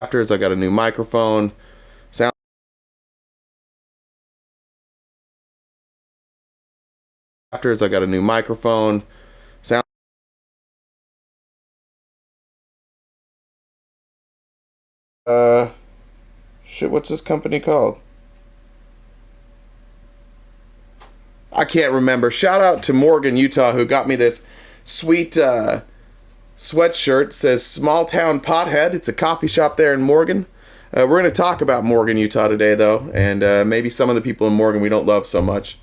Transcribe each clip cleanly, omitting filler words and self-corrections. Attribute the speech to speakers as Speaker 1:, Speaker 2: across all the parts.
Speaker 1: After I got a new microphone. Sound. After I got a new microphone. Sound. Shit. What's this company called? I can't remember. Shout out to Morgan, Utah, who got me this sweet sweatshirt. Says Small Town Pothead. It's a coffee shop there in Morgan. We're going to talk about Morgan, Utah today, though, and maybe some of the people in Morgan we don't love so much.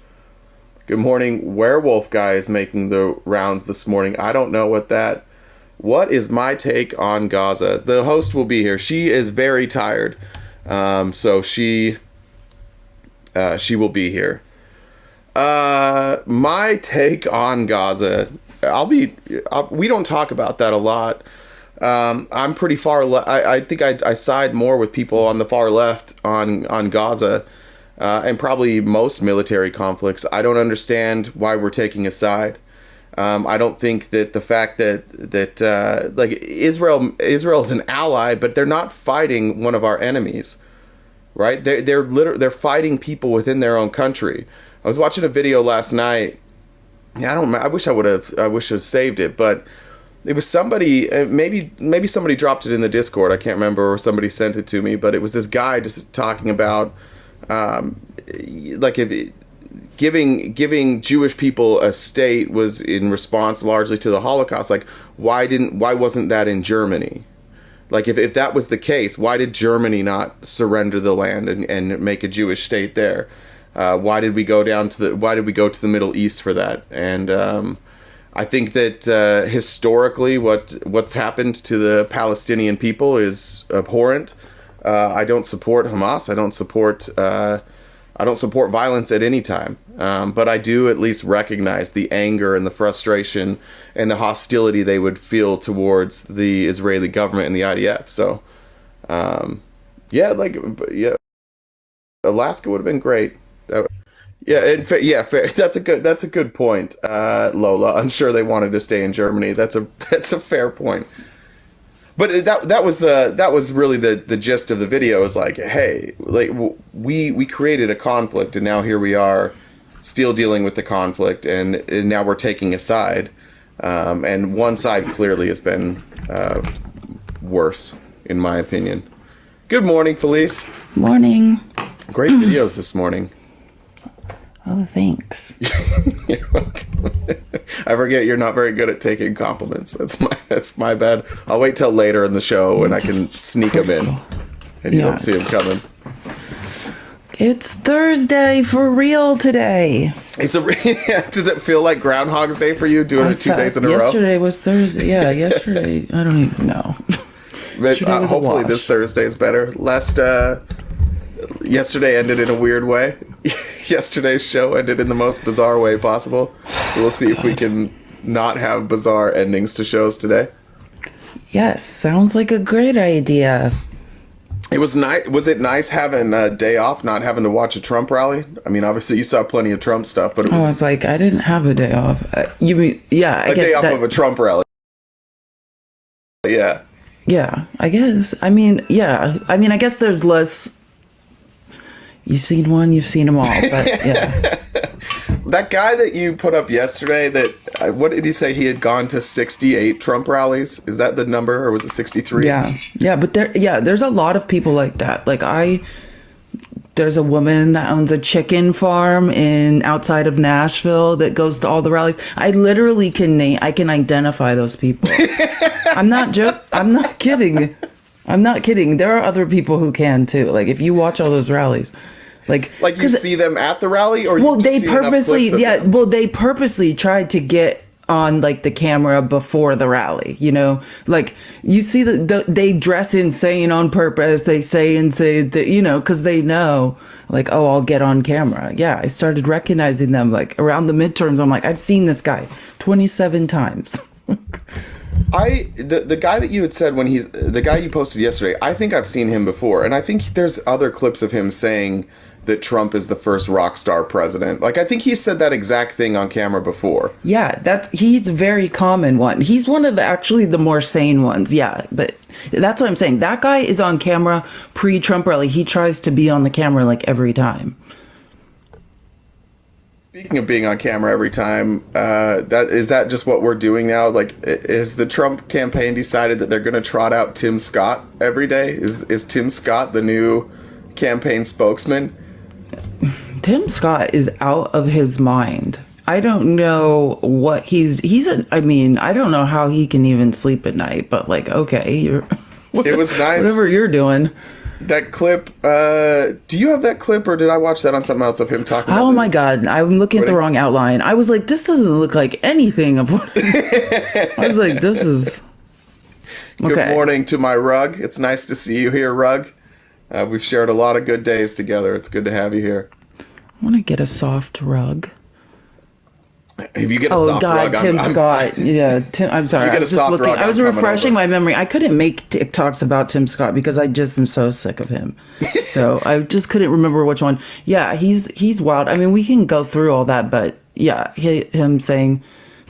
Speaker 1: Good morning. Werewolf guy is making the rounds this morning. I don't know what that... What is my take on Gaza? The host will be here. She is very tired, so she will be here. My take on Gaza... we don't talk about that a lot. I'm pretty far I think I side more with people on the far left on Gaza, and probably most military conflicts. I don't understand why we're taking a side. I don't think that the fact that like Israel is an ally, but they're not fighting one of our enemies, right? They're fighting people within their own country. I was watching a video last night. Yeah, I wish I would have saved it, but it was somebody, maybe somebody dropped it in the Discord. I can't remember, or somebody sent it to me, but it was this guy just talking about, like if giving Jewish people a state was in response largely to the Holocaust. Like, why wasn't that in Germany? Like, if that was the case, why did Germany not surrender the land and make a Jewish state there? Why did we go to the Middle East for that? And I think that historically, what's happened to the Palestinian people is abhorrent. I don't support Hamas. I don't support violence at any time. But I do at least recognize the anger and the frustration and the hostility they would feel towards the Israeli government and the IDF. So, yeah, Alaska would have been great. Fair. That's a good point, Lola. I'm sure they wanted to stay in Germany. That's a fair point. But that was really the gist of the video. Is like, hey, like we created a conflict, and now here we are, still dealing with the conflict, and now we're taking a side, and one side clearly has been worse, in my opinion. Good morning, Felice.
Speaker 2: Morning.
Speaker 1: Great videos this morning.
Speaker 2: Oh, thanks.
Speaker 1: You're welcome. I forget you're not very good at taking compliments. That's my bad. I'll wait till later in the show when I can sneak them in, and you don't see them coming.
Speaker 2: It's Thursday for real today.
Speaker 1: Does it feel like Groundhog's Day for you doing it 2 days in a row?
Speaker 2: Yesterday was Thursday. Yeah, yesterday. I don't even know.
Speaker 1: But, hopefully this Thursday is better. Yesterday ended in a weird way. Yesterday's show ended in the most bizarre way possible. So we'll see if we can not have bizarre endings to shows today.
Speaker 2: Yes, sounds like a great idea.
Speaker 1: It was nice. Was it nice having a day off, not having to watch a Trump rally? I mean, obviously you saw plenty of Trump stuff, but
Speaker 2: I was like, I didn't have a day off. You mean, yeah, I guess
Speaker 1: day off of a Trump rally. Yeah.
Speaker 2: Yeah, I guess. I mean, yeah. I mean, I guess there's less. You've seen one, you've seen them all, but yeah.
Speaker 1: That guy that you put up yesterday, what did he say? He had gone to 68 Trump rallies. Is that the number, or was it 63?
Speaker 2: Yeah, but there's a lot of people like that. Like there's a woman that owns a chicken farm outside of Nashville that goes to all the rallies. I literally I can identify those people. I'm not kidding. I'm not kidding. There are other people who can too. Like if you watch all those rallies, like
Speaker 1: you see them at the rally, or
Speaker 2: they purposely tried to get on like the camera before the rally. You know, like you see they dress insane on purpose. They say that, you know, because they know like, oh, I'll get on camera. Yeah, I started recognizing them like around the midterms. I'm like, I've seen this guy 27 times.
Speaker 1: The guy that you had said the guy you posted yesterday, I think I've seen him before, and I think there's other clips of him saying that Trump is the first rock star president. Like, I think he said that exact thing on camera before.
Speaker 2: Yeah, he's a very common one. He's one of the more sane ones. Yeah, but that's what I'm saying. That guy is on camera pre-Trump rally. He tries to be on the camera like every time.
Speaker 1: Speaking of being on camera every time, is that just what we're doing now? Like, is the Trump campaign decided that they're going to trot out Tim Scott every day? Is Tim Scott the new campaign spokesman?
Speaker 2: Tim Scott is out of his mind. I don't know what I don't know how he can even sleep at night, but like, okay,
Speaker 1: it was nice.
Speaker 2: Whatever you're doing.
Speaker 1: That clip, do you have that clip, or did I watch that on something else of him talking about
Speaker 2: my God, I'm looking at the wrong outline. I was like, this doesn't look like anything of what... I was like, this is... Okay.
Speaker 1: Good morning to my rug. It's nice to see you here, rug. We've shared a lot of good days together. It's good to have you here.
Speaker 2: I want to get a soft rug.
Speaker 1: If you get a soft rug,
Speaker 2: Tim Scott. Yeah, I'm sorry. I was just looking. I was refreshing my memory. I couldn't make TikToks about Tim Scott because I just am so sick of him. So I just couldn't remember which one. Yeah, he's wild. I mean, we can go through all that, but yeah, him saying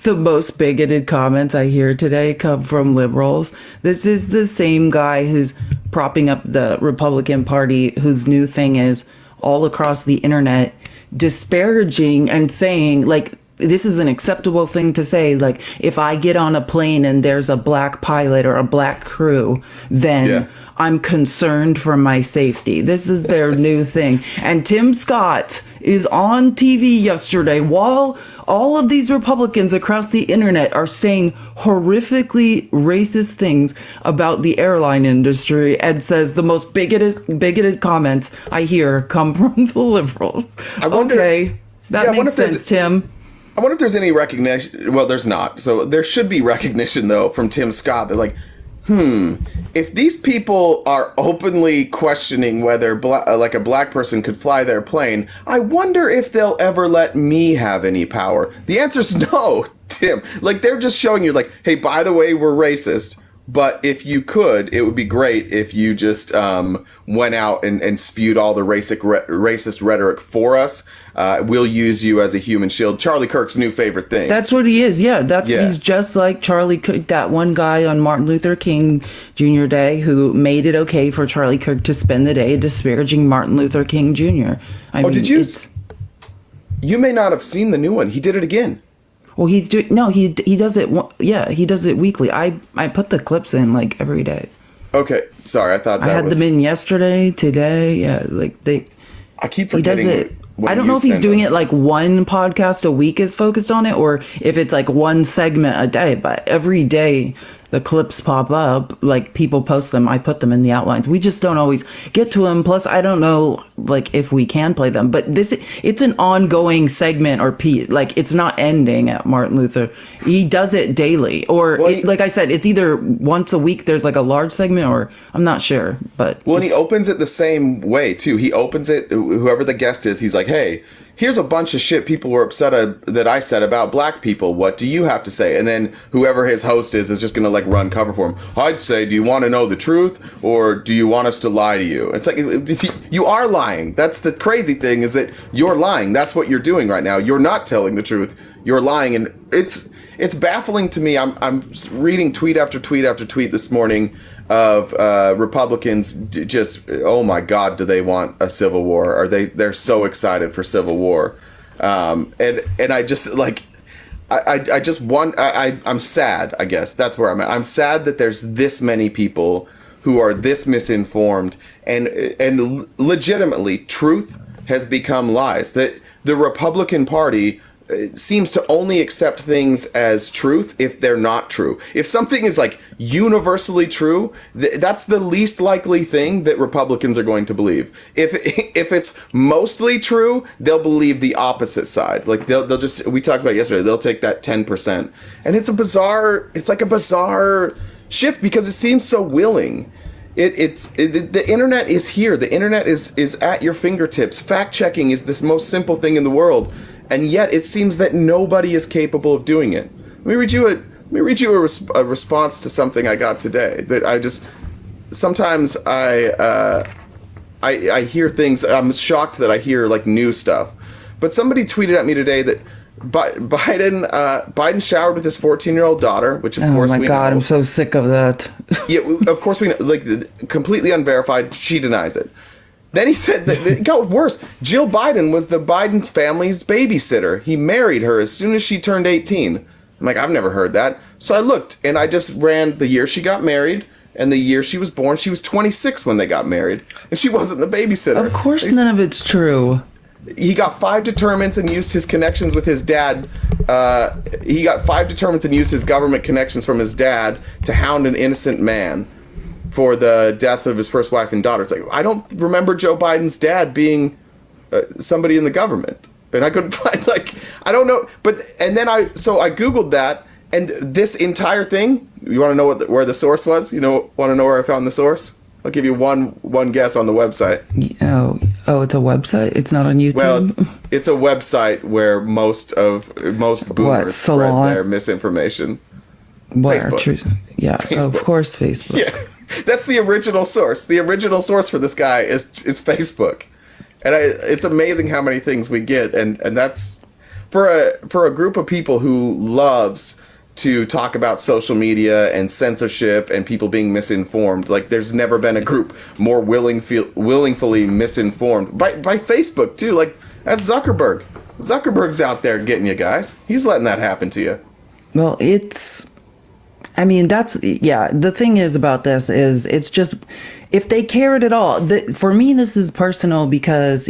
Speaker 2: the most bigoted comments I hear today come from liberals. This is the same guy who's propping up the Republican Party, whose new thing is all across the internet disparaging and saying, like, this is an acceptable thing to say. Like, if I get on a plane and there's a black pilot or a black crew, then I'm concerned for my safety. This is their new thing. And Tim Scott is on TV yesterday while all of these Republicans across the internet are saying horrifically racist things about the airline industry, and says the most bigoted comments I hear come from the liberals. That makes sense, Tim.
Speaker 1: I wonder if there's any recognition. Well, there's not. So there should be recognition, though, from Tim Scott. They're like, if these people are openly questioning whether a black person could fly their plane, I wonder if they'll ever let me have any power. The answer's no, Tim. Like, they're just showing you, like, hey, by the way, we're racist. But if you could, it would be great if you just went out and spewed all the racist rhetoric for us. We'll use you as a human shield. Charlie Kirk's new favorite thing.
Speaker 2: That's what he is. Yeah, he's just like Charlie Kirk, that one guy on Martin Luther King Jr. Day who made it okay for Charlie Kirk to spend the day disparaging Martin Luther King Jr.
Speaker 1: Did you? You may not have seen the new one. He did it again.
Speaker 2: Well, he does it. Yeah, he does it weekly. I put the clips in like every day.
Speaker 1: Okay, sorry, I thought that
Speaker 2: I had them in yesterday, today. Yeah, like
Speaker 1: I keep forgetting.
Speaker 2: He does it. I don't know if he's doing it like one podcast a week is focused on it, or if it's like one segment a day. But every day the clips pop up, like people post them. I put them in the outlines. We just don't always get to them. Plus, I don't know like if we can play them. But it's an ongoing segment or like it's not ending at Martin Luther. He does it daily, or like I said, it's either once a week. There's like a large segment, or I'm not sure. But
Speaker 1: and he opens it the same way too. He opens it. Whoever the guest is, he's like, hey, here's a bunch of shit people were upset that I said about black people. What do you have to say? And then whoever his host is just going to like run cover for him. I'd say, do you want to know the truth, or do you want us to lie to you? It's like, you are lying. That's the crazy thing, is that you're lying. That's what you're doing right now. You're not telling the truth. You're lying. And it's baffling to me. I'm reading tweet after tweet after tweet this morning of Republicans just, oh my God, do they want a civil war? They're so excited for civil war. And I just like, I just want, I'm sad, I guess. That's where I'm at. I'm sad that there's this many people who are this misinformed, and legitimately truth has become lies. That the Republican Party seems to only accept things as truth if they're not true. If something is like universally true, that's the least likely thing that Republicans are going to believe. If it's mostly true, they'll believe the opposite side. Like they'll just, we talked about it yesterday, they'll take that 10%. And it's like a bizarre shift because it seems so willing. The internet is here. The internet is at your fingertips. Fact checking is this most simple thing in the world. And yet it seems that nobody is capable of doing it. Let me read you a response to something I got today that I just, sometimes I I hear things. I'm shocked that I hear like new stuff. But somebody tweeted at me today that Biden showered with his 14-year-old daughter, which of course we know. Oh my God,
Speaker 2: I'm so sick of that.
Speaker 1: Yeah, of course we know. Like, completely unverified. She denies it. Then he said that it got worse. Jill Biden was the Biden family's babysitter. He married her as soon as she turned 18. I'm like, I've never heard that. So I looked, and I just ran the year she got married and the year she was born. She was 26 when they got married, and she wasn't the babysitter.
Speaker 2: Of course none of it's true.
Speaker 1: He got 5 determinants and used his connections with his dad. He got 5 determinants and used his government connections from his dad to hound an innocent man for the deaths of his first wife and daughter. It's like, I don't remember Joe Biden's dad being somebody in the government. And I couldn't find, like, I don't know. And then I Googled that, and this entire thing, you want to know where the source was? Want to know where I found the source? I'll give you one guess on the website.
Speaker 2: Oh, it's a website? It's not on YouTube?
Speaker 1: Well, it's a website where most boomers spread their misinformation.
Speaker 2: Where?
Speaker 1: Facebook.
Speaker 2: Yeah, Facebook. Of course Facebook.
Speaker 1: Yeah, that's the original source. The original source for this guy is Facebook. And it's amazing how many things we get, and that's for a group of people who loves to talk about social media and censorship and people being misinformed. Like, there's never been a group more willingly misinformed by Facebook too. Like, that's Zuckerberg. Zuckerberg's out there getting you guys. He's letting that happen to you.
Speaker 2: Well, the thing is about this is it's just, if they cared at all, for me, this is personal because,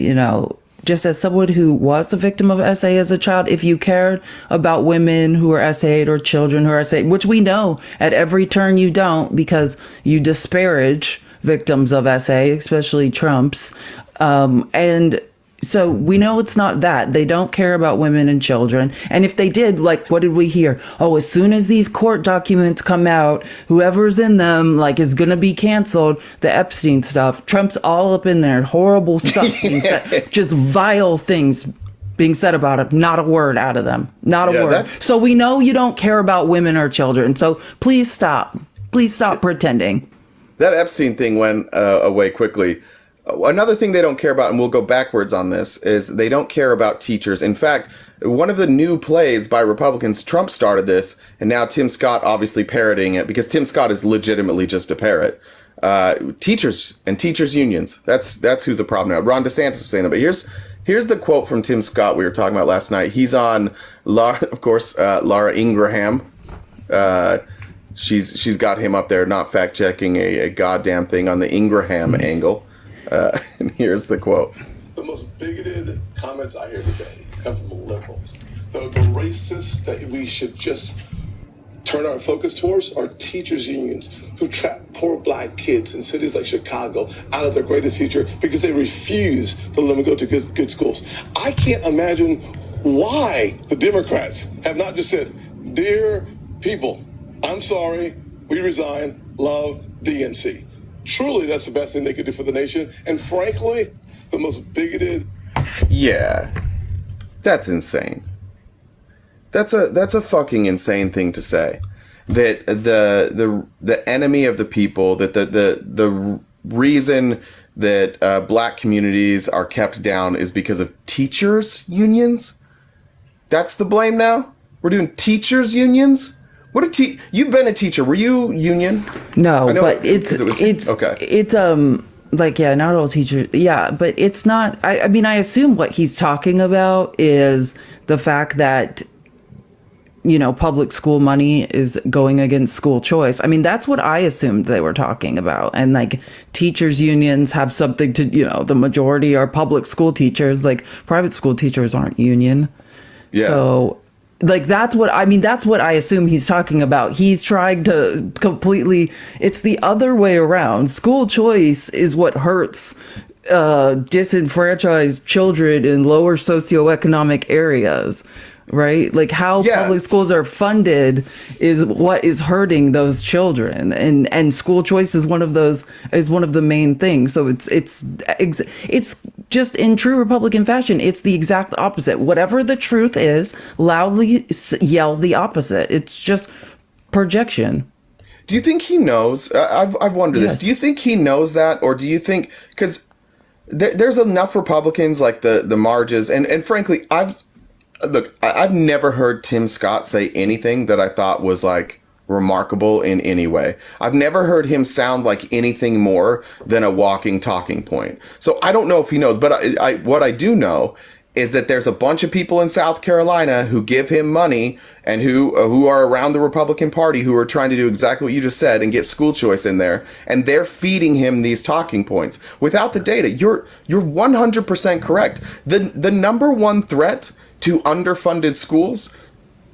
Speaker 2: just as someone who was a victim of SA as a child, if you cared about women who are SA'd or children who are SA'd, which we know at every turn you don't, because you disparage victims of SA, especially Trump's, and so we know it's not that. They don't care about women and children. And if they did, like, what did we hear? Oh, as soon as these court documents come out, whoever's in them, like, is going to be canceled. The Epstein stuff. Trump's all up in there. Horrible stuff. Just vile things being said about him. Not a word out of them. Not a word. So we know you don't care about women or children. So please stop. Please stop pretending.
Speaker 1: That Epstein thing went away quickly. Another thing they don't care about, and we'll go backwards on this, is they don't care about teachers. In fact, one of the new plays by Republicans, Trump started this, and now Tim Scott obviously parroting it, because Tim Scott is legitimately just a parrot. Teachers and teachers unions. That's who's a problem now. Ron DeSantis was saying that, but here's the quote from Tim Scott we were talking about last night. He's on, Laura Ingraham. She's got him up there, not fact checking a goddamn thing on the Ingraham angle. And here's the quote.
Speaker 3: The most bigoted comments I hear today come from the liberals. The racists that we should just turn our focus towards are teachers' unions who trap poor black kids in cities like Chicago out of their greatest future because they refuse to let them go to good schools. I can't imagine why the Democrats have not just said, "Dear people, I'm sorry, we resign, love DNC." Truly, that's the best thing they could do for the nation. And frankly, the most bigoted.
Speaker 1: Yeah, that's insane. That's a fucking insane thing to say. That the enemy of the people, that the reason that black communities are kept down is because of teachers unions. That's the blame now. We're doing teachers unions. You've been a teacher. Were you union?
Speaker 2: No, but it's
Speaker 1: okay.
Speaker 2: It's not all teachers. Yeah, but it's not. I mean, I assume what he's talking about is the fact that, public school money is going against school choice. I mean, that's what I assumed they were talking about. And like teachers unions have something to, the majority are public school teachers. Like private school teachers aren't union. Yeah. So. Like, that's what I assume he's talking about. He's trying to completely, it's the other way around. School choice is what hurts disenfranchised children in lower socioeconomic areas, right? Like how public schools are funded is what is hurting those children, and school choice is one of the main things. So it's just in true Republican fashion, it's the exact opposite. Whatever the truth is, loudly yell the opposite. It's just projection.
Speaker 1: Do you think he knows? I've wondered this. Do you think he knows that, or do you think, because there's enough Republicans like the Marges, and frankly, I've never heard Tim Scott say anything that I thought was like remarkable in any way. I've never heard him sound like anything more than a walking talking point. So I don't know if he knows, but what I do know is that there's a bunch of people in South Carolina who give him money and who are around the Republican Party who are trying to do exactly what you just said and get school choice in there, and they're feeding him these talking points without the data. You're 100% correct. The number one threat to underfunded schools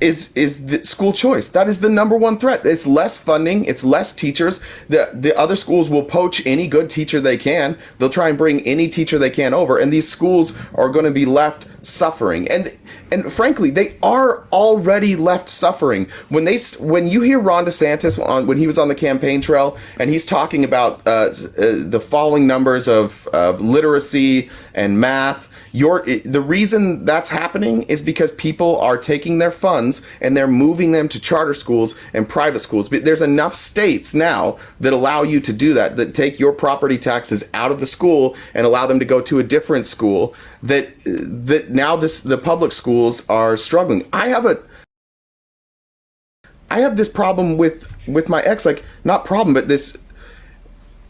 Speaker 1: is the school choice. That is the number one threat. It's less funding. It's less teachers. The other schools will poach any good teacher they can. They'll try and bring any teacher they can over, and these schools are going to be left suffering. And frankly, they are already left suffering. When you hear Ron DeSantis when he was on the campaign trail and he's talking about the falling numbers of literacy and math, the reason that's happening is because people are taking their funds and they're moving them to charter schools and private schools. But there's enough states now that allow you to do that take your property taxes out of the school and allow them to go to a different school, that now the public schools are struggling. I have this problem with my ex, like, not problem, but this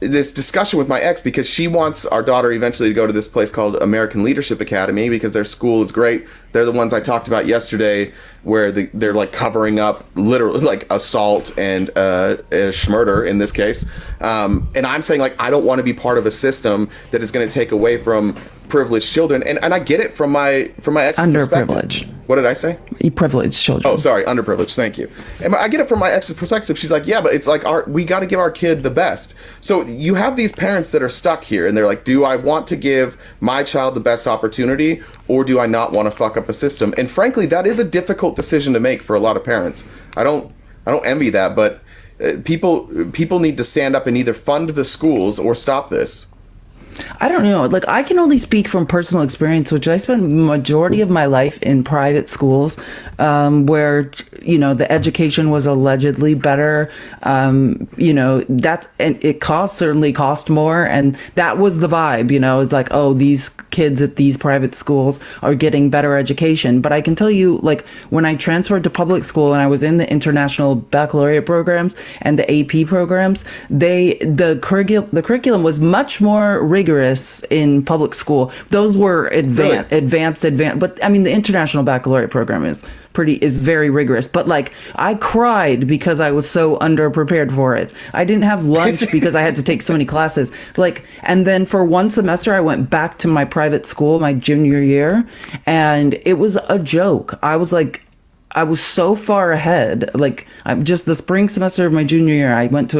Speaker 1: discussion with my ex, because she wants our daughter eventually to go to this place called American Leadership Academy because their school is great. They're the ones I talked about yesterday where they're like covering up literally like assault and murder in this case. And I'm saying, like, I don't want to be part of a system that is going to take away from privileged children. And I get it from my ex's
Speaker 2: underprivileged.
Speaker 1: What did I say?
Speaker 2: Privileged children.
Speaker 1: Oh, sorry, underprivileged. Thank you. And I get it from my ex's perspective. She's like, yeah, but it's like we got to give our kid the best. So you have these parents that are stuck here, and they're like, do I want to give my child the best opportunity, or do I not want to fuck up a system? And frankly, that is a difficult decision to make for a lot of parents. I don't envy that, but people need to stand up and either fund the schools or stop this.
Speaker 2: I don't know. Like, I can only speak from personal experience, which I spent majority of my life in private schools, where, the education was allegedly better. And it certainly cost more. And that was the vibe, it's like, oh, these kids at these private schools are getting better education. But I can tell you, like, when I transferred to public school and I was in the international baccalaureate programs and the AP programs, the curriculum was much more rigorous in public school. Those were advanced, but I mean, the international baccalaureate program is very rigorous, but like, I cried because I was so underprepared for it. I didn't have lunch because I had to take so many classes. And then for one semester I went back to my private school my junior year, and it was a joke. I was so far ahead. Like, just the spring semester of my junior year, I went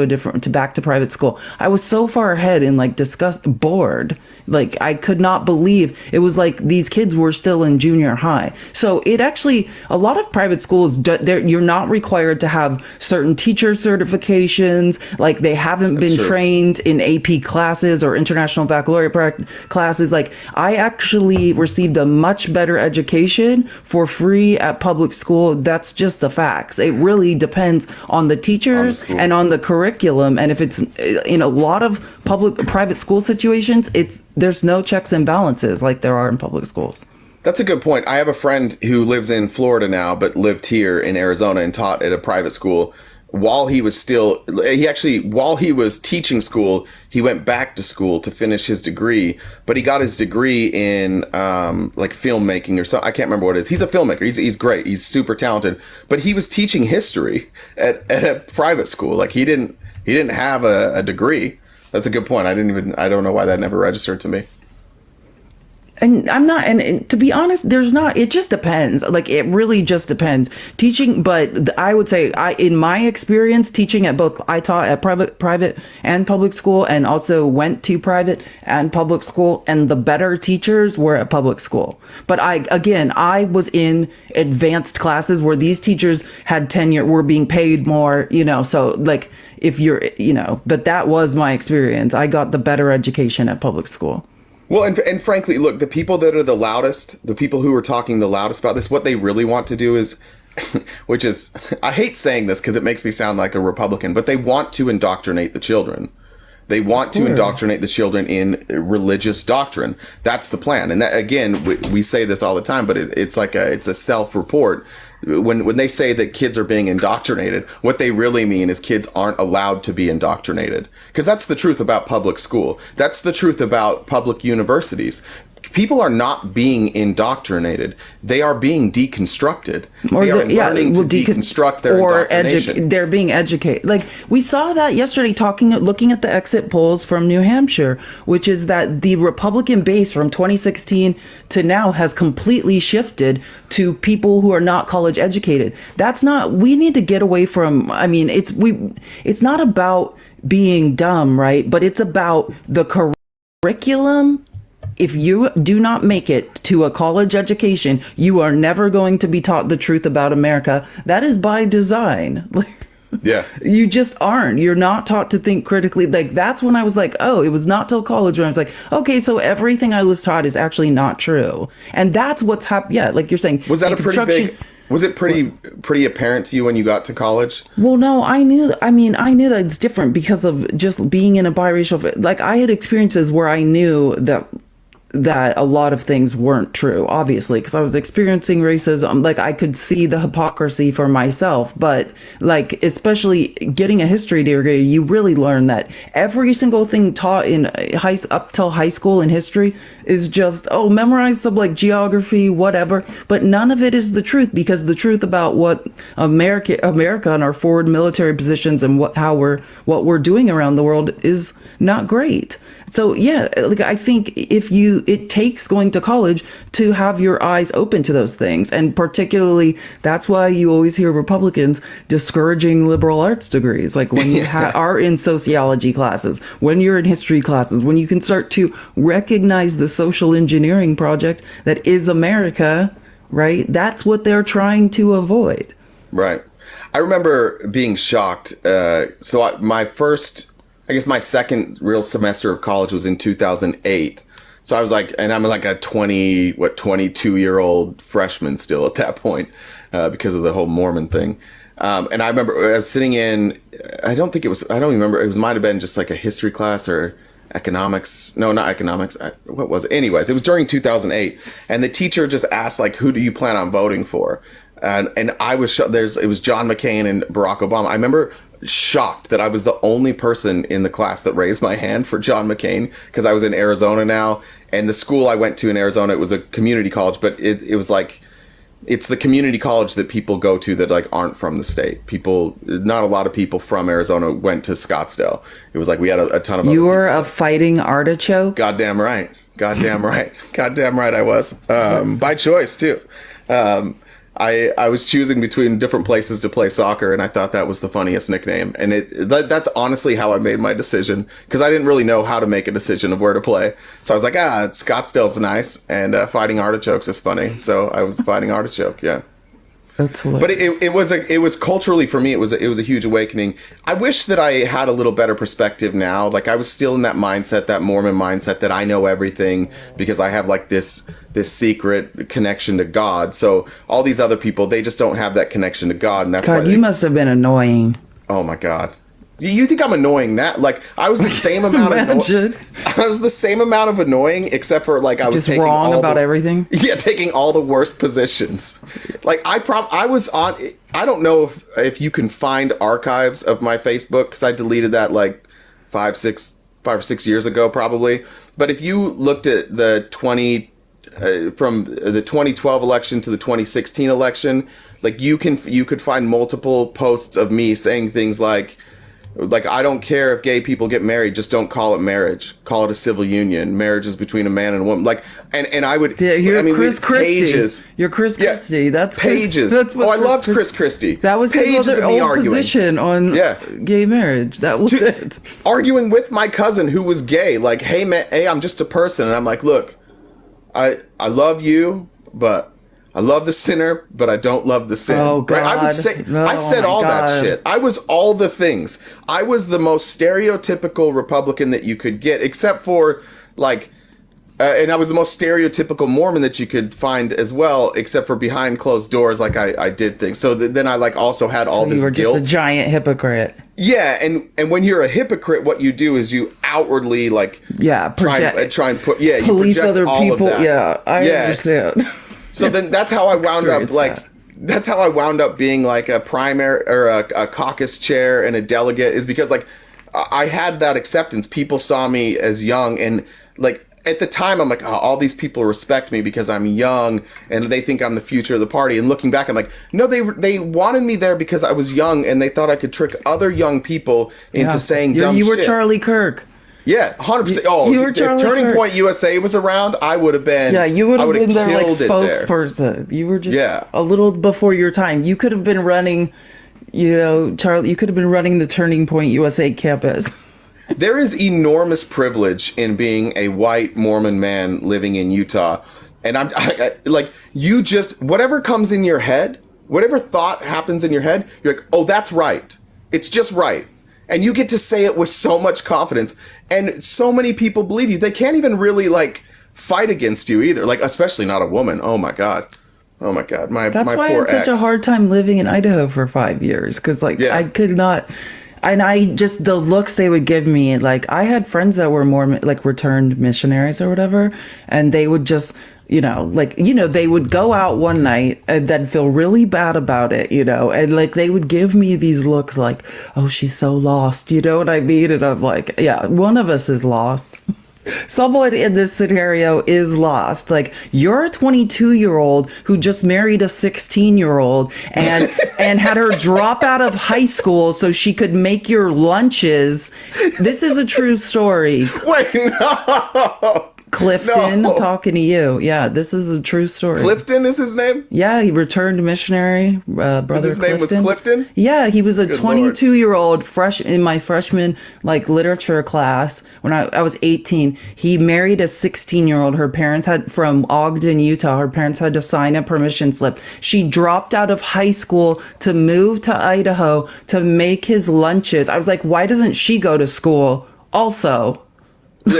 Speaker 2: back to private school. I was so far ahead and like bored. Like, I could not believe it was like these kids were still in junior high. So it actually, a lot of private schools, you're not required to have certain teacher certifications. Like, they haven't been trained in AP classes or international baccalaureate classes. Like, I actually received a much better education for free at public school. That's just the facts. It really depends on the teachers and on the curriculum. And if it's in a lot of private school situations, there's no checks and balances like there are in public schools.
Speaker 1: That's a good point. I have a friend who lives in Florida now, but lived here in Arizona and taught at a private school. While he was teaching school, he went back to school to finish his degree, but he got his degree in like filmmaking or something. I can't remember what it is. He's a filmmaker. He's great. He's super talented, but he was teaching history at a private school. Like, he didn't have a degree. That's a good point. I don't know why that never registered to me.
Speaker 2: And I'm not, and to be honest, it just depends. Like, it really just depends. Teaching, but I would say, in my experience, teaching at both, I taught at private and public school, and also went to private and public school, and the better teachers were at public school. But I was in advanced classes where these teachers had tenure, were being paid more, so like, if you're, but that was my experience. I got the better education at public school.
Speaker 1: Well, and frankly, look, the people that are the loudest, the people who are talking the loudest about this, what they really want to do is, which is, I hate saying this because it makes me sound like a Republican, but they want to indoctrinate the children. They want to indoctrinate the children in religious doctrine. That's the plan. And that, again, we say this all the time, but it's a self-report. When they say that kids are being indoctrinated, what they really mean is kids aren't allowed to be indoctrinated. Because that's the truth about public school. That's the truth about public universities. People are not being indoctrinated. They are being deconstructed. They are learning to deconstruct their indoctrination.
Speaker 2: They're being educated. Like, we saw that yesterday looking at the exit polls from New Hampshire, which is that the Republican base from 2016 to now has completely shifted to people who are not college educated. We need to get away from, it's not about being dumb, right? But it's about the curriculum. If you do not make it to a college education, you are never going to be taught the truth about America. That is by design.
Speaker 1: Yeah.
Speaker 2: You just aren't. You're not taught to think critically. Like, that's when I was like, oh, it was not till college when I was like, okay, so everything I was taught is actually not true. And that's what's happened. Yeah, like you're saying.
Speaker 1: Was that was it pretty apparent to you when you got to college?
Speaker 2: Well, no, I knew that it's different because of just being in a biracial, like, I had experiences where I knew that a lot of things weren't true, obviously, because I was experiencing racism. Like, I could see the hypocrisy for myself, but like, especially getting a history degree, you really learn that every single thing taught in up till high school in history is just, memorize some like geography, whatever, but none of it is the truth, because the truth about what America and our forward military positions and what we're doing around the world is not great. So yeah, like, I think it takes going to college to have your eyes open to those things. And particularly, that's why you always hear Republicans discouraging liberal arts degrees. Like, when you are in sociology classes, when you're in history classes, when you can start to recognize the social engineering project that is America, right? That's what they're trying to avoid.
Speaker 1: Right. I remember being shocked. My second real semester of college was in 2008. So I was like, and I'm like a 22-year-old freshman still at that point, because of the whole Mormon thing. And I remember I was sitting in, I don't remember, it might have been just like a history class or economics. No, not economics. What was it? Anyways, it was during 2008. And the teacher just asked, like, who do you plan on voting for? And I was, it was John McCain and Barack Obama. I remember shocked that I was the only person in the class that raised my hand for John McCain, because I was in Arizona now, and the school I went to in Arizona, it was a community college, but it was like, it's the community college that people go to that like aren't from the state. Not a lot of people from Arizona went to Scottsdale. It was like we had a ton of.
Speaker 2: You were a fighting artichoke?
Speaker 1: Goddamn right. Goddamn right I was. By choice too. I was choosing between different places to play soccer, and I thought that was the funniest nickname. And that's honestly how I made my decision, because I didn't really know how to make a decision of where to play. So I was like, Scottsdale's nice, and Fighting Artichokes is funny. So I was Fighting Artichoke, yeah.
Speaker 2: That's hilarious.
Speaker 1: But it was culturally, for me, it was a huge awakening. I wish that I had a little better perspective now. Like, I was still in that mindset, that Mormon mindset, that I know everything because I have like this secret connection to God. So all these other people, they just don't have that connection to God, and that's why
Speaker 2: you must have been annoying.
Speaker 1: Oh my God. You think I'm annoying that? Like, I was the same amount of I was the same amount of annoying, except for like I was
Speaker 2: just
Speaker 1: taking
Speaker 2: wrong about everything.
Speaker 1: Yeah, taking all the worst positions. Like, I was on. I don't know if you can find archives of my Facebook, because I deleted that like 5 or 6 years ago probably. But if you looked at from the 2012 election to the 2016 election, like you could find multiple posts of me saying things like, I don't care if gay people get married, just don't call it marriage. Call it a civil union. Marriage is between a man and a woman. Like, and I would.
Speaker 2: Yeah, Chris Christie. Pages. You're Chris Christie. That's
Speaker 1: pages. I loved Chris Christie.
Speaker 2: That was his old position on gay marriage. That was it.
Speaker 1: Arguing with my cousin who was gay, like, hey man, I'm just a person, and I'm like, look, I love you, but I love the sinner, but I don't love the sin.
Speaker 2: Oh, God.
Speaker 1: Right? I said all that shit. I was all the things. I was the most stereotypical Republican that you could get, except for, like, and I was the most stereotypical Mormon that you could find as well, except for behind closed doors, like, I did things. So then I, like, also had all this guilt.
Speaker 2: You were just a giant hypocrite.
Speaker 1: Yeah, and when you're a hypocrite, what you do is you outwardly like try and put you
Speaker 2: police
Speaker 1: project
Speaker 2: other
Speaker 1: all
Speaker 2: people.
Speaker 1: of that.
Speaker 2: Yeah, I understand.
Speaker 1: So then that's how I wound up
Speaker 2: Experience
Speaker 1: that's how I wound up being like a primary or a caucus chair and a delegate, is because like I had that acceptance. People saw me as young, and like at the time I'm like, oh, all these people respect me because I'm young and they think I'm the future of the party. And looking back, I'm like, no, they wanted me there because I was young and they thought I could trick other young people into saying dumb shit.
Speaker 2: You were Charlie Kirk.
Speaker 1: Yeah, 100%. Oh,
Speaker 2: you were
Speaker 1: if
Speaker 2: Charlie
Speaker 1: Turning
Speaker 2: Kirk.
Speaker 1: Point USA was around, I would have been.
Speaker 2: Yeah, you would have been their like
Speaker 1: killed it there.
Speaker 2: spokesperson. You were just a little before your time. You could have been running, Charlie. You could have been running the Turning Point USA campus.
Speaker 1: There is enormous privilege in being a white Mormon man living in Utah. And I like, you just, whatever comes in your head, whatever thought happens in your head, you're like, oh, that's right. It's just right. And you get to say it with so much confidence. And so many people believe you. They can't even really like fight against you either. Like, especially not a woman. Oh my God. Oh my God.
Speaker 2: That's
Speaker 1: my
Speaker 2: why I
Speaker 1: poor
Speaker 2: had such a hard time living in Idaho for 5 years. Cause like I could not. And I just, the looks they would give me, like I had friends that were more like returned missionaries or whatever. And they would just, they would go out one night and then feel really bad about it, and like they would give me these looks like, oh, she's so lost. You know what I mean? And I'm like, yeah, one of us is lost. Someone in this scenario is lost. Like, you're a 22-year-old who just married a 16-year-old and had her drop out of high school so she could make your lunches. This is a true story.
Speaker 1: Wait, no.
Speaker 2: Clifton,
Speaker 1: No.
Speaker 2: I'm talking to you. Yeah, this is a true story.
Speaker 1: Clifton is his name?
Speaker 2: Yeah, he returned missionary, brother
Speaker 1: His
Speaker 2: Clifton.
Speaker 1: name was Clifton?
Speaker 2: Yeah, he was a
Speaker 1: Good
Speaker 2: 22-year-old in my freshman like literature class when I was 18. He married a 16-year-old. Her parents had, from Ogden, Utah. Her parents had to sign a permission slip. She dropped out of high school to move to Idaho to make his lunches. I was like, why doesn't she go to school also?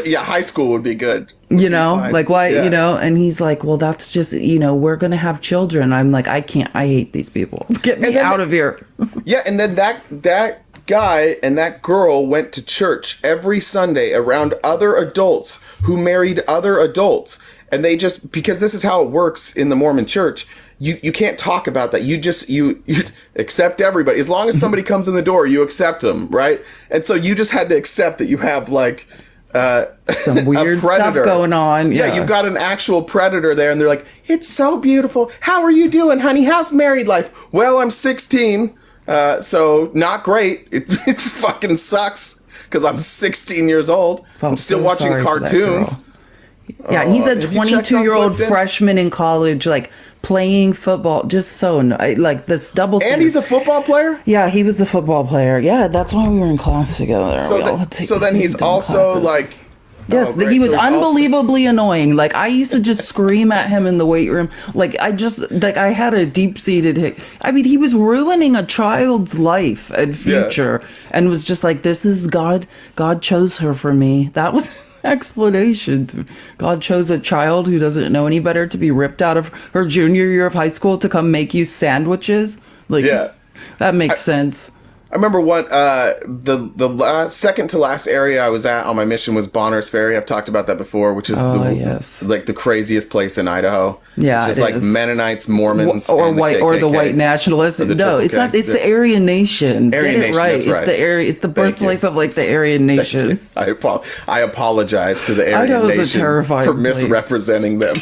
Speaker 1: Yeah, high school would be good.
Speaker 2: Like why, and he's like, well, that's just, we're going to have children. I'm like, I hate these people. Get me out of here.
Speaker 1: Yeah. And then that guy and that girl went to church every Sunday around other adults who married other adults. And they just, because this is how it works in the Mormon church, you can't talk about that. You accept everybody. As long as somebody comes in the door, you accept them. Right. And so you just had to accept that you have like,
Speaker 2: some weird stuff going on.
Speaker 1: Yeah, you've got an actual predator there, and they're like, "It's so beautiful. How are you doing, honey? How's married life?" Well, I'm 16, so not great. It fucking sucks because I'm 16 years old. I'm still watching cartoons.
Speaker 2: Yeah, and he's a
Speaker 1: Have you checked on
Speaker 2: 22-year-old
Speaker 1: Clifton?
Speaker 2: freshman in college, like playing football. Just so like this double.
Speaker 1: And he's a football player.
Speaker 2: Yeah, he was a football player. Yeah, that's why we were in class together.
Speaker 1: So then he's also like.
Speaker 2: Yes,
Speaker 1: great.
Speaker 2: he was
Speaker 1: So he's
Speaker 2: unbelievably annoying. Like, I used to just scream at him in the weight room. Like, I had a deep-seated hate. I mean, he was ruining a child's life and future and was just like, this is God. God chose her for me. That was explanation. God chose a child who doesn't know any better to be ripped out of her junior year of high school to come make you sandwiches. Like, that makes sense.
Speaker 1: I remember the second to last area I was at on my mission was Bonner's Ferry. I've talked about that before, which is like the craziest place in Idaho.
Speaker 2: Yeah,
Speaker 1: it's just like Mennonites, Mormons,
Speaker 2: or
Speaker 1: and
Speaker 2: white
Speaker 1: the
Speaker 2: or the white nationalists. No, it's not. It's the Aryan Nation.
Speaker 1: Aryan Nation,
Speaker 2: right.
Speaker 1: That's right.
Speaker 2: It's the area. It's the birthplace of like the Aryan Nation.
Speaker 1: I apologize to the Aryan Nation for misrepresenting them.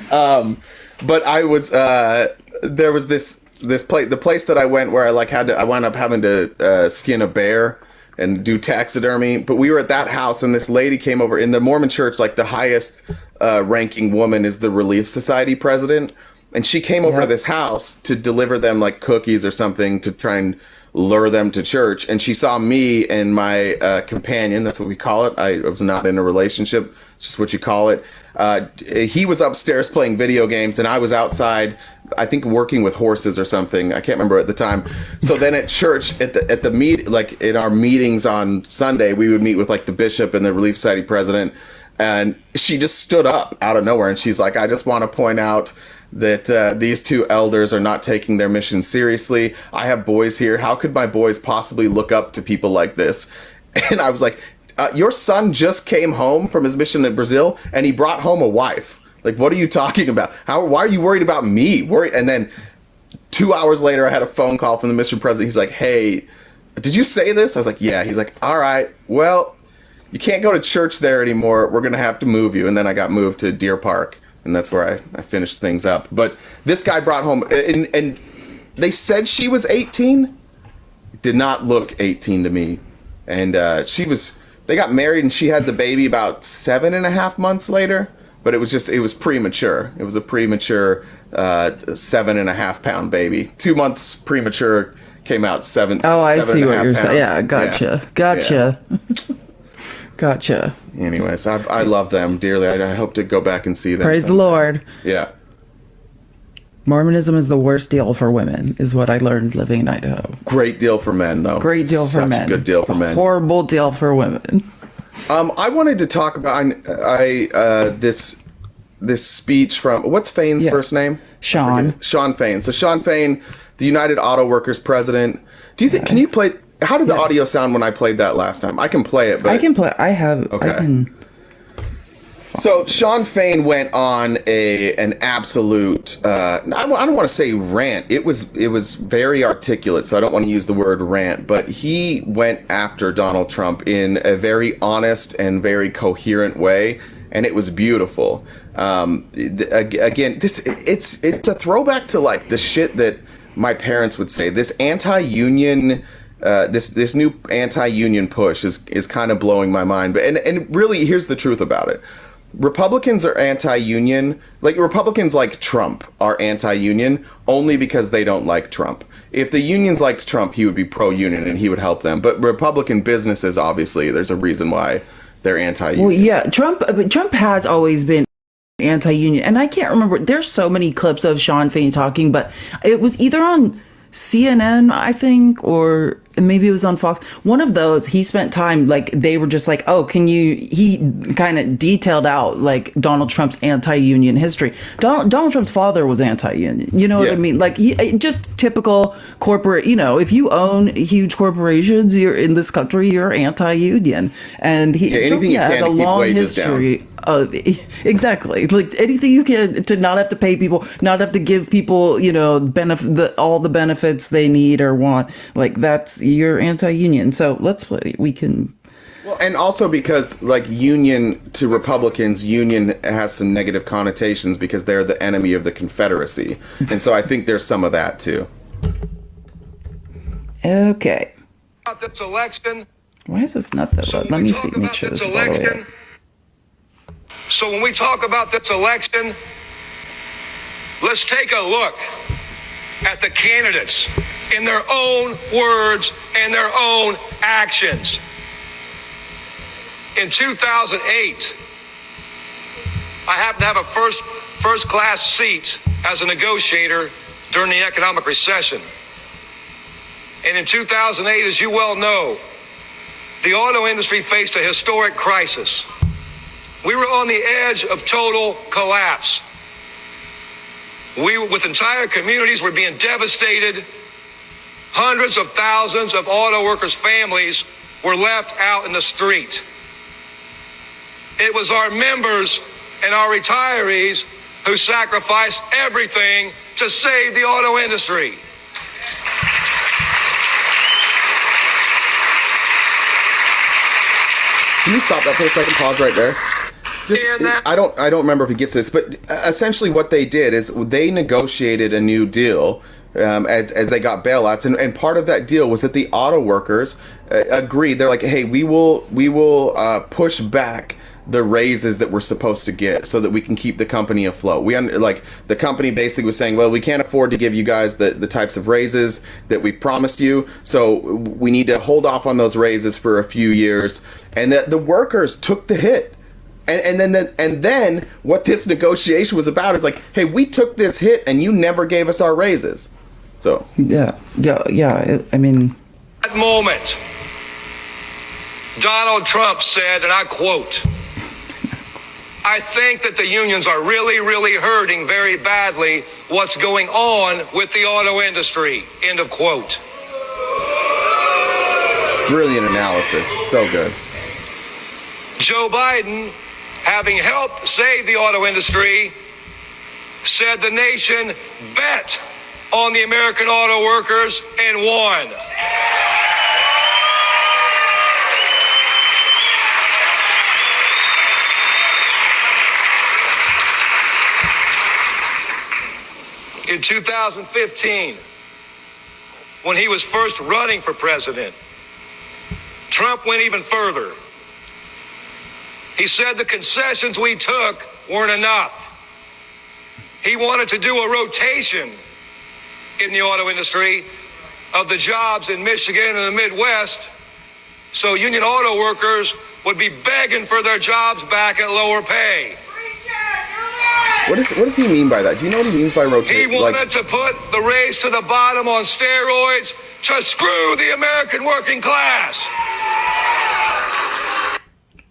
Speaker 1: But I was there was this place, the place that I went where I wound up having to skin a bear and do taxidermy. But we were at that house, and this lady came over. In the Mormon church, like the highest ranking woman is the Relief Society president, and she came over to this house to deliver them like cookies or something to try and lure them to church. And she saw me and my companion. That's what we call it. I was not in a relationship. It's just what you call it. He was upstairs playing video games, and I was outside, I think working with horses or something. I can't remember at the time. So then at church, at the meet, like in our meetings on Sunday, we would meet with like the bishop and the Relief Society president. And she just stood up out of nowhere, and she's like, I just want to point out that these two elders are not taking their mission seriously. I have boys here. How could my boys possibly look up to people like this? And I was like, your son just came home from his mission in Brazil, and he brought home a wife. Like, what are you talking about? Why are you worried about me? And then 2 hours later, I had a phone call from the mission president. He's like, hey, did you say this? I was like, yeah. He's like, all right, well, you can't go to church there anymore. We're going to have to move you. And then I got moved to Deer Park, and that's where I finished things up. But this guy brought home, and they said she was 18. Did not look 18 to me. And they got married, and she had the baby about 7.5 months later. But it was premature. It was a premature 7.5 pound baby. 2 months premature, came out 7.
Speaker 2: Oh, I see what you're saying. Yeah,
Speaker 1: gotcha.
Speaker 2: Yeah. Gotcha.
Speaker 1: Anyways, I love them dearly. I hope to go back and see them.
Speaker 2: Praise the Lord.
Speaker 1: Yeah.
Speaker 2: Mormonism is the worst deal for women, is what I learned living in Idaho.
Speaker 1: Great deal for men, though.
Speaker 2: Great deal for men.
Speaker 1: Good deal for men.
Speaker 2: Horrible deal for women.
Speaker 1: I wanted to talk about this speech from, what's Fain's first name?
Speaker 2: Sean.
Speaker 1: Sean Fain. So Sean Fain, the United Auto Workers president. Do you think? Can you play? How did the audio sound when I played that last time? I can play it, but
Speaker 2: I can play. I have.
Speaker 1: Okay.
Speaker 2: I can.
Speaker 1: So Sean Fain went on an absolute. I don't want to say rant. It was very articulate, so I don't want to use the word rant. But he went after Donald Trump in a very honest and very coherent way, and it was beautiful. Again, it's a throwback to like the shit that my parents would say. This anti-union. This new anti-union push is kind of blowing my mind. But and really, here's the truth about it. Republicans are anti-union. Like, Republicans like Trump are anti-union only because they don't like Trump. If the unions liked Trump, he would be pro-union and he would help them. But Republican businesses, obviously, there's a reason why they're anti-union.
Speaker 2: Well, yeah, Trump has always been anti-union. And I can't remember. There's so many clips of Sean Fain talking, but it was either on CNN, I think, or maybe it was on Fox. One of those, he spent time, like, they were just like, oh, he kind of detailed out, like, Donald Trump's anti-union history. Donald Trump's father was anti-union. You know what I mean? Like, just typical corporate, if you own huge corporations, you're in this country, you're anti-union. And
Speaker 1: anything you can
Speaker 2: has a
Speaker 1: to keep
Speaker 2: long
Speaker 1: wages
Speaker 2: history
Speaker 1: down.
Speaker 2: Exactly. Like, anything you can to not have to pay people, not have to give people, all the benefits they need or want. Like, you're anti-union. So we can.
Speaker 1: Well, and also because, like, union to Republicans, union has some negative connotations because they're the enemy of the Confederacy. And so I think there's some of that too.
Speaker 2: Okay.
Speaker 4: This election.
Speaker 2: Why is this not that loud? Let me see. Make sure this is all the way up.
Speaker 4: So when we talk about this election, let's take a look at the candidates in their own words and their own actions. In 2008, I happened to have a first class seat as a negotiator during the economic recession. And in 2008, as you well know, the auto industry faced a historic crisis. We were on the edge of total collapse. With entire communities were being devastated. Hundreds of thousands of auto workers' families were left out in the street. It was our members and our retirees who sacrificed everything to save the auto industry.
Speaker 1: Can you stop that for a second? Pause right there. I don't remember if he gets this, but essentially what they did is they negotiated a new deal as they got bailouts, and part of that deal was that the auto workers agreed. They're like, hey, we will push back the raises that we're supposed to get so that we can keep the company afloat. The company basically was saying, well, we can't afford to give you guys the types of raises that we promised you, so we need to hold off on those raises for a few years. And the workers took the hit. And then what this negotiation was about is like, hey, we took this hit and you never gave us our raises. So
Speaker 2: yeah. I mean,
Speaker 4: that moment, Donald Trump said, and I quote, I think that the unions are really, really hurting very badly what's going on with the auto industry. End of quote.
Speaker 1: Brilliant analysis. So good.
Speaker 4: Joe Biden, having helped save the auto industry, said the nation bet on the American auto workers and won. In 2015, when he was first running for president, Trump went even further. He said the concessions we took weren't enough. He wanted to do a rotation in the auto industry of the jobs in Michigan and the Midwest, so union auto workers would be begging for their jobs back at lower pay.
Speaker 1: What does he mean by that? Do you know what he means by
Speaker 4: He
Speaker 1: rotate?
Speaker 4: wanted to put the race to the bottom on steroids to screw the American working class.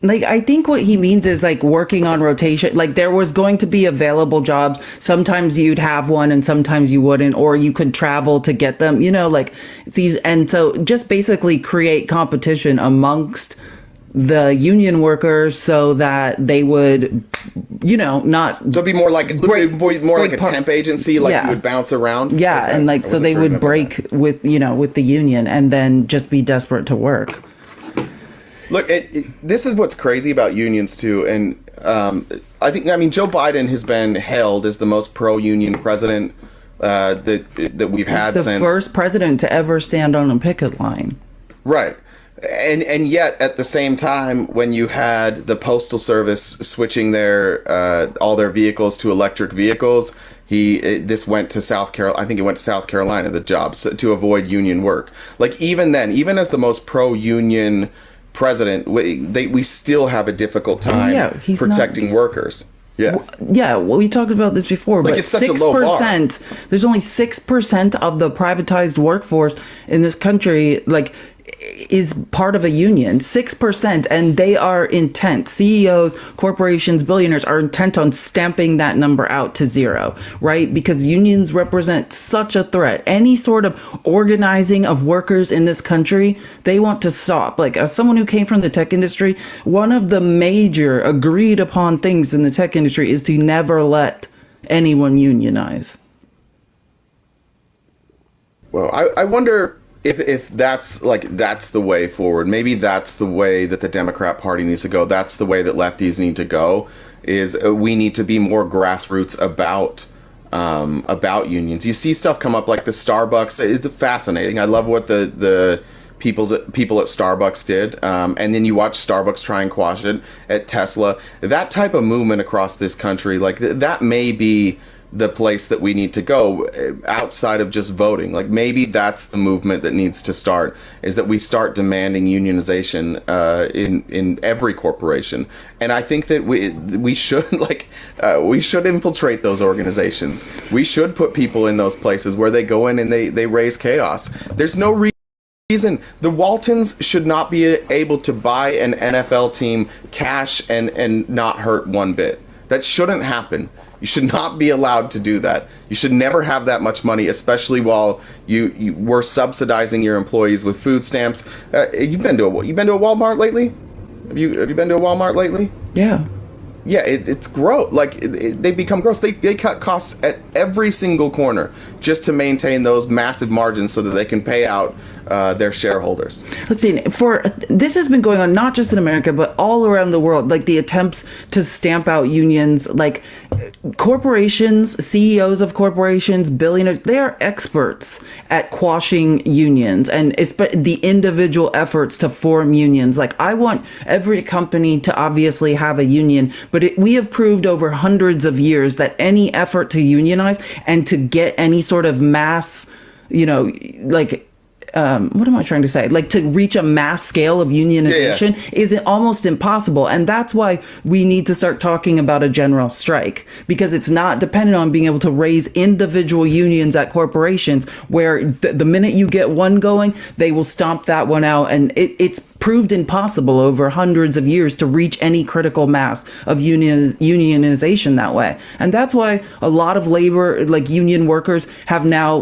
Speaker 2: Like, I think what he means is like working on rotation. Like, there was going to be available jobs. Sometimes you'd have one and sometimes you wouldn't, or you could travel to get them, you know, like these. And so just basically create competition amongst the union workers so that they would, you know, not.
Speaker 1: So it'd be more like a temp agency, like you would bounce around.
Speaker 2: Yeah,
Speaker 1: okay.
Speaker 2: and like so they would break with, you know, with the union and then just be desperate to work.
Speaker 1: Look, this is what's crazy about unions too, and I mean, Joe Biden has been hailed as the most pro-union president that we've had since
Speaker 2: the first president to ever stand on a picket line.
Speaker 1: Right. And yet at the same time, when you had the Postal Service switching their all their vehicles to electric vehicles, this went to South Carolina. I think it went to South Carolina, the jobs, to avoid union work. Like, even then, even as the most pro-union president, we still have a difficult time protecting workers. Yeah.
Speaker 2: Yeah, well, we talked about this before,
Speaker 1: like,
Speaker 2: but
Speaker 1: it's such a low bar.
Speaker 2: 6%, there's only 6% of the privatized workforce in this country, like, is part of a union. 6%, and they are intent. CEOs, corporations, billionaires are intent on stamping that number out to zero, right? Because unions represent such a threat. Any sort of organizing of workers in this country, they want to stop. Like, as someone who came from the tech industry, one of the major agreed upon things in the tech industry is to never let anyone unionize.
Speaker 1: Well, I wonder if that's the way forward. Maybe that's the way that the Democrat Party needs to go. That's the way that lefties need to go. Is we need to be more grassroots about unions. You see stuff come up like the Starbucks. It's fascinating. I love what the people at Starbucks did. And then you watch Starbucks try and quash it at Tesla. That type of movement across this country, like that may be the place that we need to go outside of just voting. Like, maybe that's the movement that needs to start, is that we start demanding unionization in every corporation. And I think that we should we should infiltrate those organizations. We should put people in those places where they go in and they raise chaos. There's no reason the Waltons should not be able to buy an NFL team cash and not hurt one bit. That shouldn't happen. You should not be allowed to do that. You should never have that much money, especially while you were subsidizing your employees with food stamps. You've been to a Walmart lately? Have you been to a Walmart lately?
Speaker 2: Yeah.
Speaker 1: Yeah, it's gross. Like, they become gross. They cut costs at every single corner just to maintain those massive margins so that they can pay out their shareholders.
Speaker 2: Let's see. This has been going on not just in America, but all around the world. Like, the attempts to stamp out unions, like corporations, CEOs of corporations, billionaires, they are experts at quashing unions and the individual efforts to form unions. Like, I want every company to obviously have a union, but we have proved over hundreds of years that any effort to unionize and to get any sort of mass, you know, like, what am I trying to say? Like, to reach a mass scale of unionization is almost impossible. And that's why we need to start talking about a general strike, because it's not dependent on being able to raise individual unions at corporations where the minute you get one going, they will stomp that one out. And it's proved impossible over hundreds of years to reach any critical mass of unionization that way. And that's why a lot of labor, like union workers, have now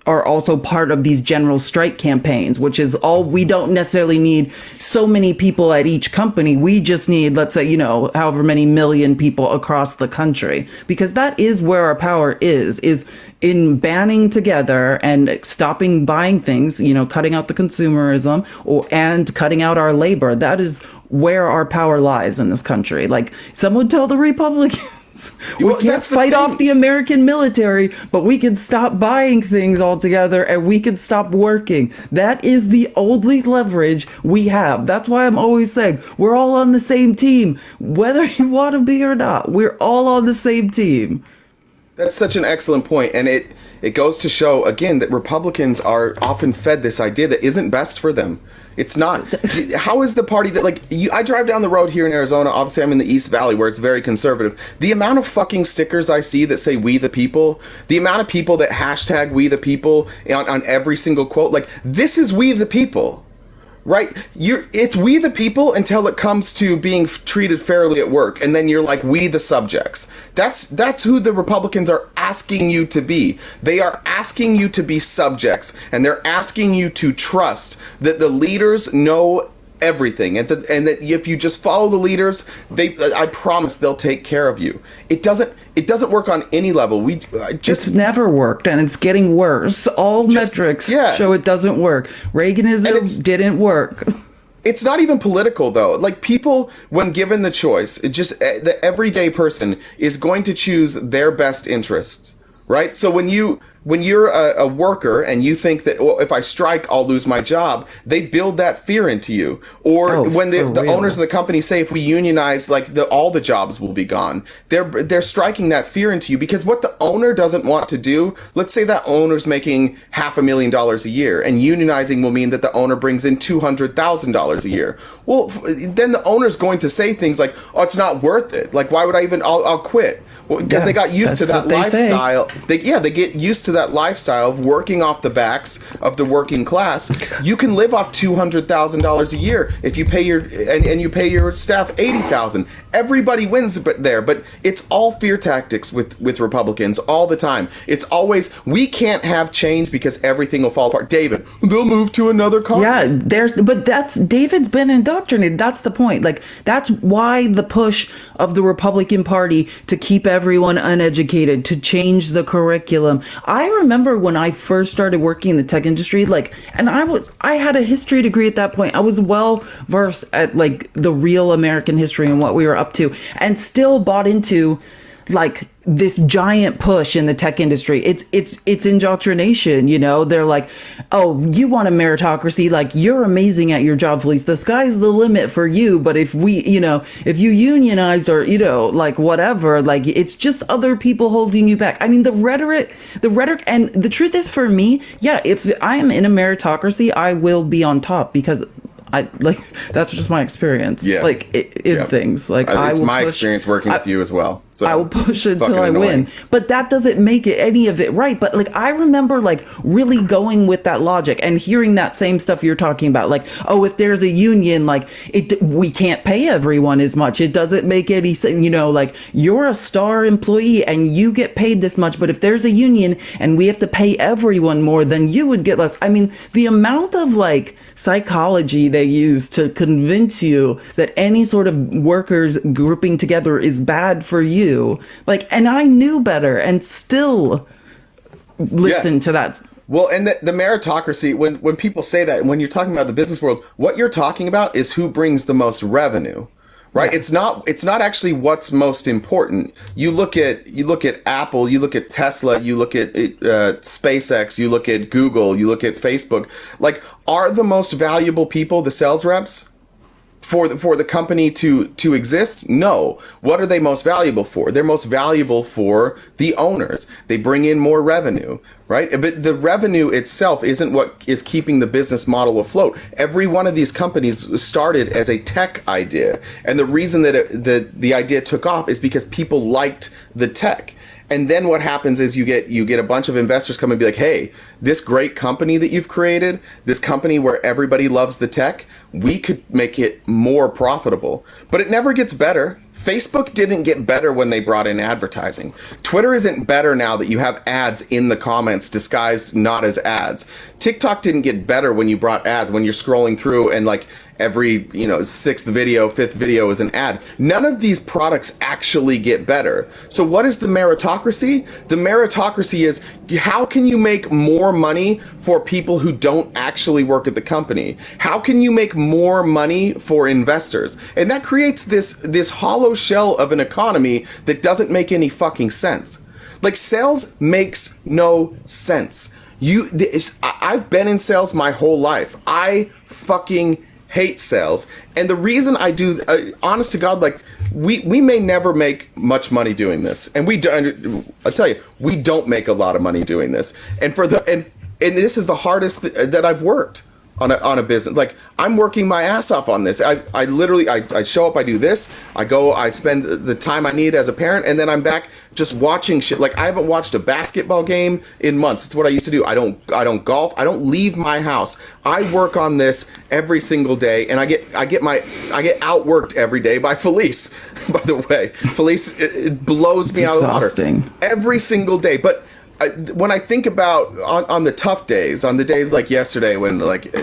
Speaker 2: are also part of these general strike campaigns, which is all. We don't necessarily need so many people at each company. We just need, let's say, however many million people across the country, because that is where our power is in banding together and stopping buying things, cutting out the consumerism and cutting out our labor. That is where our power lies in this country. Like, some would tell the Republicans, we can't fight off the American military, but we can stop buying things altogether and we can stop working. That is the only leverage we have. That's why I'm always saying we're all on the same team, whether you want to be or not. We're all on the same team.
Speaker 1: That's such an excellent point, and it goes to show again that Republicans are often fed this idea that isn't best for them. It's not. How is the party that, I drive down the road here in Arizona, obviously I'm in the East Valley where it's very conservative. The amount of fucking stickers I see that say "We the People," the amount of people that hashtag "We the People" on every single quote, this is "We the People." Right? It's "We the People" until it comes to being treated fairly at work, and then you're like, "We the subjects." That's who the Republicans are asking you to be. They are asking you to be subjects, and they're asking you to trust that the leaders know everything, and that if you just follow the leaders, I promise they'll take care of you. It doesn't work on any level.
Speaker 2: It's never worked, and it's getting worse. All metrics show it doesn't work. Reaganism didn't work.
Speaker 1: It's not even political, though. People, when given the choice, the everyday person is going to choose their best interests, right? So when you're a worker and you think that, well, if I strike, I'll lose my job, they build that fear into you. Or when the owners of the company say, if we unionize, all the jobs will be gone, they're striking that fear into you, because what the owner doesn't want to do, let's say that owner's making $500,000 a year, and unionizing will mean that the owner brings in $200,000 a year. Well, then the owner's going to say things like, oh, it's not worth it. Why would I even, I'll quit. Well, because they got used to that lifestyle. They get used to that lifestyle of working off the backs of the working class. You can live off $200,000 a year if you pay you pay your staff $80,000. Everybody wins there, but it's all fear tactics with Republicans all the time. It's always, we can't have change because everything will fall apart. David, they'll move to another country.
Speaker 2: Yeah, but David's been indoctrinated. That's the point. That's why the push of the Republican Party to keep everyone uneducated, to change the curriculum. I remember when I first started working in the tech industry, and I had a history degree at that point. I was well versed at the real American history and what we were up to, and still bought into this giant push in the tech industry. It's indoctrination. They're like, oh, you want a meritocracy, you're amazing at your job, Felice, the sky's the limit for you, but if if you unionized or whatever, it's just other people holding you back. I mean, the rhetoric, and the truth is, for me, if I am in a meritocracy, I will be on top, because that's just my experience. Things
Speaker 1: it's my experience working with you as well. So
Speaker 2: I will push it until I win. But that doesn't make any of it right. But I remember really going with that logic and hearing that same stuff you're talking about. Oh, if there's a union, we can't pay everyone as much. It doesn't make any sense. You're a star employee and you get paid this much. But if there's a union and we have to pay everyone more, then you would get less. I mean, the amount of psychology they use to convince you that any sort of workers grouping together is bad for you. And I knew better and still listened to that.
Speaker 1: Well, and the meritocracy, when people say that, when you're talking about the business world, what you're talking about is who brings the most revenue. Right? Yeah. It's not actually what's most important. You look at Apple, you look at Tesla, you look at SpaceX, you look at Google, you look at Facebook. Are the most valuable people the sales reps for the company to exist? No. What are they most valuable for? They're most valuable for the owners. They bring in more revenue, right? But the revenue itself isn't what is keeping the business model afloat. Every one of these companies started as a tech idea, and the reason that the idea took off is because people liked the tech. And then what happens is you get a bunch of investors come and be like, hey, this great company that you've created, this company where everybody loves the tech, we could make it more profitable. But it never gets better. Facebook didn't get better when they brought in advertising. Twitter isn't better now that you have ads in the comments disguised not as ads. TikTok didn't get better when you brought ads, when you're scrolling through and like every, sixth video, fifth video is an ad. None of these products actually get better. So what is the meritocracy? The meritocracy is how can you make more money for people who don't actually work at the company? How can you make more money for investors? And that creates this hollow shell of an economy that doesn't make any fucking sense. Like sales makes no sense. I've been in sales my whole life. I fucking hate sales. And the reason I do, honest to God, like we may never make much money doing this. And I'll tell you, we don't make a lot of money doing this. And and this is the hardest that I've worked on a business. Like I'm working my ass off on this. I literally show up, I do this, I go, I spend the time I need as a parent, and then I'm back just watching shit. Like I haven't watched a basketball game in months. It's what I used to do. I don't golf. I don't leave my house. I work on this every single day, and I get outworked every day by Felice. By the way, Felice it blows me out of the water every single day. But when I think about on the tough days, on the days like yesterday when like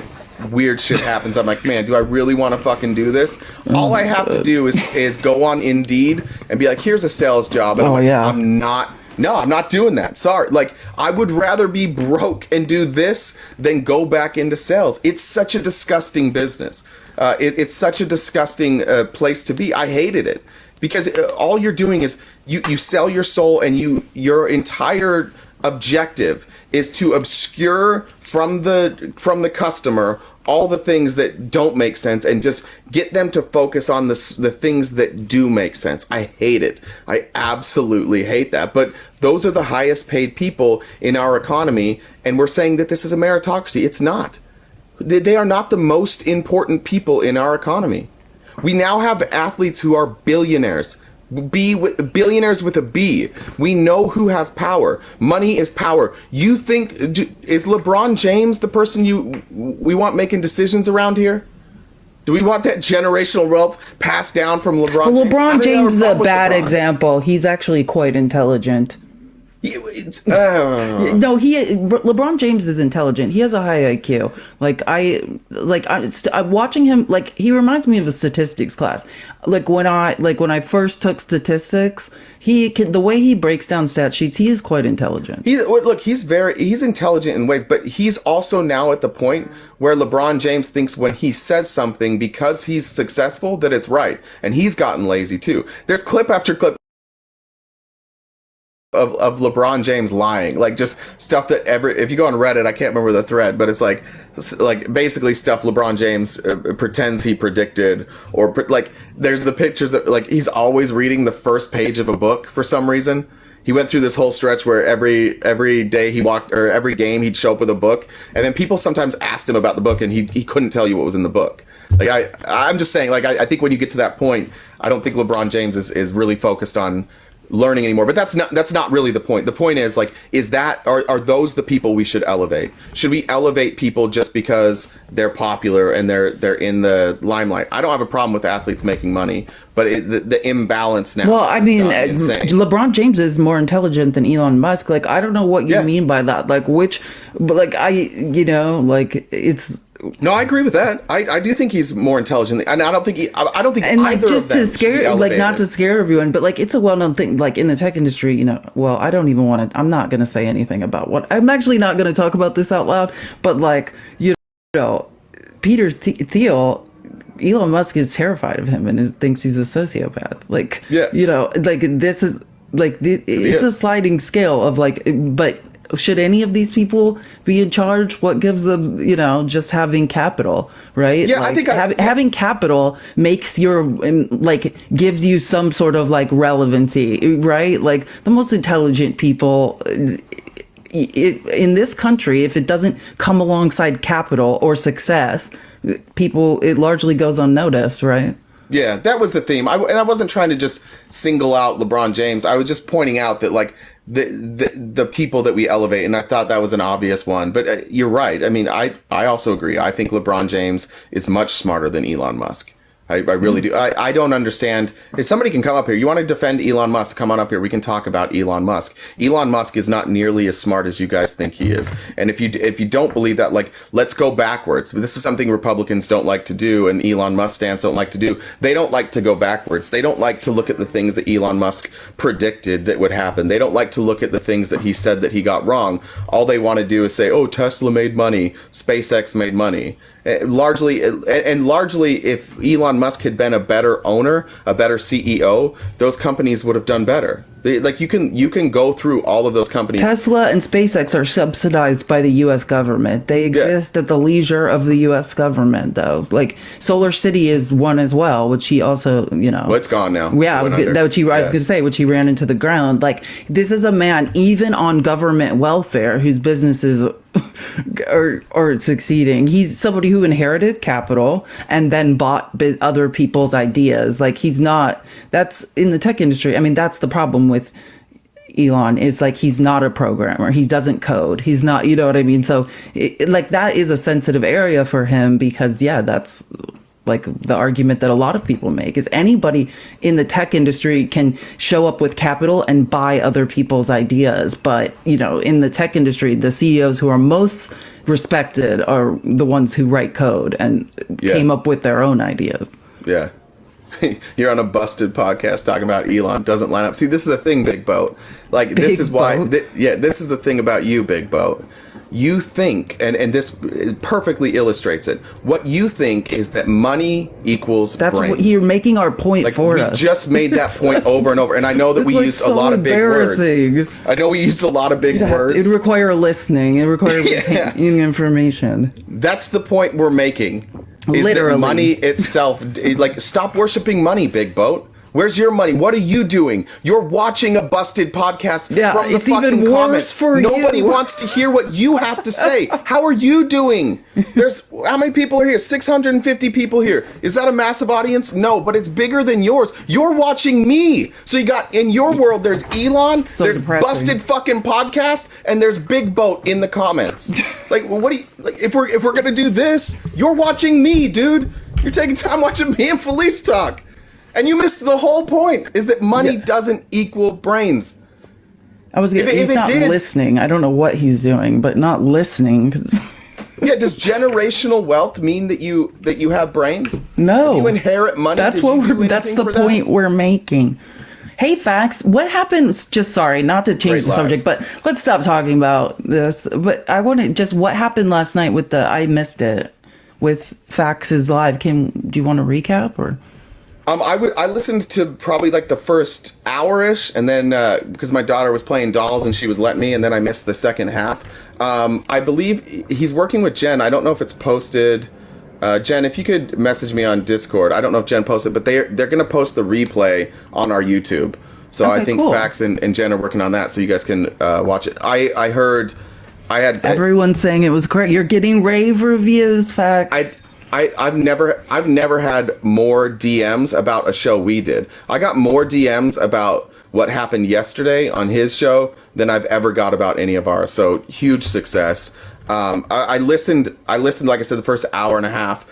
Speaker 1: weird shit happens, I'm like, man, do I really want to fucking do this? All I have to do is go on Indeed and be like, here's a sales job. And I'm not doing that. Sorry. Like, I would rather be broke and do this than go back into sales. It's such a disgusting business. It's such a disgusting place to be. I hated it because all you're doing is you sell your soul, and your entire objective is to obscure from the customer all the things that don't make sense and just get them to focus on the things that do make sense. I hate it. I absolutely hate that. But those are the highest paid people in our economy, and we're saying that this is a meritocracy. It's not. They are not the most important people in our economy. We now have athletes who are billionaires. Billionaires with a B. We know who has power. Money is power. You think, is LeBron James the person we want making decisions around here? Do we want that generational wealth passed down from LeBron James?
Speaker 2: LeBron James is a bad example. He's actually quite intelligent. No, LeBron James is intelligent. He has a high IQ. I'm watching him. Like he reminds me of a statistics class. Like when I first took statistics, the way he breaks down stat sheets, he is quite intelligent.
Speaker 1: He's intelligent in ways, but he's also now at the point where LeBron James thinks when he says something because he's successful that it's right, and he's gotten lazy too. There's clip after clip of LeBron James lying, like just stuff that if you go on Reddit, I can't remember the thread, but it's like basically stuff LeBron James pretends he predicted, or like there's the pictures of like he's always reading the first page of a book for some reason. He went through this whole stretch where every day he walked, or every game he'd show up with a book, and then people sometimes asked him about the book and he couldn't tell you what was in the book. Like I'm just saying, like I think when you get to that point, I don't think LeBron James is really focused on learning anymore. But that's not really the point. The point is like, are those the people we should elevate? Should we elevate people just because they're popular and they're in the limelight? I don't have a problem with athletes making money, but the imbalance now.
Speaker 2: Well, I mean, LeBron James is more intelligent than Elon Musk. Like, I don't know what you mean by that. Like, it's.
Speaker 1: No, I agree with that. I do think he's more intelligent, and I don't think
Speaker 2: and like just to scare, like not to scare everyone, but like it's a well-known thing. Like in the tech industry, I don't even want to. I'm not going to say anything about what. I'm actually not going to talk about this out loud. But like Peter Thiel, Elon Musk is terrified of him and thinks he's a sociopath. Like this is like it's a sliding scale of like, but. Should any of these people be in charge? What gives them, just having capital, right?
Speaker 1: Yeah,
Speaker 2: like,
Speaker 1: I think
Speaker 2: having capital makes gives you some sort of like relevancy, right? Like the most intelligent people in this country, if it doesn't come alongside capital or success, it largely goes unnoticed, right?
Speaker 1: Yeah, that was the theme. I wasn't trying to just single out LeBron James. I was just pointing out that like the people that we elevate, and I thought that was an obvious one. But you're right. I mean, I also agree. I think LeBron James is much smarter than Elon Musk. I really do. I don't understand. If somebody can come up here, you want to defend Elon Musk, come on up here. We can talk about Elon Musk. Elon Musk is not nearly as smart as you guys think he is. And if you don't believe that, like, let's go backwards. This is something Republicans don't like to do, and Elon Musk stands don't like to do. They don't like to go backwards. They don't like to look at the things that Elon Musk predicted that would happen. They don't like to look at the things that he said that he got wrong. All they want to do is say, oh, Tesla made money, SpaceX made money. Largely, if Elon Musk had been a better owner, a better CEO, those companies would have done better. Like, you can go through all of those companies.
Speaker 2: Tesla and SpaceX are subsidized by the U.S. government. They exist at the leisure of the U.S. government, though. Like, Solar City is one as well, which he also,
Speaker 1: Well, it's gone now.
Speaker 2: Yeah, I was going to say, which he ran into the ground. Like, this is a man, even on government welfare, whose businesses are succeeding. He's somebody who inherited capital and then bought other people's ideas. Like, he's not. That's in the tech industry. I mean, that's the problem with Elon, is like, he's not a programmer. He doesn't code. He's not, you know what I mean? So like, that is a sensitive area for him, because that's like the argument that a lot of people make is anybody in the tech industry can show up with capital and buy other people's ideas. But, in the tech industry, the CEOs who are most respected are the ones who write code and came up with their own ideas.
Speaker 1: Yeah. You're on a busted podcast talking about Elon. Doesn't line up. See, this is the thing, Big Boat. Like, this is why. This is the thing about you, Big Boat. You think, and this perfectly illustrates it. What you think is that money equals brains.
Speaker 2: What you're making our point for us.
Speaker 1: We just made that point over and over, and I know that we used a lot of big words. I know we used a lot of big words.
Speaker 2: It'd require listening. It requires retaining information.
Speaker 1: That's the point we're making. Is
Speaker 2: literally
Speaker 1: that money itself. Like, stop worshiping money, Big Boat. Where's your money? What are you doing? You're watching a busted podcast from the
Speaker 2: it's
Speaker 1: fucking
Speaker 2: even
Speaker 1: comments.
Speaker 2: Worse for
Speaker 1: Nobody
Speaker 2: you.
Speaker 1: wants to hear what you have to say. How are you doing? There's how many people are here? 650 people here. Is that a massive audience? No, but it's bigger than yours. You're watching me. So you got, in your world, there's Elon, there's
Speaker 2: depressing.
Speaker 1: busted fucking podcast, and there's Big Boat in the comments. Like, what do you, like, if we're gonna do this, you're watching me, dude. You're taking time watching me and Felice talk. And you missed the whole point, is that money doesn't equal brains.
Speaker 2: He's not listening. I don't know what he's doing, but not listening.
Speaker 1: Yeah, does generational wealth mean that you have brains?
Speaker 2: No.
Speaker 1: If you inherit money.
Speaker 2: That's the point we're making. Hey, Fax, what happens? Just sorry, not to change the subject, but let's stop talking about this. But I want to just, what happened last night with I missed it with Fax's live. Do you want to recap or?
Speaker 1: I listened to probably like the first hour-ish, and then because my daughter was playing dolls and she was letting me, and then I missed the second half. I believe he's working with Jen. I don't know if it's posted. Jen, if you could message me on Discord. I don't know if Jen posted, but they're going to post the replay on our YouTube. So I think cool. Fax and Jen are working on that, so you guys can watch it. I heard
Speaker 2: everyone saying it was great. You're getting rave reviews, Fax.
Speaker 1: I've never had more DMs about a show we did. I got more DMs about what happened yesterday on his show than I've ever got about any of ours. So huge success. I listened, like I said, the first hour and a half.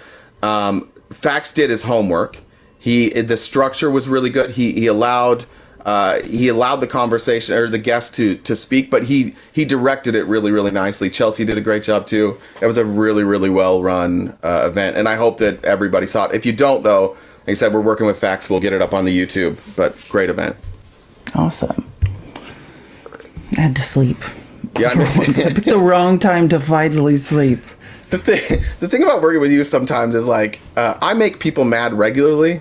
Speaker 1: Fax did his homework. The structure was really good. He allowed the conversation or the guest to speak, but he directed it really, really nicely. Chelsea did a great job too. It was a really, really well run event, and I hope that everybody saw it. If you don't, though, like I said, we're working with Fax. We'll get it up on the YouTube. But great event.
Speaker 2: Awesome. I had to sleep.
Speaker 1: Yeah, I
Speaker 2: picked the wrong time to finally sleep.
Speaker 1: The thing about working with you sometimes is like I make people mad regularly,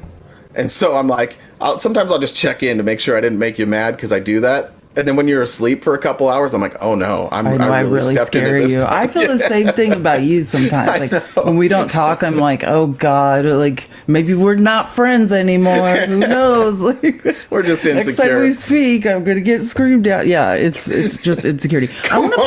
Speaker 1: and so I'm like. Sometimes I'll just check in to make sure I didn't make you mad, because I do that. And then when you're asleep for a couple hours, I'm like, oh no, I really stepped into this time.
Speaker 2: I feel the same thing about you sometimes. Like when we don't talk, I'm like, oh God, like maybe we're not friends anymore. Who knows? Like
Speaker 1: we're just insecure.
Speaker 2: Next time we speak, I'm gonna get screamed at. Yeah, it's just insecurity. I want to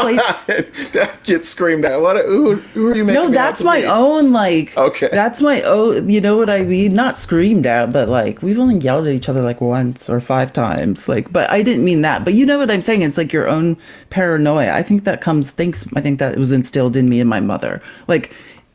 Speaker 2: play.
Speaker 1: Get screamed at. Who are you making?
Speaker 2: No, that's my own. Like,
Speaker 1: okay,
Speaker 2: that's my own. You know what I mean? Not screamed at, but like we've only yelled at each other like once or 5 times. Like, but I didn't mean that. But you know what I'm saying? It's like your own paranoia. I think that was instilled in me and my mother. Like,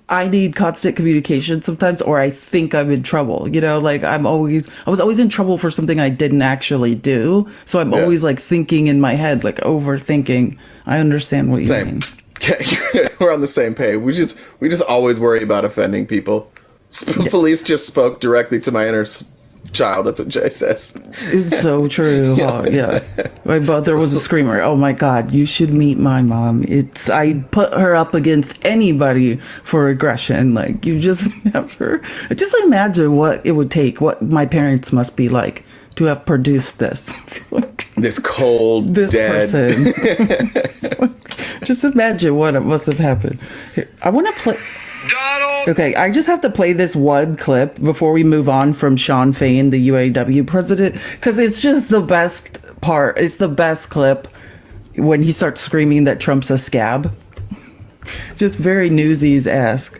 Speaker 2: I need constant communication sometimes, or I think I'm in trouble. You know, like I was always in trouble for something I didn't actually do. So I'm always like thinking in my head, like overthinking. I understand what you mean.
Speaker 1: Okay, we're on the same page. We just always worry about offending people. Felice just spoke directly to my inner child. That's what Jay says.
Speaker 2: It's so true. Yeah. My mother was a screamer. Oh my God, you should meet my mom. I put her up against anybody for aggression. Like, you just never. Just imagine what it would take. What my parents must be like to have produced this.
Speaker 1: This cold, dead
Speaker 2: person. Just imagine what it must have happened. Here, I want to play.
Speaker 4: Donald.
Speaker 2: Okay, I just have to play this one clip before we move on from Sean Fain, the UAW president, because it's just the best part. It's the best clip when he starts screaming that Trump's a scab. Just very Newsies-esque.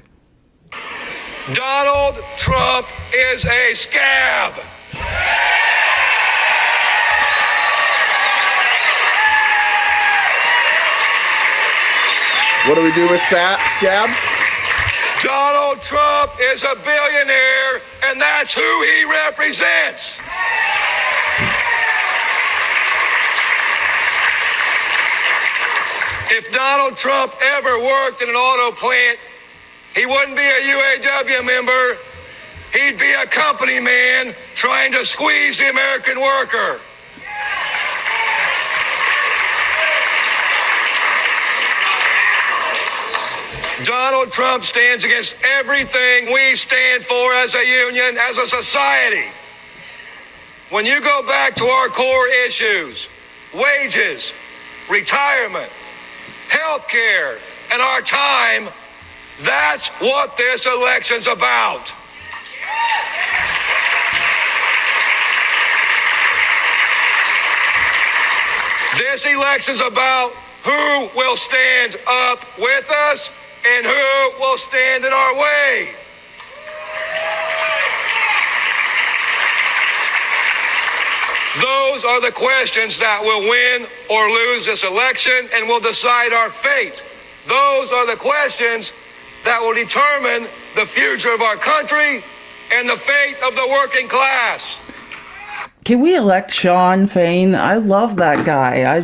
Speaker 4: Donald Trump is a scab.
Speaker 1: What do we do with scabs?
Speaker 4: Donald Trump is a billionaire, and that's who he represents. If Donald Trump ever worked in an auto plant, he wouldn't be a UAW member. He'd be a company man trying to squeeze the American worker. Donald Trump stands against everything we stand for as a union, as a society. When you go back to our core issues, wages, retirement, health care, and our time, that's what this election's about. This election's about who will stand up with us and who will stand in our way. Those are the questions that will win or lose this election and will decide our fate. Those are the questions that will determine the future of our country and the fate of the working class.
Speaker 2: Can we elect Sean Fain? I love that guy.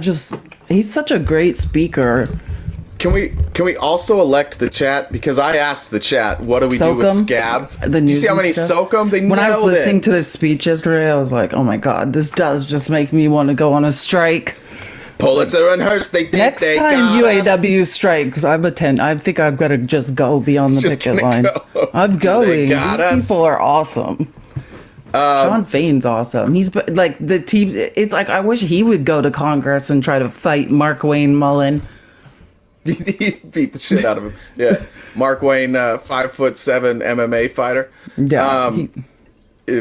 Speaker 2: He's such a great speaker.
Speaker 1: Can we also elect the chat? Because I asked the chat, what do we do with scabs? Do you see how many soak them?
Speaker 2: When I was listening to this speech yesterday, I was like, oh my God, this does just make me want to go on a strike.
Speaker 1: Pulitzer and Hearst,
Speaker 2: Next time UAW strikes, I think I've got to just go be on the picket line. I'm going. These people are awesome. Sean Fain's awesome. He's like the team. It's like I wish he would go to Congress and try to fight Mark Wayne Mullen.
Speaker 1: He beat the shit out of him. Yeah, Mark Wayne, 5'7" MMA fighter.
Speaker 2: Yeah,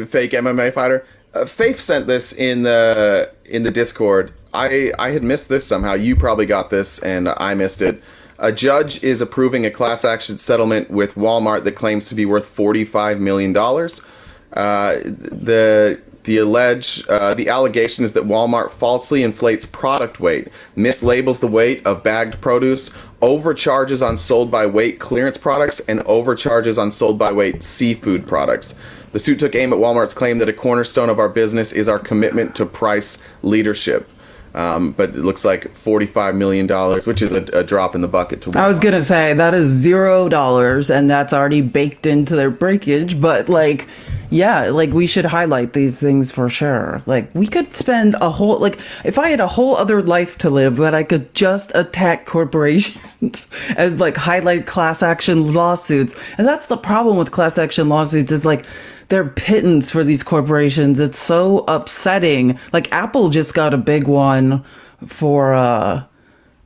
Speaker 1: fake MMA fighter. Faith sent this in the Discord. I had missed this somehow. You probably got this, and I missed it. A judge is approving a class action settlement with Walmart that claims to be worth $45 million. The allegation is that Walmart falsely inflates product weight, mislabels the weight of bagged produce, overcharges on sold by weight clearance products, and overcharges on sold by weight seafood products. The suit took aim at Walmart's claim that a cornerstone of our business is our commitment to price leadership. But it looks like $45 million, which is a drop in the bucket to Walmart.
Speaker 2: I was going to say, that is $0, and that's already baked into their breakage. But, like, yeah, like, we should highlight these things for sure. Like, we could spend a whole, like, if I had a whole other life to live that I could just attack corporations and, like, highlight class action lawsuits. And that's the problem with class action lawsuits is, like, they're pittance for these corporations. It's so upsetting. Like, Apple just got a big one for,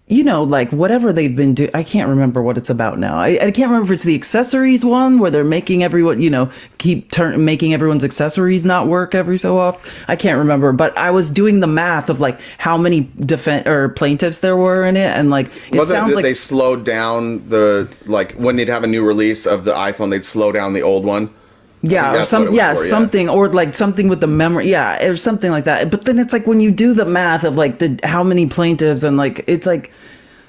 Speaker 2: like, whatever they've been doing. I can't remember what it's about now. I can't remember if it's the accessories one where they're making everyone, making everyone's accessories not work every so often. I can't remember. But I was doing the math of, like, how many plaintiffs there were in it. And, like,
Speaker 1: they slowed down when they'd have a new release of the iPhone, they'd slow down the old one?
Speaker 2: Yeah, or something, or like something with the memory, yeah, or something like that. But then it's like when you do the math of like how many plaintiffs and like it's like,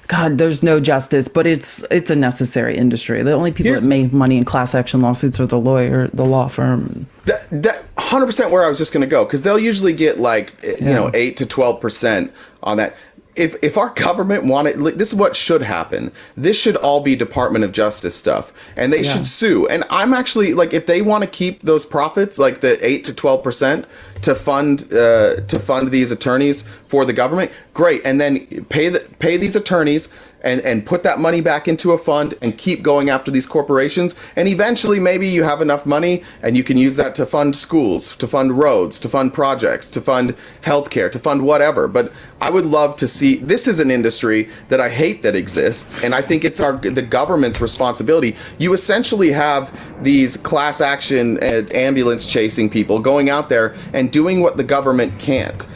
Speaker 2: God, there's no justice. But it's a necessary industry. The only people that make money in class action lawsuits are the law firm.
Speaker 1: That 100% where I was just going to go, because they'll usually get like 8 to 12% on that. If our government wanted, this is what should happen. This should all be Department of Justice stuff, and they should sue. And I'm actually like, if they want to keep those profits, like the 8 to 12% to fund these attorneys for the government, great. And then pay these attorneys and put that money back into a fund and keep going after these corporations. And eventually maybe you have enough money and you can use that to fund schools, to fund roads, to fund projects, to fund healthcare, to fund whatever. But I would love to see, this is an industry that I hate that exists, and I think it's the government's responsibility. You essentially have these class action ambulance chasing people going out there and doing what the government can't.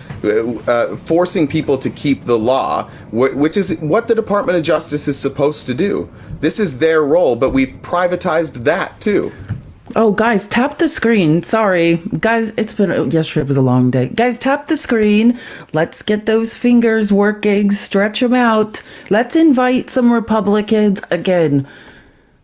Speaker 1: Forcing people to keep the law, which is what the Department of Justice is supposed to do. This is their role, but we privatized that too.
Speaker 2: Oh, guys, tap the screen. Sorry, guys, yesterday was a long day. Guys, tap the screen. Let's get those fingers working. Stretch them out. Let's invite some Republicans again.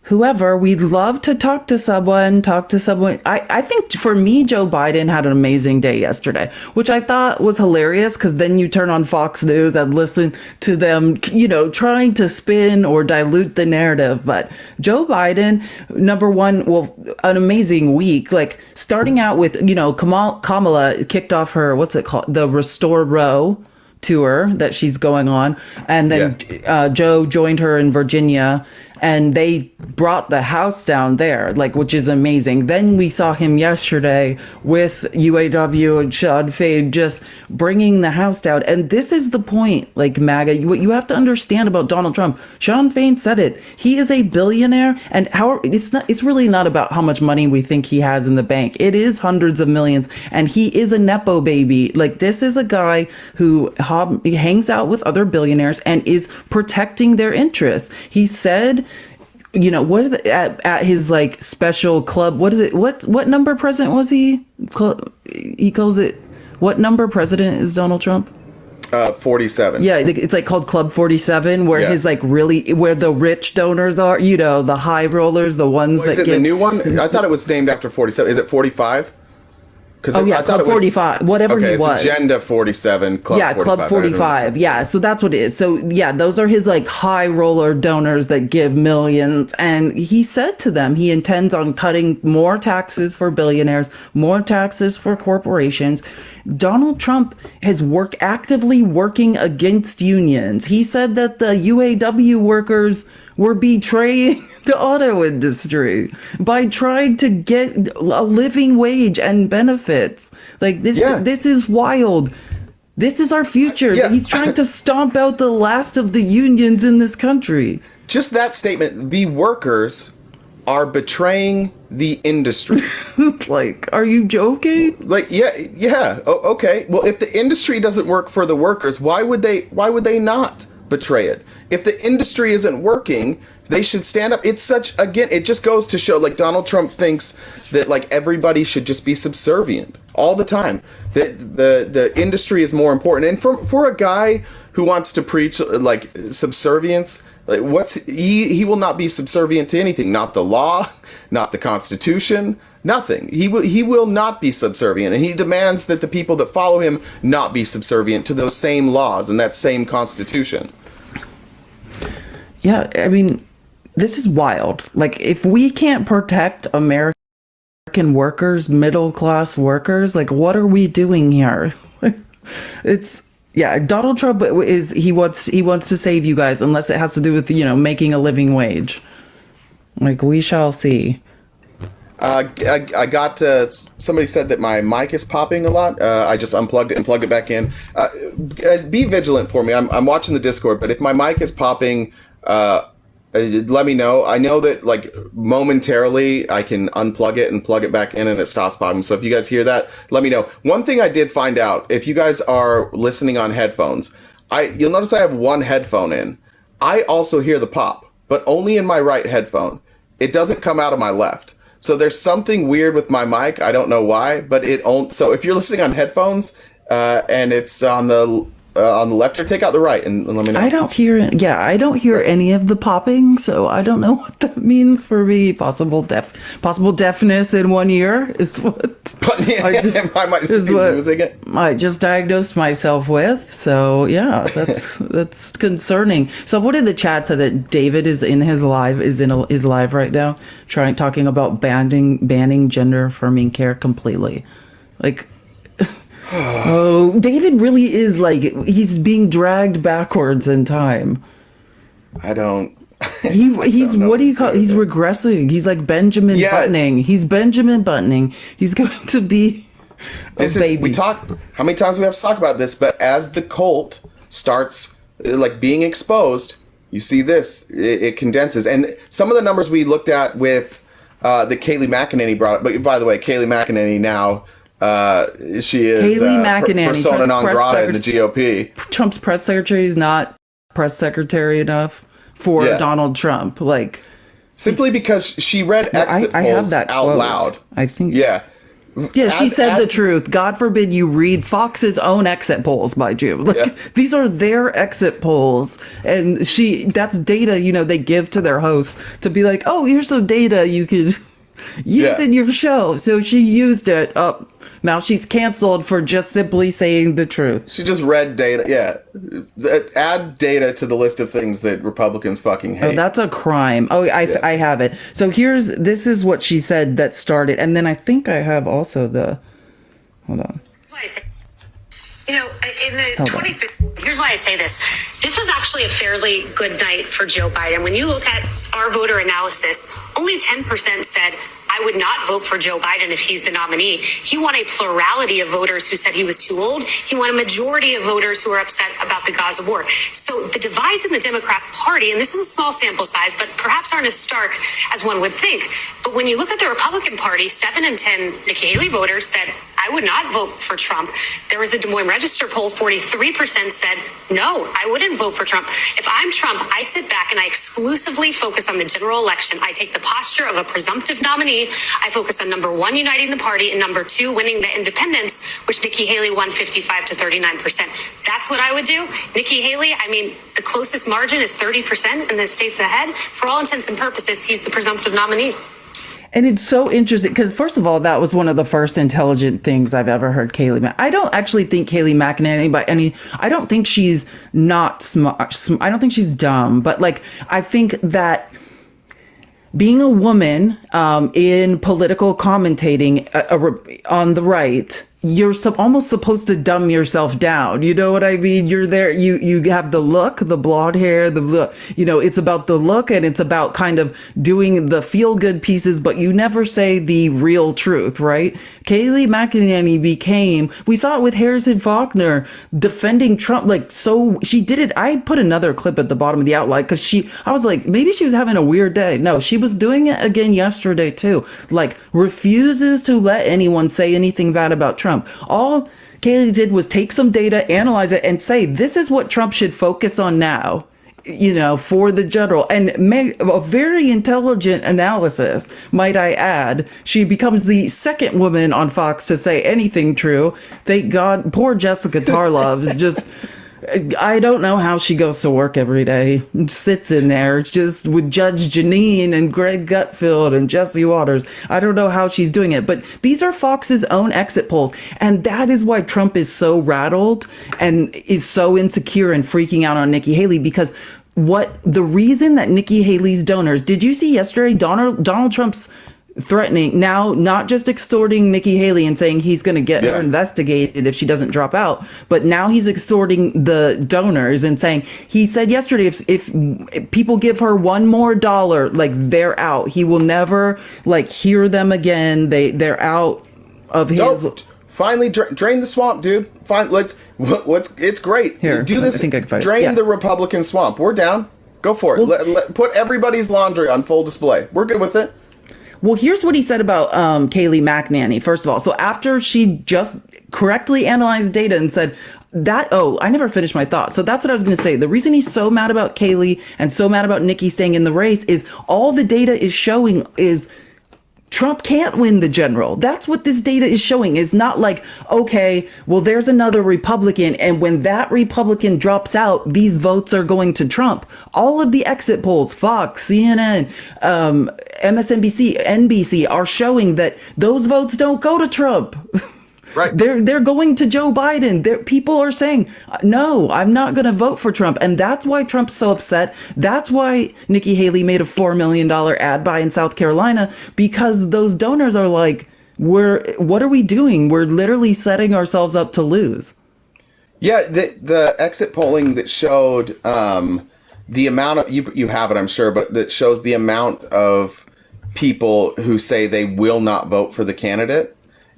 Speaker 2: Whoever, we'd love to talk to someone. I think for me, Joe Biden had an amazing day yesterday, which I thought was hilarious, because then you turn on Fox News and listen to them, trying to spin or dilute the narrative. But Joe Biden, number one, an amazing week, like starting out with, Kamala kicked off her, what's it called? The Restore Roe tour that she's going on. And then Joe joined her in Virginia, and they brought the House down there, which is amazing. Then we saw him yesterday with UAW and Sean Fade just bringing the House down. And this is the point, MAGA, what you have to understand about Donald Trump. Sean Fain said it. He is a billionaire, and it's really not about how much money we think he has in the bank. It is hundreds of millions, and he is a Nepo baby. This is a guy who he hangs out with other billionaires and is protecting their interests. He said, at his special club, what is it? What number president was he? He calls it, what number president is Donald Trump?
Speaker 1: 47.
Speaker 2: Yeah, it's called Club 47, where his where the rich donors are, the high rollers, the ones
Speaker 1: that. Is it the new one? I thought it was named after 47. Is it 45?
Speaker 2: Club 45, whatever he was.
Speaker 1: Agenda 47, Club 45.
Speaker 2: Yeah, Club 45. Yeah, so that's what it is. So, yeah, those are his, high roller donors that give millions. And he said to them he intends on cutting more taxes for billionaires, more taxes for corporations. Donald Trump has actively working against unions. He said that the UAW workers were betraying the auto industry by trying to get a living wage and benefits. This is wild. This is our future. He's trying to stomp out the last of the unions in this country.
Speaker 1: Just that statement, the workers are betraying the industry.
Speaker 2: Are you joking?
Speaker 1: Yeah. Okay. Well, if the industry doesn't work for the workers, why would they not betray it? If the industry isn't working, they should stand up. It's it just goes to show, Donald Trump thinks that everybody should just be subservient all the time. The industry is more important. And for a guy who wants to preach subservience, he will not be subservient to anything, not the law, not the Constitution, nothing. He will not be subservient, and he demands that the people that follow him not be subservient to those same laws and that same Constitution.
Speaker 2: Yeah, I mean, this is wild. If we can't protect American workers, middle class workers, what are we doing here? Donald Trump he wants to save you guys, unless it has to do with making a living wage. We shall see.
Speaker 1: I got somebody said that my mic is popping a lot. I just unplugged it and plugged it back in. Guys, be vigilant for me. I'm watching the Discord, but if my mic is popping, let me know. I know that momentarily I can unplug it and plug it back in and it stops popping. So if you guys hear that, let me know. One thing I did find out, if you guys are listening on headphones, you'll notice I have one headphone in. I also hear the pop, but only in my right headphone. It doesn't come out of my left. So there's something weird with my mic. I don't know why, but so if you're listening on headphones and it's on the left, or take out the right and let me know.
Speaker 2: I don't hear any of the popping, so I don't know what that means for me. Possible deafness in 1 year is what
Speaker 1: I might just be losing it.
Speaker 2: I just diagnosed myself with. So yeah, that's concerning. So what did the chat say that David is in his live right now, talking about banning gender affirming care completely, like. Oh, David really is like, he's being dragged backwards in time. He's what do you call? He's regressing. He's like Benjamin Buttoning. He's Benjamin Buttoning. He's going to be a baby.
Speaker 1: How many times do we have to talk about this? But as the cult starts like being exposed, you see this. It condenses, and some of the numbers we looked at with the Kayleigh McEnany brought up. But by the way, Kayleigh McEnany now. She is
Speaker 2: Kayleigh McEnany,
Speaker 1: persona non grata in the GOP.
Speaker 2: Trump's press secretary is not press secretary enough for Donald Trump. Like,
Speaker 1: simply because she read exit polls out loud.
Speaker 2: I think.
Speaker 1: Yeah.
Speaker 2: Yeah, she said the truth. God forbid you read Fox's own exit polls, by June. Like, these are their exit polls. And that's data, they give to their hosts to be like, oh, here's some data you could use in your show. So she used it up. Now she's canceled for just simply saying the truth.
Speaker 1: She just read data. Yeah. Add data to the list of things that Republicans fucking hate.
Speaker 2: Oh, that's a crime. Oh, I have it. So this is what she said that started. And then I think I have also hold on.
Speaker 5: In the 2015, here's why I say this. This was actually a fairly good night for Joe Biden. When you look at our voter analysis, only 10% said, I would not vote for Joe Biden if he's the nominee. He won a plurality of voters who said he was too old. He won a majority of voters who are upset about the Gaza war. So the divides in the Democrat Party, and this is a small sample size, but perhaps aren't as stark as one would think. But when you look at the Republican Party, 7 in 10 Nikki Haley voters said, I would not vote for Trump. There was a Des Moines Register poll, 43% said, no, I wouldn't vote for Trump. If I'm Trump, I sit back and I exclusively focus on the general election. I take the posture of a presumptive nominee. I focus on number one, uniting the party, and number two, winning the independents, which Nikki Haley won 55 to 39%. That's what I would do. Nikki Haley, the closest margin is 30% in the states ahead. For all intents and purposes, he's the presumptive nominee.
Speaker 2: And it's so interesting because, first of all, that was one of the first intelligent things I've ever heard Kayleigh. I don't actually think Kayleigh McEnany I don't think she's not smart. I don't think she's dumb. But I think that being a woman in political commentating on the right, you're almost supposed to dumb yourself down. You know what I mean? You're there. You have the look, the blonde hair, it's about the look, and it's about kind of doing the feel good pieces, but you never say the real truth, right? Kayleigh McEnany we saw it with Harrison Faulkner defending Trump. So she did it. I put another clip at the bottom of the outline because I was like, maybe she was having a weird day. No, she was doing it again yesterday too. Refuses to let anyone say anything bad about Trump. All Kayleigh did was take some data, analyze it, and say, this is what Trump should focus on now, for the general, and make a very intelligent analysis, might I add. She becomes the second woman on Fox to say anything true. Thank God. Poor Jessica Tarlov is just... I don't know how she goes to work every day, sits in there just with Judge Jeanine and Greg Gutfeld and Jesse Waters. I don't know how she's doing it, but these are Fox's own exit polls. And that is why Trump is so rattled and is so insecure and freaking out on Nikki Haley, because the reason that Nikki Haley's donors, did you see yesterday, Donald Trump's threatening, now not just extorting Nikki Haley and saying he's going to get her investigated if she doesn't drop out, but now he's extorting the donors and saying, he said yesterday, if people give her $1 more, they're out. He will never hear them again. They're out of his.
Speaker 1: Finally drain the swamp, dude. It's great.
Speaker 2: Here,
Speaker 1: do this.
Speaker 2: I think I can find
Speaker 1: drain the Republican swamp. We're down. Go for it.
Speaker 2: Well,
Speaker 1: put everybody's laundry on full display. We're good with it.
Speaker 2: Well, here's what he said about Kayleigh McEnany, first of all. So after she just correctly analyzed data and said that, I never finished my thought. So that's what I was going to say. The reason he's so mad about Kayleigh and so mad about Nikki staying in the race is all the data is showing is Trump can't win the general. That's what this data is showing. It's not like, okay, well, there's another Republican, and when that Republican drops out, these votes are going to Trump. All of the exit polls, Fox, CNN, MSNBC, NBC, are showing that those votes don't go to Trump.
Speaker 1: Right.
Speaker 2: They're going to Joe Biden. People are saying, no, I'm not going to vote for Trump. And that's why Trump's so upset. That's why Nikki Haley made a $4 million ad buy in South Carolina, because those donors are like, what are we doing? We're literally setting ourselves up to lose.
Speaker 1: Yeah, the exit polling that showed the amount of, you have it, I'm sure, but that shows the amount of people who say they will not vote for the candidate.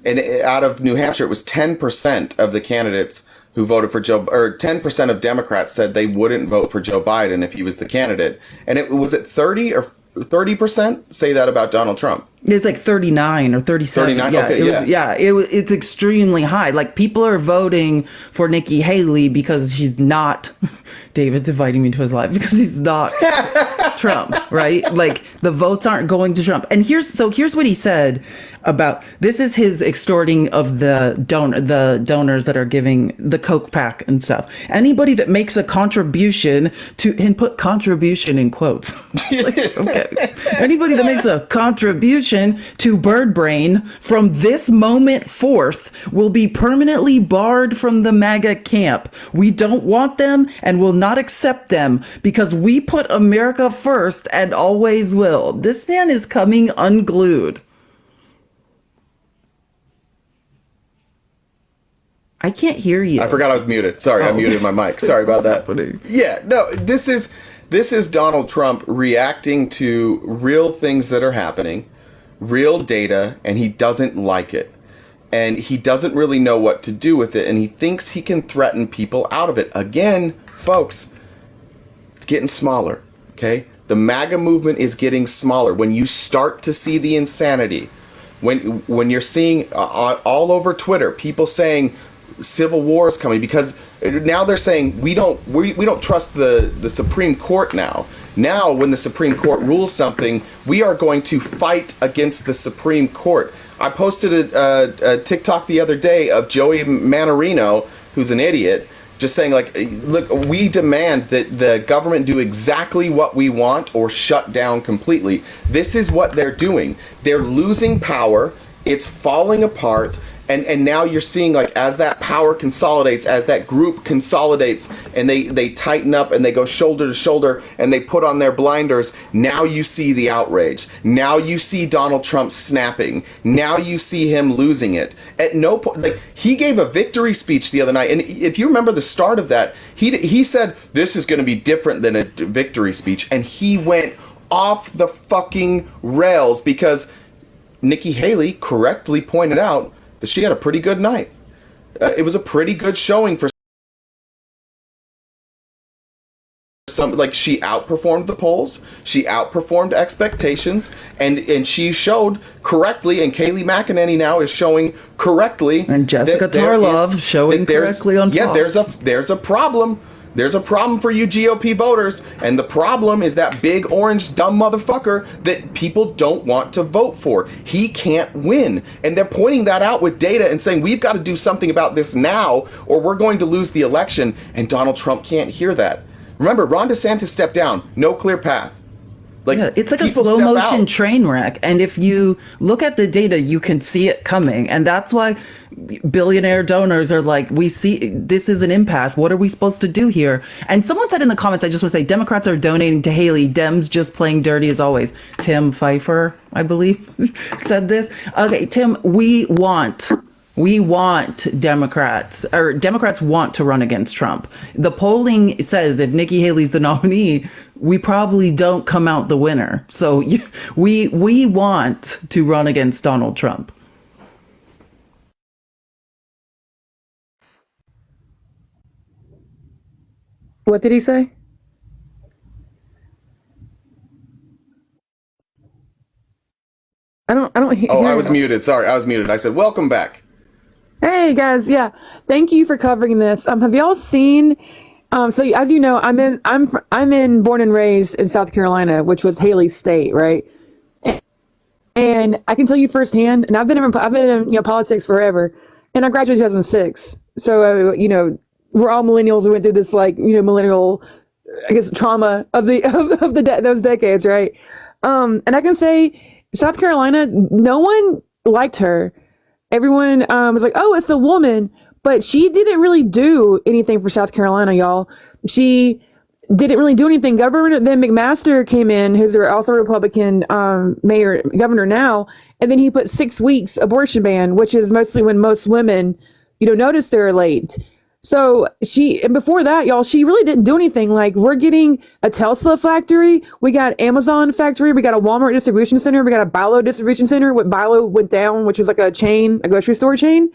Speaker 1: And out of New Hampshire, it was 10% of the candidates who voted for 10% of Democrats said they wouldn't vote for Joe Biden if he was the candidate. And it was 30 or 30% say that about Donald Trump.
Speaker 2: It's like 39 or 37.
Speaker 1: 39?
Speaker 2: Yeah,
Speaker 1: Okay,
Speaker 2: it's extremely high. Like, people are voting for Nikki Haley because she's not, David's inviting me to his live, because he's not Trump, right? Like, the votes aren't going to Trump. And here's what he said about, this is his extorting of the donors that are giving the Coke pack and stuff. Anybody that makes a contribution to, and put contribution in quotes. Like, okay. Anybody that makes a contribution to Bird Brain from this moment forth will be permanently barred from the MAGA camp. We don't want them and will not accept them because we put America first and always will. This man is coming unglued. I can't hear you.
Speaker 1: I forgot I was muted. Sorry, I muted my mic. Sorry about that. Yeah, no, this is Donald Trump reacting to real things that are happening, real data, and he doesn't like it. And he doesn't really know what to do with it, and he thinks he can threaten people out of it. Again, folks, it's getting smaller, okay? The MAGA movement is getting smaller. When you start to see the insanity, when you're seeing all over Twitter, people saying civil war is coming, because now they're saying we don't trust the Supreme Court now. Now, when the Supreme Court rules something, we are going to fight against the Supreme Court. I posted a TikTok the other day of Joey Manorino, who's an idiot, just saying, like, look, we demand that the government do exactly what we want or shut down completely. This is what they're doing. They're losing power. It's falling apart. And now you're seeing, like, as that power consolidates, as that group consolidates, and they tighten up and they go shoulder to shoulder and they put on their blinders, now you see the outrage. Now you see Donald Trump snapping. Now you see him losing it. At no point, like, he gave a victory speech the other night, and if you remember the start of that, he said this is going to be different than a victory speech, and he went off the fucking rails because Nikki Haley correctly pointed out that she had a pretty good night. It was a pretty good showing for some, like, she outperformed the polls, she outperformed expectations, and she showed correctly, and Kayleigh McEnany now is showing correctly.
Speaker 2: And Jessica Tarlov showing correctly on Fox.
Speaker 1: Yeah, there's a problem. There's a problem for you GOP voters, and the problem is that big orange dumb motherfucker that people don't want to vote for. He can't win, and they're pointing that out with data and saying we've got to do something about this now or we're going to lose the election, and Donald Trump can't hear that. Remember, Ron DeSantis stepped down, no clear path. Like,
Speaker 2: yeah, it's like a
Speaker 1: people
Speaker 2: slow
Speaker 1: step
Speaker 2: motion
Speaker 1: out.
Speaker 2: train wreck. And if you look at the data, you can see it coming. And that's why billionaire donors are like, we see this is an impasse. What are we supposed to do here? And someone said in the comments, I just want to say, Democrats are donating to Haley. Dems just playing dirty as always. Tim Pfeiffer, I believe, said this. Okay, Tim, we want Democrats want to run against Trump. The polling says if Nikki Haley's the nominee, we probably don't come out the winner. So we want to run against Donald Trump. What did he say? I don't hear.
Speaker 1: Oh, I was muted. Sorry, I was muted. I said, welcome back.
Speaker 6: Hey guys, yeah, thank you for covering this. Have y'all seen? So as you know, I'm born and raised in South Carolina, which was Haley's state, right? And I can tell you firsthand, and I've been in politics forever, and I graduated 2006. So we're all millennials who went through this millennial, I guess, trauma of those decades, right? And I can say South Carolina, no one liked her. Everyone was like, "Oh, it's a woman," but she didn't really do anything for South Carolina, y'all. She didn't really do anything. Governor then McMaster came in, who's also a Republican governor now, and then he put 6 weeks abortion ban, which is mostly when most women, notice they're late. So and before that, y'all, she really didn't do anything. Like, we're getting a Tesla factory, we got Amazon factory, we got a Walmart distribution center, we got a Bilo distribution center. What Bilo went down, which was like a grocery store chain.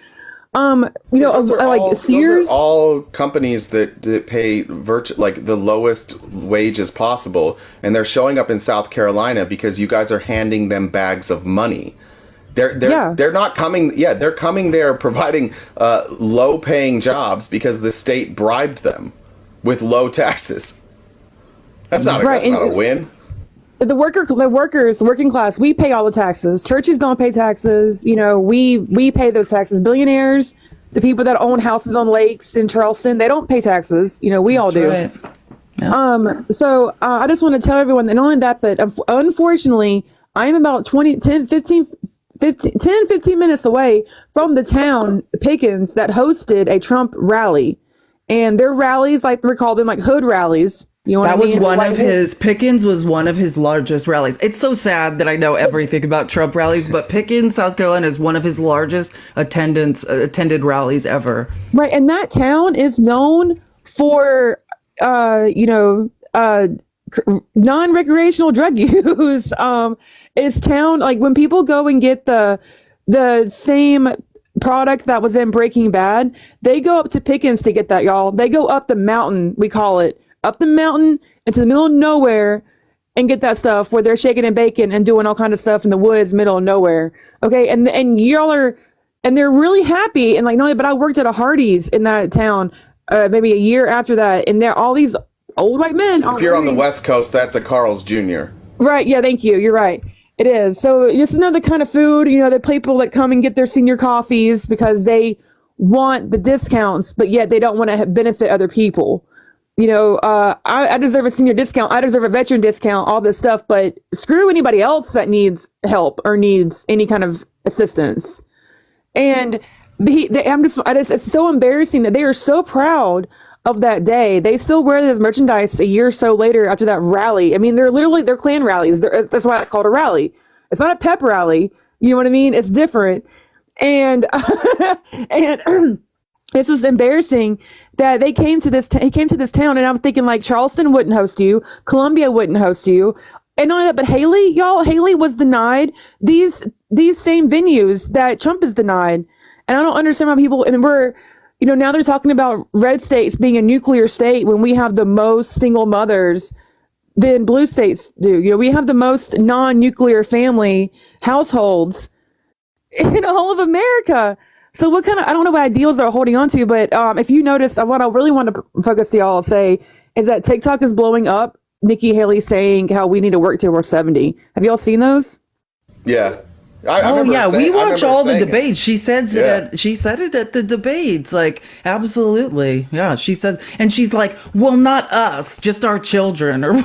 Speaker 6: Sears.
Speaker 1: Those are all companies that pay like the lowest wages possible, and they're showing up in South Carolina because you guys are handing them bags of money. They're not coming. Yeah, they're coming there providing low paying jobs because the state bribed them with low taxes. That's not a win.
Speaker 6: The working class, we pay all the taxes. Churches don't pay taxes. We pay those taxes. Billionaires, the people that own houses on lakes in Charleston, they don't pay taxes. We all do.
Speaker 2: Right. Yeah.
Speaker 6: So I just want to tell everyone that not only that, but unfortunately, I'm about 15 minutes away from the town, Pickens, that hosted a Trump rally. And their rallies, like we call them, like hood rallies.
Speaker 2: Pickens was one of his largest rallies. It's so sad that I know everything about Trump rallies, but Pickens, South Carolina is one of his largest attended rallies ever.
Speaker 6: Right. And that town is known for, non-recreational drug use. It's town, like when people go and get the same product that was in Breaking Bad, they go up to Pickens to get that, y'all. They go up the mountain, we call it, up the mountain into the middle of nowhere and get that stuff where they're shaking and baking and doing all kind of stuff in the woods, middle of nowhere. Okay. And y'all are, and they're really happy. And like, no, but I worked at a Hardee's in that town, maybe a year after that. And they're all these old white men.
Speaker 1: If you're on the West Coast, that's a Carl's Jr.
Speaker 6: Right. Yeah. Thank you. You're right. It is. So this is another kind of food, the people that come and get their senior coffees because they want the discounts, but yet they don't want to benefit other people. I deserve a senior discount. I deserve a veteran discount, all this stuff, but screw anybody else that needs help or needs any kind of assistance. And it's so embarrassing that they are so proud of that day. They still wear this merchandise a year or so later after that rally. I mean, they're Klan rallies. That's why it's called a rally. It's not a pep rally. You know what I mean? It's different. And, it's just embarrassing that he came to this town, and I'm thinking like Charleston wouldn't host you, Columbia wouldn't host you, and not only that, but Haley was denied these same venues that Trump is denied, and I don't understand how people. And we're, now they're talking about red states being a nuclear state when we have the most single mothers than blue states do. We have the most non-nuclear family households in all of America. So what kind of, I don't know what ideals they're holding on to, but if you notice, what I really want to focus to y'all say is that TikTok is blowing up. Nikki Haley saying how we need to work till we're 70. Have y'all seen those?
Speaker 1: Yeah.
Speaker 2: We watch all the debates. She said it at the debates. Like, absolutely. Yeah, she says, and she's like, well, not us, just our children or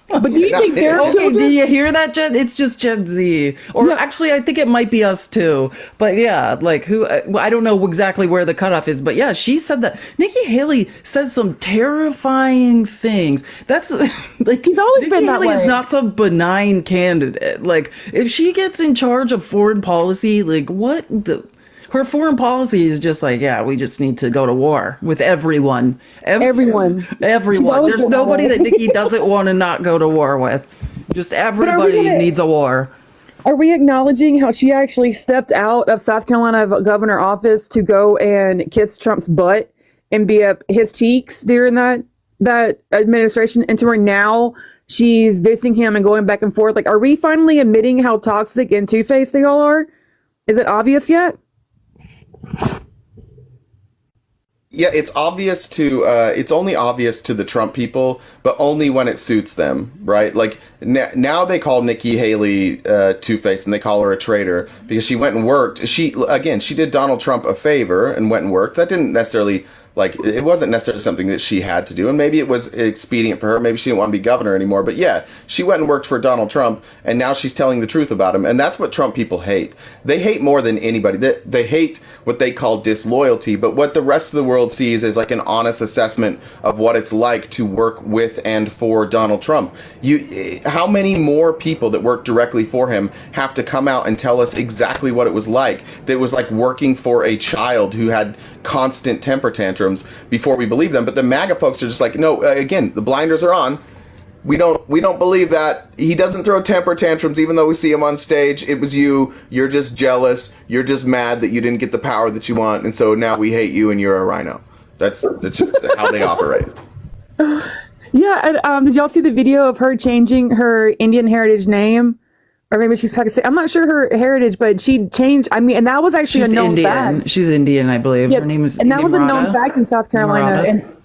Speaker 6: But do you think they're children?
Speaker 2: Do you hear that, Jen? It's just Gen Z. Or actually, I think it might be us too. But yeah, like who? I don't know exactly where the cutoff is. But yeah, she said that. Nikki Haley says some terrifying things. That's like
Speaker 6: he's always been that way.
Speaker 2: Nikki Haley is not some benign candidate. Like if she gets in charge of foreign policy, like what the. Her foreign policy is just like, we just need to go to war with everyone.
Speaker 6: Everyone.
Speaker 2: There's nobody that Nikki doesn't want to not go to war with. Just everybody needs a war.
Speaker 6: Are we acknowledging how she actually stepped out of South Carolina governor office to go and kiss Trump's butt and be up his cheeks during that administration, and to where now she's dissing him and going back and forth? Like, are we finally admitting how toxic and two-faced they all are? Is it obvious yet?
Speaker 1: Yeah, it's obvious to it's only obvious to the Trump people, but only when it suits them, right? Like now they call Nikki Haley two-faced, and they call her a traitor because she went and worked. She did Donald Trump a favor and went and worked. That didn't necessarily, like, it wasn't necessarily something that she had to do, and maybe it was expedient for her. Maybe she didn't want to be governor anymore. But yeah, she went and worked for Donald Trump, and now she's telling the truth about him. And that's what Trump people hate. They hate more than anybody. They hate what they call disloyalty, but what the rest of the world sees is like an honest assessment of what it's like to work with and for Donald Trump. How many more people that work directly for him have to come out and tell us exactly what it was like? That it was like working for a child who had constant temper tantrums before we believe them. But the MAGA folks are just like, no, again, the blinders are on. We don't believe that. He doesn't throw temper tantrums even though we see him on stage. It was you. You're just jealous. You're just mad that you didn't get the power that you want, and so now we hate you and you're a rhino. That's just how they operate.
Speaker 6: Yeah, and did y'all see the video of her changing her Indian heritage name? Or maybe she's Pakistani. I'm not sure her heritage, but she changed. I mean, and that was actually
Speaker 2: She's
Speaker 6: a known
Speaker 2: Indian.
Speaker 6: fact.
Speaker 2: She's Indian, I believe.
Speaker 6: Yeah,
Speaker 2: Her name is
Speaker 6: and that was a known fact in South Carolina. And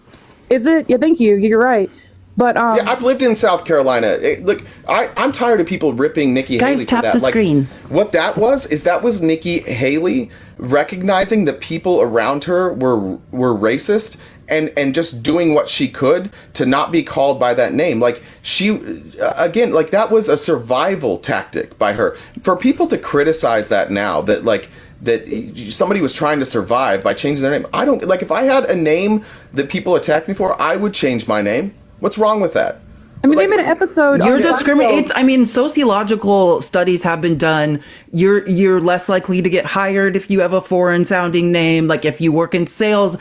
Speaker 6: is it? Yeah, thank you. You're right. But
Speaker 1: yeah, I've lived in South Carolina. Look, I'm tired of people ripping Nikki Haley for that.
Speaker 2: Guys, tap the screen.
Speaker 1: What that was Nikki Haley recognizing that people around her were racist and just doing what she could to not be called by that name. Like, she, again, like, that was a survival tactic by her. For people to criticize that now, that somebody was trying to survive by changing their name, I don't, like, if I had a name that people attacked me for, I would change my name. What's wrong with that?
Speaker 6: I mean, they made an episode.
Speaker 2: You're discriminating. I mean, sociological studies have been done. You're less likely to get hired if you have a foreign sounding name. Like, if you work in sales,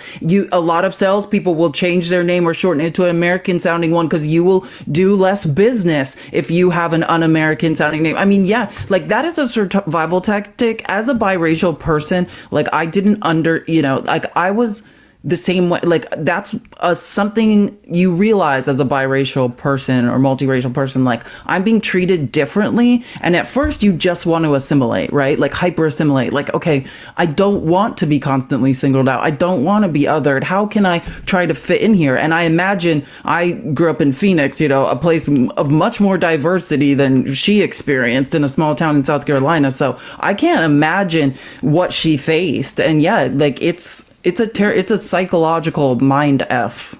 Speaker 2: a lot of salespeople will change their name or shorten it to an American sounding one because you will do less business if you have an un-American sounding name. I mean, yeah, like, that is a survival tactic. As a biracial person, like, I didn't like, I was the same way. Like, that's something you realize as a biracial person or multiracial person. Like, I'm being treated differently, and at first you just want to assimilate, right? Like, hyper assimilate. Like, okay, I don't want to be constantly singled out. I don't want to be othered. How can I try to fit in here? And I imagine, I grew up in Phoenix, a place of much more diversity than she experienced in a small town in South Carolina. So I can't imagine what she faced. And yeah, like, it's a psychological mind F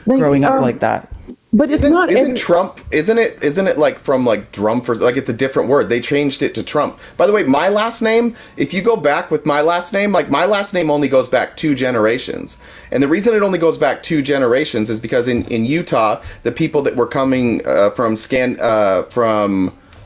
Speaker 2: growing up like that.
Speaker 6: But it's not.
Speaker 1: Isn't Trump? Isn't it like from like drum for, like, it's a different word. They changed it to Trump. By the way, my last name, if you go back with my last name, like, my last name only goes back 2 generations. And the reason it only goes back 2 generations is because in Utah, the people that were coming from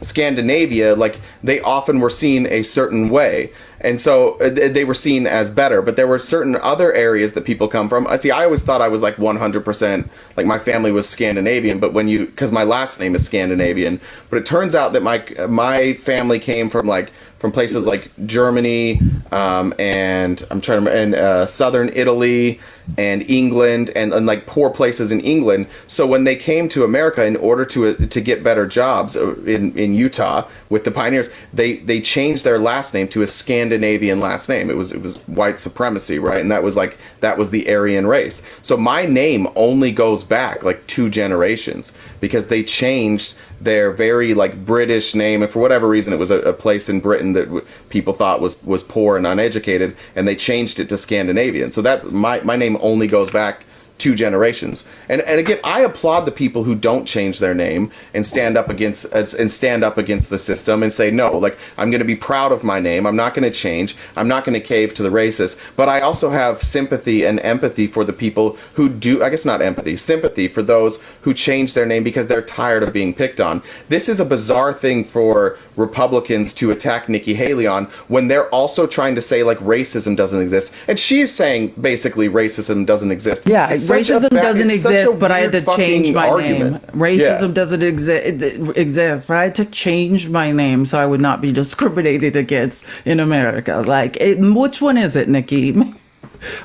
Speaker 1: Scandinavia, like, they often were seen a certain way. And so they were seen as better, but there were certain other areas that people come from. I always thought I was like 100%, like, my family was Scandinavian, but because my last name is Scandinavian, but it turns out that my family came from places like Germany, and southern Italy and England, and like poor places in England. So when they came to America in order to get better jobs in Utah with the pioneers, they changed their last name to a Scandinavian last name. It was white supremacy, right? And that was the Aryan race. So my name only goes back like 2 generations because they changed their very like British name, and for whatever reason it was a place in Britain that people thought was poor and uneducated, and they changed it to Scandinavian. So that my name only goes back 2 generations. And again, I applaud the people who don't change their name and stand up against the system and say, no, like, I'm going to be proud of my name. I'm not going to change. I'm not going to cave to the racists. But I also have sympathy and empathy for the people who do, I guess not empathy, sympathy for those who change their name because they're tired of being picked on. This is a bizarre thing for Republicans to attack Nikki Haley on when they're also trying to say, like, racism doesn't exist. And she's saying basically racism doesn't exist.
Speaker 2: Yeah, racism doesn't exist, but I had to change my name. Racism doesn't exist, but I had to change my name so I would not be discriminated against in America. Like, which one is it, Nikki?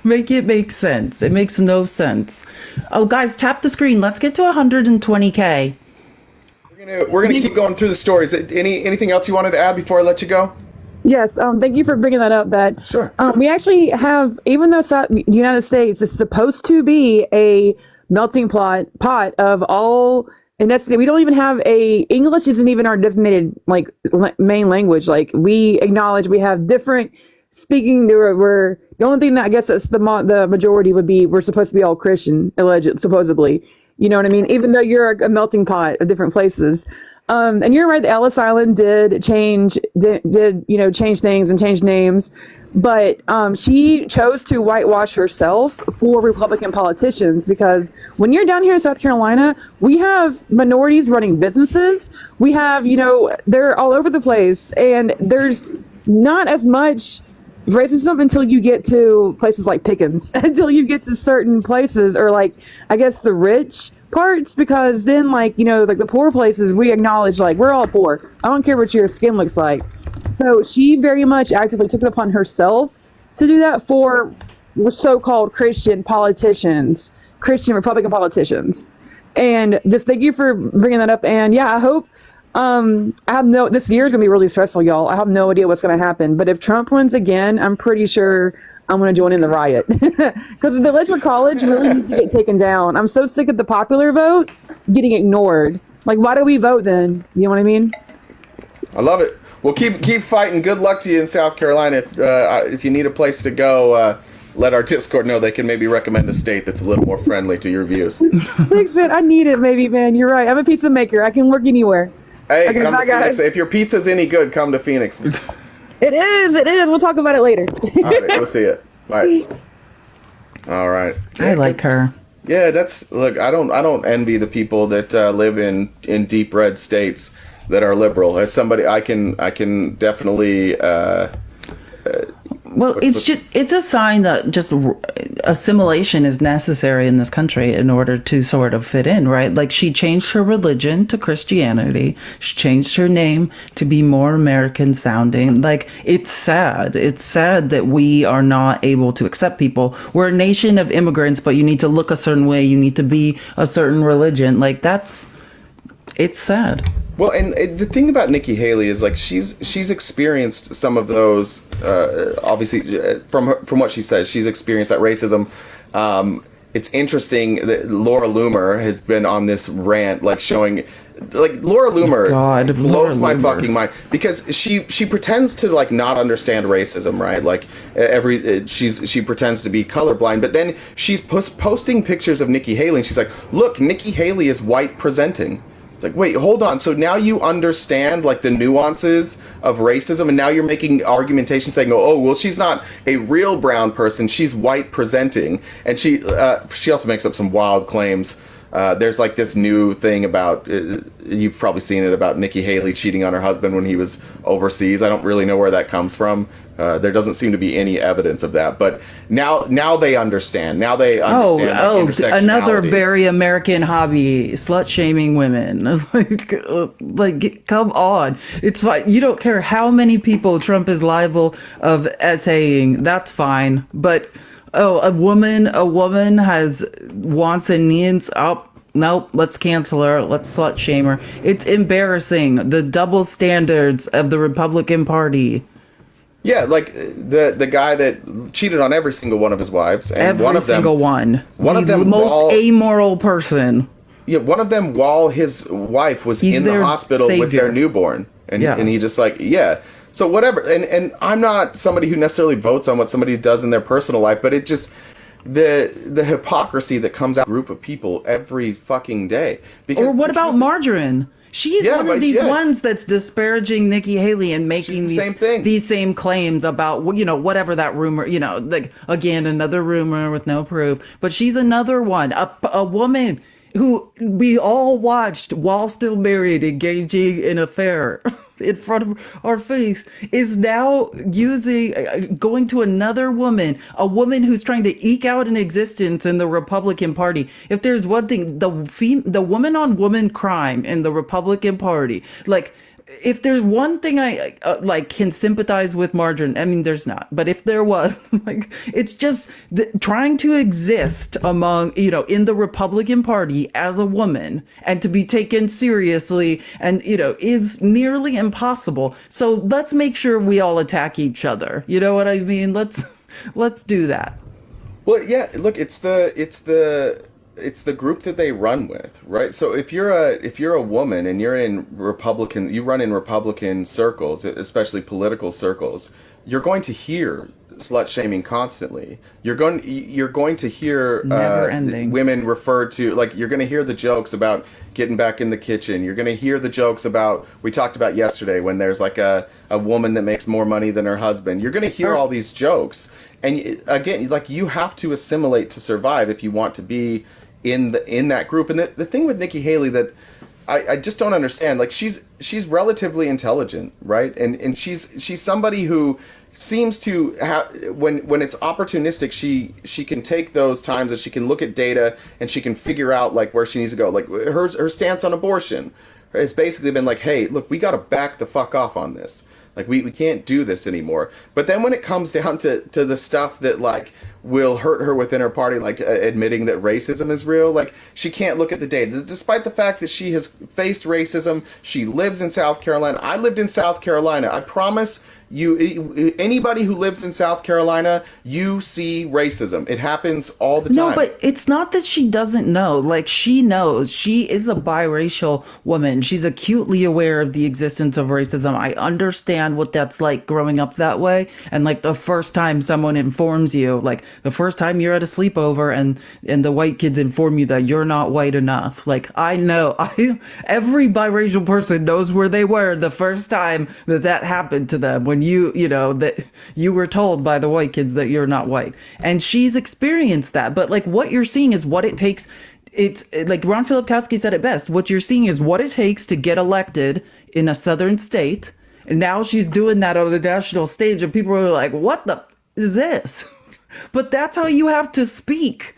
Speaker 2: Make it make sense. It makes no sense. Oh, guys, tap the screen. Let's get to 120K.
Speaker 1: We're gonna keep going through the stories. Anything else you wanted to add before I let you go?
Speaker 6: Yes, thank you for bringing that up.
Speaker 1: Sure.
Speaker 6: We actually have, even though the United States is supposed to be a melting pot of all And that's we don't even have a English isn't even our designated like main language. Like we acknowledge we have different speaking. We're the only thing that I guess that's the majority would be we're supposed to be all Christian, alleged supposedly. You know what I mean? Even though you're a melting pot of different places. And you're right. The Ellis Island did change change things and change names, but she chose to whitewash herself for Republican politicians because when you're down here in South Carolina, we have minorities running businesses. We have they're all over the place, and there's not as much racism until you get to places like Pickens, until you get to certain places or like I guess the rich parts, because then like the poor places we acknowledge like we're all poor. I don't care what your skin looks like. So she very much actively took it upon herself to do that for so-called Christian politicians, Christian Republican politicians. And just thank you for bringing that up. And yeah, I hope this year is gonna be really stressful, y'all. I have no idea what's gonna happen. But if Trump wins again, I'm pretty sure I'm gonna join in the riot because the electoral college really needs to get taken down. I'm so sick of the popular vote getting ignored. Like, why do we vote then? You know what I mean?
Speaker 1: I love it. Well, keep fighting. Good luck to you in South Carolina. If you need a place to go, let our Discord know. They can maybe recommend a state that's a little more friendly to your views.
Speaker 6: Thanks, man. I need it, maybe, man. You're right. I'm a pizza maker. I can work anywhere.
Speaker 1: Hey,
Speaker 6: okay,
Speaker 1: come
Speaker 6: bye,
Speaker 1: to Phoenix.
Speaker 6: guys.
Speaker 1: If your pizza's any good, come to Phoenix.
Speaker 6: It is. We'll talk about it later.
Speaker 1: All right, we'll see you. Bye. All right.
Speaker 2: I like her.
Speaker 1: Yeah, look. I don't envy the people that live in deep red states that are liberal. As somebody, I can definitely.
Speaker 2: Well, it's a sign that just assimilation is necessary in this country in order to sort of fit in, right? Like she changed her religion to Christianity. She changed her name to be more American sounding. Like it's sad. It's sad that we are not able to accept people. We're a nation of immigrants, but you need to look a certain way. You need to be a certain religion. Like it's sad.
Speaker 1: Well, and the thing about Nikki Haley is like she's experienced some of those. Obviously, from what she says, she's experienced that racism. It's interesting that Laura Loomer has been on this rant, like showing, like Laura Loomer blows my fucking mind because she pretends to like not understand racism, right? Like she pretends to be colorblind, but then she's posting pictures of Nikki Haley and she's like, look, Nikki Haley is white presenting. It's like, wait, hold on. So now you understand like the nuances of racism, and now you're making argumentation saying, oh, well, she's not a real brown person. She's white presenting, and she also makes up some wild claims. There's like this new thing about you've probably seen it about Nikki Haley cheating on her husband when he was overseas. I don't really know where that comes from. There doesn't seem to be any evidence of that, but now they understand. Now they understand. Intersectionality.
Speaker 2: Another very American hobby: slut shaming women. like, come on! It's fine. You don't care how many people Trump is liable of essaying. That's fine, but. Oh, a woman has wants and needs. Oh, nope, let's cancel her. Let's slut shame her. It's embarrassing. The double standards of the Republican Party.
Speaker 1: Yeah, like the guy that cheated on every single one of his wives. And
Speaker 2: One of them, the most amoral person.
Speaker 1: Yeah, one of them while his wife was in the hospital with their newborn. And he just like, yeah. So whatever, and I'm not somebody who necessarily votes on what somebody does in their personal life, but it just the hypocrisy that comes out of a group of people every fucking day.
Speaker 2: Or what about Margarine? She's one of these ones that's disparaging Nikki Haley and making these same claims about whatever that rumor, like again another rumor with no proof. But she's another one, a woman who we all watched while still married engaging in an affair in front of our face is now going to another woman, a woman who's trying to eke out an existence in the Republican Party. If there's one thing, the woman on woman crime in the Republican Party, like if there's one thing I can sympathize with Margarine, I mean, there's not, but if there was, like, it's just trying to exist among, in the Republican Party as a woman and to be taken seriously and, is nearly impossible. So let's make sure we all attack each other. You know what I mean? Let's do that.
Speaker 1: Well, yeah, look, it's the it's the group that they run with, right? So if you're a woman and you're in Republican, you run in Republican circles, especially political circles, you're going to hear slut shaming constantly. You're going to hear
Speaker 2: Never ending.
Speaker 1: women referred to, like, you're going to hear the jokes about getting back in the kitchen. You're going to hear the jokes about, we talked about yesterday, when there's like a woman that makes more money than her husband. You're going to hear all these jokes, and again, like, you have to assimilate to survive if you want to be in that group. And the thing with Nikki Haley that I just don't understand, like, she's relatively intelligent, right? And she's somebody who seems to have, when it's opportunistic, she can take those times and she can look at data and she can figure out, like, where she needs to go. Like, her stance on abortion has basically been like, hey, look, we got to back the fuck off on this. Like, we can't do this anymore. But then when it comes down to the stuff that, like, will hurt her within her party, like admitting that racism is real, like, she can't look at the data. Despite the fact that she has faced racism, she lives in South Carolina. I lived in South Carolina. I promise you, anybody who lives in South Carolina, you see racism. It happens all the time.
Speaker 2: No, but it's not that she doesn't know. Like, she knows. She is a biracial woman. She's acutely aware of the existence of racism. I understand what that's like growing up that way. And, like, the first time someone informs you, like, the first time you're at a sleepover and the white kids inform you that you're not white enough. Like, I know. Every biracial person knows where they were the first time that happened to them, when you know, that you were told by the white kids that you're not white. And she's experienced that. But, like, what you're seeing is what it takes. It's like Ron Filipkowski said it best. What you're seeing is what it takes to get elected in a southern state. And now she's doing that on the national stage, and people are like, what the is this? But that's how you have to speak.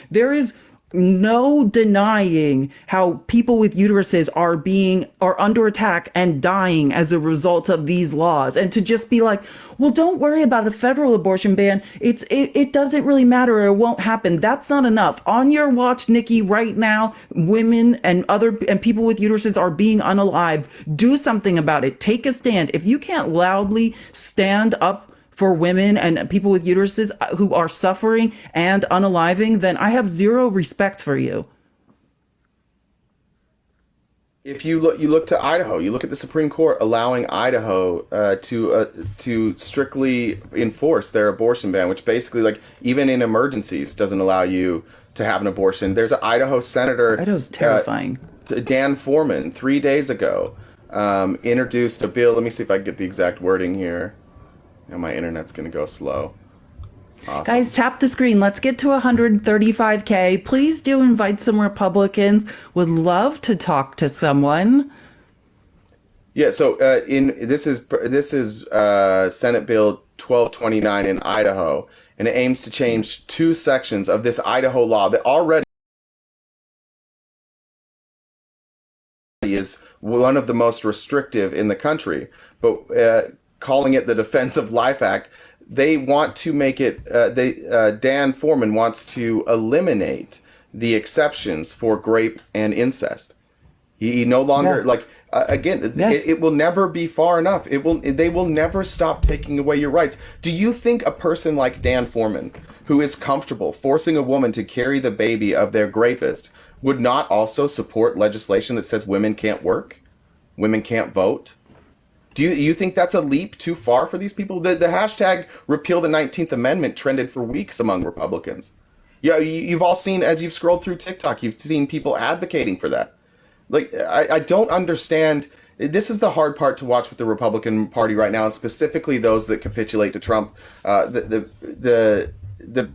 Speaker 2: There is no denying how people with uteruses are under attack and dying as a result of these laws. And to just be like, well, don't worry about a federal abortion ban. It doesn't really matter, or it won't happen. That's not enough. On your watch, Nikki, right now, women and people with uteruses are being unalived. Do something about it. Take a stand. If you can't loudly stand up for women and people with uteruses who are suffering and unaliving, then I have zero respect for you.
Speaker 1: If you look to Idaho, you look at the Supreme Court allowing Idaho to strictly enforce their abortion ban, which basically, like, even in emergencies, doesn't allow you to have an abortion. There's an Idaho senator,
Speaker 2: Idaho's terrifying.
Speaker 1: Dan Foreman, 3 days ago, introduced a bill. Let me see if I can get the exact wording here. Now my internet's going to go slow. Awesome.
Speaker 2: Guys, tap the screen. Let's get to 135K. Please do invite some Republicans. Would love to talk to someone.
Speaker 1: Yeah, so this is Senate Bill 1229 in Idaho, and it aims to change two sections of this Idaho law that already is one of the most restrictive in the country, but calling it the Defense of Life Act, they want to make it, Dan Foreman wants to eliminate the exceptions for grape and incest. He no longer, it will never be far enough. They will never stop taking away your rights. Do you think a person like Dan Foreman, who is comfortable forcing a woman to carry the baby of their rapist, would not also support legislation that says women can't work, women can't vote? Do you think that's a leap too far for these people? The hashtag repeal the 19th Amendment trended for weeks among Republicans. Yeah, you've all seen, as you've scrolled through TikTok, you've seen people advocating for that. Like, I don't understand. this is the hard part to watch with the Republican Party right now, and specifically those that capitulate to Trump. The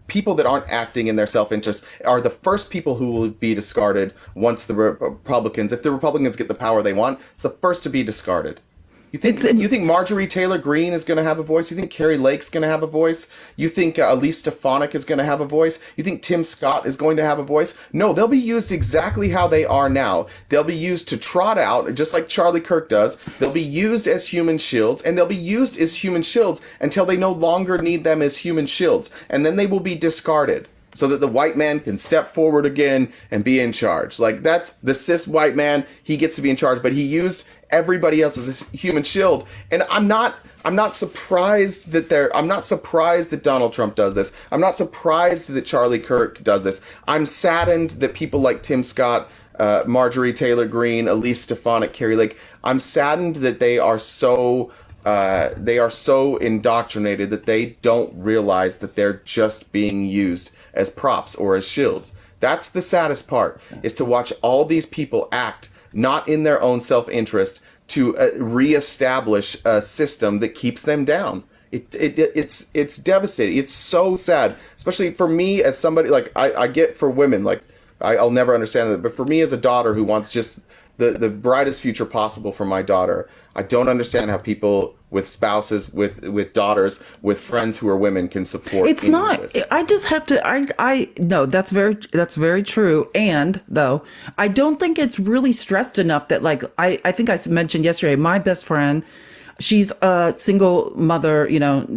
Speaker 1: people that aren't acting in their self-interest are the first people who will be discarded once the Republicans, if the Republicans get the power they want, it's the first to be discarded. You think Marjorie Taylor Greene is going to have a voice? You think Carrie Lake's going to have a voice? You think Elise Stefanik is going to have a voice? You think Tim Scott is going to have a voice? No, they'll be used exactly how they are now. They'll be used to trot out, just like Charlie Kirk does. They'll be used as human shields, and they'll be used as human shields until they no longer need them as human shields. And then they will be discarded, so that the white man can step forward again and be in charge. Like, that's the cis white man. He gets to be in charge, but he used everybody else as a human shield. And I'm not surprised that I'm not surprised that Donald Trump does this. I'm not surprised that Charlie Kirk does this. I'm saddened that people like Tim Scott, Marjorie Taylor Greene, Elise Stefanik, Carrie Lake, I'm saddened that they are so indoctrinated that they don't realize that they're just being used as props or as shields. That's the saddest part, is to watch all these people act not in their own self-interest to reestablish a system that keeps them down. It's devastating. It's so sad, especially for me as somebody, like, I get for women, like, I'll never understand it, but for me as a daughter who wants just the brightest future possible for my daughter, I don't understand how people with spouses, with daughters, with friends who are women can support.
Speaker 2: It's not. I just have to. I no. That's very true. And though, I don't think it's really stressed enough that, like, I think I mentioned yesterday, my best friend, she's a single mother,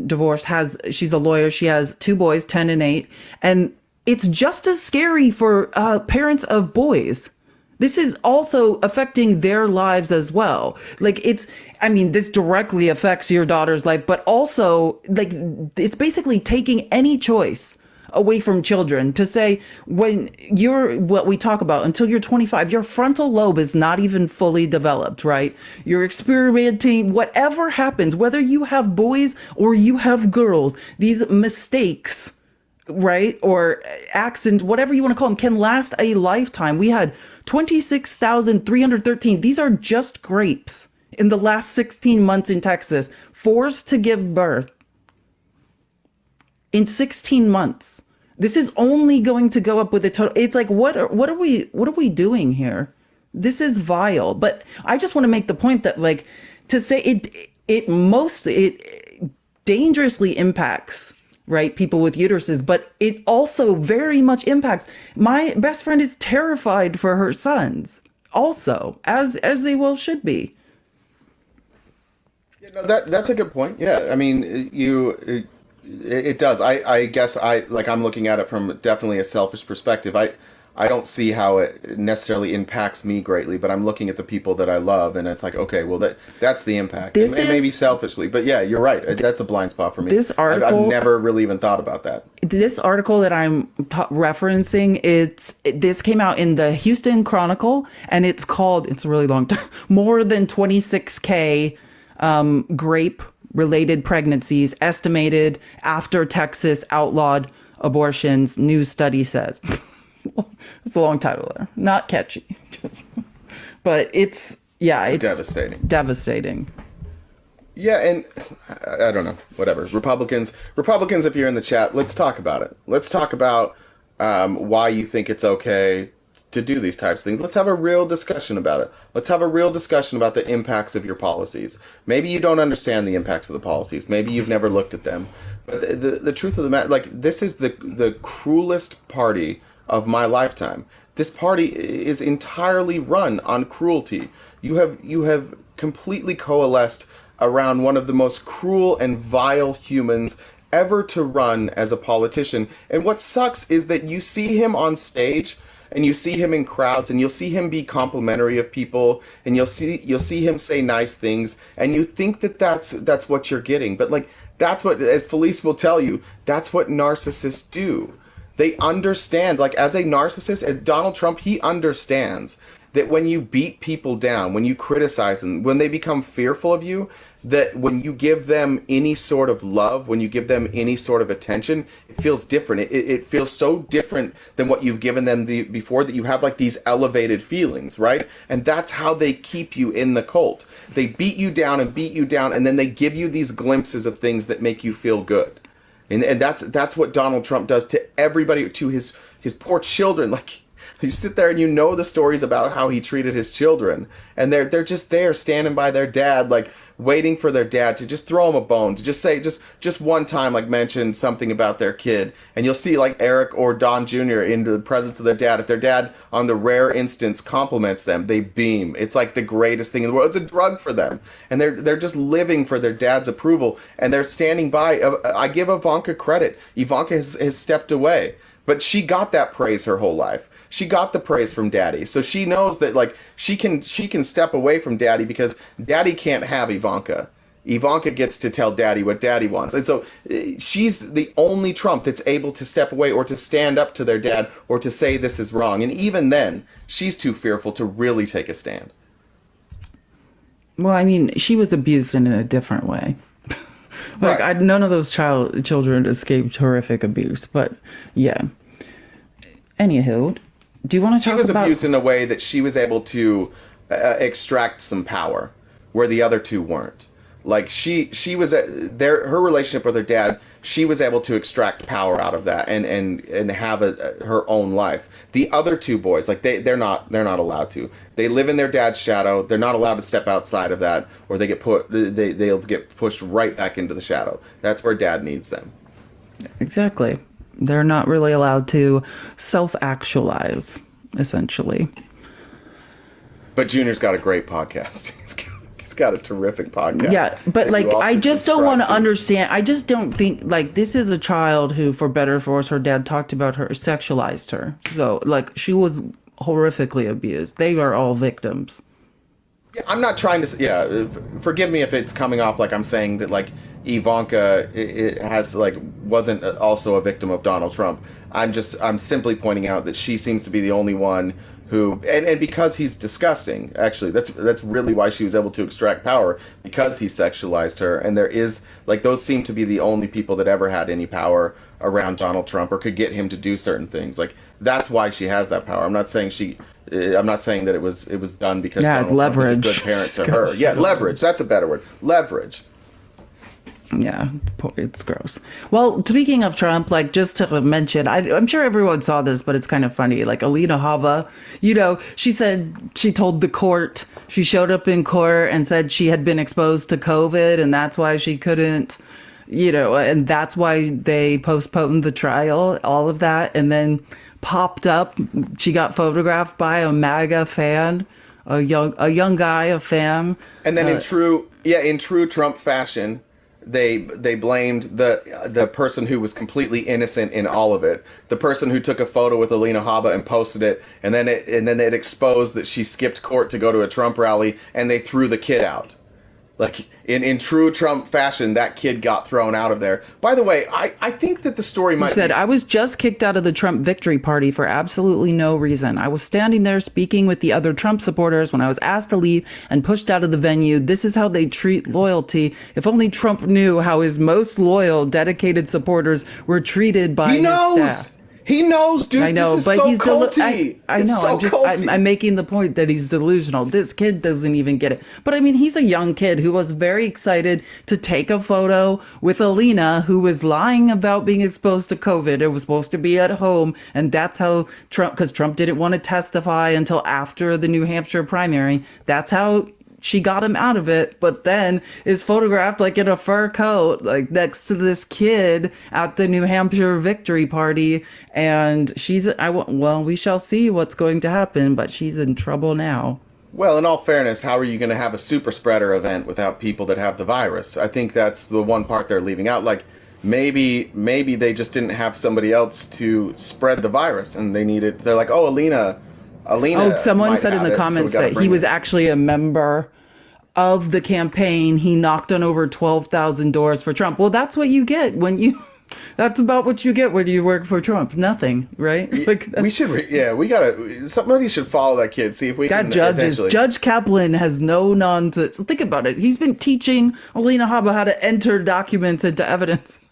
Speaker 2: divorced. She's a lawyer. She has 2 boys, 10 and 8, and it's just as scary for parents of boys. This is also affecting their lives as well. Like, this directly affects your daughter's life, but also, like, it's basically taking any choice away from children to say, when what we talk about, until you're 25, your frontal lobe is not even fully developed, right? You're experimenting, whatever happens, whether you have boys or you have girls, these mistakes, right, or accidents, whatever you want to call them, can last a lifetime. We had 26,313. These are just grapes in the last 16 months in Texas, forced to give birth in 16 months. This is only going to go up with the total. It's like, what are we doing here? This is vile. But I just want to make the point that, like, to say it dangerously impacts, right, people with uteruses, but it also very much impacts. My best friend is terrified for her sons, also, as they well should be.
Speaker 1: That's a good point. Yeah, I mean, it does. I guess I'm looking at it from definitely a selfish perspective. I don't see how it necessarily impacts me greatly, but I'm looking at the people that I love, and it's like, okay, well, that's the impact. It may be selfishly, but yeah, you're right. That's a blind spot for me.
Speaker 2: This article,
Speaker 1: I've never really even thought about that.
Speaker 2: This article that I'm referencing, this came out in the Houston Chronicle, and it's a really long time, more than 26K grape-related pregnancies estimated after Texas outlawed abortions, new study says. It's a long title there. Not catchy. But it's devastating.
Speaker 1: Yeah, and I don't know, whatever. Republicans, if you're in the chat, let's talk about it. Let's talk about why you think it's okay to do these types of things. Let's have a real discussion about it. Let's have a real discussion about the impacts of your policies. Maybe you don't understand the impacts of the policies. Maybe you've never looked at them. But the truth of the matter, like, this is the cruelest party of my lifetime. This party is entirely run on cruelty. You have completely coalesced around one of the most cruel and vile humans ever to run as a politician. And what sucks is that you see him on stage, and you see him in crowds, and you'll see him be complimentary of people, and you'll see him say nice things, and you think that that's what you're getting. But, like, that's what, as Felice will tell you, that's what narcissists do. They understand, like, as a narcissist, as Donald Trump, he understands that when you beat people down, when you criticize them, when they become fearful of you, that when you give them any sort of love, when you give them any sort of attention, it feels different. It feels so different than what you've given them before, that you have like these elevated feelings, right? And that's how they keep you in the cult. They beat you down, and then they give you these glimpses of things that make you feel good. And that's what Donald Trump does to everybody, to his poor children. Like, you sit there and you know the stories about how he treated his children, and they're just there standing by their dad, like waiting for their dad to just throw him a bone, to just say just one time, like mention something about their kid, and you'll see like Eric or Don Jr. in the presence of their dad. If their dad, on the rare instance, compliments them, they beam. It's like the greatest thing in the world. It's a drug for them, and they're just living for their dad's approval, and they're standing by. I give Ivanka credit. Ivanka has stepped away, but she got that praise her whole life. She got the praise from daddy. So she knows that like she can step away from daddy because daddy can't have Ivanka. Ivanka gets to tell daddy what daddy wants. And so she's the only Trump that's able to step away or to stand up to their dad or to say this is wrong. And even then, she's too fearful to really take a stand.
Speaker 2: Well, I mean, she was abused in a different way. Like,
Speaker 1: Right.
Speaker 2: none of those children escaped horrific abuse, but yeah. Anywho, do you want to
Speaker 1: She
Speaker 2: talk
Speaker 1: was
Speaker 2: about...
Speaker 1: abused in a way that she was able to extract some power where the other two weren't. Like she was her relationship with her dad, she was able to extract power out of that and have her own life. The other two boys, like they're not allowed to. They live in their dad's shadow. They're not allowed to step outside of that, or they'll get pushed right back into the shadow. That's where dad needs them.
Speaker 2: Exactly. They're not really allowed to self-actualize, essentially.
Speaker 1: But Junior's got a great podcast. He's got a terrific podcast.
Speaker 2: Yeah, but like, I just don't want to understand. I just don't think, like, this is a child who, for better or for worse, her dad talked about her, sexualized her. So, like, she was horrifically abused. They are all victims.
Speaker 1: Yeah, I'm not trying to. Yeah, forgive me if it's coming off like I'm saying that like Ivanka it has like wasn't also a victim of Donald Trump. I'm simply pointing out that she seems to be the only one who, and because he's disgusting. Actually, that's really why she was able to extract power, because he sexualized her. And there is like those seem to be the only people that ever had any power around Donald Trump or could get him to do certain things. Like that's why she has that power. I'm not saying that it was done because Donald
Speaker 2: leverage.
Speaker 1: Trump was a good parent to her. Yeah, leverage. That's a better word. Leverage.
Speaker 2: Yeah, it's gross. Well, speaking of Trump, like, just to mention, I'm sure everyone saw this, but it's kind of funny. Like, Alina Habba, she said she told the court, she showed up in court and said she had been exposed to COVID, and that's why she couldn't, and that's why they postponed the trial, all of that. And then popped up, she got photographed by a MAGA fan, a young guy, a fan.
Speaker 1: And then in true Trump fashion, they blamed the person who was completely innocent in all of it. The person who took a photo with Alina Habba and posted it, and then it exposed that she skipped court to go to a Trump rally, and they threw the kid out. Like, in true Trump fashion, that kid got thrown out of there. By the way, I think that the story might
Speaker 2: said, I was just kicked out of the Trump victory party for absolutely no reason. I was standing there speaking with the other Trump supporters when I was asked to leave and pushed out of the venue. This is how they treat loyalty. If only Trump knew how his most loyal, dedicated supporters were treated by his staff.
Speaker 1: He knows, dude.
Speaker 2: I know,
Speaker 1: this is
Speaker 2: but
Speaker 1: so
Speaker 2: he's
Speaker 1: culty.
Speaker 2: I know.
Speaker 1: So
Speaker 2: I'm making the point that he's delusional. This kid doesn't even get it. But I mean, he's a young kid who was very excited to take a photo with Alina, who was lying about being exposed to COVID. It was supposed to be at home, and that's how because Trump didn't want to testify until after the New Hampshire primary. That's how she got him out of it, but then is photographed like in a fur coat, like next to this kid at the New Hampshire victory party. And we shall see what's going to happen, but she's in trouble now.
Speaker 1: Well, in all fairness, how are you going to have a super spreader event without people that have the virus? I think that's the one part they're leaving out. Like, maybe they just didn't have somebody else to spread the virus, and they're like, oh, Alina.
Speaker 2: Someone said in the comments that he was actually a member of the campaign. He knocked on over 12,000 doors for Trump. Well, that's what you get when you That's about what you get when you work for Trump. Nothing, right? Like
Speaker 1: We should, we gotta, somebody should follow that kid, see if we
Speaker 2: got
Speaker 1: can
Speaker 2: judges.
Speaker 1: eventually.
Speaker 2: Judge Kaplan has no nonsense. Think about it. He's been teaching Alina Habba how to enter documents into evidence.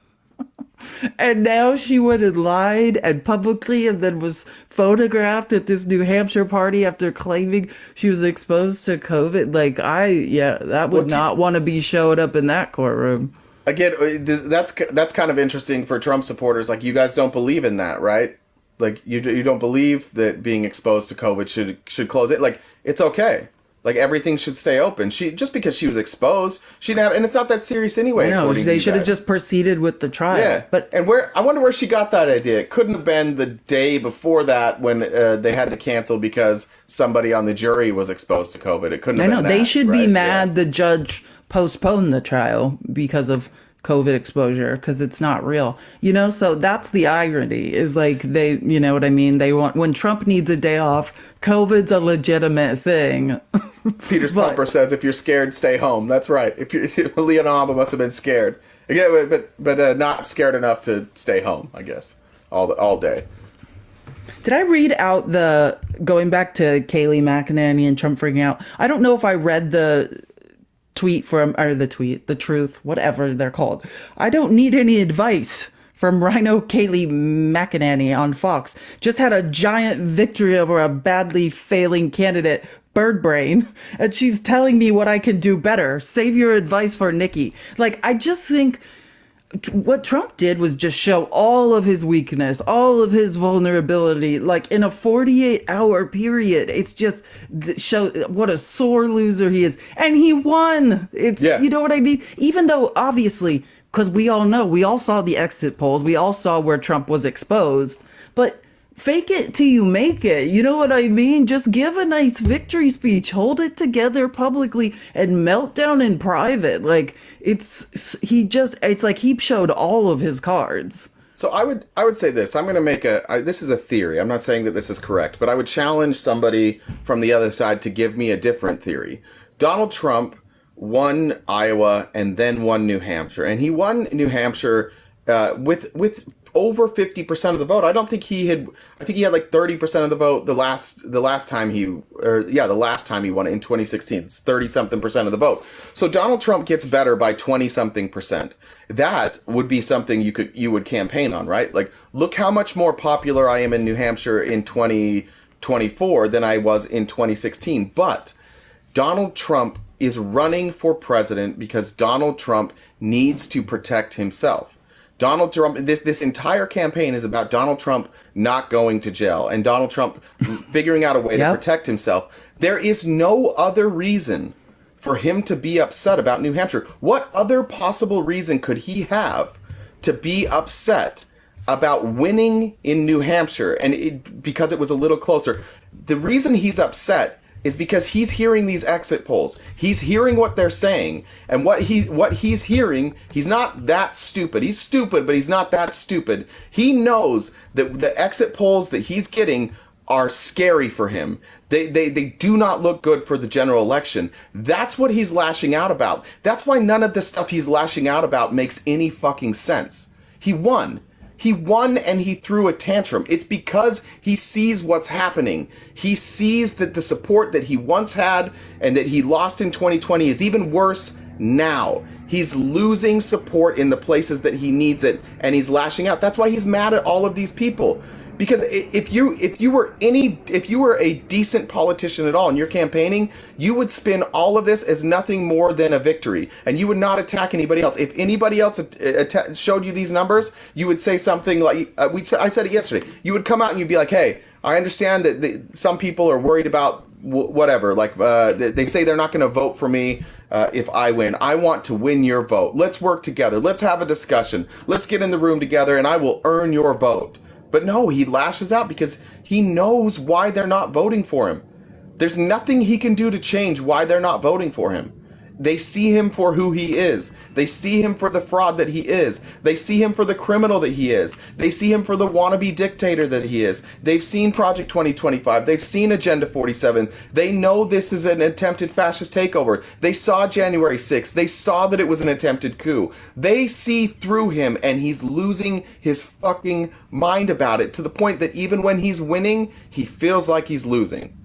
Speaker 2: And now she went and lied and publicly and then was photographed at this New Hampshire party after claiming she was exposed to COVID. Like, that would not want to be showed up in that courtroom.
Speaker 1: Again, that's kind of interesting for Trump supporters. Like, you guys don't believe in that, right? Like, you don't believe that being exposed to COVID should close it. Like, it's okay. Like, everything should stay open. Just because she was exposed, she didn't have, and it's not that serious anyway.
Speaker 2: No, they should have just proceeded with the trial.
Speaker 1: Yeah,
Speaker 2: but
Speaker 1: I wonder where she got that idea. It couldn't have been the day before that when they had to cancel because somebody on the jury was exposed to COVID. It couldn't have been that.
Speaker 2: They should be
Speaker 1: right?
Speaker 2: mad the judge postponed the trial because of COVID exposure, because it's not real. So that's the irony, is like they, you know what I mean? They want, when Trump needs a day off, COVID's a legitimate thing.
Speaker 1: Peter Pumper says, if you're scared, stay home. That's right. Leon Obama must have been scared. Yeah, but not scared enough to stay home, I guess, all day.
Speaker 2: Did I read out going back to Kayleigh McEnany and Trump freaking out? I don't know if I read the truth, whatever they're called. I don't need any advice from Rhino Kayleigh McEnany on Fox. Just had a giant victory over a badly failing candidate, Bird Brain, and she's telling me what I can do better. Save your advice for Nikki. Like, I just think what Trump did was just show all of his weakness, all of his vulnerability, like in a 48-hour period. It's just show what a sore loser he is. And he won. You know what I mean? Even though, obviously, because we all saw the exit polls. We all saw where Trump was exposed. But fake it till you make it. You know what I mean? Just give a nice victory speech. Hold it together publicly and melt down in private. Like, it's like he showed all of his cards.
Speaker 1: So I would say this. I'm going to make this is a theory. I'm not saying that this is correct, but I would challenge somebody from the other side to give me a different theory. Donald Trump won Iowa and then won New Hampshire, and he won New Hampshire with over 50% of the vote. I think he had like 30% of the vote the last time he won it in 2016. It's 30 something percent of the vote. So Donald Trump gets better by 20 something percent. That would be something you would campaign on, right? Like, look how much more popular I am in New Hampshire in 2024 than I was in 2016. But Donald Trump is running for president because Donald Trump needs to protect himself. Donald Trump, this entire campaign is about Donald Trump not going to jail and Donald Trump figuring out a way to protect himself. There is no other reason for him to be upset about New Hampshire. What other possible reason could he have to be upset about winning in New Hampshire because it was a little closer? The reason he's upset is because he's hearing these exit polls. He's hearing what they're saying. And what he's hearing, he's not that stupid. He's stupid, but he's not that stupid. He knows that the exit polls that he's getting are scary for him. They do not look good for the general election. That's what he's lashing out about. That's why none of the stuff he's lashing out about makes any fucking sense. He won. He won and he threw a tantrum. It's because he sees what's happening. He sees that the support that he once had and that he lost in 2020 is even worse now. He's losing support in the places that he needs it, and he's lashing out. That's why he's mad at all of these people. Because if you were a decent politician at all and you're campaigning, you would spin all of this as nothing more than a victory, and you would not attack anybody else. If anybody else showed you these numbers, you would say something like, I said it yesterday. You would come out and you'd be like, hey, I understand that some people are worried about whatever. Like they say they're not going to vote for me if I win. I want to win your vote. Let's work together. Let's have a discussion. Let's get in the room together, and I will earn your vote. But no, he lashes out because he knows why they're not voting for him. There's nothing he can do to change why they're not voting for him. They see him for who he is. They see him for the fraud that he is. They see him for the criminal that he is. They see him for the wannabe dictator that he is. They've seen Project 2025. They've seen Agenda 47. They know this is an attempted fascist takeover. They saw January 6th. They saw that it was an attempted coup. They see through him, and he's losing his fucking mind about it to the point that even when he's winning, he feels like he's losing.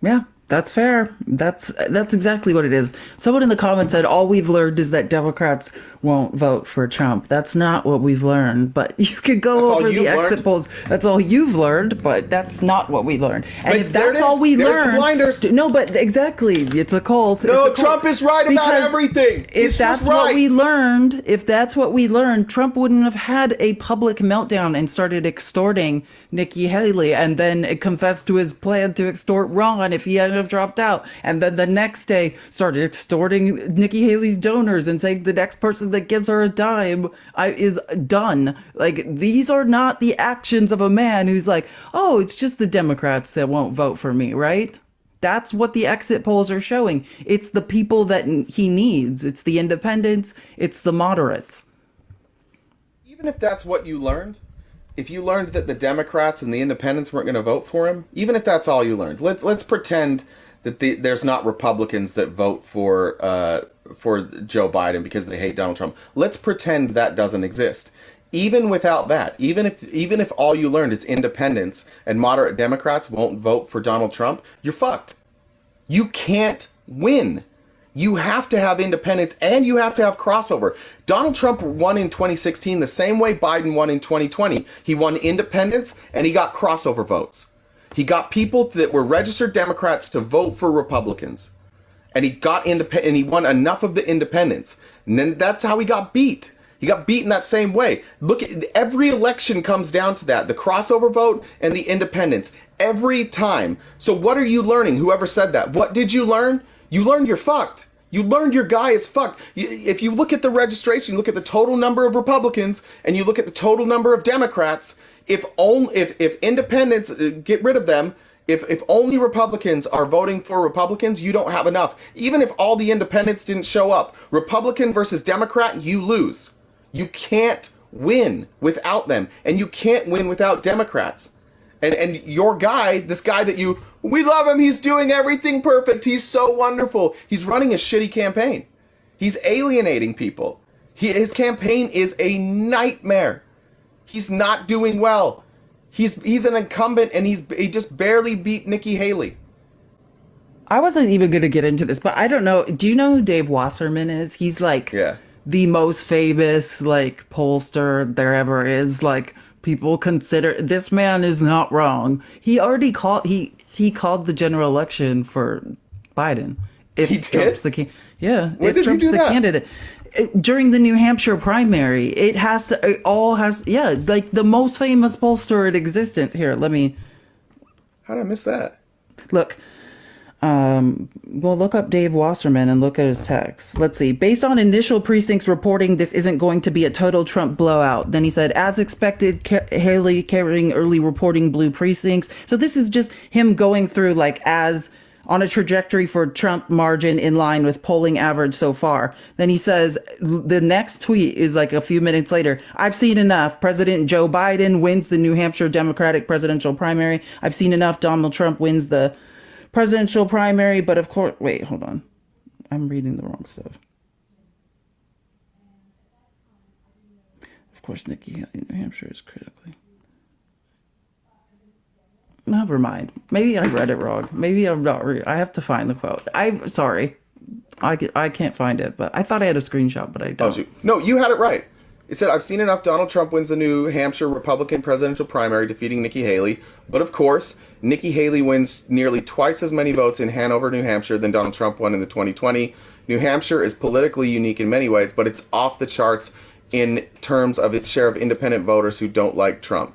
Speaker 2: Yeah, that's fair. That's exactly what it is. Someone in the comments said, all we've learned is that Democrats won't vote for Trump. That's not what we've learned, but you could go over the exit polls. That's all you've learned, but that's not what we learned. And
Speaker 1: but
Speaker 2: if that's all we learned, no, but exactly, it's a cult.
Speaker 1: No, Trump is right about everything.
Speaker 2: If that's what we learned, Trump wouldn't have had a public meltdown and started extorting Nikki Haley, and then confessed to his plan to extort Ron if he hadn't have dropped out, and then the next day started extorting Nikki Haley's donors and saying the next person that gives her a dime is done. Like, these are not the actions of a man who's like, oh, it's just the Democrats that won't vote for me, right? That's what the exit polls are showing. It's the people that he needs. It's the independents. It's the moderates.
Speaker 1: Even if that's what you learned, if you learned that the Democrats and the independents weren't going to vote for him, even if that's all you learned, let's pretend that there's not Republicans that vote for Joe Biden because they hate Donald Trump. Let's pretend that doesn't exist. Even without that, even if all you learned is independents and moderate Democrats won't vote for Donald Trump, you're fucked. You can't win. You have to have independents and you have to have crossover. Donald Trump won in 2016 the same way Biden won in 2020. He won independents and he got crossover votes. He got people that were registered Democrats to vote for Republicans. And he got and he won enough of the independents. And then that's how he got beat. He got beat in that same way. Look, every election comes down to that. The crossover vote and the independents. Every time. So what are you learning? Whoever said that. What did you learn? You learned you're fucked. You learned your guy is fucked. If you look at the registration, you look at the total number of Republicans, and you look at the total number of Democrats, if independents, get rid of them, if only Republicans are voting for Republicans, you don't have enough. Even if all the independents didn't show up, Republican versus Democrat, you lose. You can't win without them, and you can't win without Democrats. And your guy, this guy that we love him, he's doing everything perfect, he's so wonderful. He's running a shitty campaign. He's alienating people. His campaign is a nightmare. He's not doing well. He's an incumbent, and he just barely beat Nikki Haley.
Speaker 2: I wasn't even going to get into this, but I don't know. Do you know who Dave Wasserman is? He's like the most famous like pollster there ever is. Like, people consider this man is not wrong. He already called he called the general election for Biden. If
Speaker 1: he
Speaker 2: Trump's
Speaker 1: did?
Speaker 2: If Trump's the candidate. During the New Hampshire primary, it all has like the most famous pollster in existence. Here, let me.
Speaker 1: How did I miss that?
Speaker 2: Look. Well, look up Dave Wasserman and look at his text. Let's see. Based on initial precincts reporting, this isn't going to be a total Trump blowout. Then he said, as expected, Haley carrying early reporting blue precincts. So this is just him going through like as on a trajectory for Trump margin in line with polling average so far. Then he says the next tweet is like a few minutes later. I've seen enough. President Joe Biden wins the New Hampshire Democratic presidential primary. I've seen enough. Donald Trump wins the presidential primary, but of course, wait, hold on. I'm reading the wrong stuff. Of course, Nikki Haley, New Hampshire is critically. Never mind. Maybe I read it wrong. Maybe I'm not. I have to find the quote. I'm sorry. I can't find it, but I thought I had a screenshot, but I don't.
Speaker 1: No, you had it right. It said, I've seen enough. Donald Trump wins the New Hampshire Republican presidential primary, defeating Nikki Haley. But of course, Nikki Haley wins nearly twice as many votes in Hanover, New Hampshire than Donald Trump won in the 2020. New Hampshire is politically unique in many ways, but it's off the charts in terms of its share of independent voters who don't like Trump.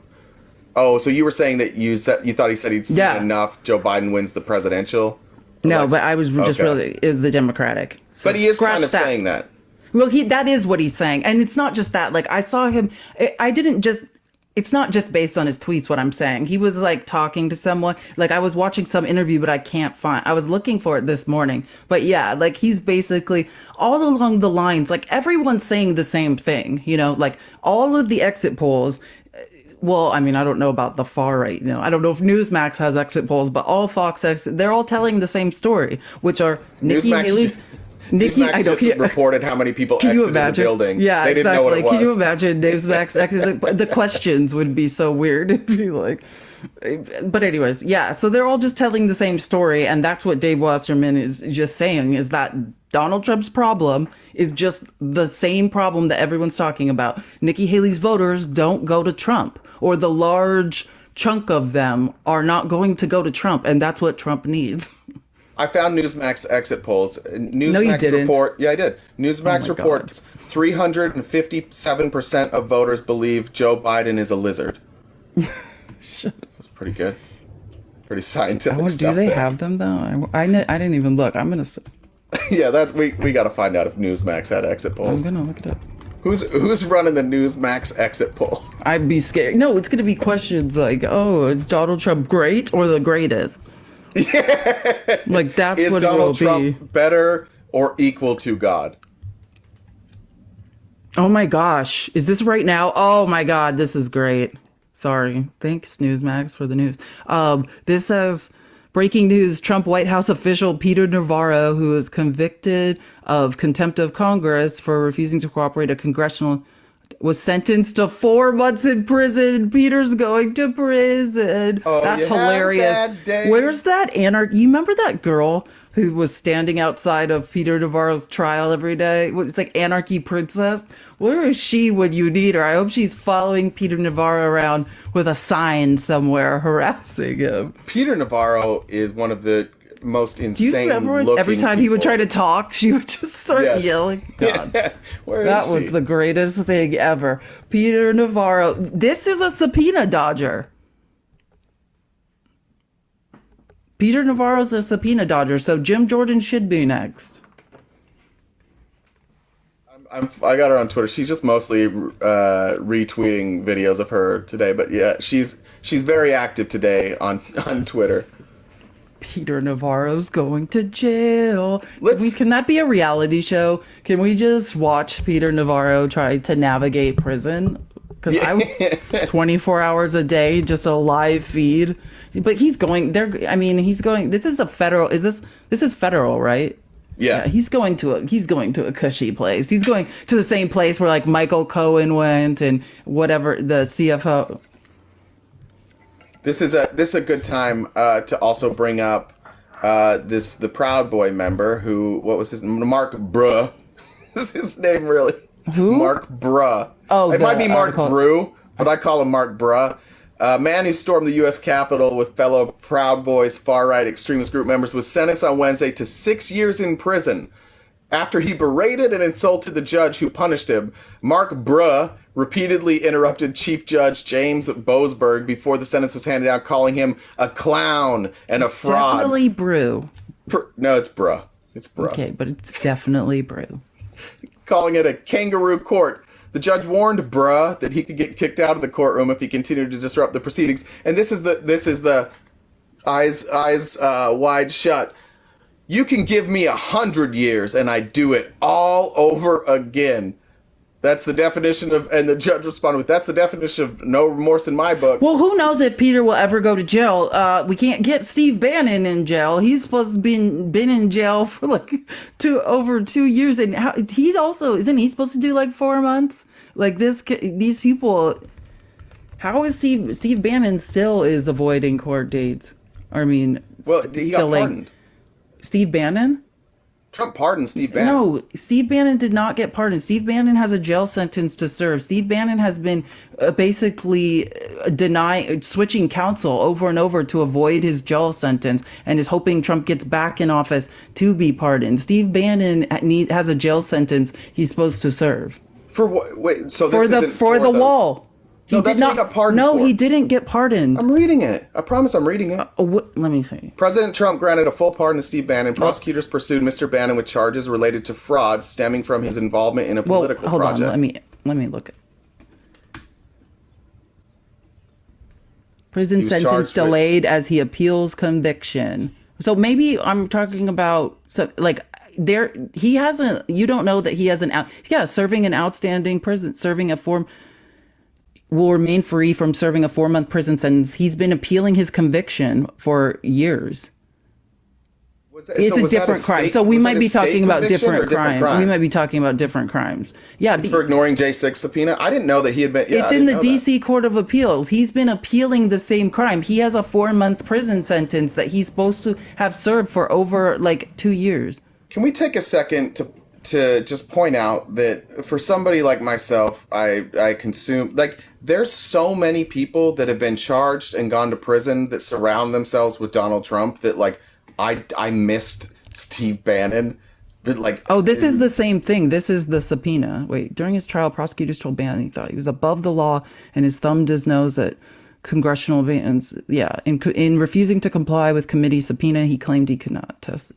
Speaker 1: Oh, so you were saying that you thought he said he'd seen enough. Joe Biden wins the presidential?
Speaker 2: No, but I was just really is the Democratic.
Speaker 1: So but he is kind of saying that.
Speaker 2: Well, that is what he's saying. And it's not just that. Like, I saw him. I didn't just It's not just based on his tweets, what I'm saying. He was like talking to someone. Like I was watching some interview, but I can't find. I was looking for it this morning. But yeah, like he's basically all along the lines, like everyone's saying the same thing, you know, like all of the exit polls. Well, I mean, I don't know about the far right, you know, I don't know if Newsmax has exit polls, but all Fox exit, they're all telling the same story, which are Nikki Haley's.
Speaker 1: Newsmax
Speaker 2: I don't
Speaker 1: just reported how many people
Speaker 2: can you
Speaker 1: exited
Speaker 2: imagine?
Speaker 1: the building.
Speaker 2: Yeah,
Speaker 1: they didn't know what it was.
Speaker 2: Can you imagine Newsmax exit? The questions would be so weird. It'd be like, but anyways, yeah. So they're all just telling the same story, and that's what Dave Wasserman is just saying: is that Donald Trump's problem is just the same problem that everyone's talking about. Nikki Haley's voters don't go to Trump, or the large chunk of them are not going to go to Trump, and that's what Trump needs.
Speaker 1: I found Newsmax exit polls. Newsmax
Speaker 2: No, you didn't.
Speaker 1: report. Yeah, I did. Newsmax
Speaker 2: Oh my
Speaker 1: reports 357% of voters believe Joe Biden is a lizard. That's pretty good. Pretty scientific
Speaker 2: Oh,
Speaker 1: stuff.
Speaker 2: do they
Speaker 1: there.
Speaker 2: have them though? I didn't even look. I'm gonna
Speaker 1: Yeah, that's we got to find out if Newsmax had exit polls.
Speaker 2: look it up.
Speaker 1: Who's running the Newsmax exit poll?
Speaker 2: I'd be scared. No, it's gonna be questions like, "Oh, is Donald Trump great or the greatest?" Yeah. Like that's
Speaker 1: Is
Speaker 2: what
Speaker 1: Donald
Speaker 2: it will be.
Speaker 1: Trump better or equal to God?
Speaker 2: Oh my gosh, is this right now? Oh my God, this is great. Sorry, thanks Newsmax for the news. This says breaking news: Trump White House official Peter Navarro, who is convicted of contempt of Congress for refusing to cooperate a congressional. Was sentenced to 4 months in prison. Peter's going to prison.
Speaker 1: Oh,
Speaker 2: That's
Speaker 1: you had a
Speaker 2: hilarious.
Speaker 1: bad day.
Speaker 2: Where's that anarchy? You remember that girl who was standing outside of Peter Navarro's trial every day? It's like Anarchy Princess. Where is she when you need her? I hope she's following Peter Navarro around with a sign somewhere harassing him.
Speaker 1: Peter Navarro is one of the most insane.
Speaker 2: Do you remember when every time he would try to talk, she would just start
Speaker 1: Yes.
Speaker 2: yelling? God.
Speaker 1: Where
Speaker 2: That
Speaker 1: is
Speaker 2: was
Speaker 1: she?
Speaker 2: the greatest thing ever. Peter Navarro. This is a subpoena dodger. Peter Navarro's a subpoena dodger, so Jim Jordan should be next.
Speaker 1: I got her on Twitter. She's just mostly retweeting videos of her today, but yeah, she's very active today on Twitter.
Speaker 2: Peter Navarro's going to jail.
Speaker 1: Let's-
Speaker 2: Can that be a reality show? Can we just watch Peter Navarro try to navigate prison? Because 24 hours a day, just a live feed. But he's going there. I mean, he's going. This is a federal. This is federal, right?
Speaker 1: Yeah.
Speaker 2: He's going to a cushy place. He's going to the same place where like Michael Cohen went and whatever the CFO.
Speaker 1: This is a good time to also bring up the Proud Boy member who, what was his name? Mark Bruh. Is his name really?
Speaker 2: Who?
Speaker 1: Mark Bruh.
Speaker 2: Oh,
Speaker 1: it might be Mark
Speaker 2: article.
Speaker 1: Brew, but I call him Mark Bruh. A man who stormed the U.S. Capitol with fellow Proud Boys far-right extremist group members was sentenced on Wednesday to 6 years in prison after he berated and insulted the judge who punished him. Mark Bruh repeatedly interrupted Chief Judge James Boasberg before the sentence was handed out, calling him a clown and a fraud.
Speaker 2: Definitely Brew.
Speaker 1: No, it's Bruh. It's Bruh.
Speaker 2: Okay, but it's definitely Brew.
Speaker 1: Calling it a kangaroo court. The judge warned Bruh that he could get kicked out of the courtroom if he continued to disrupt the proceedings. And this is the eyes wide shut. You can give me 100 years and I do it all over again. That's the definition of, and the judge responded with, that's the definition of no remorse in my book.
Speaker 2: Well, who knows if Peter will ever go to jail? We can't get Steve Bannon in jail. He's supposed to been in jail for like over 2 years, and he's also isn't he supposed to do like 4 months? Like these people. How is Steve Bannon still is avoiding court dates? I mean,
Speaker 1: Well, he got pardoned.
Speaker 2: Steve Bannon?
Speaker 1: Trump pardoned Steve Bannon.
Speaker 2: No, Steve Bannon did not get pardoned. Steve Bannon has a jail sentence to serve. Steve Bannon has been basically switching counsel over and over to avoid his jail sentence and is hoping Trump gets back in office to be pardoned. Steve Bannon has a jail sentence he's supposed to serve.
Speaker 1: For what? Wait, so this isn't
Speaker 2: For the wall.
Speaker 1: No, that's what he got pardoned
Speaker 2: No,
Speaker 1: for.
Speaker 2: he didn't get pardoned.
Speaker 1: I'm reading it. I promise I'm reading it.
Speaker 2: Let me see.
Speaker 1: President Trump granted a full pardon to Steve Bannon. Prosecutors pursued Mr. Bannon with charges related to fraud stemming from his involvement in a political
Speaker 2: hold
Speaker 1: project.
Speaker 2: on. Let me look. Prison
Speaker 1: He was
Speaker 2: sentence
Speaker 1: charged with-
Speaker 2: delayed as he appeals conviction. So maybe I'm talking about he hasn't. You don't know that he has serving an outstanding prison, will remain free from serving a 4-month prison sentence. He's been appealing his conviction for years. It's a different crime. So we might be talking about different crimes. We might be talking about different crimes. Yeah.
Speaker 1: It's for ignoring J6 subpoena. I didn't know that he had been.
Speaker 2: It's in the DC Court of Appeals. He's been appealing the same crime. He has a 4-month prison sentence that he's supposed to have served for over 2 years.
Speaker 1: Can we take a second to just point out that for somebody like myself, I consume there's so many people that have been charged and gone to prison that surround themselves with Donald Trump that I missed Steve Bannon. But
Speaker 2: this is the same thing. This is the subpoena. Wait, during his trial, prosecutors told Bannon he thought he was above the law and has thumbed his nose at congressional bans. Yeah, in refusing to comply with committee subpoena, he claimed he could not test.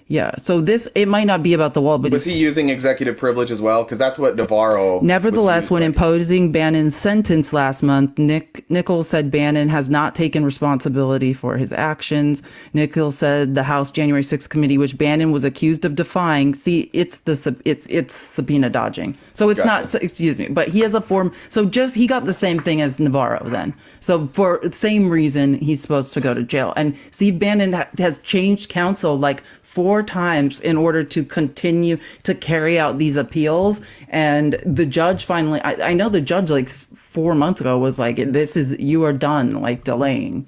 Speaker 2: Yeah, so it might not be about the wall, but
Speaker 1: was he using executive privilege as well? Because that's what Navarro.
Speaker 2: Nevertheless, when imposing Bannon's sentence last month, Nichols said Bannon has not taken responsibility for his actions. Nichols said the House January 6th committee, which Bannon was accused of defying, it's subpoena dodging. So it's not. Excuse me, but he has a form. So he got the same thing as Navarro then. So for the same reason, he's supposed to go to jail. And Steve Bannon has changed counsel 4 times in order to continue to carry out these appeals. And the judge finally, I know the judge 4 months ago was you are done, delaying.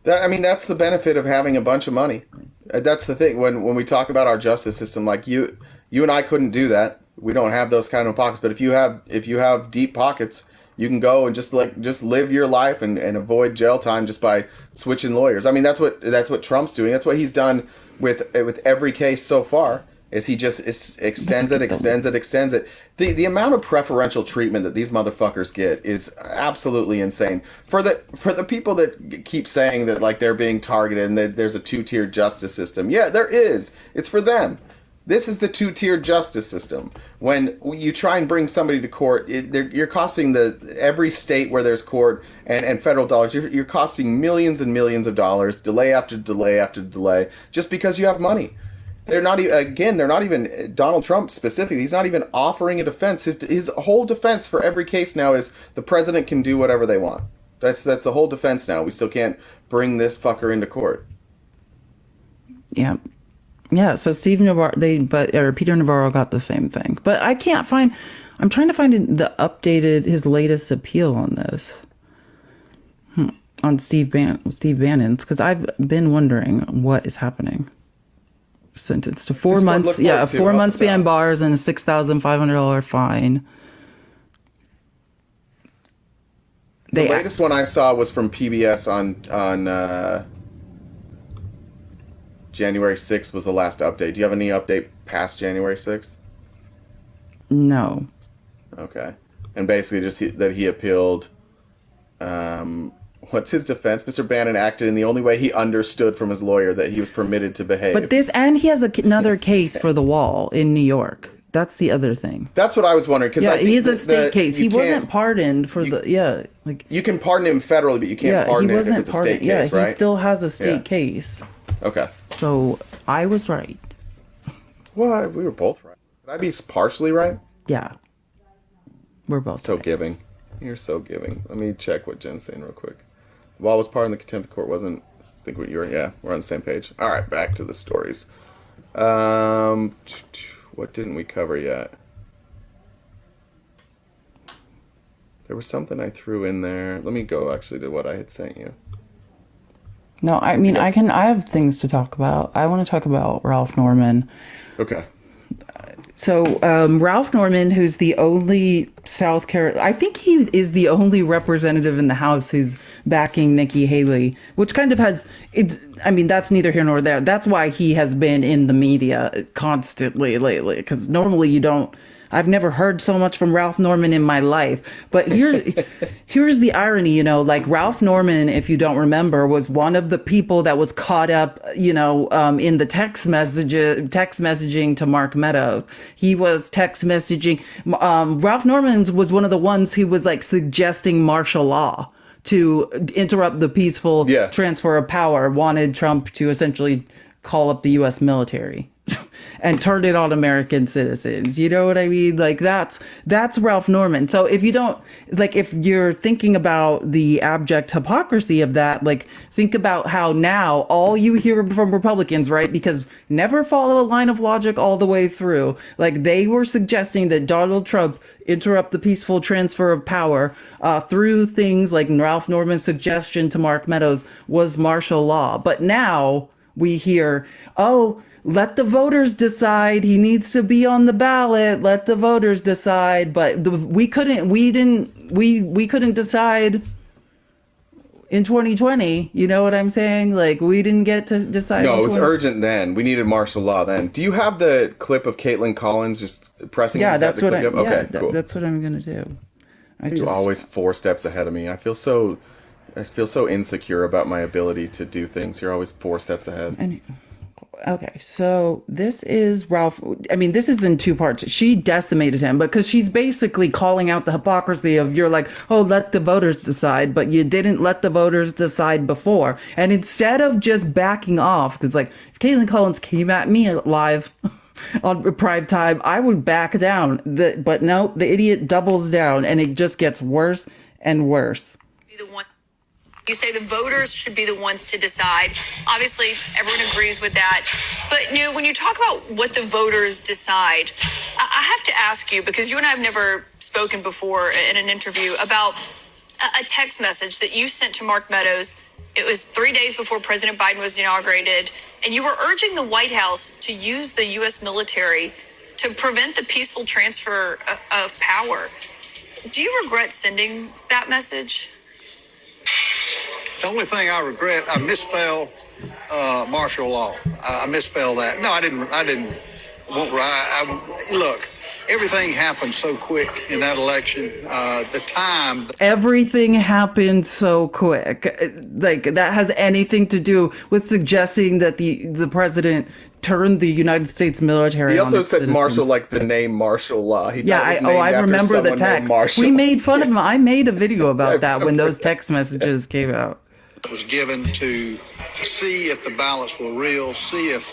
Speaker 1: That's the benefit of having a bunch of money. That's the thing. When we talk about our justice system, you and I couldn't do that. We don't have those kind of pockets. But if you have deep pockets, you can go and just live your life and avoid jail time just by switching lawyers. That's what Trump's doing. That's what he's done with every case so far. Is he just extends it. The amount of preferential treatment that these motherfuckers get is absolutely insane. For the people that keep saying that they're being targeted and that there's a 2-tiered justice system. Yeah, there is. It's for them. This is the 2-tiered justice system. When you try and bring somebody to court, you're costing every state where there's court and federal dollars, you're costing millions and millions of dollars, delay after delay after delay, just because you have money. They're not even Donald Trump specifically. He's not even offering a defense. His whole defense for every case now is the president can do whatever they want. That's the whole defense now. We still can't bring this fucker into court.
Speaker 2: Yeah. Yeah, so Peter Navarro got the same thing. But I'm trying to find his latest appeal on this. On Steve Bannon's, because I've been wondering what is happening. Sentenced to 4 months, 4 months behind bars and a $6,500 fine.
Speaker 1: The latest one I saw was from PBS on January 6th was the last update. Do you have any update past January 6th?
Speaker 2: No.
Speaker 1: Okay. And basically just that he appealed. What's his defense? Mr. Bannon acted in the only way he understood from his lawyer that he was permitted to behave.
Speaker 2: But he has another case for the wall in New York. That's the other thing.
Speaker 1: That's what I was wondering.
Speaker 2: He has a state case. He wasn't pardoned for
Speaker 1: you can pardon him federally, but you can't pardon him if it's a state case, right?
Speaker 2: He still has a state case.
Speaker 1: Okay.
Speaker 2: So I was right.
Speaker 1: Well, we were both right. Could I be partially right?
Speaker 2: Yeah. We're both
Speaker 1: so
Speaker 2: right.
Speaker 1: Giving. You're so giving. Let me check what Jen's saying real quick. The wall was part in the contempt of court, wasn't. I think we're on the same page. All right, back to the stories. What didn't we cover yet? There was something I threw in there. Let me go actually to what I had sent you.
Speaker 2: No, I have things to talk about. I want to talk about Ralph Norman.
Speaker 1: Okay.
Speaker 2: So Ralph Norman, who's the only I think he is the only representative in the House who's backing Nikki Haley, which kind of that's neither here nor there. That's why he has been in the media constantly lately, because normally I've never heard so much from Ralph Norman in my life. But here's the irony, Ralph Norman, if you don't remember, was one of the people that was caught up, in the text messaging to Mark Meadows. He was text messaging. Ralph Norman was one of the ones who was suggesting martial law to interrupt the peaceful transfer of power, wanted Trump to essentially call up the U.S. military and turn it on American citizens. You know what I mean? Like that's Ralph Norman. So if you don't, like, if you're thinking about the abject hypocrisy of that, like, think about how now all you hear from Republicans, right? Because never follow a line of logic all the way through. Like, they were suggesting that Donald Trump interrupt the peaceful transfer of power through things like Ralph Norman's suggestion to Mark Meadows was martial law. But now we hear, oh, let the voters decide. He needs to be on the ballot. Let the voters decide. But we couldn't decide in 2020. You know what I'm saying? Like, we didn't get to decide.
Speaker 1: No, it was urgent then. We needed martial law then. Do you have the clip of Caitlin Collins just pressing?
Speaker 2: Yeah, that's what I'm.
Speaker 1: Okay, cool.
Speaker 2: That's what I'm gonna do.
Speaker 1: You're always 4 steps ahead of me. I feel so insecure about my ability to do things. You're always 4 steps ahead.
Speaker 2: Okay, so this is Ralph. I mean, this is in 2 parts. She decimated him because she's basically calling out the hypocrisy of, you're like, oh, let the voters decide, but you didn't let the voters decide before. And instead of just backing off, because like if Caitlin Collins came at me live on prime time, I would back down. But no, the idiot doubles down, and it just gets worse and worse.
Speaker 5: You say the voters should be the ones to decide. Obviously, everyone agrees with that. But when you talk about what the voters decide, I have to ask you, because you and I have never spoken before in an interview, about a text message that you sent to Mark Meadows. It was 3 days before President Biden was inaugurated, and you were urging the White House to use the U.S. military to prevent the peaceful transfer of power. Do you regret sending that message?
Speaker 7: The only thing I regret, I misspelled martial law. I misspelled that. No, I didn't. Look, everything happened so quick in that election. The time.
Speaker 2: Everything happened so quick. Like, that has anything to do with suggesting that the president turned the United States military on.
Speaker 1: He also
Speaker 2: its
Speaker 1: said
Speaker 2: citizens.
Speaker 1: martial, like the name martial law.
Speaker 2: I remember the text. We made fun of him. I made a video about that when those text messages came out.
Speaker 7: Was given to see if the ballots were real, see if,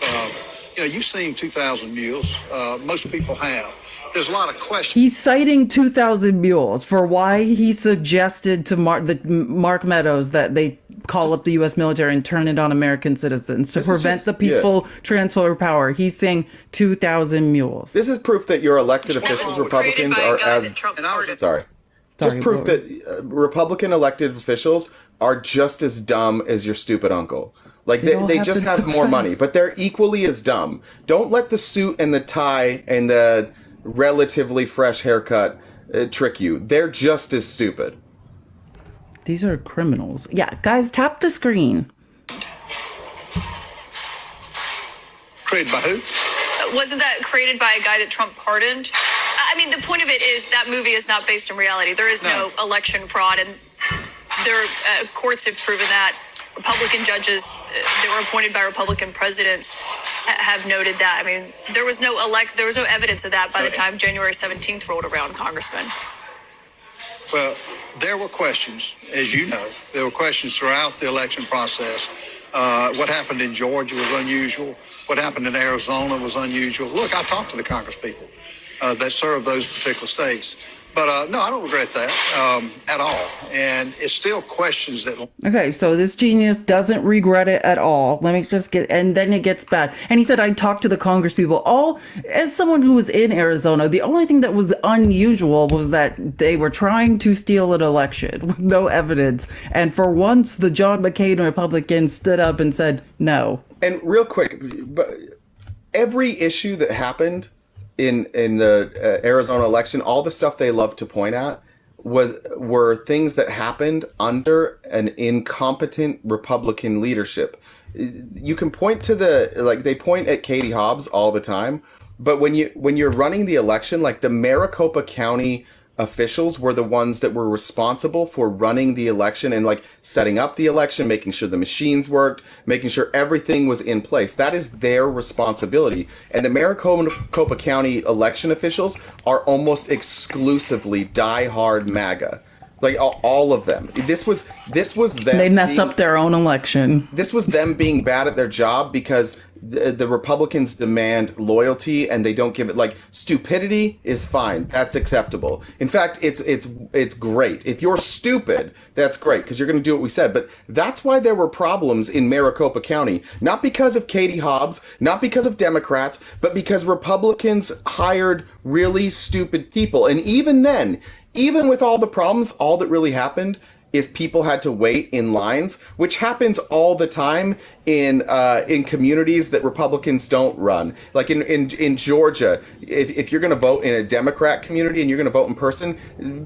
Speaker 7: you've seen 2,000 mules. Most people have. There's a lot of questions.
Speaker 2: He's citing 2,000 mules for why he suggested to Mark Meadows that they call up the U.S. military and turn it on American citizens to prevent the peaceful transfer of power. He's saying 2,000 mules.
Speaker 1: This is proof that your elected officials, Republicans, are as... Sorry. Just proof that Republican elected officials are just as dumb as your stupid uncle. Like, they just have more money, but they're equally as dumb. Don't let the suit and the tie and the relatively fresh haircut trick you. They're just as stupid.
Speaker 2: These are criminals. Yeah, guys, tap the screen.
Speaker 7: Created by who?
Speaker 5: Wasn't that created by a guy that Trump pardoned? I mean, the point of it is that movie is not based in reality. There is no election fraud, and courts have proven that. Republican judges that were appointed by Republican presidents have noted that. I mean, there was no evidence of that by the time January 17th rolled around, Congressman.
Speaker 7: Well, there were questions, as you know. There were questions throughout the election process. What happened in Georgia was unusual. What happened in Arizona was unusual. Look, I talked to the congresspeople that serve those particular states. But no, I don't regret that at all. And it's still questions that...
Speaker 2: Okay, so this genius doesn't regret it at all. Let me just get... And then it gets bad. And he said, I talked to the congresspeople. As someone who was in Arizona, the only thing that was unusual was that they were trying to steal an election with no evidence. And for once, the John McCain Republicans stood up and said, no.
Speaker 1: And real quick, but every issue that happened in the Arizona election, all the stuff they love to point at were things that happened under an incompetent Republican leadership. You can point to they point at Katie Hobbs all the time, but when you're running the election, like the Maricopa County officials were the ones that were responsible for running the election and like setting up the election, making sure the machines worked, making sure everything was in place. That is their responsibility. And the Maricopa County election officials are almost exclusively diehard MAGA. Like all of them. This was them.
Speaker 2: They messed up their own election.
Speaker 1: This was them being bad at their job because the Republicans demand loyalty and they don't give it. Like, stupidity is fine. That's acceptable. In fact, it's great. If you're stupid, that's great because you're going to do what we said. But that's why there were problems in Maricopa County. Not because of Katie Hobbs, not because of Democrats, but because Republicans hired really stupid people. And even then, even with all the problems, all that really happened is people had to wait in lines, which happens all the time in communities that Republicans don't run. Like in Georgia, if you're going to vote in a Democrat community and you're going to vote in person,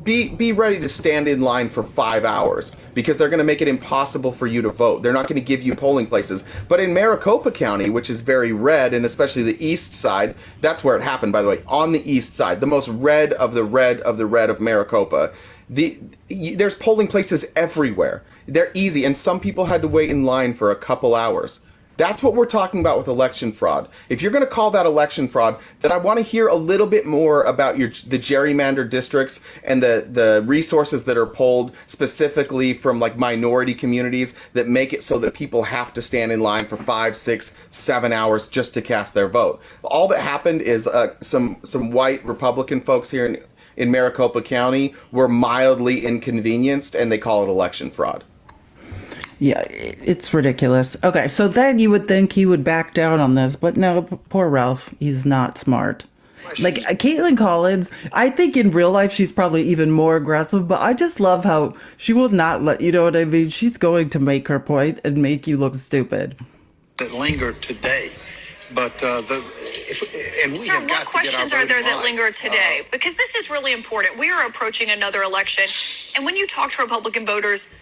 Speaker 1: be ready to stand in line for 5 hours because they're going to make it impossible for you to vote. They're not going to give you polling places. But in Maricopa County, which is very red, and especially the east side, that's where it happened, by the way, on the east side, the most red of the red of the red of Maricopa. There's polling places everywhere. They're easy, and some people had to wait in line for a couple hours. That's what we're talking about with election fraud. If you're going to call that election fraud, then I want to hear a little bit more about the gerrymandered districts and the resources that are pulled specifically from like minority communities that make it so that people have to stand in line for 5, 6, 7 hours just to cast their vote. All that happened is some white Republican folks here in Maricopa County were mildly inconvenienced, and they call it election fraud.
Speaker 2: Yeah, it's ridiculous. Okay, so then you would think he would back down on this, but no, poor Ralph, he's not smart. Like, Caitlin Collins, I think in real life she's probably even more aggressive, but I just love how she will not let, you know what I mean? She's going to make her point and make you look stupid.
Speaker 7: That linger today. But
Speaker 5: Sir, what questions are there that linger today? Because this is really important. We are approaching another election. And when you talk to Republican voters,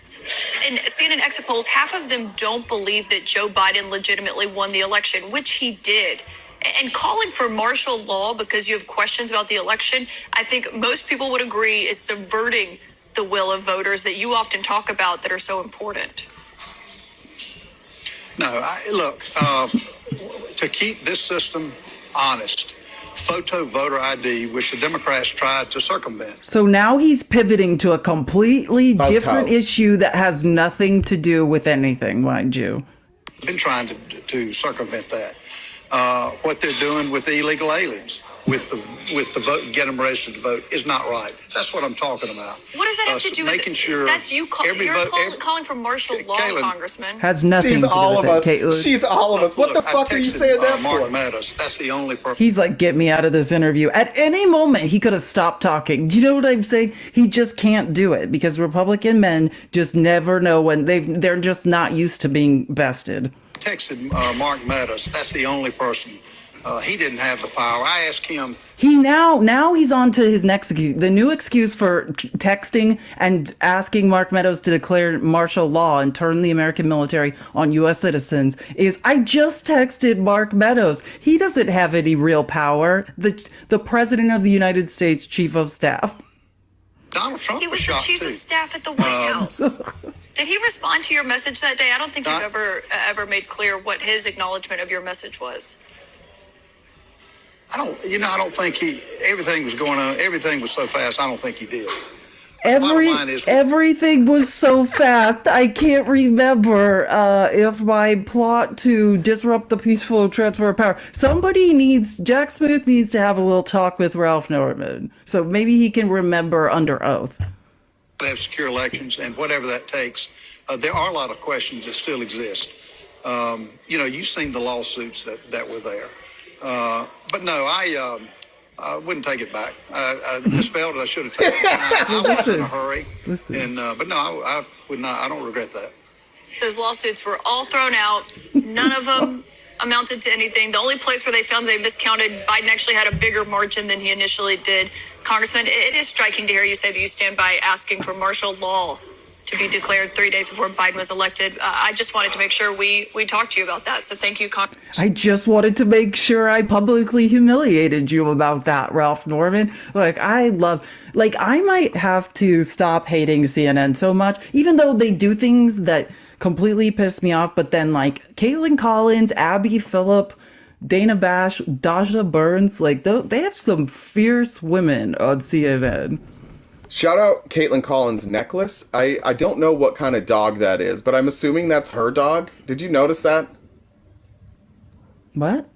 Speaker 5: in CNN exit polls, half of them don't believe that Joe Biden legitimately won the election, which he did. And calling for martial law because you have questions about the election, I think most people would agree is subverting the will of voters that you often talk about that are so important.
Speaker 7: No, look, to keep this system honest, photo voter ID, which the Democrats tried to circumvent.
Speaker 2: So now he's pivoting to a completely different issue that has nothing to do with anything, mind you.
Speaker 7: Been trying to circumvent that. What they're doing with the illegal aliens, with the vote, get them registered to vote, is not right. That's what I'm talking about.
Speaker 5: What does that have to do with
Speaker 7: making sure
Speaker 5: that's you calling for martial law,
Speaker 7: Caitlin,
Speaker 5: Congressman?
Speaker 2: Has nothing to do with it, Caitlin.
Speaker 1: She's all of us. What the fuck are you saying that
Speaker 7: Mark
Speaker 1: for?
Speaker 7: Meadows. That's the only purpose.
Speaker 2: He's like, get me out of this interview. At any moment, he could have stopped talking. Do you know what I'm saying? He just can't do it because Republican men just never know when they're just not used to being bested.
Speaker 7: Texted Mark Meadows. That's the only person. He didn't have the power. I asked him.
Speaker 2: He now he's on to his next excuse. The new excuse for texting and asking Mark Meadows to declare martial law and turn the American military on U.S. citizens is, I just texted Mark Meadows. He doesn't have any real power. The President of the United States Chief of Staff.
Speaker 7: Donald Trump
Speaker 5: He was the chief of staff at the White House. Did he respond to your message that day? I don't think you've ever made clear what his acknowledgement of your message was.
Speaker 7: I don't think everything was going on. Everything was so fast. I don't think he did.
Speaker 2: Everything was so fast. I can't remember if my plot to disrupt the peaceful transfer of power. Jack Smith needs to have a little talk with Ralph Norman. So maybe he can remember under oath.
Speaker 7: Have secure elections and whatever that takes. There are a lot of questions that still exist. You've seen the lawsuits that were there. But no, I wouldn't take it back. I misspelled it. I should have taken it. I was in a hurry. But no, I would not. I don't regret that.
Speaker 5: Those lawsuits were all thrown out. None of them amounted to anything. The only place where they found they miscounted, Biden actually had a bigger margin than he initially did. Congressman, it is striking to hear you say that you stand by asking for martial law to be declared 3 days before Biden was elected. I just wanted to make sure we talked to you about that. So thank you,
Speaker 2: I just wanted to make sure I publicly humiliated you about that, Ralph Norman. I might have to stop hating CNN so much, even though they do things that completely piss me off. But then Caitlin Collins, Abby Phillip, Dana Bash, Dasha Burns, they have some fierce women on CNN.
Speaker 1: Shout out Caitlin Collins' necklace. I don't know what kind of dog that is, but I'm assuming that's her dog. Did you notice that?
Speaker 2: What?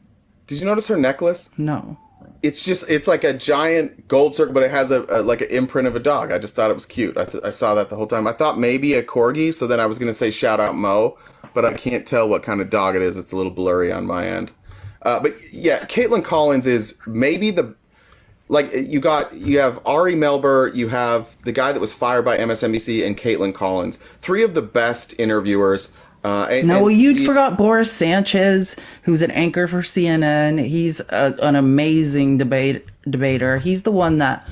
Speaker 1: Did you notice her necklace?
Speaker 2: No.
Speaker 1: It's like a giant gold circle, but it has a like an imprint of a dog. I just thought it was cute. I saw that the whole time. I thought maybe a corgi, so then I was going to say shout out Mo, but I can't tell what kind of dog it is. It's a little blurry on my end. But yeah, Caitlin Collins is maybe you have Ari Melber, you have the guy that was fired by MSNBC, and Caitlin Collins. Three of the best interviewers.
Speaker 2: You forgot Boris Sanchez, who's an anchor for CNN. He's an amazing debater. He's the one that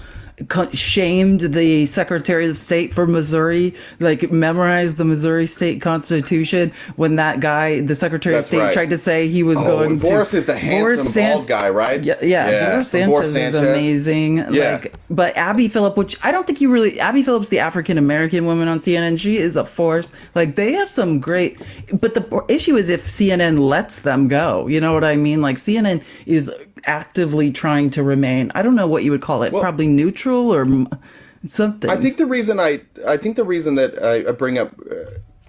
Speaker 2: shamed the Secretary of State for Missouri, like memorized the Missouri State Constitution when that guy, the Secretary of State, tried to say he was going to.
Speaker 1: Boris is the handsome bald guy, right?
Speaker 2: Yeah. Boris Sanchez is amazing.
Speaker 1: Yeah.
Speaker 2: But Abby Phillip, which I don't think Abby Phillip's the African American woman on CNN. She is a force. Like, they have some great, but the issue is if CNN lets them go. You know what I mean? Like, CNN is actively trying to remain, I don't know what you would call it, probably neutral or something.
Speaker 1: I think the reason that I bring up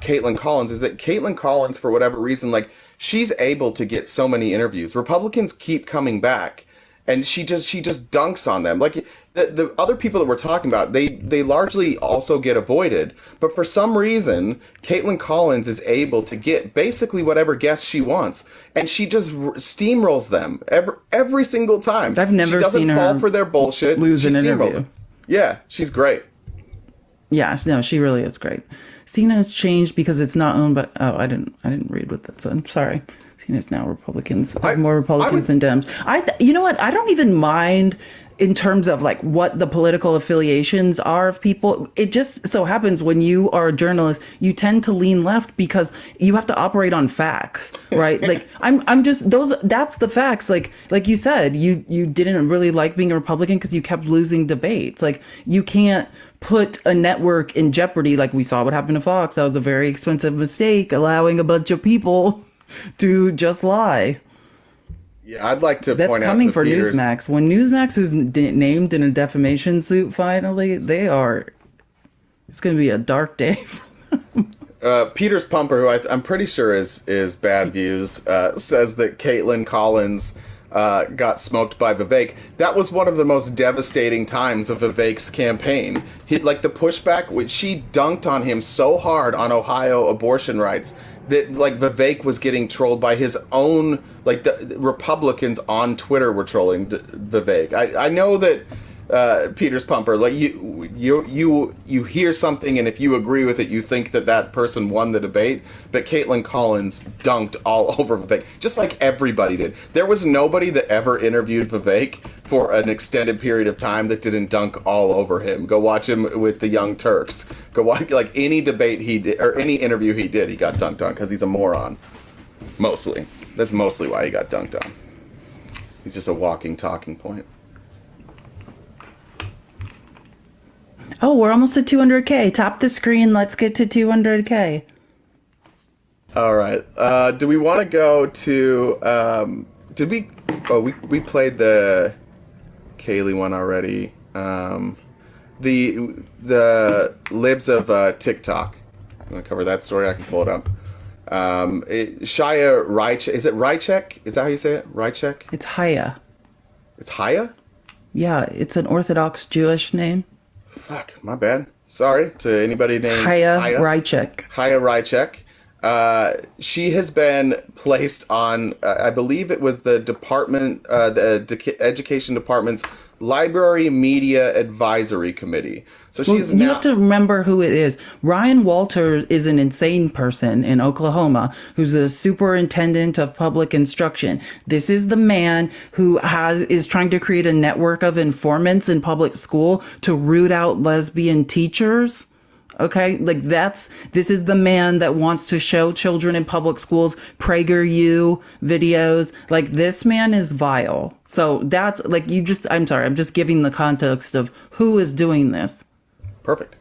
Speaker 1: Caitlin Collins is that Caitlin Collins, for whatever reason, like, she's able to get so many interviews. Republicans keep coming back, and she just dunks on them. Like, the other people that we're talking about, they largely also get avoided. But for some reason, Caitlin Collins is able to get basically whatever guest she wants, and she just steamrolls them every single time.
Speaker 2: I've never seen her
Speaker 1: fall for their bullshit.
Speaker 2: Lose an interview.
Speaker 1: Them. Yeah, she's great.
Speaker 2: Yeah, no, she really is great. CNN has changed because it's not owned by. Oh, I didn't read what that said. Sorry. CNN's now Republicans. More Republicans than Dems. You know what? I don't even mind in terms of like what the political affiliations are of people. It just so happens when you are a journalist, you tend to lean left because you have to operate on facts, right? Like I'm just that's the facts. Like you said, you didn't really like being a Republican because you kept losing debates. Like, you can't put a network in jeopardy. Like we saw what happened to Fox. That was a very expensive mistake, allowing a bunch of people to just lie.
Speaker 1: Yeah, I'd like to
Speaker 2: That's
Speaker 1: point out
Speaker 2: coming
Speaker 1: to
Speaker 2: for
Speaker 1: Peter,
Speaker 2: Newsmax. When Newsmax is named in a defamation suit, finally, it's going to be a dark day for them.
Speaker 1: Peter's Pumper, who I'm pretty sure is Bad Views, says that Caitlin Collins got smoked by Vivek. That was one of the most devastating times of Vivek's campaign. The pushback, which she dunked on him so hard on Ohio abortion rights that like Vivek was getting trolled by his own, like the Republicans on Twitter were trolling Vivek. I know that Peter's Pumper, like you hear something, and if you agree with it, you think that person won the debate. But Caitlin Collins dunked all over Vivek, just like everybody did. There was nobody that ever interviewed Vivek for an extended period of time that didn't dunk all over him. Go watch him with the Young Turks. Go watch like any debate he did or any interview he did. He got dunked on because he's a moron. Mostly, that's mostly why he got dunked on. He's just a walking talking point.
Speaker 2: Oh, we're almost at 200K. Tap the screen. Let's get to 200K.
Speaker 1: All right. Do we want to go to? Did we? Oh, we played the Kaylee one already. The libs of TikTok. You want to cover that story? I can pull it up. Shia Rychek. Is it Rychek? Is that how you say it? Rychek?
Speaker 2: It's Haya.
Speaker 1: It's Haya?
Speaker 2: Yeah, it's an Orthodox Jewish name.
Speaker 1: Fuck, my bad. Sorry to anybody named
Speaker 2: Haya Rychek.
Speaker 1: Haya Rychek. She has been placed on, I believe it was the Education Department's Library Media Advisory Committee. So she's
Speaker 2: You have to remember who it is. Ryan Walter is an insane person in Oklahoma who's the superintendent of public instruction. This is the man who is trying to create a network of informants in public school to root out lesbian teachers. Okay, like this is the man that wants to show children in public schools PragerU videos. Like, this man is vile. So that's like, I'm sorry, I'm just giving the context of who is doing this.
Speaker 1: Perfect.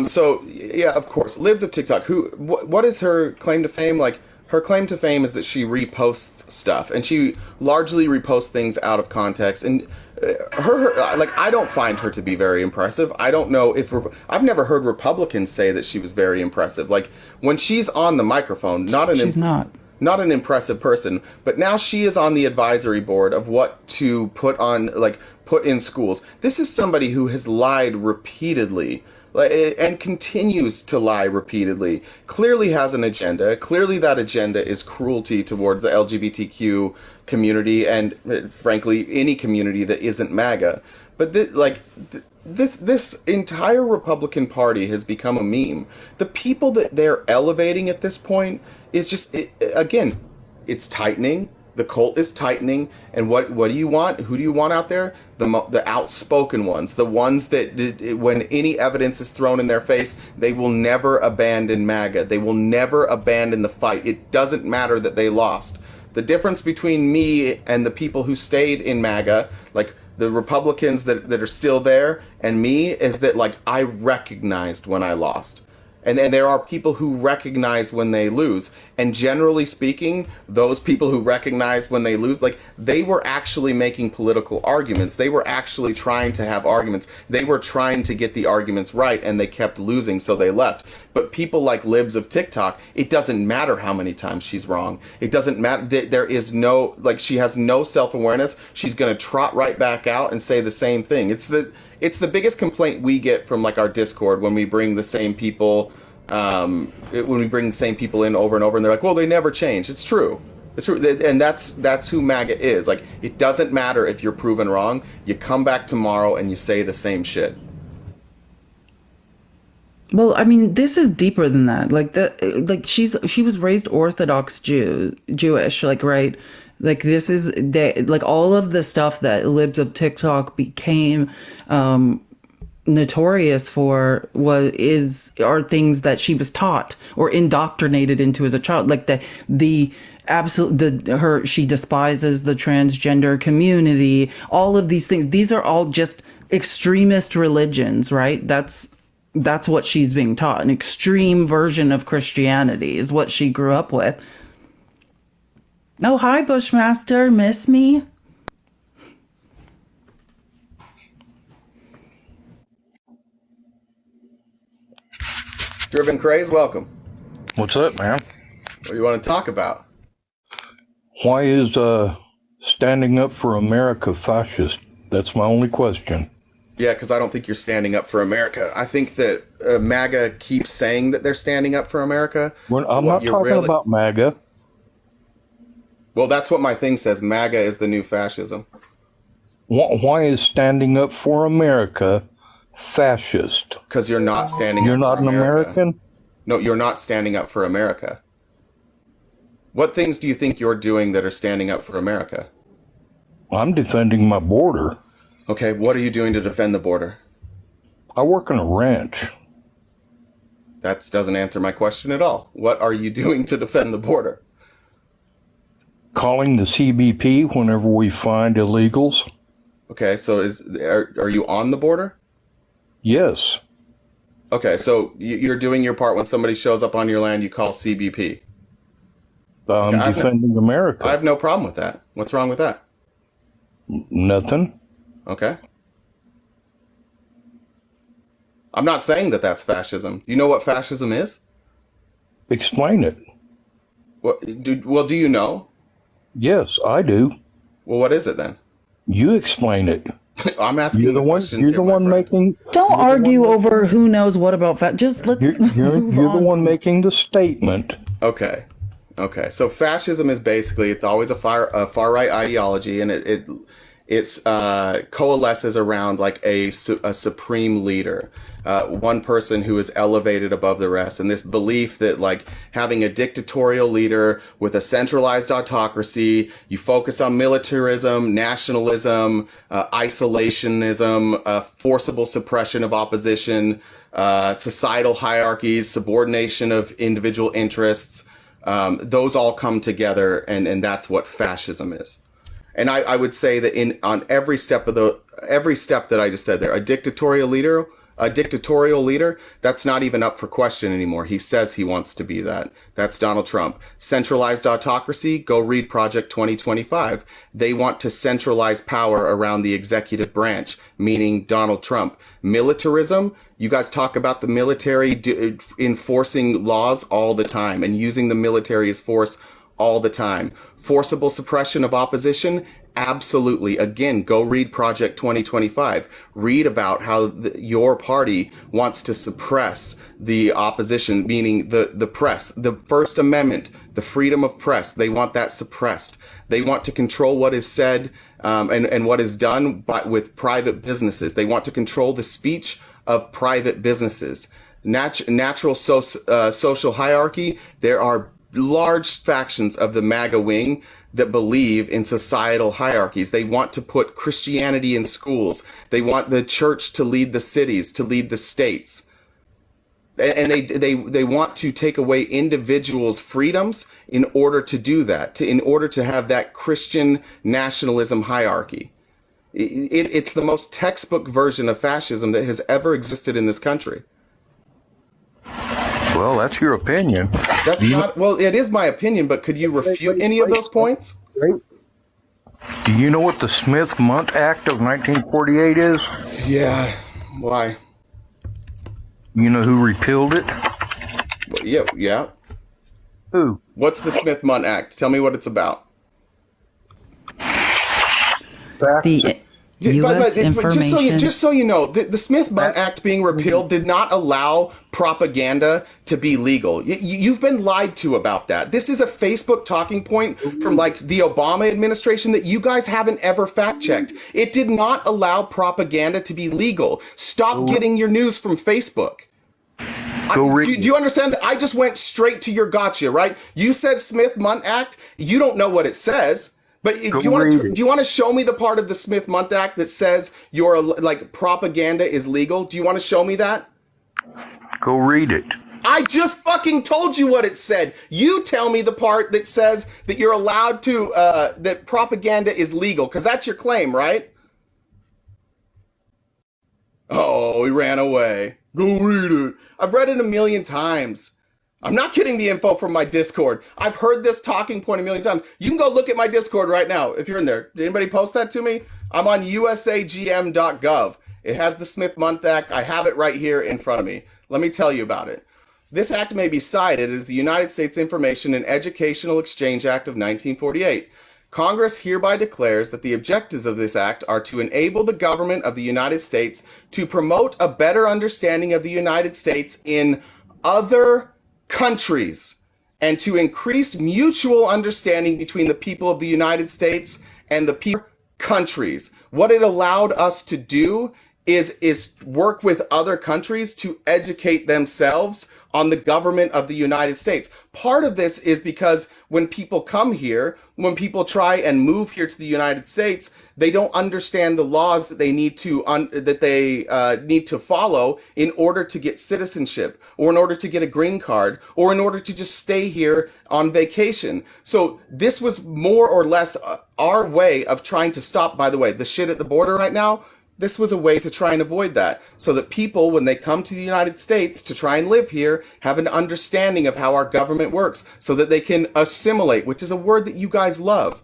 Speaker 1: So yeah, of course, Libs of TikTok. What is her claim to fame? Like, her claim to fame is that she reposts stuff, and she largely reposts things out of context. And Like, I don't find her to be very impressive. I don't know if I've never heard Republicans say that she was very impressive. Like, when she's on the microphone,
Speaker 2: She's not.
Speaker 1: not an impressive person, but now she is on the advisory board of what to put on, like, put in schools. This is somebody who has lied repeatedly, and continues to lie repeatedly. Clearly has an agenda. Clearly that agenda is cruelty towards the LGBTQ community and, frankly, any community that isn't MAGA. But this entire Republican Party has become a meme. The people that they're elevating at this point is just, again, it's tightening. The cult is tightening. And what do you want? Who do you want out there? The outspoken ones, the ones that, when any evidence is thrown in their face, they will never abandon MAGA. They will never abandon the fight. It doesn't matter that they lost. The difference between me and the people who stayed in MAGA, like the Republicans that are still there, and me, is that, like, I recognized when I lost. And there are people who recognize when they lose. And generally speaking, those people who recognize when they lose, like, they were actually making political arguments. They were actually trying to have arguments. They were trying to get the arguments right, and they kept losing, so they left. But people like libs of TikTok, it doesn't matter how many times she's wrong. It doesn't matter. There is no, like, she has no self-awareness. She's going to trot right back out and say the same thing. It's the biggest complaint we get from, like, our Discord when we bring the same people, when we bring the same people in over and over, and they're like, well, they never change. It's true. It's true. And that's who MAGA is. Like, it doesn't matter if you're proven wrong. You come back tomorrow and you say the same shit.
Speaker 2: Well, I mean, this is deeper than that. Like she was raised Orthodox Jewish, like, right? Like, this is like all of the stuff that libs of TikTok became notorious for are things that she was taught or indoctrinated into as a child. Like she despises the transgender community, all of these things. These are all just extremist religions, right? That's what she's being taught. An extreme version of Christianity is what she grew up with. Oh, hi, Bushmaster. Miss me?
Speaker 1: Driven Craze, welcome.
Speaker 8: What's up, man?
Speaker 1: What do you want to talk about?
Speaker 8: Why is standing up for America fascist? That's my only question.
Speaker 1: Yeah, because I don't think you're standing up for America. I think that MAGA keeps saying that they're standing up for America.
Speaker 8: I'm not talking about MAGA.
Speaker 1: Well, that's what my thing says. MAGA is the new fascism.
Speaker 8: Why is standing up for America fascist?
Speaker 1: Because you're not standing
Speaker 8: You're
Speaker 1: up for
Speaker 8: not an
Speaker 1: America.
Speaker 8: American?
Speaker 1: No, you're not standing up for America. What things do you think you're doing that are standing up for America?
Speaker 8: I'm defending my border.
Speaker 1: Okay, what are you doing to defend the border?
Speaker 8: I work on a ranch.
Speaker 1: That doesn't answer my question at all. What are you doing to defend the border?
Speaker 8: Calling the CBP whenever we find illegals.
Speaker 1: Okay, so are you on the border?
Speaker 8: Yes.
Speaker 1: Okay, so you're doing your part. When somebody shows up on your land, you call CBP.
Speaker 8: I'm defending America.
Speaker 1: I have no problem with that. What's wrong with that?
Speaker 8: Nothing.
Speaker 1: Okay. I'm not saying that that's fascism. Do you know what fascism is?
Speaker 8: Explain it.
Speaker 1: Do you know?
Speaker 8: Yes, I do.
Speaker 1: Well, what is it then?
Speaker 8: You explain it.
Speaker 1: I'm asking
Speaker 8: You're the one.
Speaker 1: questions
Speaker 8: You're
Speaker 1: here,
Speaker 8: the
Speaker 1: my
Speaker 8: one
Speaker 1: friend.
Speaker 8: making.
Speaker 2: Don't argue over who knows what about just let's
Speaker 8: You're the one making the statement.
Speaker 1: Okay. So fascism is basically, it's always a far right ideology, and it's coalesces around, like, a supreme leader, one person who is elevated above the rest, and this belief that, like, having a dictatorial leader with a centralized autocracy, you focus on militarism, nationalism, isolationism, forcible suppression of opposition, societal hierarchies, subordination of individual interests. Those all come together, and that's what fascism is. And I would say that on every step that I just said there, a dictatorial leader a dictatorial leader, that's not even up for question anymore. He says he wants to be that. That's Donald Trump. Centralized autocracy, go read Project 2025. They want to centralize power around the executive branch, meaning Donald Trump. Militarism, you guys talk about the military enforcing laws all the time and using the military as force all the time. Forcible suppression of opposition, absolutely. Again, go read Project 2025. Read about how your party wants to suppress the opposition, meaning the press, the First Amendment, the freedom of press. They want that suppressed. They want to control what is said and what is done with private businesses. They want to control the speech of private businesses. Natural social hierarchy, there are large factions of the MAGA wing that believe in societal hierarchies. They want to put Christianity in schools. They want the church to lead the cities, to lead the states. And they want to take away individuals' freedoms in order to do that, in order to have that Christian nationalism hierarchy. It's the most textbook version of fascism that has ever existed in this country.
Speaker 8: Well, that's your opinion.
Speaker 1: That's not, well, it is my opinion, but could you refute any of those points?
Speaker 8: Do you know what the Smith-Mundt Act of 1948 is?
Speaker 1: Yeah. Why?
Speaker 8: You know who repealed it?
Speaker 1: Well, yeah.
Speaker 8: Who?
Speaker 1: What's the Smith-Mundt Act? Tell me what it's about.
Speaker 2: The U.S. information.
Speaker 1: Just so you know, the Smith-Mundt Act being repealed did not allow propaganda to be legal. You've been lied to about that. This is a Facebook talking point from like the Obama administration that you guys haven't ever fact-checked. It did not allow propaganda to be legal. Stop getting your news from Facebook. Do you understand that? I just went straight to your gotcha, right? You said Smith-Mundt Act. You don't know what it says. But do you want to show me the part of the Smith-Mundt Act that says your like propaganda is legal? Do you want to show me that?
Speaker 8: Go read it.
Speaker 1: I just fucking told you what it said. You tell me the part that says that you're allowed to that propaganda is legal, because that's your claim, right? Oh, he ran away. Go read it. I've read it a million times. I'm not getting the info from my Discord. I've heard this talking point a million times. You can go look at my Discord right now if you're in there. Did anybody post that to me? I'm on usagm.gov. It has the Smith-Mundt Act. I have it right here in front of me. Let me tell you about it. This act may be cited as the United States Information and Educational Exchange Act of 1948. Congress hereby declares that the objectives of this act are to enable the government of the United States to promote a better understanding of the United States in other countries and to increase mutual understanding between the people of the United States and the people countries. What it allowed us to do is work with other countries to educate themselves on the government of the United States. Part of this is because when people come here, when people try and move here to the United States, they don't understand the laws that they need to need to follow in order to get citizenship, or in order to get a green card, or in order to just stay here on vacation. So this was more or less our way of trying to stop, by the way, the shit at the border right now. This was a way to try and avoid that, so that people, when they come to the United States to try and live here, have an understanding of how our government works, so that they can assimilate, which is a word that you guys love.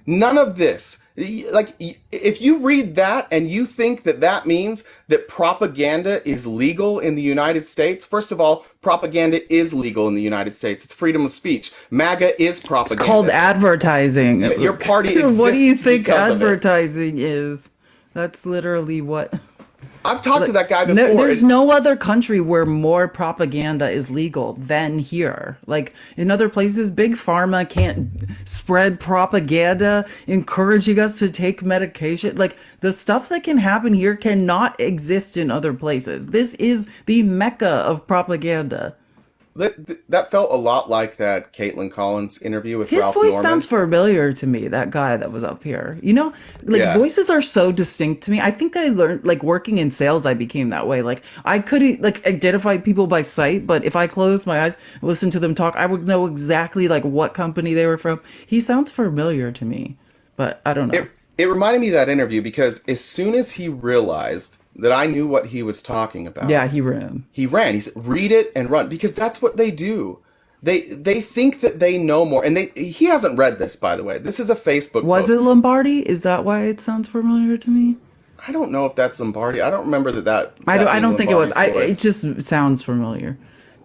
Speaker 1: None of this, like, if you read that and you think that that means that propaganda is legal in the United States, first of all, propaganda is legal in the United States. It's freedom of speech. MAGA is propaganda.
Speaker 2: It's called advertising.
Speaker 1: Your party exists.
Speaker 2: What do you think advertising is? That's literally what...
Speaker 1: I've talked to that guy before.
Speaker 2: There's no other country where more propaganda is legal than here. Like, in other places, big pharma can't spread propaganda, encouraging us to take medication. Like, the stuff that can happen here cannot exist in other places. This is the mecca of propaganda.
Speaker 1: That felt a lot like that Caitlin Collins interview with
Speaker 2: His
Speaker 1: Ralph
Speaker 2: voice
Speaker 1: Norman.
Speaker 2: sounds familiar to me, that guy that was up here. You know, like, voices are so distinct to me. I think I learned, like, working in sales, I became that way. Like, I couldn't, like, identify people by sight, but if I closed my eyes and listened to them talk, I would know exactly, like, what company they were from. He sounds familiar to me, but I don't know.
Speaker 1: It reminded me of that interview because as soon as he realized that I knew what he was talking about.
Speaker 2: Yeah, he ran.
Speaker 1: He ran. He said, "Read it and run," because that's what they do. They think that they know more, and he hasn't read this, by the way. This is a Facebook
Speaker 2: Was
Speaker 1: post.
Speaker 2: it Lombardi? Is that why it sounds familiar to me?
Speaker 1: I don't know if that's Lombardi. I don't remember that.
Speaker 2: I don't think it was.
Speaker 1: Lombardi's voice.
Speaker 2: It just sounds familiar.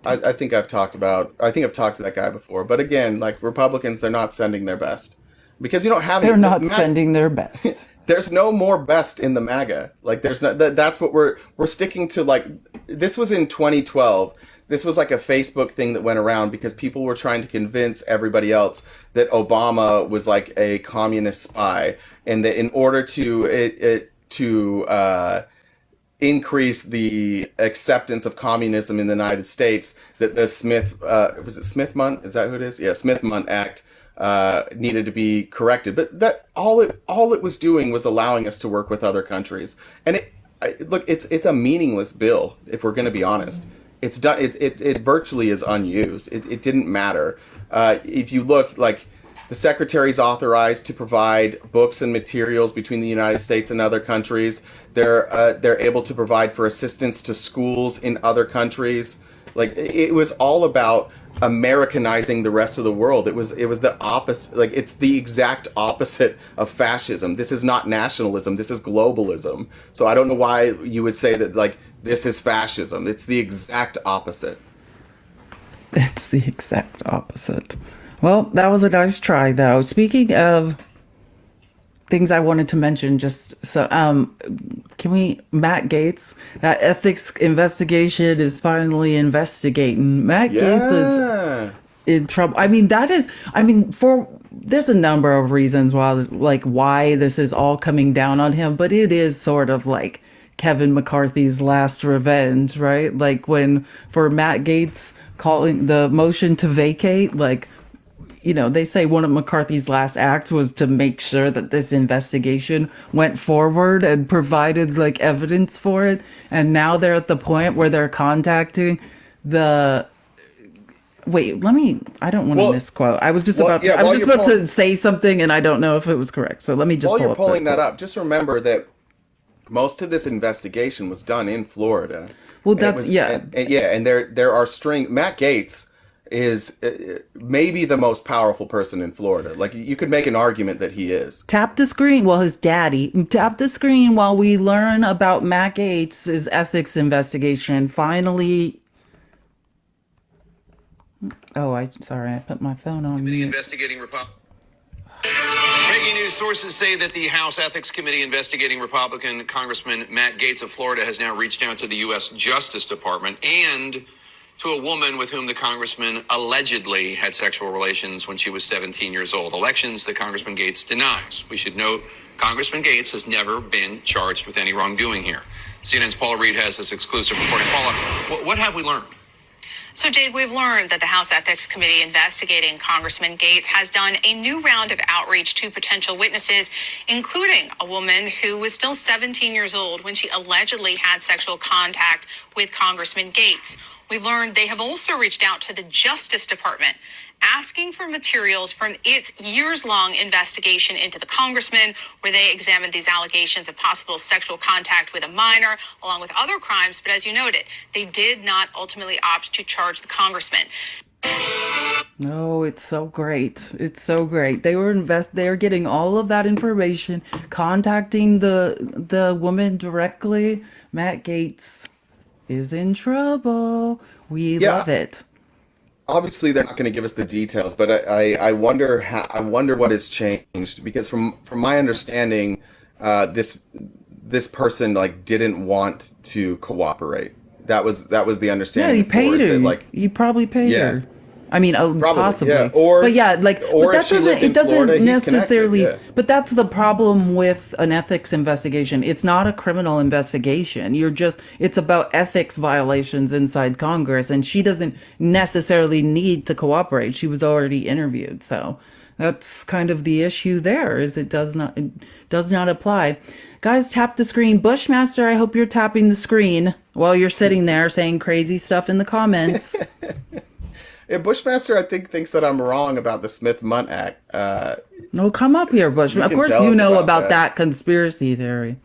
Speaker 1: I think I've talked to that guy before. But again, like Republicans, they're not sending their best because you don't have.
Speaker 2: They're not sending their best.
Speaker 1: There's no more best in the MAGA. Like there's not. That's what we're sticking to. Like this was in 2012. This was like a Facebook thing that went around because people were trying to convince everybody else that Obama was like a communist spy, and that in order to increase the acceptance of communism in the United States, that the Smith-Mundt? Is that who it is? Yeah, Smith-Mundt Act needed to be corrected. But that all it was doing was allowing us to work with other countries. And it's a meaningless bill if we're going to be honest. It's done. It virtually is unused. It didn't matter. If you look, like the secretary's authorized to provide books and materials between the United States and other countries. They're able to provide for assistance to schools in other countries. Like it was all about Americanizing the rest of the world. It was the opposite. Like it's the exact opposite of fascism. This is not nationalism. This is globalism. So I don't know why you would say that like this is fascism. It's the exact opposite.
Speaker 2: It's the exact opposite. Well, that was a nice try, though. Speaking of things I wanted to mention, just so, Matt Gaetz, that ethics investigation is finally investigating. Matt Gaetz is in trouble. I mean, there's a number of reasons why this is all coming down on him, but it is sort of like Kevin McCarthy's last revenge, right? Like for Matt Gaetz calling the motion to vacate, like, you know, they say one of McCarthy's last acts was to make sure that this investigation went forward and provided like evidence for it. And now they're at the point where they're contacting I don't want to misquote. I was just about to say something and I don't know if it was correct. So let me just
Speaker 1: while you're pulling that up, just remember that most of this investigation was done in Florida.
Speaker 2: Well, that's,
Speaker 1: and there are Matt Gaetz is maybe the most powerful person in Florida. Like you could make an argument that he is.
Speaker 2: Tap the screen. Well, his daddy. Tap the screen while we learn about Matt Gaetz' ethics investigation. Finally. Oh, I put my phone on mute.
Speaker 4: Investigating Republican. Breaking news sources say that the House Ethics Committee investigating Republican Congressman Matt Gaetz of Florida has now reached out to the U.S. Justice Department and to a woman with whom the congressman allegedly had sexual relations when she was 17 years old. Elections that Congressman Gaetz denies. We should note, Congressman Gaetz has never been charged with any wrongdoing here. CNN's Paula Reed has this exclusive reporting. Paula, what have we learned?
Speaker 5: So, Dave, we've learned that the House Ethics Committee investigating Congressman Gaetz has done a new round of outreach to potential witnesses, including a woman who was still 17 years old when she allegedly had sexual contact with Congressman Gaetz. We learned they have also reached out to the Justice Department, asking for materials from its years-long investigation into the congressman, where they examined these allegations of possible sexual contact with a minor, along with other crimes. But as you noted, they did not ultimately opt to charge the congressman.
Speaker 2: No, it's so great. It's so great. They were getting all of that information, contacting the woman directly. Matt Gaetz is in trouble. We love it.
Speaker 1: Obviously, they're not going to give us the details, but I wonder what has changed, because from my understanding, this person like didn't want to cooperate. That was the understanding.
Speaker 2: Yeah, he paid her. He probably paid her. I mean, possibly.
Speaker 1: Yeah.
Speaker 2: But that doesn't necessarily.
Speaker 1: Yeah.
Speaker 2: But that's the problem with an ethics investigation. It's not a criminal investigation. It's about ethics violations inside Congress, and she doesn't necessarily need to cooperate. She was already interviewed, so that's kind of the issue there. Is it does not apply. Guys, tap the screen. Bushmaster, I hope you're tapping the screen while you're sitting there saying crazy stuff in the comments.
Speaker 1: Yeah, Bushmaster, I think, thinks that I'm wrong about the Smith-Mundt Act.
Speaker 2: No, come up here, Bushmaster. Of course you know about that conspiracy theory.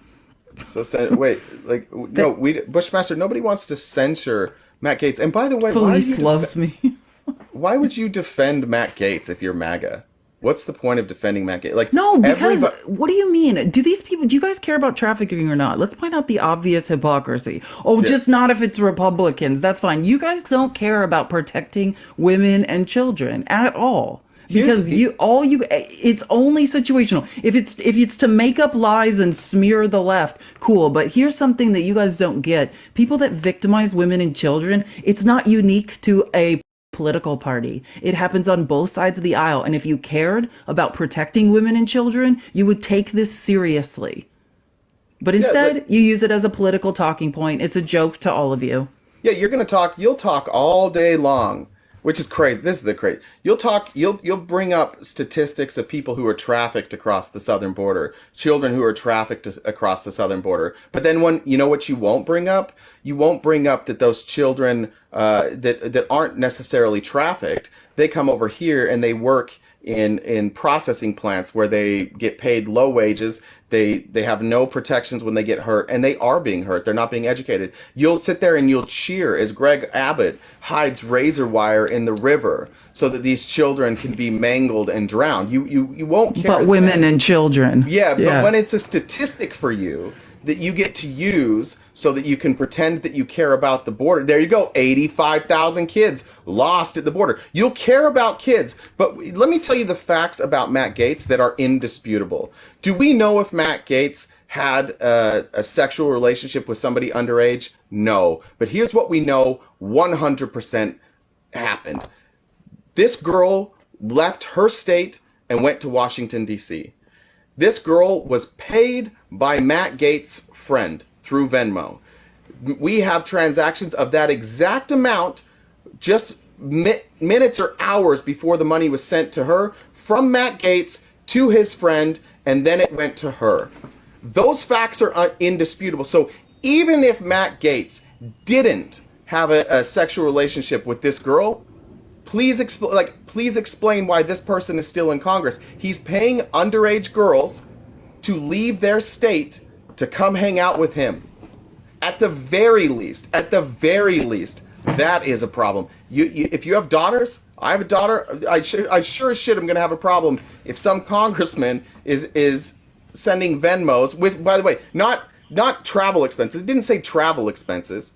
Speaker 1: So wait, like no, we Bushmaster. Nobody wants to censure Matt Gaetz. And by the way,
Speaker 2: Police loves me.
Speaker 1: why would you defend Matt Gaetz if you're MAGA? What's the point of defending Matt Gaetz? Like,
Speaker 2: No, because what do you mean? Do you guys care about trafficking or not? Let's point out the obvious hypocrisy. Oh, just not if it's Republicans. That's fine. You guys don't care about protecting women and children at all. Because it's only situational. If it's to make up lies and smear the left, cool. But here's something that you guys don't get. People that victimize women and children, it's not unique to a political party. It happens on both sides of the aisle. And if you cared about protecting women and children, you would take this seriously. But instead, you use it as a political talking point. It's a joke to all of you.
Speaker 1: Yeah, you'll talk all day long, which is crazy. This is the crazy. You'll bring up statistics of people who are trafficked across the southern border, children who are trafficked across the southern border. But then what you won't bring up? You won't bring up that those children that aren't necessarily trafficked, they come over here and they work in processing plants where they get paid low wages. They have no protections when they get hurt, and they are being hurt. They're not being educated. You'll sit there and you'll cheer as Greg Abbott hides razor wire in the river so that these children can be mangled and drowned. You won't care.
Speaker 2: But women and children.
Speaker 1: Yeah, but when it's a statistic for you that you get to use so that you can pretend that you care about the border. There you go, 85,000 kids lost at the border. You'll care about kids, but let me tell you the facts about Matt Gaetz that are indisputable. Do we know if Matt Gaetz had a sexual relationship with somebody underage? No. But here's what we know 100% happened. This girl left her state and went to Washington, D.C. This girl was paid by Matt Gaetz' friend through Venmo. We have transactions of that exact amount just minutes or hours before the money was sent to her from Matt Gaetz to his friend, and then it went to her. Those facts are indisputable. So even if Matt Gaetz didn't have a sexual relationship with this girl, please explain why this person is still in Congress. He's paying underage girls to leave their state to come hang out with him. At the very least, that is a problem. If you have daughters, I have a daughter. I sure as shit am gonna have a problem if some congressman is sending Venmos with, by the way, not travel expenses. It didn't say travel expenses.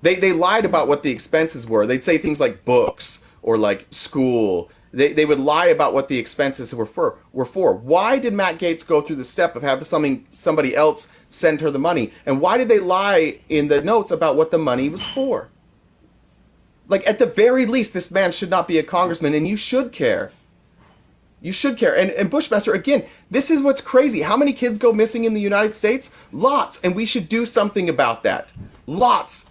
Speaker 1: They lied about what the expenses were. They'd say things like books or like school. They would lie about what the expenses were for. Why did Matt Gaetz go through the step of having somebody else send her the money? And why did they lie in the notes about what the money was for? Like, at the very least, this man should not be a congressman, and you should care. You should care. And Bushmaster, again, this is what's crazy. How many kids go missing in the United States? Lots. And we should do something about that. Lots.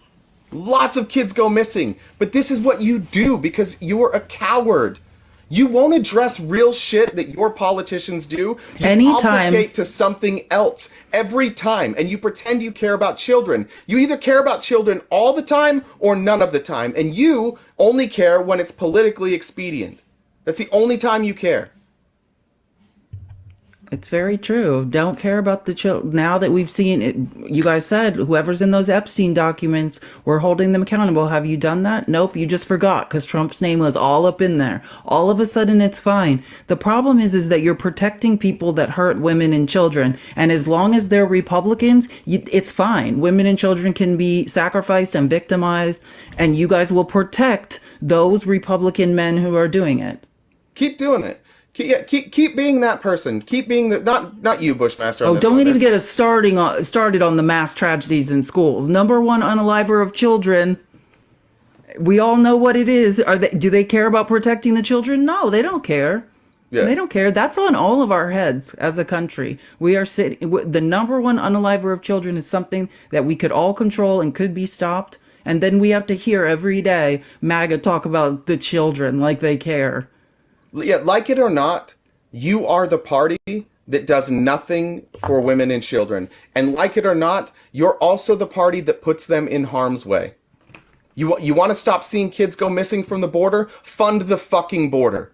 Speaker 1: Lots of kids go missing. But this is what you do because you're a coward. You won't address real shit that your politicians do. You obfuscate to something else every time, and you pretend you care about children. You either care about children all the time or none of the time, and you only care when it's politically expedient. That's the only time you care.
Speaker 2: It's very true. Don't care about the children. Now that we've seen it, you guys said whoever's in those Epstein documents, we're holding them accountable. Have you done that? Nope, you just forgot because Trump's name was all up in there. All of a sudden, it's fine. The problem is that you're protecting people that hurt women and children. And as long as they're Republicans, it's fine. Women and children can be sacrificed and victimized, and you guys will protect those Republican men who are doing it.
Speaker 1: Keep doing it. Keep being that person. Keep being the not you, Bushmaster.
Speaker 2: Oh, don't even get us started on the mass tragedies in schools. Number one unaliver of children. We all know what it is. Do they care about protecting the children? No, they don't care. Yeah. They don't care. That's on all of our heads as a country. We are sitting. The number one unaliver of children is something that we could all control and could be stopped. And then we have to hear every day MAGA talk about the children like they care.
Speaker 1: Yeah, like it or not, you are the party that does nothing for women and children. And like it or not, you're also the party that puts them in harm's way. You want to stop seeing kids go missing from the border? Fund the fucking border.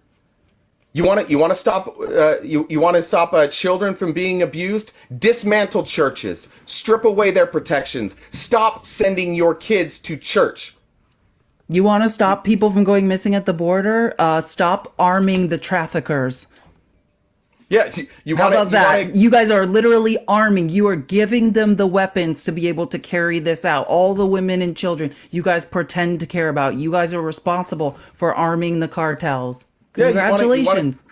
Speaker 1: You want to stop you want to stop children from being abused? Dismantle churches, strip away their protections, stop sending your kids to church.
Speaker 2: You want to stop people from going missing at the border? Stop arming the traffickers.
Speaker 1: Yeah, you
Speaker 2: How
Speaker 1: want
Speaker 2: about that? You guys are literally arming. You are giving them the weapons to be able to carry this out. All the women and children you guys pretend to care about. You guys are responsible for arming the cartels. Congratulations.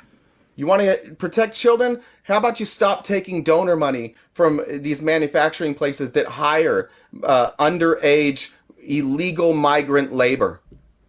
Speaker 1: You want to protect children? How about you stop taking donor money from these manufacturing places that hire underage illegal migrant labor?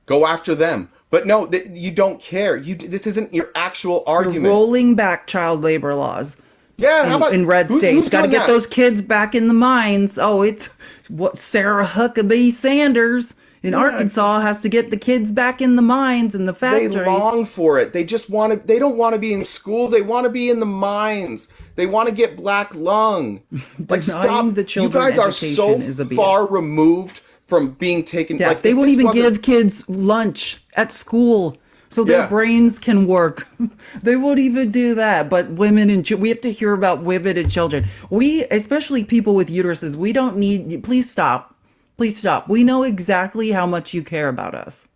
Speaker 1: Go after them. But no, you don't care. This isn't your actual argument.
Speaker 2: You're rolling back child labor laws.
Speaker 1: Yeah, how about
Speaker 2: in red states? Got to get those kids back in the mines. Oh, it's what Sarah Huckabee Sanders in Arkansas has to get the kids back in the mines and the factories.
Speaker 1: They long for it. They just want to. They don't want to be in school. They want to be in the mines. They want to get black lung. Like stop.
Speaker 2: The
Speaker 1: you guys are so far removed from being taken.
Speaker 2: Yeah,
Speaker 1: like,
Speaker 2: they won't even give kids lunch at school so their brains can work. They won't even do that. But women and we have to hear about women and children. We, especially people with uteruses, we don't need. Please stop. Please stop. We know exactly how much you care about us.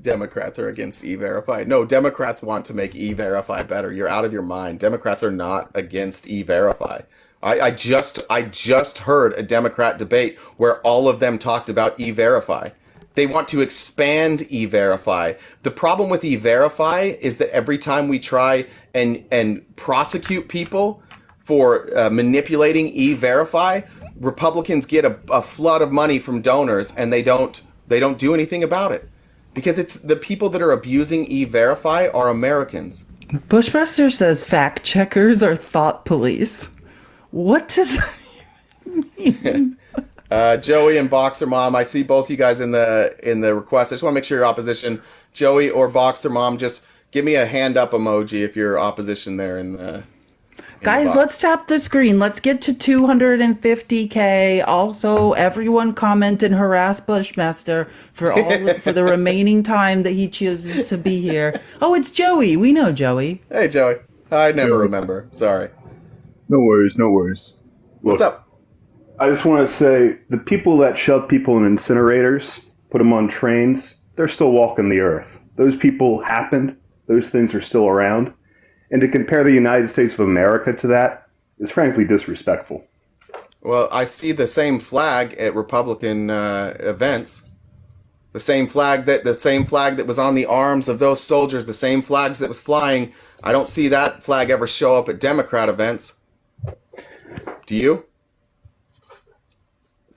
Speaker 1: Democrats are against E-Verify. No, Democrats want to make E-Verify better. You're out of your mind. Democrats are not against E-Verify. I just heard a Democrat debate where all of them talked about E-Verify. They want to expand E-Verify. The problem with E-Verify is that every time we try and prosecute people for manipulating E-Verify, Republicans get a flood of money from donors, and they don't do anything about it because it's the people that are abusing E-Verify are Americans.
Speaker 2: Bushbuster says fact checkers are thought police. What does that mean?
Speaker 1: Joey and Boxer Mom, I see both you guys in the request. I just want to make sure you're opposition. Joey or Boxer Mom, just give me a hand up emoji if you're opposition there in the.
Speaker 2: Guys, let's tap the screen. Let's get to 250K. Also, everyone comment and harass Bushmaster for the remaining time that he chooses to be here. Oh, it's Joey. We know Joey.
Speaker 1: Hey, Joey. I never remember. Sorry.
Speaker 9: No worries, no worries.
Speaker 1: Look, what's up?
Speaker 9: I just want to say the people that shove people in incinerators, put them on trains, they're still walking the earth. Those people happened. Those things are still around. And to compare the United States of America to that is frankly disrespectful.
Speaker 1: Well, I see the same flag at Republican events. The same flag that was on the arms of those soldiers, the same flags that was flying. I don't see that flag ever show up at Democrat events. Do you?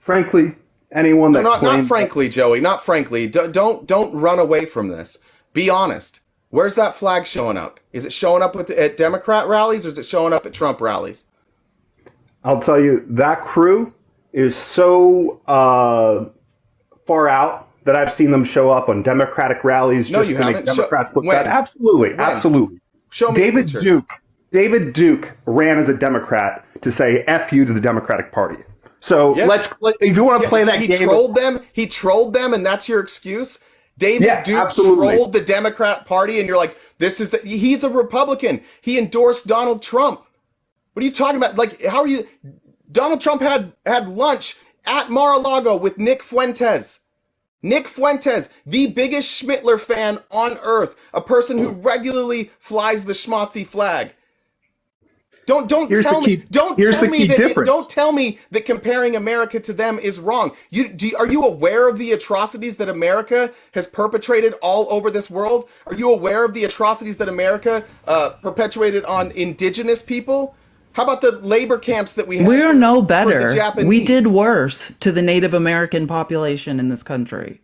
Speaker 9: Frankly, anyone that
Speaker 1: not frankly, Joey, not frankly. Don't run away from this. Be honest. Where's that flag showing up? Is it showing up at Democrat rallies or is it showing up at Trump rallies?
Speaker 9: I'll tell you, that crew is so far out that I've seen them show up on Democratic rallies just to make Democrats look bad. Absolutely, absolutely.
Speaker 1: Show me
Speaker 9: David Duke ran as a Democrat to say F you to the Democratic Party. So if you want to play that game.
Speaker 1: He trolled them, and that's your excuse? David Duke trolled the Democrat Party, and you're like, he's a Republican. He endorsed Donald Trump. What are you talking about? Like, how are you? Donald Trump had lunch at Mar-a-Lago with Nick Fuentes. Nick Fuentes, the biggest Schmittler fan on earth, a person who regularly flies the schmotzy flag. Don't tell me that comparing America to them is wrong. Are you aware of the atrocities that America has perpetrated all over this world? Are you aware of the atrocities that America perpetuated on indigenous people? How about the labor camps that we have?
Speaker 2: We're no better. We did worse to the Native American population in this country.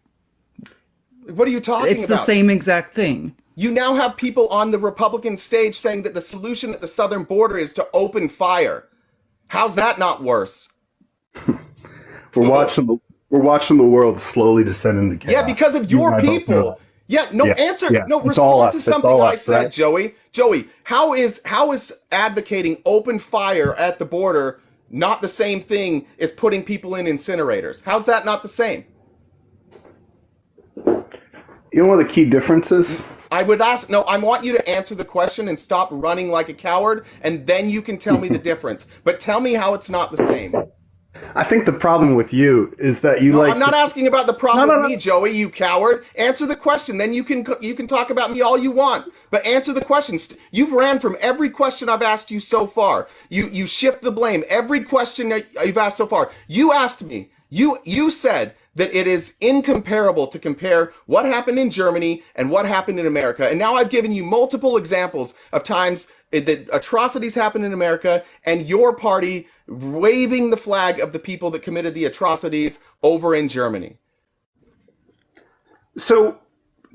Speaker 1: What are you talking about?
Speaker 2: It's the same exact thing.
Speaker 1: You now have people on the Republican stage saying that the solution at the southern border is to open fire. How's that not worse?
Speaker 9: We're watching the world slowly descend into chaos.
Speaker 1: Yeah, because of your people. Respond to something I said, right? Joey. Joey, how is advocating open fire at the border not the same thing as putting people in incinerators? How's that not the same?
Speaker 9: You know what the key difference is?
Speaker 1: I would ask, no, I want you to answer the question and stop running like a coward, and then you can tell me the difference. But tell me how it's not the same.
Speaker 9: I think the problem with you is that you
Speaker 1: I'm not asking about the problem with me, Joey, you coward. Answer the question, then you can talk about me all you want. But answer the question. You've ran from every question I've asked you so far. You shift the blame. Every question that you've asked so far. You asked me. You said that it is incomparable to compare what happened in Germany and what happened in America. And now I've given you multiple examples of times that atrocities happened in America and your party waving the flag of the people that committed the atrocities over in Germany.
Speaker 9: So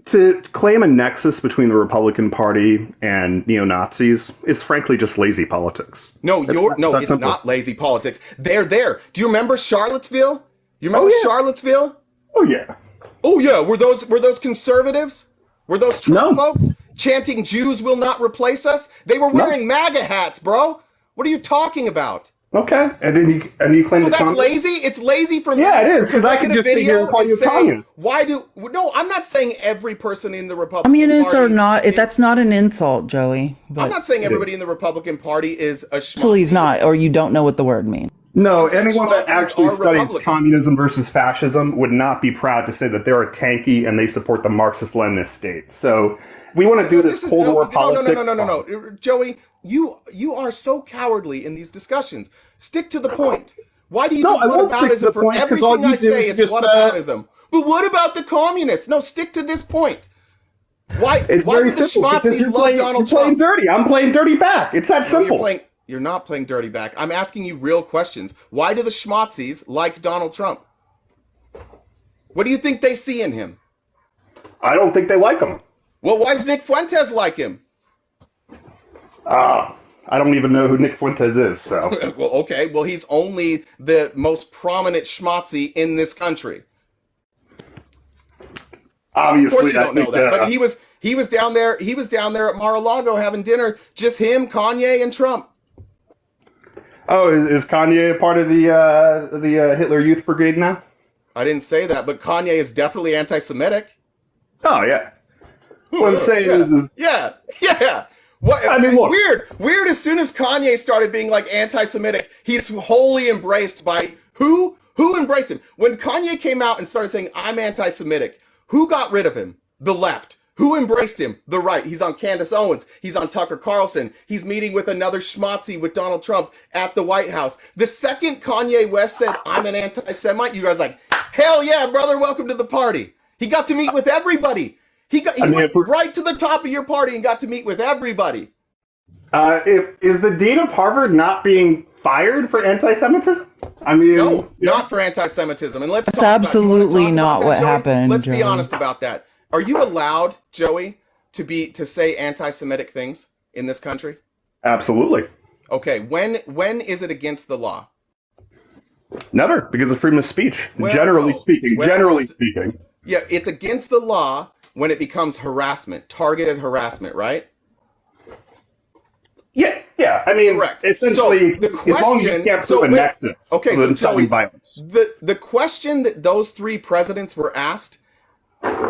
Speaker 9: to claim a nexus between the Republican Party and neo-Nazis is frankly just lazy politics.
Speaker 1: No, it's not lazy politics. They're there. Do you remember Charlottesville? You remember Charlottesville?
Speaker 9: Oh yeah.
Speaker 1: Oh yeah. Were those conservatives? Were those Trump folks chanting "Jews will not replace us"? They were wearing MAGA hats, bro. What are you talking about?
Speaker 9: Okay, and then you claim
Speaker 1: so that's lazy. It's lazy for me.
Speaker 9: Yeah, it is because I can just sit here and call you a communist.
Speaker 1: No, I'm not saying every person in the Republican
Speaker 2: Communists
Speaker 1: Party
Speaker 2: are not. That's not an insult, Joey.
Speaker 1: I'm not saying everybody in the Republican Party is a.
Speaker 2: Absolutely, he's not, or you don't know what the word means.
Speaker 9: No, anyone that actually studies communism versus fascism would not be proud to say that they're a tanky and they support the Marxist-Leninist state. So we want to do this Cold War politics.
Speaker 1: No, Joey, you are so cowardly in these discussions. Stick to the point. Why do you do whataboutism for everything I say? It's whataboutism. But what about the communists? No, stick to this point. Why do the schmazzies love Donald Trump?
Speaker 9: You're playing dirty. I'm playing dirty back. It's that simple.
Speaker 1: You're not playing dirty back. I'm asking you real questions. Why do the schmazzies like Donald Trump? What do you think they see in him?
Speaker 9: I don't think they like him.
Speaker 1: Well, why does Nick Fuentes like him?
Speaker 9: I don't even know who Nick Fuentes is, so.
Speaker 1: Well, okay. Well, he's only the most prominent schmazzi in this country.
Speaker 9: Obviously,
Speaker 1: of course you don't know that. But he was down there. He was down there at Mar-a-Lago having dinner. Just him, Kanye, and Trump.
Speaker 9: Oh, is Kanye a part of the Hitler Youth Brigade now?
Speaker 1: I didn't say that, but Kanye is definitely anti-Semitic.
Speaker 9: Oh yeah. What I'm saying is
Speaker 1: yeah. What? I mean, look. Weird. As soon as Kanye started being like anti-Semitic, he's wholly embraced by who? Who embraced him? When Kanye came out and started saying I'm anti-Semitic, who got rid of him? The left. Who embraced him? The right. He's on Candace Owens. He's on Tucker Carlson. He's meeting with another schmazzi with Donald Trump at the White House. The second Kanye West said, I'm an anti-Semite, you guys like, hell yeah, brother, welcome to the party. He got to meet with everybody. He went right to the top of your party and got to meet with everybody.
Speaker 9: Is the dean of Harvard not being fired for anti-Semitism? I mean,
Speaker 1: no, not for anti-Semitism. And
Speaker 2: that's absolutely not what happened.
Speaker 1: Let's be honest about that. Are you allowed, Joey, to say anti-Semitic things in this country?
Speaker 9: Absolutely.
Speaker 1: Okay, when is it against the law?
Speaker 9: Never, because of freedom of speech. Generally speaking.
Speaker 1: Yeah, it's against the law when it becomes harassment, targeted harassment, right?
Speaker 9: Yeah. I mean, correct. Essentially,
Speaker 1: so the question,
Speaker 9: as long as you can't prove a nexus,
Speaker 1: okay, so Joey,
Speaker 9: violence.
Speaker 1: The question that those three presidents were asked,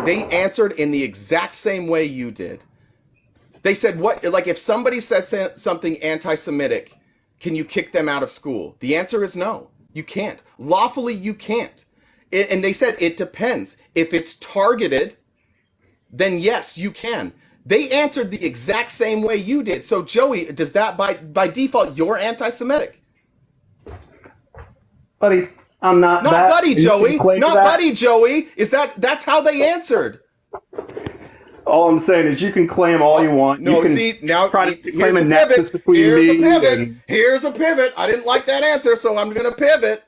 Speaker 1: they answered in the exact same way you did. They said, "What? Like, if somebody says something anti-Semitic, can you kick them out of school?" The answer is no. You can't. Lawfully, you can't. And they said it depends. If it's targeted, then yes, you can. They answered the exact same way you did. So, Joey, does that by default you're anti-Semitic?
Speaker 9: Buddy, I'm not.
Speaker 1: Not buddy, Joey. Not buddy, Joey. That's how they answered.
Speaker 9: All I'm saying is you can claim all you want.
Speaker 1: No,
Speaker 9: you can
Speaker 1: see, now
Speaker 9: try to claim a nexus between
Speaker 1: Here's a pivot. I didn't like that answer, so I'm going to pivot.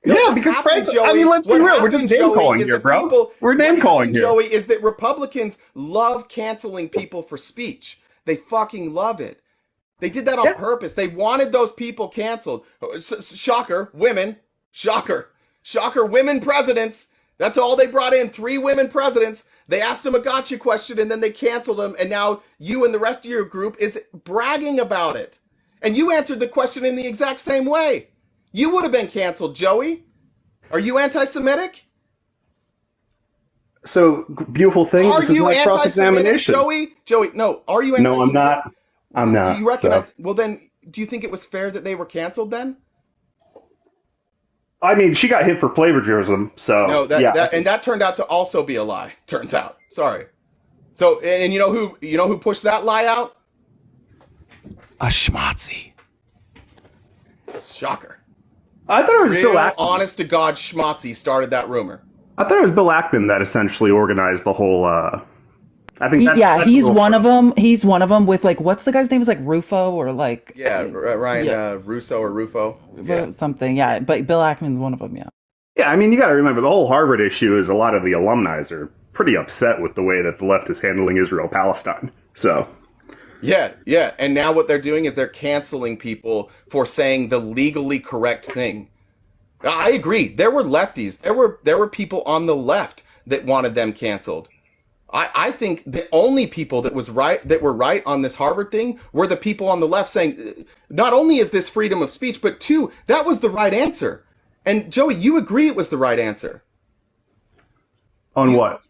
Speaker 9: Yeah, because frankly, Joey, I mean, let's be real. We're just name calling here, bro. We're name calling here.
Speaker 1: Joey, is that Republicans love canceling people for speech. They fucking love it. They did that on purpose. They wanted those people canceled. Shocker, women. Shocker, women presidents. That's all they brought in, 3 women presidents. They asked them a gotcha question and then they canceled them. And now you and the rest of your group is bragging about it. And you answered the question in the exact same way. You would have been canceled, Joey. Are you anti-Semitic?
Speaker 9: So, beautiful thing.
Speaker 1: Are
Speaker 9: This is
Speaker 1: you
Speaker 9: my
Speaker 1: anti-Semitic,
Speaker 9: cross-examination.
Speaker 1: Joey? Joey, no. Are you
Speaker 9: No,
Speaker 1: anti-Semitic?
Speaker 9: I'm not. I'm not.
Speaker 1: You recognize?
Speaker 9: So.
Speaker 1: Well, then, do you think it was fair that they were canceled then?
Speaker 9: I mean, she got hit for plagiarism, so
Speaker 1: No,
Speaker 9: yeah.
Speaker 1: that turned out to also be a lie. Turns out. Sorry. So, and you know who pushed that lie out? A schmatzi. Shocker.
Speaker 9: I thought it was
Speaker 1: Real,
Speaker 9: Bill Ackman.
Speaker 1: honest to God, schmatzi started that rumor.
Speaker 9: I thought it was Bill Ackman that essentially organized the whole. I think.
Speaker 2: He's one of them. He's one of them with like, what's the guy's name? Is like Rufo or like.
Speaker 1: Yeah, Ryan Russo or Rufo. Yeah.
Speaker 2: Something. Yeah, but Bill Ackman's one of them. Yeah.
Speaker 9: Yeah, I mean, you got to remember the whole Harvard issue is a lot of the alumni are pretty upset with the way that the left is handling Israel-Palestine. So.
Speaker 1: Yeah, and now what they're doing is they're canceling people for saying the legally correct thing. I agree. There were lefties. There were people on the left that wanted them canceled. I think the only people that were right on this Harvard thing were the people on the left saying, not only is this freedom of speech, but two, that was the right answer. And Joey, you agree it was the right answer.
Speaker 9: On what?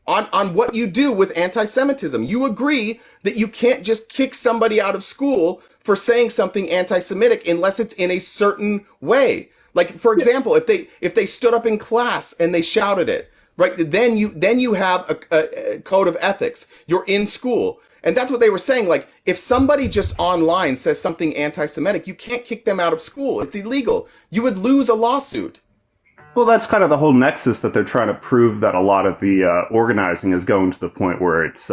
Speaker 1: On what you do with anti-Semitism. You agree that you can't just kick somebody out of school for saying something anti-Semitic unless it's in a certain way. Like, for example, if they stood up in class and they shouted it, right? Then you have a code of ethics. You're in school. And that's what they were saying. Like, if somebody just online says something anti-Semitic, you can't kick them out of school. It's illegal. You would lose a lawsuit.
Speaker 9: Well, that's kind of the whole nexus that they're trying to prove that a lot of the organizing is going to the point where it's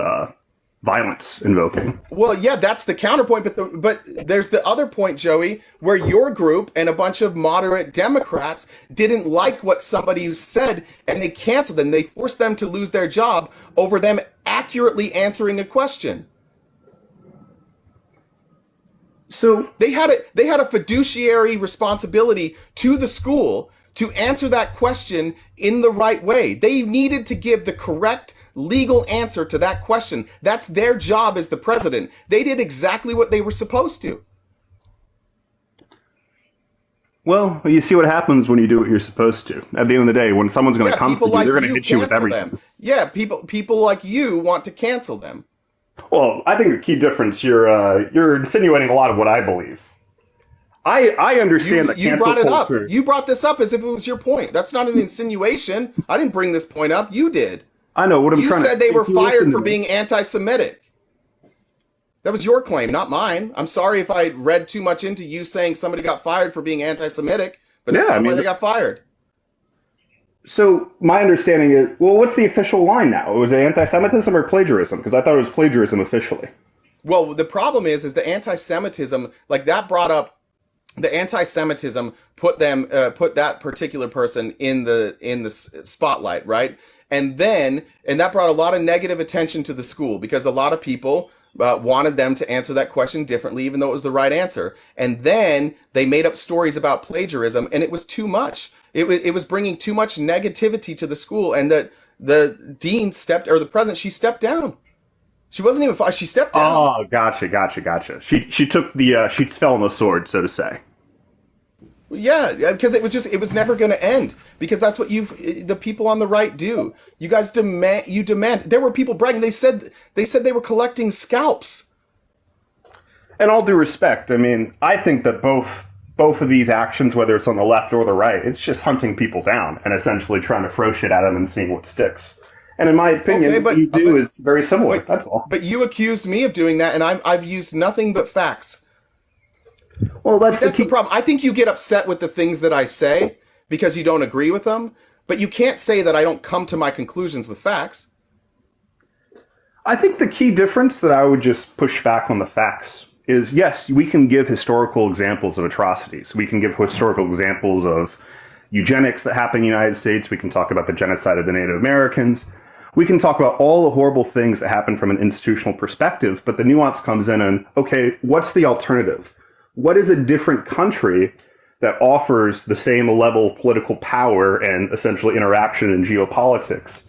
Speaker 9: violence invoking.
Speaker 1: Well, yeah, that's the counterpoint, but there's the other point, Joey, where your group and a bunch of moderate Democrats didn't like what somebody said, and they canceled them. They forced them to lose their job over them accurately answering a question.
Speaker 9: So
Speaker 1: they had a fiduciary responsibility to the school to answer that question in the right way. They needed to give the correct legal answer to that question. That's their job as the president. They did exactly what they were supposed to.
Speaker 9: Well, you see what happens when you do what you're supposed to. At the end of the day, when someone's going to come for you, they're going to hit you with everything.
Speaker 1: Them. Yeah, people like you want to cancel them.
Speaker 9: Well, I think the key difference, you're insinuating a lot of what I believe. I understand that
Speaker 1: you brought it up. You brought this up as if it was your point. That's not an insinuation. I didn't bring this point up. You did.
Speaker 9: I know what I'm trying to.
Speaker 1: You said they were fired for being anti-Semitic. That was your claim, not mine. I'm sorry if I read too much into you saying somebody got fired for being anti-Semitic, but that's not why they got fired.
Speaker 9: So my understanding is, well, what's the official line now? Was it anti-Semitism or plagiarism? Because I thought it was plagiarism officially. Well,
Speaker 1: the problem is the anti-Semitism, like that brought up. The anti-Semitism put that particular person in the spotlight, right? And that brought a lot of negative attention to the school because a lot of people wanted them to answer that question differently, even though it was the right answer. And then they made up stories about plagiarism, and it was too much. It was bringing too much negativity to the school, and the dean the president, she stepped down. She wasn't even fired. She stepped down.
Speaker 9: Oh, gotcha. She took she fell on the sword, so to say.
Speaker 1: Yeah, because it was never going to end, because that's what the people on the right do. You guys demand. There were people bragging. They said they were collecting scalps.
Speaker 9: And all due respect, I mean, I think that both of these actions, whether it's on the left or the right, it's just hunting people down and essentially trying to throw shit at them and seeing what sticks. And in my opinion, what you do is very similar. That's all.
Speaker 1: But you accused me of doing that, and I've used nothing but facts.
Speaker 9: Well,
Speaker 1: that's the problem. I think you get upset with the things that I say because you don't agree with them, but you can't say that I don't come to my conclusions with facts.
Speaker 9: I think the key difference that I would just push back on the facts is, yes, we can give historical examples of atrocities. We can give historical examples of eugenics that happened in the United States. We can talk about the genocide of the Native Americans. We can talk about all the horrible things that happen from an institutional perspective, but the nuance comes in and, okay, what's the alternative? What is a different country that offers the same level of political power and essentially interaction in geopolitics?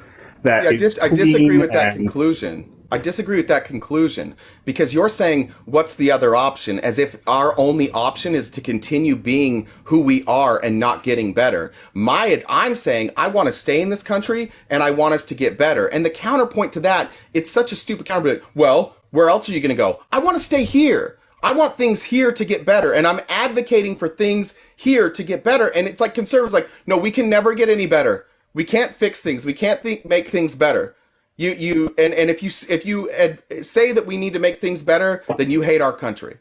Speaker 1: I disagree with that conclusion. I disagree with that conclusion because you're saying what's the other option as if our only option is to continue being who we are and not getting better. I'm saying I want to stay in this country and I want us to get better. And the counterpoint to that, it's such a stupid counterpoint. Well, where else are you going to go? I want to stay here. I want things here to get better. And I'm advocating for things here to get better. And it's like conservatives like, no, we can never get any better. We can't fix things. We can't make things better. If you say that we need to make things better, then you hate our country.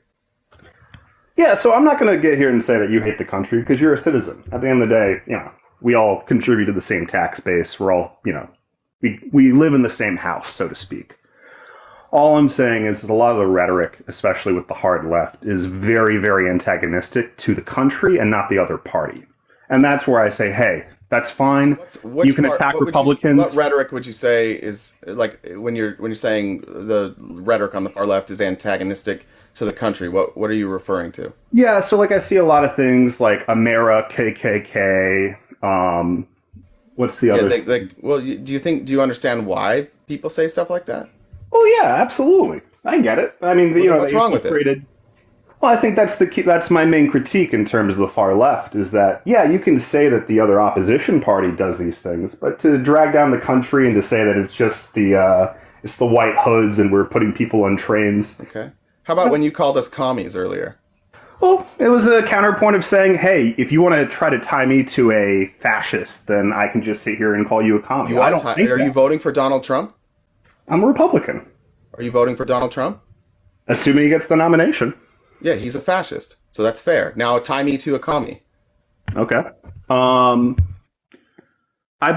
Speaker 9: Yeah, so I'm not going to get here and say that you hate the country because you're a citizen. At the end of the day, we all contribute to the same tax base. We're all, we live in the same house, so to speak. All I'm saying is that a lot of the rhetoric, especially with the hard left, is very, very antagonistic to the country and not the other party. And that's where I say, hey, that's fine. You can attack Republicans.
Speaker 1: What rhetoric would you say is like when you're saying the rhetoric on the far left is antagonistic to the country? What are you referring to?
Speaker 9: Yeah, so like I see a lot of things like Amera, KKK. What's the other?
Speaker 1: Do you understand why people say stuff like that?
Speaker 9: Oh yeah, absolutely. I get it. I mean,
Speaker 1: what's wrong with it?
Speaker 9: Well, I think that's the key. That's my main critique in terms of the far left is that, yeah, you can say that the other opposition party does these things, but to drag down the country and to say that it's just it's the white hoods and we're putting people on trains.
Speaker 1: Okay. How about when you called us commies earlier?
Speaker 9: Well, it was a counterpoint of saying, hey, if you want to try to tie me to a fascist, then I can just sit here and call you a commie.
Speaker 1: Are you voting for Donald Trump?
Speaker 9: I'm a Republican.
Speaker 1: Are you voting for Donald Trump?
Speaker 9: Assuming he gets the nomination.
Speaker 1: Yeah, he's a fascist, so that's fair. Now tie me to a commie.
Speaker 9: Okay. I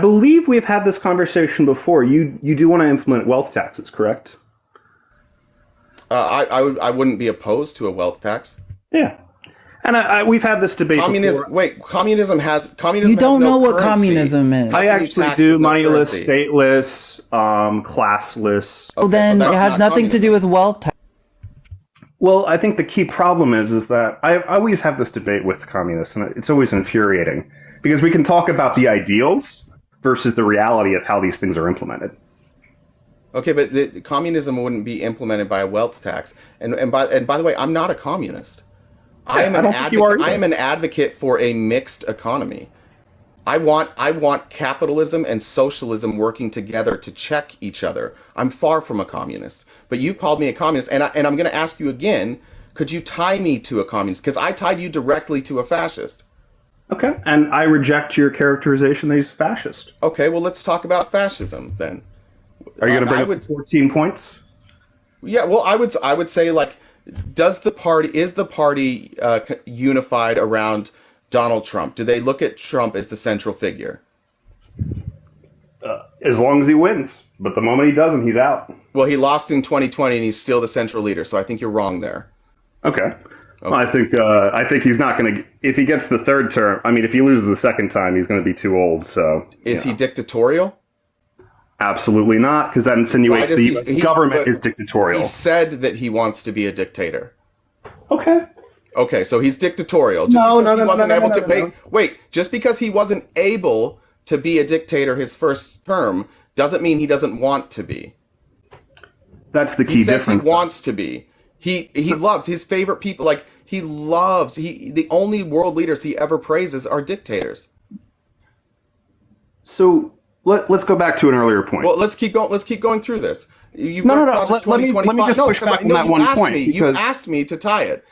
Speaker 9: believe we've had this conversation before. You do want to implement wealth taxes, correct?
Speaker 1: I wouldn't be opposed to a wealth tax.
Speaker 9: Yeah. And we've had this debate before.
Speaker 1: Communism
Speaker 2: You don't know what communism is.
Speaker 9: I actually do. Moneyless, stateless, classless.
Speaker 2: Well, then it has nothing to do with wealth tax.
Speaker 9: Well, I think the key problem is that I always have this debate with communists, and it's always infuriating, because we can talk about the ideals versus the reality of how these things are implemented.
Speaker 1: Okay, but communism wouldn't be implemented by a wealth tax. And by the way, I'm not a communist. I am an advocate for a mixed economy. I want capitalism and socialism working together to check each other. I'm far from a communist. But you called me a communist, and I'm going to ask you again, could you tie me to a communist? Because I tied you directly to a fascist.
Speaker 9: Okay, and I reject your characterization that he's a fascist.
Speaker 1: Okay, well, let's talk about fascism then.
Speaker 9: Are you going to bring up 14 points?
Speaker 1: Yeah, well, I would say, like, is the party unified around Donald Trump? Do they look at Trump as the central figure?
Speaker 9: As long as he wins. But the moment he doesn't, he's out.
Speaker 1: Well, he lost in 2020 and he's still the central leader, so I think you're wrong there.
Speaker 9: Okay. Well, I think he's not going to, if he gets the third term, I mean, if he loses the second time, he's going to be too old, so.
Speaker 1: Is he dictatorial?
Speaker 9: Absolutely not, because that insinuates the US government is dictatorial.
Speaker 1: He said that he wants to be a dictator.
Speaker 9: Okay.
Speaker 1: Okay, so he's dictatorial. Wait, just because he wasn't able to be a dictator his first term doesn't mean he doesn't want to be.
Speaker 9: That's the key difference.
Speaker 1: He says he wants to be. He loves his favorite people. Like, the only world leaders he ever praises are dictators.
Speaker 9: So let's go back to an earlier point.
Speaker 1: Well, let's keep going through this.
Speaker 9: No. Let me just push back on that one point.
Speaker 1: You asked me to tie it.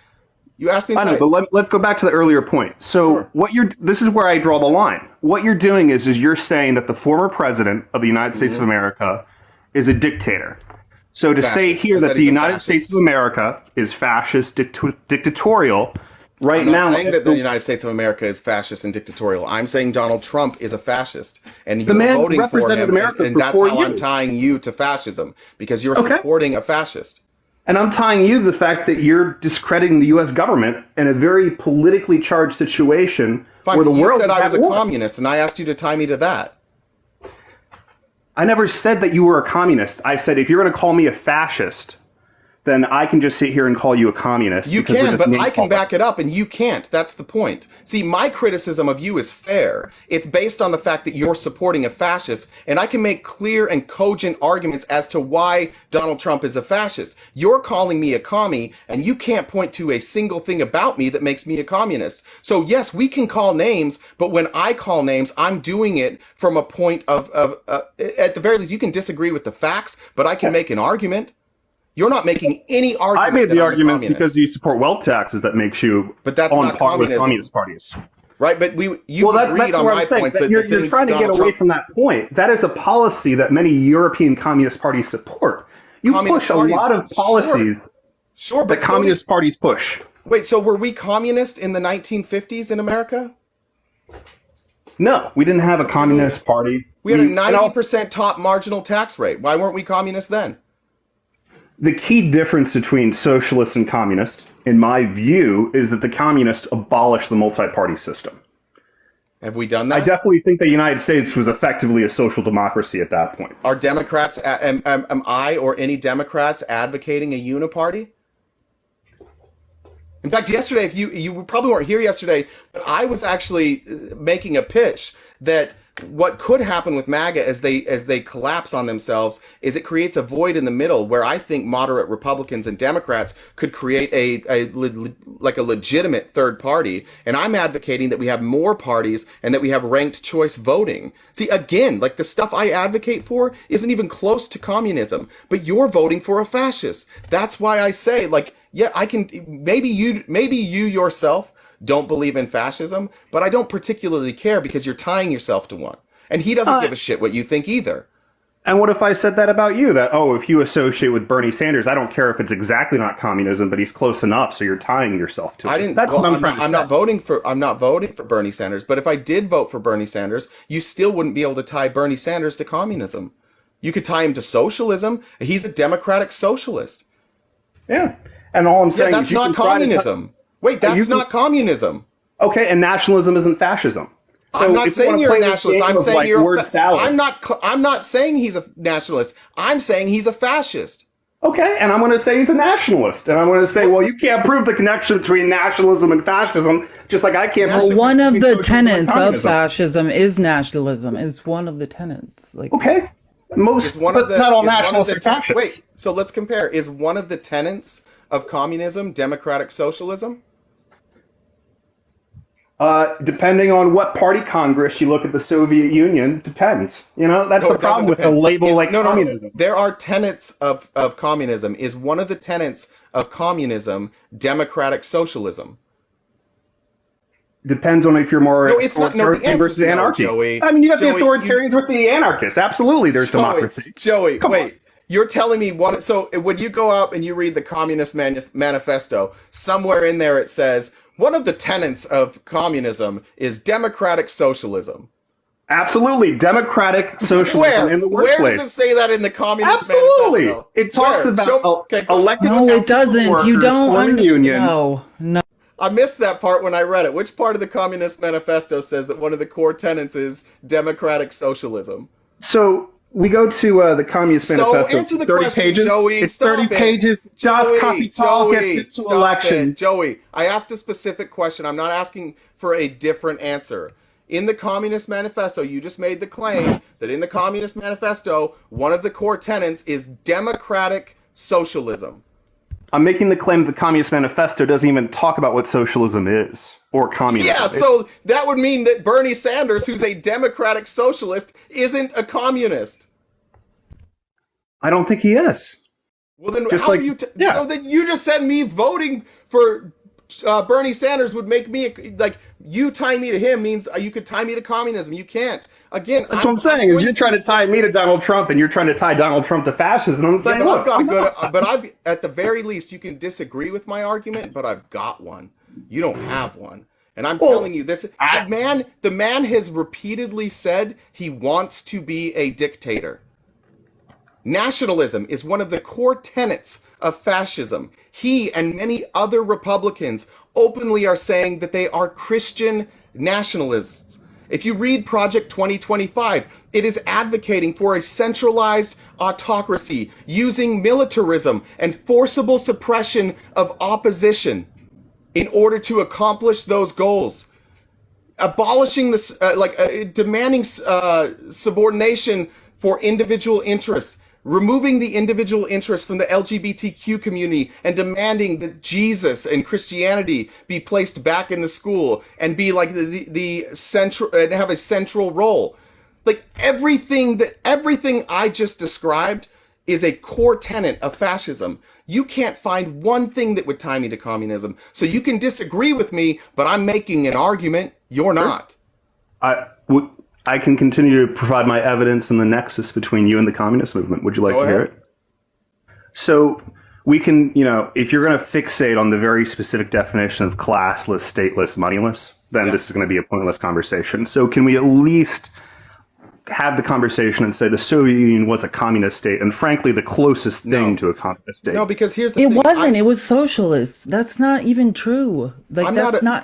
Speaker 1: You asked me to tie it.
Speaker 9: But let's go back to the earlier point. So
Speaker 1: sure.
Speaker 9: This is where I draw the line. What you're doing is you're saying that the former president of the United States of America is a dictator. So to say here that the United States of America is fascist, dictatorial, right now...
Speaker 1: I'm not saying that the United States of America is fascist and dictatorial. I'm saying Donald Trump is a fascist. And you're voting for him, and that's how I'm tying you to fascism, because you're supporting a fascist.
Speaker 9: And I'm tying you to the fact that you're discrediting the U.S. government in a very politically charged situation where the world...
Speaker 1: You said I was a communist, and I asked you to tie me to that.
Speaker 9: I never said that you were a communist. I said if you're going to call me a fascist, then I can just sit here and call you a communist.
Speaker 1: You
Speaker 9: because we're
Speaker 1: can,
Speaker 9: just
Speaker 1: but
Speaker 9: name
Speaker 1: I can
Speaker 9: calling.
Speaker 1: back it up and you can't. That's the point. See, my criticism of you is fair. It's based on the fact that you're supporting a fascist, and I can make clear and cogent arguments as to why Donald Trump is a fascist. You're calling me a commie, and you can't point to a single thing about me that makes me a communist. So yes, we can call names, but when I call names, I'm doing it from a point of at the very least, you can disagree with the facts, but I can make an argument. You're not making any argument.
Speaker 9: I made
Speaker 1: that
Speaker 9: the
Speaker 1: I'm a
Speaker 9: argument
Speaker 1: communist.
Speaker 9: because you support wealth taxes that makes you
Speaker 1: But that's
Speaker 9: on
Speaker 1: not
Speaker 9: par with
Speaker 1: communism.
Speaker 9: communist parties.
Speaker 1: Right, but you've
Speaker 9: That's
Speaker 1: agreed on
Speaker 9: what
Speaker 1: my
Speaker 9: I'm saying.
Speaker 1: points
Speaker 9: That
Speaker 1: that
Speaker 9: you're
Speaker 1: the things
Speaker 9: trying to
Speaker 1: that
Speaker 9: get
Speaker 1: Donald
Speaker 9: away
Speaker 1: Trump,
Speaker 9: from that point. That is a policy that many European communist parties support. You
Speaker 1: Communist
Speaker 9: push
Speaker 1: parties-
Speaker 9: a lot of policies
Speaker 1: sure,
Speaker 9: that
Speaker 1: but
Speaker 9: communist parties push.
Speaker 1: wait, so were we communist in the 1950s in America?
Speaker 9: No, we didn't have a communist party.
Speaker 1: We had a
Speaker 9: and also,
Speaker 1: 90% top marginal tax rate. Why weren't we communist then?
Speaker 9: the key difference between socialists and communists, in my view, is that the communists abolished the multi-party system.
Speaker 1: Have we done
Speaker 9: I
Speaker 1: that?
Speaker 9: definitely think the United States was effectively a social democracy at that point.
Speaker 1: Are Democrats, am I or any Democrats advocating a uniparty? In fact, yesterday, if you probably weren't here yesterday, but I was actually making a pitch that what could happen with MAGA as they collapse on themselves is it creates a void in the middle where I think moderate Republicans and Democrats could create a legitimate third party. And I'm advocating that we have more parties and that we have ranked choice voting. See, again, like the stuff I advocate for isn't even close to communism, but you're voting for a fascist. That's why I say, like, yeah, I can, maybe you yourself don't believe in fascism, but I don't particularly care because you're tying yourself to one. And he doesn't give a shit what you think either.
Speaker 9: And what if I said that about you? That, oh, if you associate with Bernie Sanders, I don't care if it's exactly not communism, but he's close enough, so you're tying yourself to it.
Speaker 1: I didn't.
Speaker 9: That's
Speaker 1: well,
Speaker 9: what I'm trying to say.
Speaker 1: I'm not voting for Bernie Sanders. But if I did vote for Bernie Sanders, you still wouldn't be able to tie Bernie Sanders to communism. You could tie him to socialism. He's a democratic socialist.
Speaker 9: Yeah. And all I'm saying
Speaker 1: Yeah,
Speaker 9: is
Speaker 1: that's
Speaker 9: you
Speaker 1: not
Speaker 9: can try to
Speaker 1: communism. Wait, that's not communism.
Speaker 9: Okay, and nationalism isn't fascism. So
Speaker 1: I'm not
Speaker 9: if you
Speaker 1: saying
Speaker 9: wanna
Speaker 1: you're a
Speaker 9: play this
Speaker 1: nationalist.
Speaker 9: game
Speaker 1: I'm
Speaker 9: of,
Speaker 1: saying
Speaker 9: like,
Speaker 1: you're.
Speaker 9: word salad.
Speaker 1: I'm not saying he's a nationalist. I'm saying he's a fascist.
Speaker 9: Okay, and I'm going to say he's a nationalist. And I'm going to say, well, you can't prove the connection between nationalism and fascism, just like I can't prove
Speaker 2: One of the
Speaker 9: socialism and
Speaker 2: tenets of
Speaker 9: communism.
Speaker 2: fascism is nationalism. It's one of the tenets. Like,
Speaker 9: Okay.
Speaker 1: Is one of the
Speaker 9: not all
Speaker 1: is one of
Speaker 9: nationalists
Speaker 1: the
Speaker 9: are fascists.
Speaker 1: Wait, so let's compare. Is one of the tenets of communism democratic socialism?
Speaker 9: Depending on what party Congress you look at the Soviet Union, depends. You know, that's
Speaker 1: No,
Speaker 9: the
Speaker 1: it doesn't
Speaker 9: problem with the
Speaker 1: depend.
Speaker 9: label
Speaker 1: Is-
Speaker 9: like
Speaker 1: no,
Speaker 9: communism.
Speaker 1: There are tenets of communism. Is one of the tenets of communism democratic socialism?
Speaker 9: Depends on if you're more
Speaker 1: No, it's not. No, the
Speaker 9: authoritarian
Speaker 1: answer
Speaker 9: versus
Speaker 1: is no,
Speaker 9: anarchy.
Speaker 1: Joey.
Speaker 9: I mean, you got the
Speaker 1: Joey,
Speaker 9: authoritarians with the anarchists. Absolutely, there's democracy.
Speaker 1: Joey,
Speaker 9: Come
Speaker 1: wait. You're telling me one. So when you go out and you read the Communist Manifesto, somewhere in there it says one of the tenets of communism is democratic socialism.
Speaker 9: Absolutely, democratic socialism
Speaker 1: Where?
Speaker 9: in the
Speaker 1: Where
Speaker 9: workplace.
Speaker 1: does it say that in the Communist
Speaker 9: Absolutely,
Speaker 1: Manifesto?
Speaker 9: it talks
Speaker 1: Where?
Speaker 9: about
Speaker 1: Okay,
Speaker 9: elected.
Speaker 2: no, it
Speaker 9: officials,
Speaker 2: doesn't.
Speaker 9: workers,
Speaker 2: You don't.
Speaker 9: forming unions.
Speaker 2: No.
Speaker 1: I missed that part when I read it. Which part of the Communist Manifesto says that one of the core tenets is democratic socialism?
Speaker 9: So we go to the Communist
Speaker 1: So
Speaker 9: Manifesto.
Speaker 1: answer the
Speaker 9: 30
Speaker 1: question,
Speaker 9: pages.
Speaker 1: Joey.
Speaker 9: It's
Speaker 1: Stop
Speaker 9: 30
Speaker 1: it.
Speaker 9: pages. Just capital gets into
Speaker 1: stop
Speaker 9: elections.
Speaker 1: it. Joey, I asked a specific question. I'm not asking for a different answer. In the Communist Manifesto, you just made the claim that in the Communist Manifesto, one of the core tenets is democratic socialism.
Speaker 9: I'm making the claim that the Communist Manifesto doesn't even talk about what socialism is or communism.
Speaker 1: Yeah, so that would mean that Bernie Sanders, who's a democratic socialist, isn't a communist.
Speaker 9: I don't think he is.
Speaker 1: Well, then
Speaker 9: Just
Speaker 1: how
Speaker 9: like-
Speaker 1: are you?
Speaker 9: yeah.
Speaker 1: So then you just said me voting for Bernie Sanders would make me like you tying me to him means you could tie me to communism. You can't. Again,
Speaker 9: That's what I'm saying. Is you're trying to tie me to Donald Trump, and you're trying to tie Donald Trump to fascism. I'm
Speaker 1: Yeah,
Speaker 9: saying,
Speaker 1: but
Speaker 9: look,
Speaker 1: I've got a
Speaker 9: I'm
Speaker 1: good.
Speaker 9: not-
Speaker 1: But I've at the very least you can disagree with my argument, but I've got one. You don't have one. And I'm telling you this, the man has repeatedly said he wants to be a dictator. Nationalism is one of the core tenets of fascism. He and many other Republicans openly are saying that they are Christian nationalists. If you read Project 2025, it is advocating for a centralized autocracy using militarism and forcible suppression of opposition in order to accomplish those goals. Abolishing this, demanding subordination for individual interest, removing the individual interest from the LGBTQ community, and demanding that Jesus and Christianity be placed back in the school and be like the central and have a central role. Like everything I just described is a core tenet of fascism. You can't find one thing that would tie me to communism. So you can disagree with me, but I'm making an argument. You're not.
Speaker 9: I can continue to provide my evidence in the nexus between you and the communist movement. Would you like to hear it? So we can, if you're going to fixate on the very specific definition of classless, stateless, moneyless, then this is going to be a pointless conversation. So can we at least have the conversation and say the Soviet Union was a communist state, and frankly, the closest thing to a communist state?
Speaker 1: No, because here's the
Speaker 2: thing.
Speaker 1: It
Speaker 2: wasn't. It was socialist. That's not even true. Like,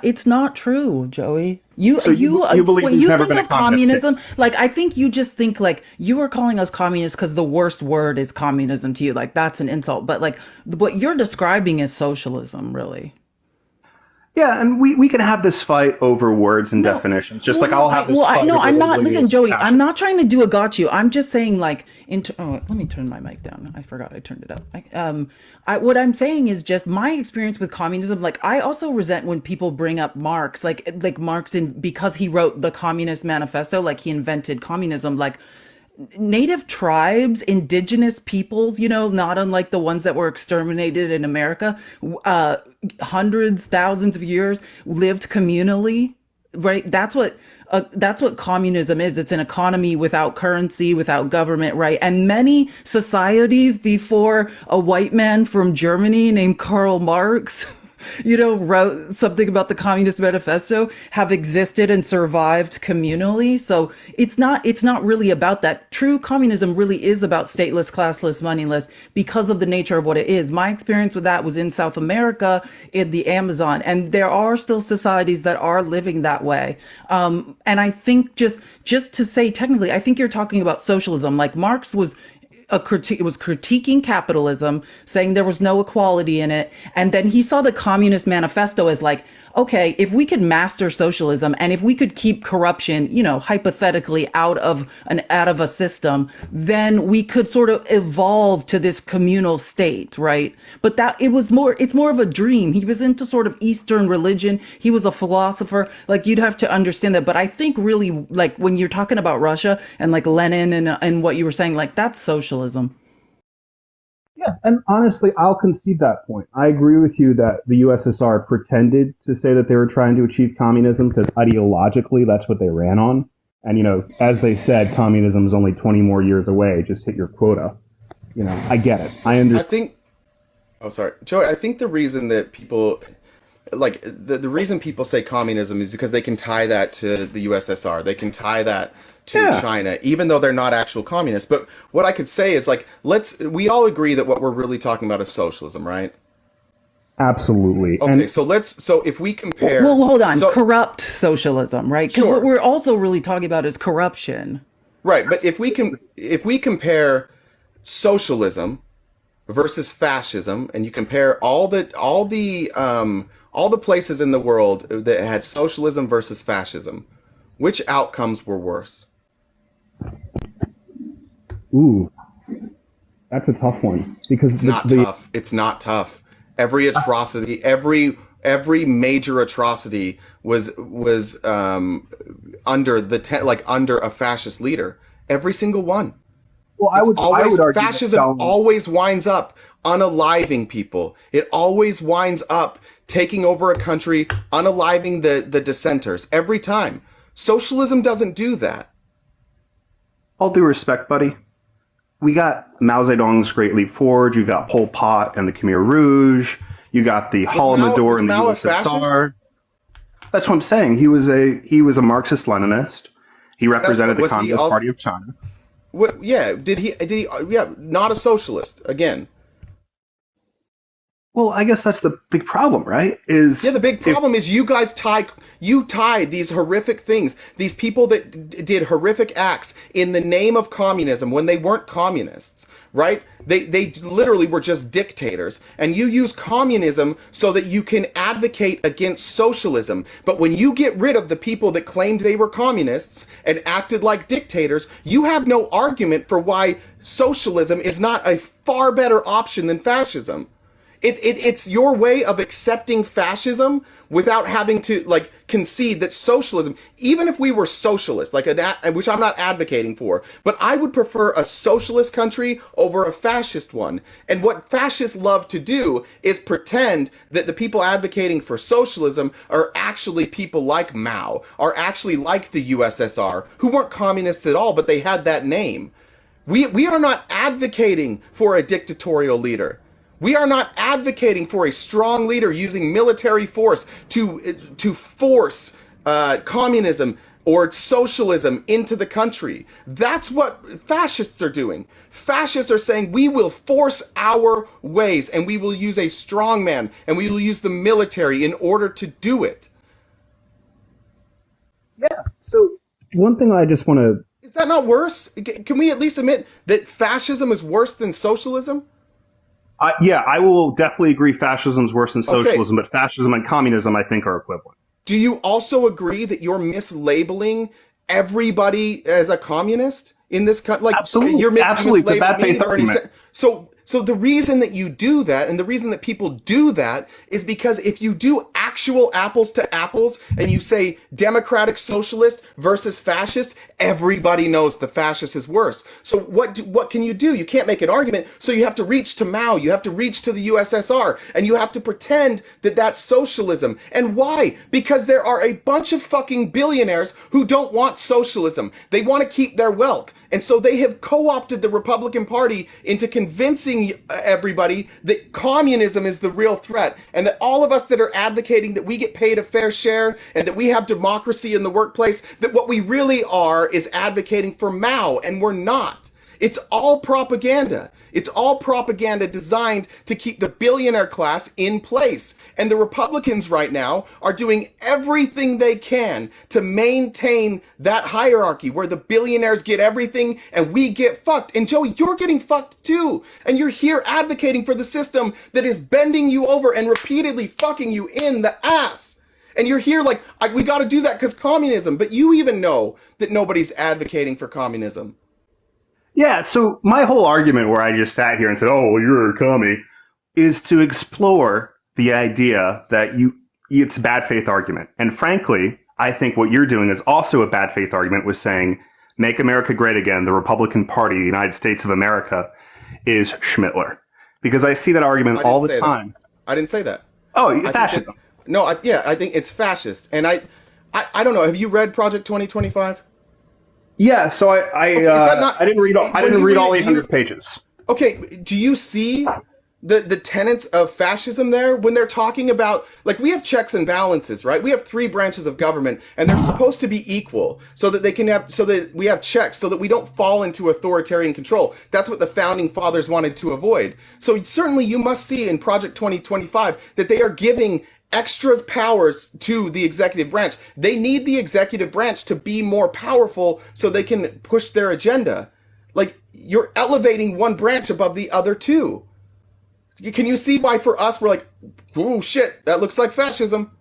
Speaker 2: it's not true, Joey. You believe you never been a communism state. Like, I think you just think like you are calling us communists because the worst word is communism to you. Like, that's an insult. But like what you're describing is socialism, really.
Speaker 9: Yeah, and we can have this fight over words and definitions, just like I'll have this fight.
Speaker 2: No, I'm not. Listen, Joey, I'm not trying to do a got you. I'm just saying, like, let me turn my mic down. I forgot I turned it up. What I'm saying is just my experience with communism. Like, I also resent when people bring up Marx, like Marx, because he wrote the Communist Manifesto, like he invented communism, like. Native tribes, indigenous peoples, not unlike the ones that were exterminated in America, hundreds, thousands of years lived communally, right? That's what communism is. It's an economy without currency, without government, right? And many societies before a white man from Germany named Karl Marx wrote something about the Communist Manifesto, have existed and survived communally. So it's not really about that. True communism really is about stateless, classless, moneyless because of the nature of what it is. My experience with that was in South America, in the Amazon, and there are still societies that are living that way. And I think just to say technically, I think you're talking about socialism. Like Marx was critiquing capitalism, saying there was no equality in it. And then he saw the Communist Manifesto as like, okay, if we could master socialism and if we could keep corruption, hypothetically out of a system, then we could sort of evolve to this communal state, right? But it's more of a dream. He was into sort of Eastern religion. He was a philosopher. Like, you'd have to understand that. But I think really, like, when you're talking about Russia and like Lenin and what you were saying, like, that's socialism.
Speaker 9: Yeah, and honestly, I'll concede that point. I agree with you that the USSR pretended to say that they were trying to achieve communism because ideologically that's what they ran on. And, as they said, communism is only 20 more years away. Just hit your quota. I get it. I understand.
Speaker 1: Joey, I think the reason that people, like, the reason people say communism is because they can tie that to the USSR. They can tie that to China, even though they're not actual communists. But what I could say is, like, we all agree that what we're really talking about is socialism, right?
Speaker 9: Absolutely.
Speaker 1: Okay, so if we compare...
Speaker 2: Well, hold on. Corrupt socialism, right? Because what we're also really talking about is corruption.
Speaker 1: Right, but if we compare socialism versus fascism, and you compare all the places in the world that had socialism versus fascism, which outcomes were worse?
Speaker 9: Ooh, that's a tough one because
Speaker 1: It's not tough. Every atrocity, every major atrocity was under under a fascist leader. Every single one.
Speaker 9: Well, I would argue
Speaker 1: fascism always winds up unaliving people. It always winds up taking over a country, unaliving the dissenters every time. Socialism doesn't do that.
Speaker 9: All due respect, buddy. We got Mao Zedong's Great Leap Forward. You got Pol Pot and the Khmer Rouge. You got the Holodomor and the USSR. That's what I'm saying. He was a Marxist-Leninist. He represented the Communist Party of China.
Speaker 1: What? Yeah. Did he? Yeah. Not a socialist. Again.
Speaker 9: Well, I guess that's the big problem, right?
Speaker 1: Yeah, the big problem is you guys tie these horrific things, these people that did horrific acts in the name of communism when they weren't communists, right? They literally were just dictators, and you use communism so that you can advocate against socialism. But when you get rid of the people that claimed they were communists and acted like dictators, you have no argument for why socialism is not a far better option than fascism. It's your way of accepting fascism without having to like concede that socialism, even if we were socialist, like which I'm not advocating for, but I would prefer a socialist country over a fascist one. And what fascists love to do is pretend that the people advocating for socialism are actually people like Mao, are actually like the USSR, who weren't communists at all, but they had that name. We are not advocating for a dictatorial leader. We are not advocating for a strong leader using military force to force communism or socialism into the country. That's what fascists are doing. Fascists are saying we will force our ways and we will use a strong man and we will use the military in order to do it.
Speaker 9: Yeah. So one thing I just want to...
Speaker 1: Is that not worse? Can we at least admit that fascism is worse than socialism?
Speaker 9: Yeah, I will definitely agree fascism is worse than socialism, but fascism and communism, I think, are equivalent.
Speaker 1: Do you also agree that you're mislabeling everybody as a communist in this country? Like,
Speaker 9: absolutely,
Speaker 1: you're
Speaker 9: absolutely, it's a bad faith argument.
Speaker 1: So the reason that you do that, and the reason that people do that, is because if you do actual apples to apples, and you say democratic socialist versus fascist, everybody knows the fascist is worse. So what can you do? You can't make an argument, so you have to reach to Mao, you have to reach to the USSR, and you have to pretend that that's socialism. And why? Because there are a bunch of fucking billionaires who don't want socialism. They want to keep their wealth. And so they have co-opted the Republican Party into convincing everybody that communism is the real threat, and that all of us that are advocating that we get paid a fair share and that we have democracy in the workplace, that what we really are is advocating for Mao, and we're not. It's all propaganda. It's all propaganda designed to keep the billionaire class in place. And the Republicans right now are doing everything they can to maintain that hierarchy where the billionaires get everything and we get fucked. And Joey, you're getting fucked too. And you're here advocating for the system that is bending you over and repeatedly fucking you in the ass. And you're here like, we got to do that because communism. But you even know that nobody's advocating for communism.
Speaker 9: Yeah, so my whole argument where I just sat here and said, oh, well, you're a commie, is to explore the idea that it's a bad faith argument. And frankly, I think what you're doing is also a bad faith argument with saying, make America great again, the Republican Party, the United States of America, is Schmittler. Because I see that argument all the time.
Speaker 1: That. I didn't say that.
Speaker 9: Oh, fascism.
Speaker 1: I think it's fascist. And I don't know, have you read Project 2025?
Speaker 9: Yeah, so I didn't read all 800 pages.
Speaker 1: Okay, do you see the tenets of fascism there when they're talking about, like, we have checks and balances, right? We have 3 branches of government and they're supposed to be equal so that we have checks so that we don't fall into authoritarian control. That's what the founding fathers wanted to avoid. So certainly you must see in Project 2025 that they are giving extra powers to the executive branch. They need the executive branch to be more powerful so they can push their agenda. Like, you're elevating one branch above the other two. Can you see why for us we're like, oh shit, that looks like fascism?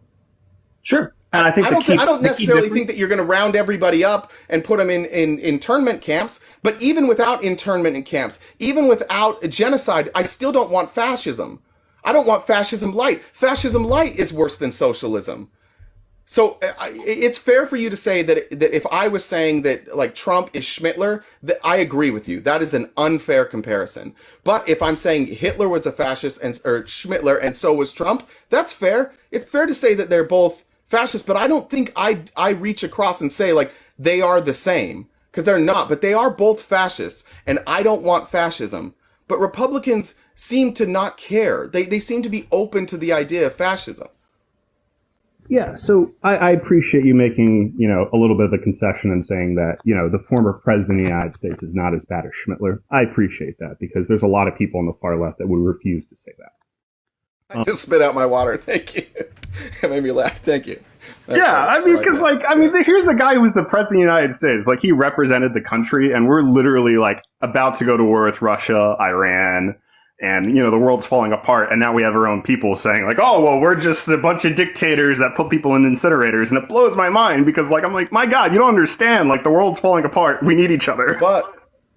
Speaker 9: Sure. And I think
Speaker 1: I don't necessarily think that you're going to round everybody up and put them in internment camps, but even without internment in camps, even without genocide, I still don't want fascism. I don't want fascism light. Fascism light is worse than socialism. So it's fair for you to say that if I was saying that like Trump is Schmittler, that I agree with you. That is an unfair comparison. But if I'm saying Hitler was a fascist or Schmittler and so was Trump, that's fair. It's fair to say that they're both fascist, but I don't think I reach across and say like they are the same, because they're not. But they are both fascists, and I don't want fascism. But Republicans seem to not care. They seem to be open to the idea of fascism.
Speaker 9: Yeah, so I appreciate you making, a little bit of a concession and saying that, the former president of the United States is not as bad as Schmittler. I appreciate that because there's a lot of people on the far left that would refuse to say that.
Speaker 1: I just spit out my water. Thank you. It made me laugh. Thank you.
Speaker 9: Yeah, I mean, because here's the guy who was the president of the United States. Like, he represented the country, and we're literally like about to go to war with Russia, Iran, and the world's falling apart. And now we have our own people saying like, oh, well, we're just a bunch of dictators that put people in incinerators, and it blows my mind because like I'm like, my God, you don't understand. Like, the world's falling apart. We need each other.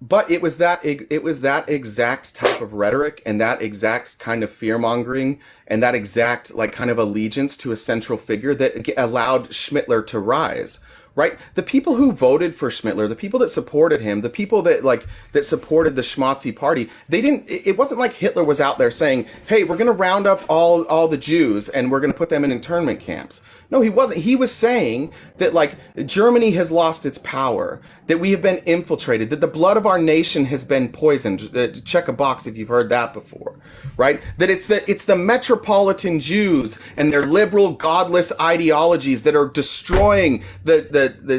Speaker 1: But it was that exact type of rhetoric and that exact kind of fear mongering and that exact like kind of allegiance to a central figure that allowed Schmittler to rise. Right? The people who voted for Schmittler, the people that supported him, the people that supported the Schmatzi party, it wasn't like Hitler was out there saying, hey, we're going to round up all the Jews and we're going to put them in internment camps. No, he wasn't. He was saying that like Germany has lost its power, that we have been infiltrated, that the blood of our nation has been poisoned. Check a box if you've heard that before, right? That it's the metropolitan Jews and their liberal, godless ideologies that are destroying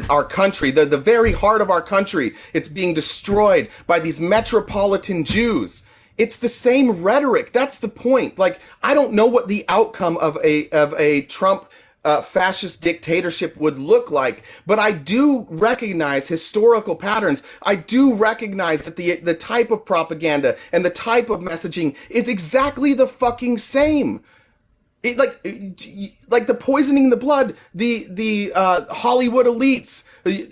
Speaker 1: our country, the very heart of our country. It's being destroyed by these metropolitan Jews. It's the same rhetoric. That's the point. Like, I don't know what the outcome of a Trump fascist dictatorship would look like, but I do recognize historical patterns. I do recognize that the type of propaganda and the type of messaging is exactly the fucking same. Like the poisoning the blood, the Hollywood elites.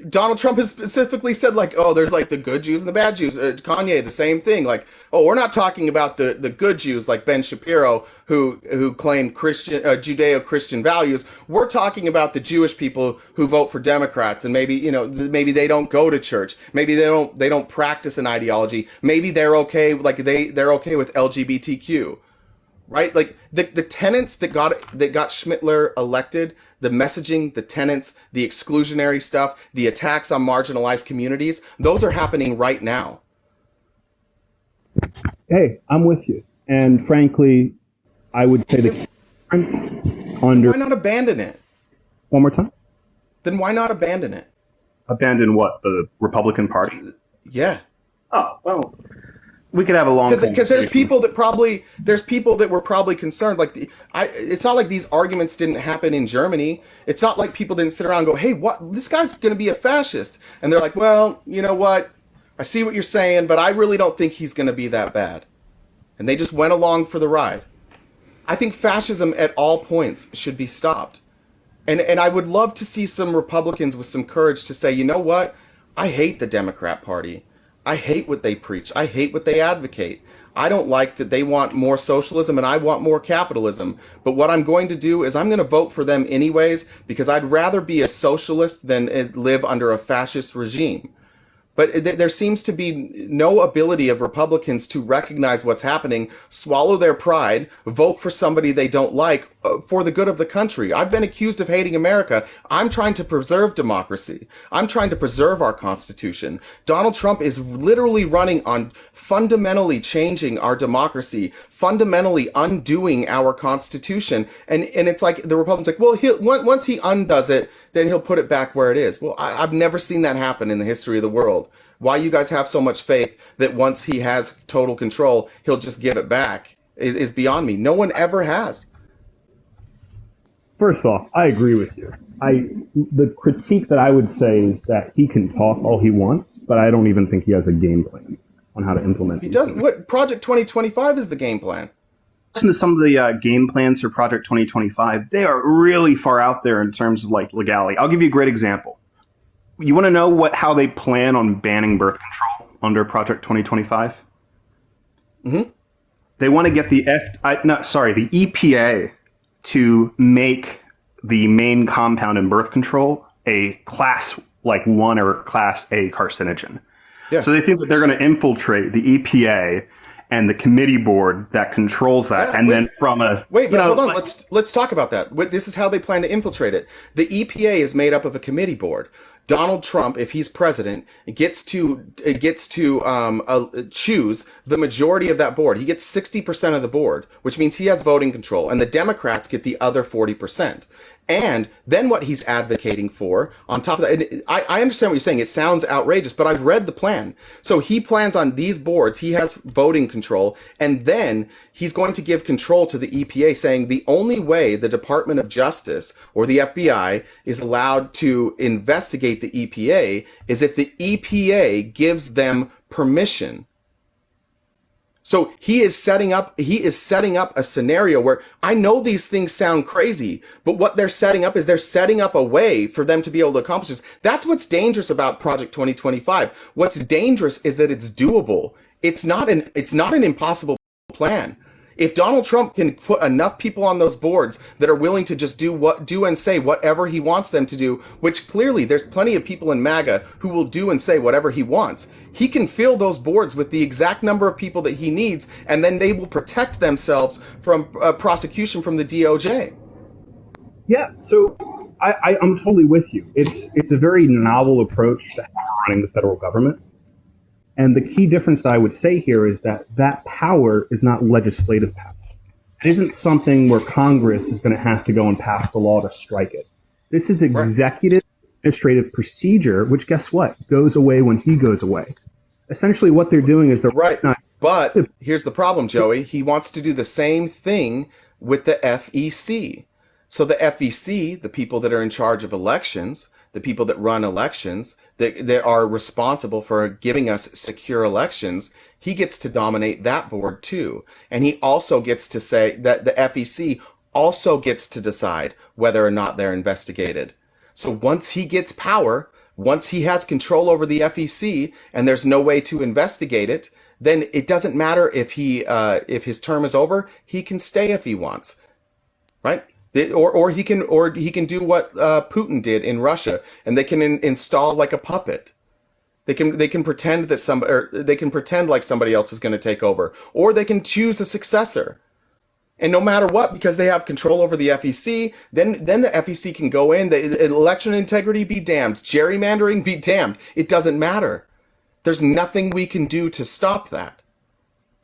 Speaker 1: Donald Trump has specifically said like, oh, there's like the good Jews and the bad Jews. Kanye, the same thing. Like, oh, we're not talking about the good Jews like Ben Shapiro who claim Judeo-Christian values. We're talking about the Jewish people who vote for Democrats and maybe they don't go to church. Maybe they don't practice an ideology. Maybe they're okay they're okay with LGBTQ. Right? Like the tenets that got Schmittler elected, the messaging, the tenets, the exclusionary stuff, the attacks on marginalized communities, those are happening right now.
Speaker 9: Hey, I'm with you. And frankly, I would say the difference under...
Speaker 1: Why not abandon it?
Speaker 9: One more time?
Speaker 1: Then why not abandon it?
Speaker 9: Abandon what? The Republican Party?
Speaker 1: Yeah.
Speaker 9: Oh, well... We could have a long
Speaker 1: because there's people that were probably concerned. Like it's not like these arguments didn't happen in Germany. It's not like people didn't sit around and go, "Hey, what? This guy's going to be a fascist," and they're like, "Well, you know what? I see what you're saying, but I really don't think he's going to be that bad," and they just went along for the ride. I think fascism at all points should be stopped, and I would love to see some Republicans with some courage to say, "You know what? I hate the Democrat Party. I hate what they preach. I hate what they advocate. I don't like that they want more socialism and I want more capitalism. But what I'm going to do is I'm going to vote for them anyways because I'd rather be a socialist than live under a fascist regime." But there seems to be no ability of Republicans to recognize what's happening, swallow their pride, vote for somebody they don't like for the good of the country. I've been accused of hating America. I'm trying to preserve democracy. I'm trying to preserve our Constitution. Donald Trump is literally running on fundamentally changing our democracy, fundamentally undoing our Constitution. And it's like the Republicans like, well, once he undoes it, then he'll put it back where it is. Well, I've never seen that happen in the history of the world. Why you guys have so much faith that once he has total control, he'll just give it back is beyond me. No one ever has.
Speaker 9: First off, I agree with you. The critique that I would say is that he can talk all he wants, but I don't even think he has a game plan on how to implement it.
Speaker 1: He does. What Project 2025 is the game plan.
Speaker 10: Listen to some of the game plans for Project 2025. They are really far out there in terms of like legality. I'll give you a great example. You want to know how they plan on banning birth control under Project 2025?
Speaker 1: Mm-hmm.
Speaker 10: They want to get the EPA to make the main compound in birth control a class 1 or class A carcinogen. Yeah. So they think that they're going to infiltrate the EPA and the committee board that controls that, then from a
Speaker 1: hold on. Let's talk about that. This is how they plan to infiltrate it. The EPA is made up of a committee board. Donald Trump, if he's president, gets to choose the majority of that board. He gets 60% of the board, which means he has voting control, and the Democrats get the other 40%. And then what he's advocating for, on top of that, and I understand what you're saying. It sounds outrageous, but I've read the plan. So he plans on these boards. He has voting control, and then he's going to give control to the EPA, saying the only way the Department of Justice or the FBI is allowed to investigate the EPA is if the EPA gives them permission. So he is setting up a scenario where I know these things sound crazy, but what they're setting up is they're setting up a way for them to be able to accomplish this. That's what's dangerous about Project 2025. What's dangerous is that it's doable. It's not an impossible plan. If Donald Trump can put enough people on those boards that are willing to just do and say whatever he wants them to do, which clearly there's plenty of people in MAGA who will do and say whatever he wants, he can fill those boards with the exact number of people that he needs, and then they will protect themselves from prosecution from the DOJ.
Speaker 10: Yeah, so I'm totally with you. It's a very novel approach to running the federal government. And the key difference that I would say here is that power is not legislative power. It isn't something where Congress is going to have to go and pass a law to strike it. This is executive administrative procedure, which guess what? Goes away when he goes away. Essentially what they're doing is they're
Speaker 1: But here's the problem, Joey. He wants to do the same thing with the FEC. So the FEC, the people that are in charge of elections, the people that run elections, that are responsible for giving us secure elections, he gets to dominate that board too. And he also gets to say that the FEC also gets to decide whether or not they're investigated. So once he gets power, once he has control over the FEC and there's no way to investigate it, then it doesn't matter if his term is over, he can stay if he wants, right? Or he can do what Putin did in Russia, and they can install like a puppet. They can pretend that they can pretend like somebody else is going to take over, or they can choose a successor. And no matter what, because they have control over the FEC, then the FEC can go in. The election integrity be damned, gerrymandering be damned. It doesn't matter. There's nothing we can do to stop that.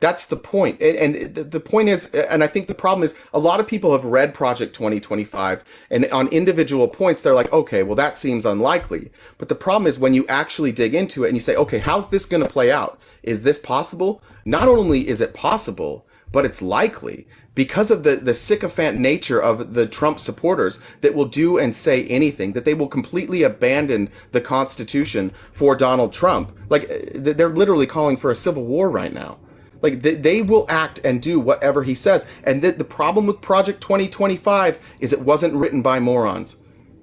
Speaker 1: That's the point. And the point is, and I think the problem is, a lot of people have read Project 2025, and on individual points, they're like, okay, well, that seems unlikely. But the problem is when you actually dig into it and you say, okay, how's this going to play out? Is this possible? Not only is it possible, but it's likely, because of the sycophant nature of the Trump supporters that will do and say anything, that they will completely abandon the Constitution for Donald Trump. Like, they're literally calling for a civil war right now. Like, they will act and do whatever he says. And the problem with Project 2025 is it wasn't written by morons.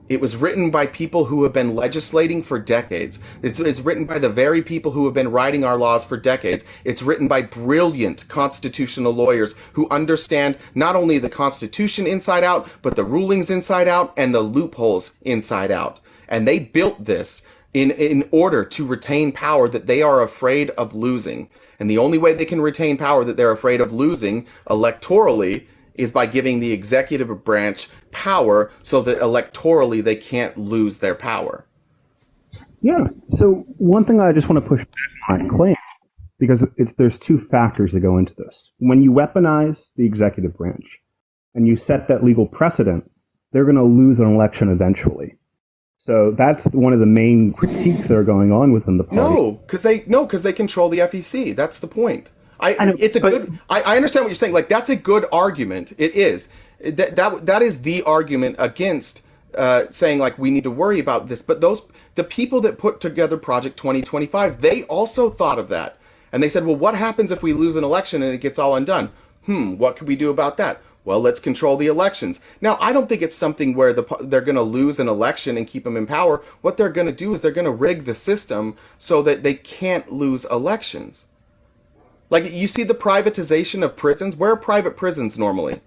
Speaker 1: It was written by people who have been legislating for decades. It's written by the very people who have been writing our laws for decades. It's written by brilliant constitutional lawyers who understand not only the Constitution inside out, but the rulings inside out and the loopholes inside out. And they built this in order to retain power that they are afraid of losing. And the only way they can retain power that they're afraid of losing electorally is by giving the executive branch power so that electorally they can't lose their power.
Speaker 10: Yeah. So one thing I just want to push back on my claim, because there's two factors that go into this. When you weaponize the executive branch and you set that legal precedent, they're going to lose an election eventually. So that's one of the main critiques that are going on within the party.
Speaker 1: No, because they control the FEC. That's the point. I understand what you're saying. Like, that's a good argument. It is. That is the argument against saying, like, we need to worry about this. But the people that put together Project 2025, they also thought of that. And they said, well, what happens if we lose an election and it gets all undone? What could we do about that? Well, let's control the elections. Now, I don't think it's something where they're going to lose an election and keep them in power. What they're going to do is they're going to rig the system so that they can't lose elections. Like, you see the privatization of prisons. Where are private prisons normally?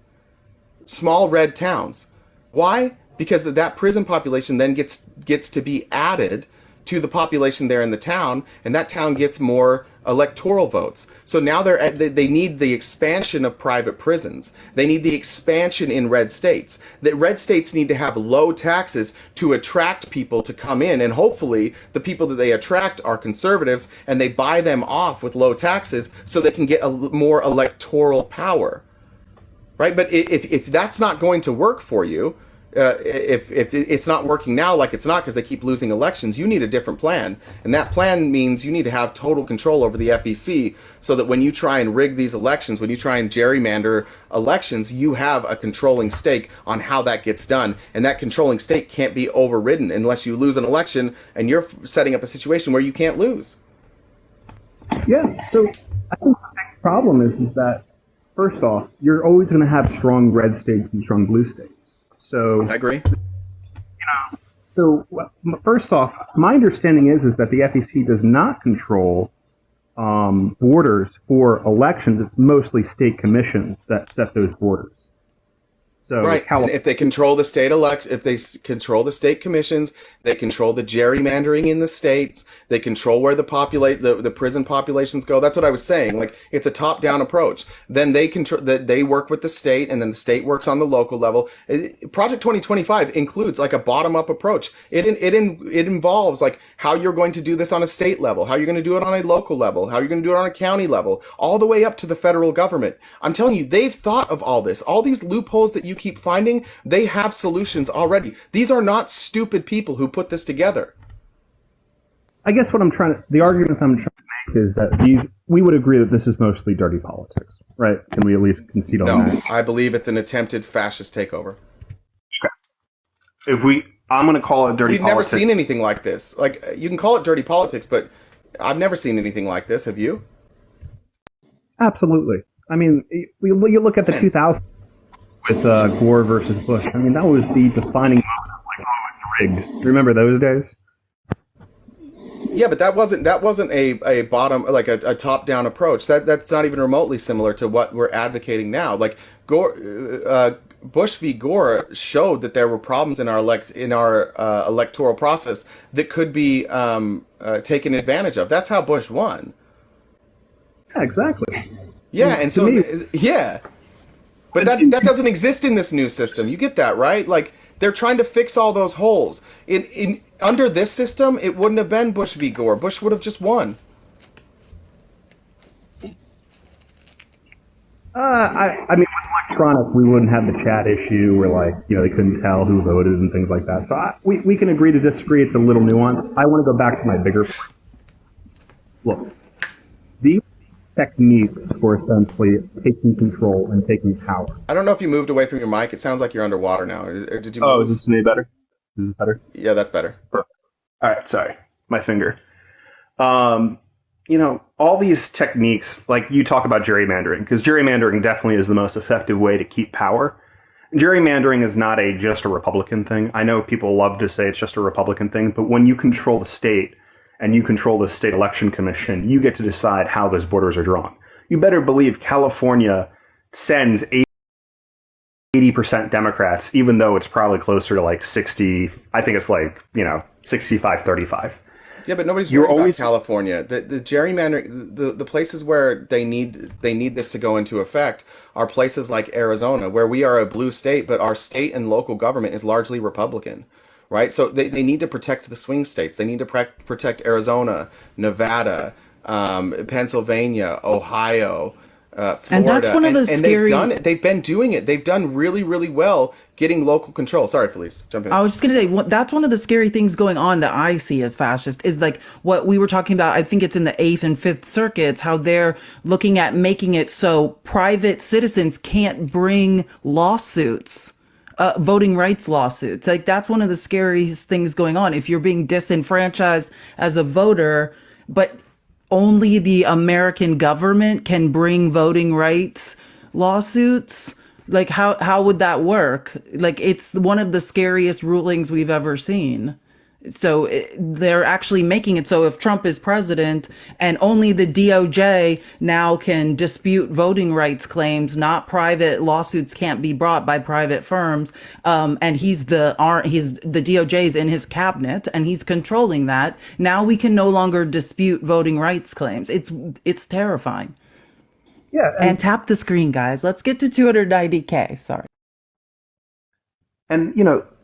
Speaker 1: Small red towns. Why? Because that prison population then gets to be added to the population there in the town, and that town gets more electoral votes. So now they need the expansion of private prisons. They need the expansion in red states. That red states need to have low taxes to attract people to come in, and hopefully the people that they attract are conservatives, and they buy them off with low taxes so they can get more electoral power. Right? But if that's not going to work for you, if it's not working now, like it's not because they keep losing elections, you need a different plan. And that plan means you need to have total control over the FEC so that when you try and rig these elections, when you try and gerrymander elections, you have a controlling stake on how that gets done. And that controlling stake can't be overridden unless you lose an election and you're setting up a situation where you can't lose.
Speaker 10: Yeah, so I think the next problem is that, first off, you're always going to have strong red states and strong blue states. So
Speaker 1: I agree.
Speaker 10: So first off, my understanding is that the FEC does not control borders for elections. It's mostly state commissions that set those borders. So
Speaker 1: right. And if they control the control the state commissions, they control the gerrymandering in the states, they control where the prison populations go. That's what I was saying. Like, it's a top-down approach. Then they work with the state, and then the state works on the local level. Project 2025 includes like a bottom-up approach. It involves like how you're going to do this on a state level, how you're going to do it on a local level, how you're going to do it on a county level, all the way up to the federal government. I'm telling you, they've thought of all this. All these loopholes that you keep finding, they have solutions already. These are not stupid people who put this together.
Speaker 10: I guess the argument I'm trying to make is that we would agree that this is mostly dirty politics, right? Can we at least concede on that?
Speaker 1: No, I believe it's an attempted fascist takeover.
Speaker 10: Okay. I'm going to call it dirty politics.
Speaker 1: We've never seen anything like this. Like, you can call it dirty politics, but I've never seen anything like this. Have you?
Speaker 10: Absolutely. I mean, you look at the 2000s with Gore versus Bush. I mean, that was the defining moment of like, oh, it's rigged. Remember those days?
Speaker 1: Yeah, but that wasn't a bottom, like a top-down approach. That's not even remotely similar to what we're advocating now. Like, Bush v. Gore showed that there were problems in our electoral process that could be taken advantage of. That's how Bush won.
Speaker 10: Yeah, exactly.
Speaker 1: Yeah, and so yeah. But that doesn't exist in this new system. You get that, right? Like, they're trying to fix all those holes. Under this system, it wouldn't have been Bush v. Gore. Bush would have just won.
Speaker 10: I mean, with electronic, we wouldn't have the chat issue where, like, they couldn't tell who voted and things like that. So we can agree to disagree. It's a little nuanced. I want to go back to my bigger point. Look, these techniques for essentially taking control and taking power.
Speaker 1: I don't know if you moved away from your mic. It sounds like you're underwater now. Or did you move?
Speaker 10: Oh, is this any better? Is this better?
Speaker 1: Yeah, that's better.
Speaker 10: Perfect. All right, sorry. My finger. All these techniques, like you talk about gerrymandering, because gerrymandering definitely is the most effective way to keep power. Gerrymandering is not just a Republican thing. I know people love to say it's just a Republican thing, but when you control the state, and you control the state election commission, you get to decide how those borders are drawn. You better believe California sends 80% Democrats, even though it's probably closer to like 60, I think it's like, 65-35.
Speaker 1: Yeah, but nobody's worried about California. The gerrymandering, the places where they need this to go into effect are places like Arizona, where we are a blue state, but our state and local government is largely Republican. Right, so they need to protect the swing states. They need to protect Arizona, Nevada, Pennsylvania, Ohio, Florida.
Speaker 2: And that's one of the scary.
Speaker 1: They've done it. They've been doing it. They've done really, really well getting local control. Sorry, Felice, jump in.
Speaker 2: I was just going to say, that's one of the scary things going on that I see as fascist is like what we were talking about. I think it's in the 8th and 5th circuits, how they're looking at making it so private citizens can't bring lawsuits. Voting rights lawsuits. Like, that's one of the scariest things going on. If you're being disenfranchised as a voter, but only the American government can bring voting rights lawsuits, like how would that work? Like, it's one of the scariest rulings we've ever seen. So they're actually making it so if Trump is president and only the DOJ now can dispute voting rights claims, not private lawsuits can't be brought by private firms. And he's the DOJ's in his cabinet and he's controlling that. Now we can no longer dispute voting rights claims. It's terrifying.
Speaker 10: Yeah.
Speaker 2: And tap the screen, guys. Let's get to 290K. Sorry.
Speaker 10: And,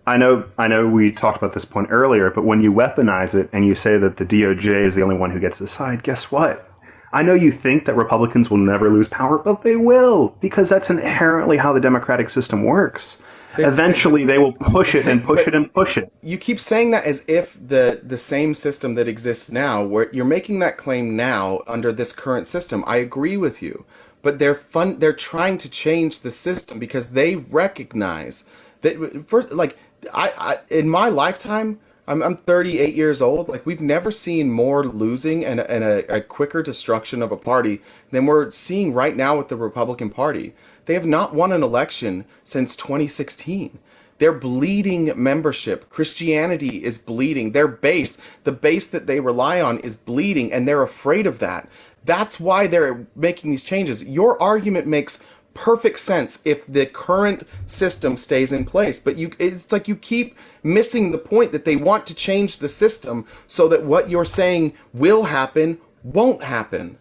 Speaker 10: I know we talked about this point earlier, but when you weaponize it and you say that the DOJ is the only one who gets to decide, guess what? I know you think that Republicans will never lose power, but they will, because that's inherently how the democratic system works. Eventually, they will push it and push it and push it.
Speaker 1: You keep saying that as if the same system that exists now, where you're making that claim now under this current system. I agree with you, but they're trying to change the system because they recognize that I in my lifetime, I'm 38 years old. Like, we've never seen more losing and a quicker destruction of a party than we're seeing right now with the Republican Party. They have not won an election since 2016. They're bleeding membership. Christianity is bleeding. Their base, the base that they rely on, is bleeding, and they're afraid of that. That's why they're making these changes. Your argument makes perfect sense if the current system stays in place, but it's like you keep missing the point that they want to change the system so that what you're saying will happen won't happen.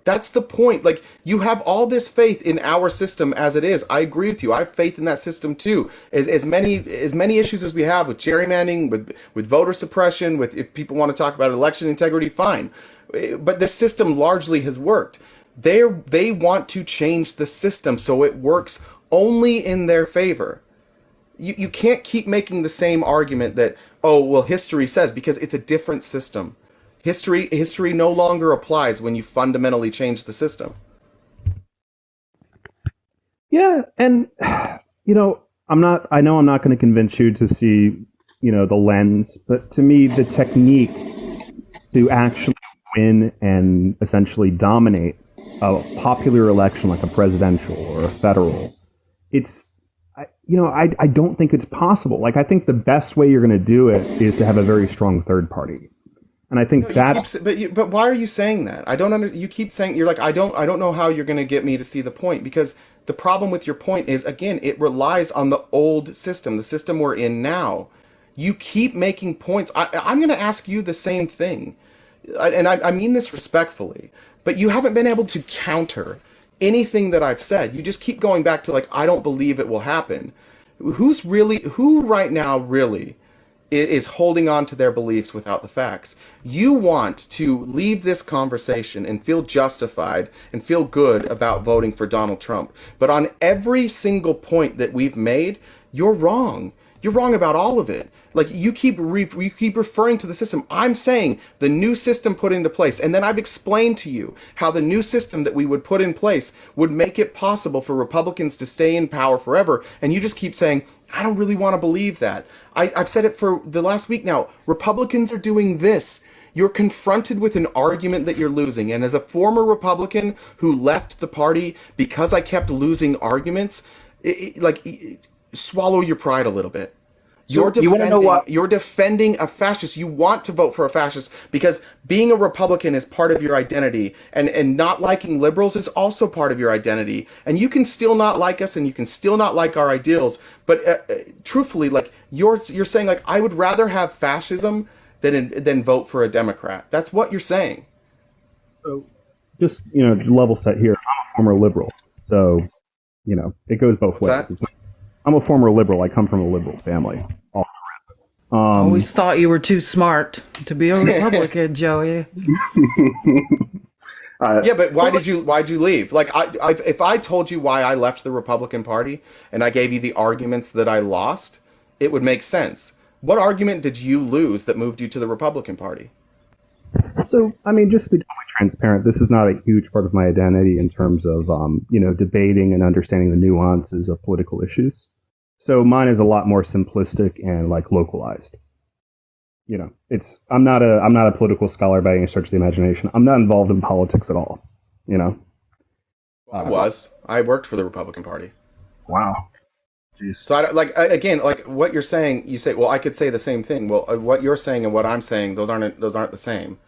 Speaker 1: That's the point. Like, you have all this faith in our system as it is. I agree with you. I have faith in that system too. As many issues as we have with gerrymandering, with voter suppression, with, if people want to talk about election integrity, fine. But the system largely has worked. They want to change the system so it works only in their favor. You can't keep making the same argument that, oh, well, history says, because it's a different system. History no longer applies when you fundamentally change the system.
Speaker 10: Yeah, and I know I'm not going to convince you to see, the lens, but to me, the technique to actually win and essentially dominate a popular election like a presidential or a federal, I don't think it's possible. Like, I think the best way you're going to do it is to have a very strong third party. And I think
Speaker 1: but why are you saying that? I don't you keep saying, you're like, I don't know how you're going to get me to see the point, because the problem with your point is, again, it relies on the old system, the system we're in now. You keep making points. I'm going to ask you the same thing. And I mean this respectfully, but you haven't been able to counter anything that I've said. You just keep going back to, like, I don't believe it will happen. Who right now really is holding on to their beliefs without the facts? You want to leave this conversation and feel justified and feel good about voting for Donald Trump. But on every single point that we've made, you're wrong. You're wrong about all of it. Like, you keep referring to the system. I'm saying the new system put into place, and then I've explained to you how the new system that we would put in place would make it possible for Republicans to stay in power forever, and you just keep saying, I don't really want to believe that. I've said it for the last week now. Republicans are doing this. You're confronted with an argument that you're losing, and as a former Republican who left the party because I kept losing arguments, swallow your pride a little bit. You're defending a fascist. You want to vote for a fascist because being a Republican is part of your identity, and not liking liberals is also part of your identity. And you can still not like us, and you can still not like our ideals. But truthfully, like, you're saying, like, I would rather have fascism than vote for a Democrat. That's what you're saying.
Speaker 10: So, just level set here. I'm a former liberal, so it goes both ways. I'm a former liberal. I come from a liberal family.
Speaker 2: Always thought you were too smart to be a Republican, Joey.
Speaker 1: Yeah, but why'd you leave? Like, if I told you why I left the Republican Party and I gave you the arguments that I lost, it would make sense. What argument did you lose that moved you to the Republican Party?
Speaker 10: So, I mean, just to be totally transparent, this is not a huge part of my identity in terms of, debating and understanding the nuances of political issues. So mine is a lot more simplistic and, like, localized. I'm not a political scholar by any stretch of the imagination. I'm not involved in politics at all.
Speaker 1: I worked for the Republican Party.
Speaker 10: Wow. Jeez.
Speaker 1: So again, like what you're saying, you say, well, I could say the same thing. Well, what you're saying and what I'm saying, those aren't the same.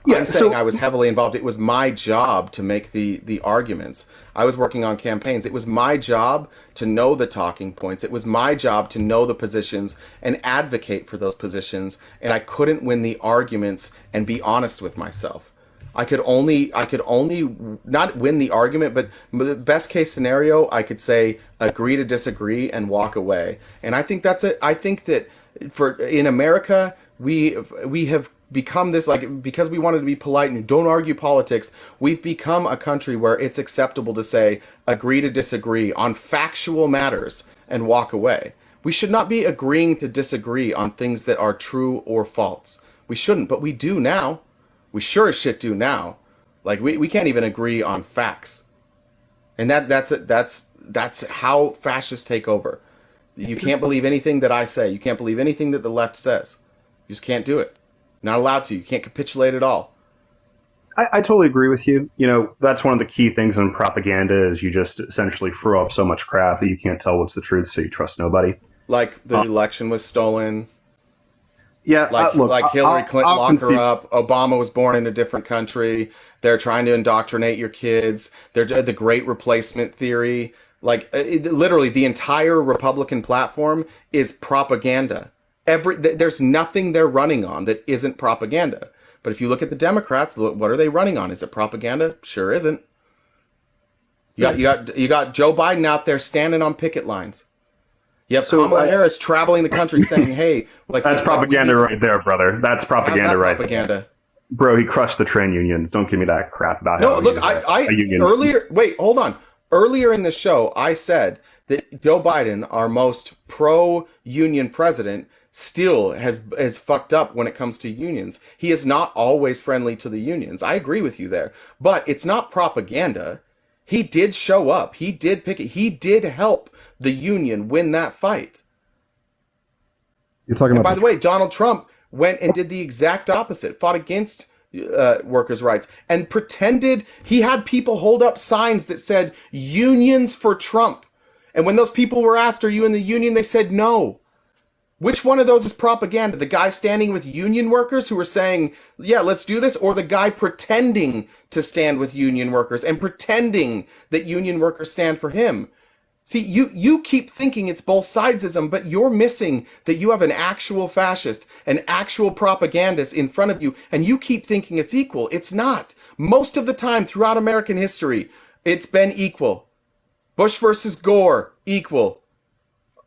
Speaker 10: Yeah.
Speaker 1: I'm saying
Speaker 10: So
Speaker 1: I was heavily involved. It was my job to make the arguments. I was working on campaigns. It was my job to know the talking points. It was my job to know the positions and advocate for those positions. And I couldn't win the arguments and be honest with myself. I could only not win the argument, but the best case scenario, I could say agree to disagree and walk away. And I think that's it. I think that for in America, we have become this, like, because we wanted to be polite and don't argue politics, we've become a country where it's acceptable to say agree to disagree on factual matters and walk away. We should not be agreeing to disagree on things that are true or false. We shouldn't, but we do now. We sure as shit do now. Like we can't even agree on facts. And that's how fascists take over. You can't believe anything that I say. You can't believe anything that the left says. You just can't do it. Not allowed to. You can't capitulate at all.
Speaker 10: I totally agree with you. You know, that's one of the key things in propaganda is you just essentially throw up so much crap that you can't tell what's the truth, so you trust nobody.
Speaker 1: Like the election was stolen.
Speaker 10: Yeah,
Speaker 1: Like Hillary Clinton locked her up. Obama was born in a different country. They're trying to indoctrinate your kids. They're the great replacement theory. Literally, the entire Republican platform is propaganda. There's nothing they're running on that isn't propaganda. But if you look at the Democrats, what are they running on? Is it propaganda? Sure isn't. You got Joe Biden out there standing on picket lines. You have Kamala Harris traveling the country saying, "Hey, like
Speaker 10: that's propaganda right there, brother. That's propaganda right there. Bro, he crushed the train unions. Don't give me that crap about
Speaker 1: no. Look, I earlier. Wait, hold on. Earlier in the show, I said that Joe Biden, our most pro-union president, still has fucked up when it comes to unions. He is not always friendly to the unions. I agree with you there, but it's not propaganda. He did show up. He did pick it. He did help the union win that fight.
Speaker 10: You're talking about.
Speaker 1: By the way, Donald Trump went and did the exact opposite. Fought against workers' rights and pretended he had people hold up signs that said "Unions for Trump." And when those people were asked, "Are you in the union?" they said no. Which one of those is propaganda? The guy standing with union workers who were saying, yeah, let's do this, or the guy pretending to stand with union workers and pretending that union workers stand for him? See, you keep thinking it's both sidesism, but you're missing that you have an actual fascist, an actual propagandist in front of you, and you keep thinking it's equal. It's not. Most of the time throughout American history, it's been equal. Bush versus Gore, equal.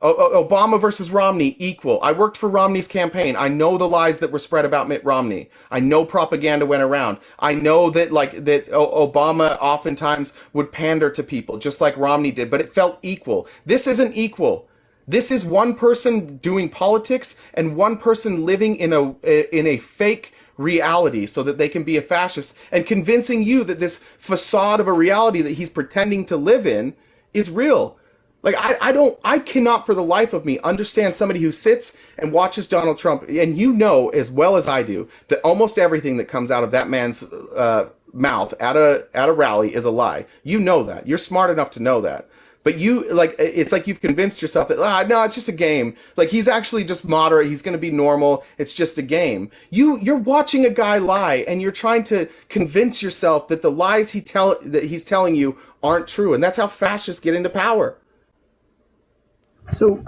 Speaker 1: Obama versus Romney, equal. I worked for Romney's campaign. I know the lies that were spread about Mitt Romney. I know propaganda went around. I know that Obama oftentimes would pander to people, just like Romney did, but it felt equal. This isn't equal. This is one person doing politics and one person living in a fake reality so that they can be a fascist and convincing you that this facade of a reality that he's pretending to live in is real. Like, I cannot for the life of me understand somebody who sits and watches Donald Trump, and you know as well as I do that almost everything that comes out of that man's mouth at a rally is a lie. You know that. You're smart enough to know that. But it's like you've convinced yourself that, no, it's just a game. Like, he's actually just moderate. He's going to be normal. It's just a game. You're watching a guy lie, and you're trying to convince yourself that the lies that he's telling you aren't true. And that's how fascists get into power.
Speaker 9: So,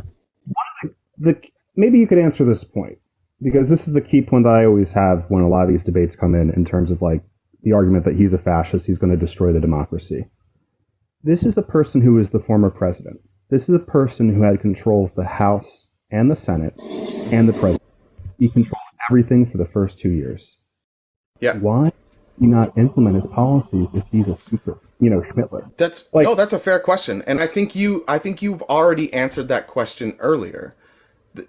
Speaker 9: maybe you could answer this point, because this is the key point that I always have when a lot of these debates come in terms of like the argument that he's a fascist, he's going to destroy the democracy. This is the person who is the former president. This is the person who had control of the House and the Senate and the president. He controlled everything for the first 2 years.
Speaker 1: Yeah.
Speaker 9: Why do you not implement his policies if he's a super, Schmittler?
Speaker 1: That's a fair question, and I think you've already answered that question earlier.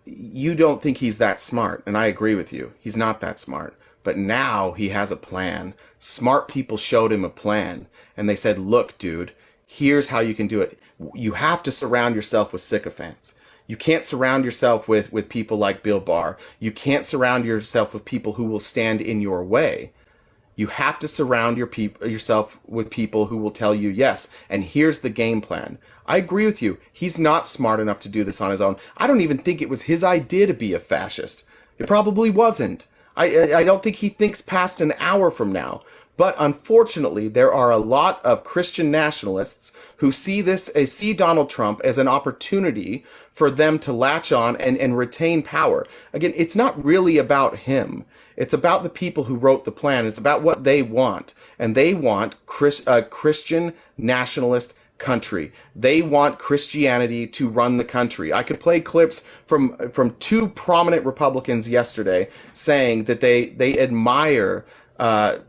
Speaker 1: You don't think he's that smart, and I agree with you. He's not that smart, but now he has a plan. Smart people showed him a plan, and they said, "Look, dude, here's how you can do it. You have to surround yourself with sycophants. You can't surround yourself with people like Bill Barr. You can't surround yourself with people who will stand in your way. You have to surround yourself with people who will tell you, yes, and here's the game plan. I agree with you. He's not smart enough to do this on his own. I don't even think it was his idea to be a fascist. It probably wasn't. I don't think he thinks past an hour from now. But unfortunately, there are a lot of Christian nationalists who see Donald Trump as an opportunity for them to latch on and retain power. Again, it's not really about him. It's about the people who wrote the plan. It's about what they want. And they want a Christian nationalist country. They want Christianity to run the country. I could play clips from two prominent Republicans yesterday saying that they admire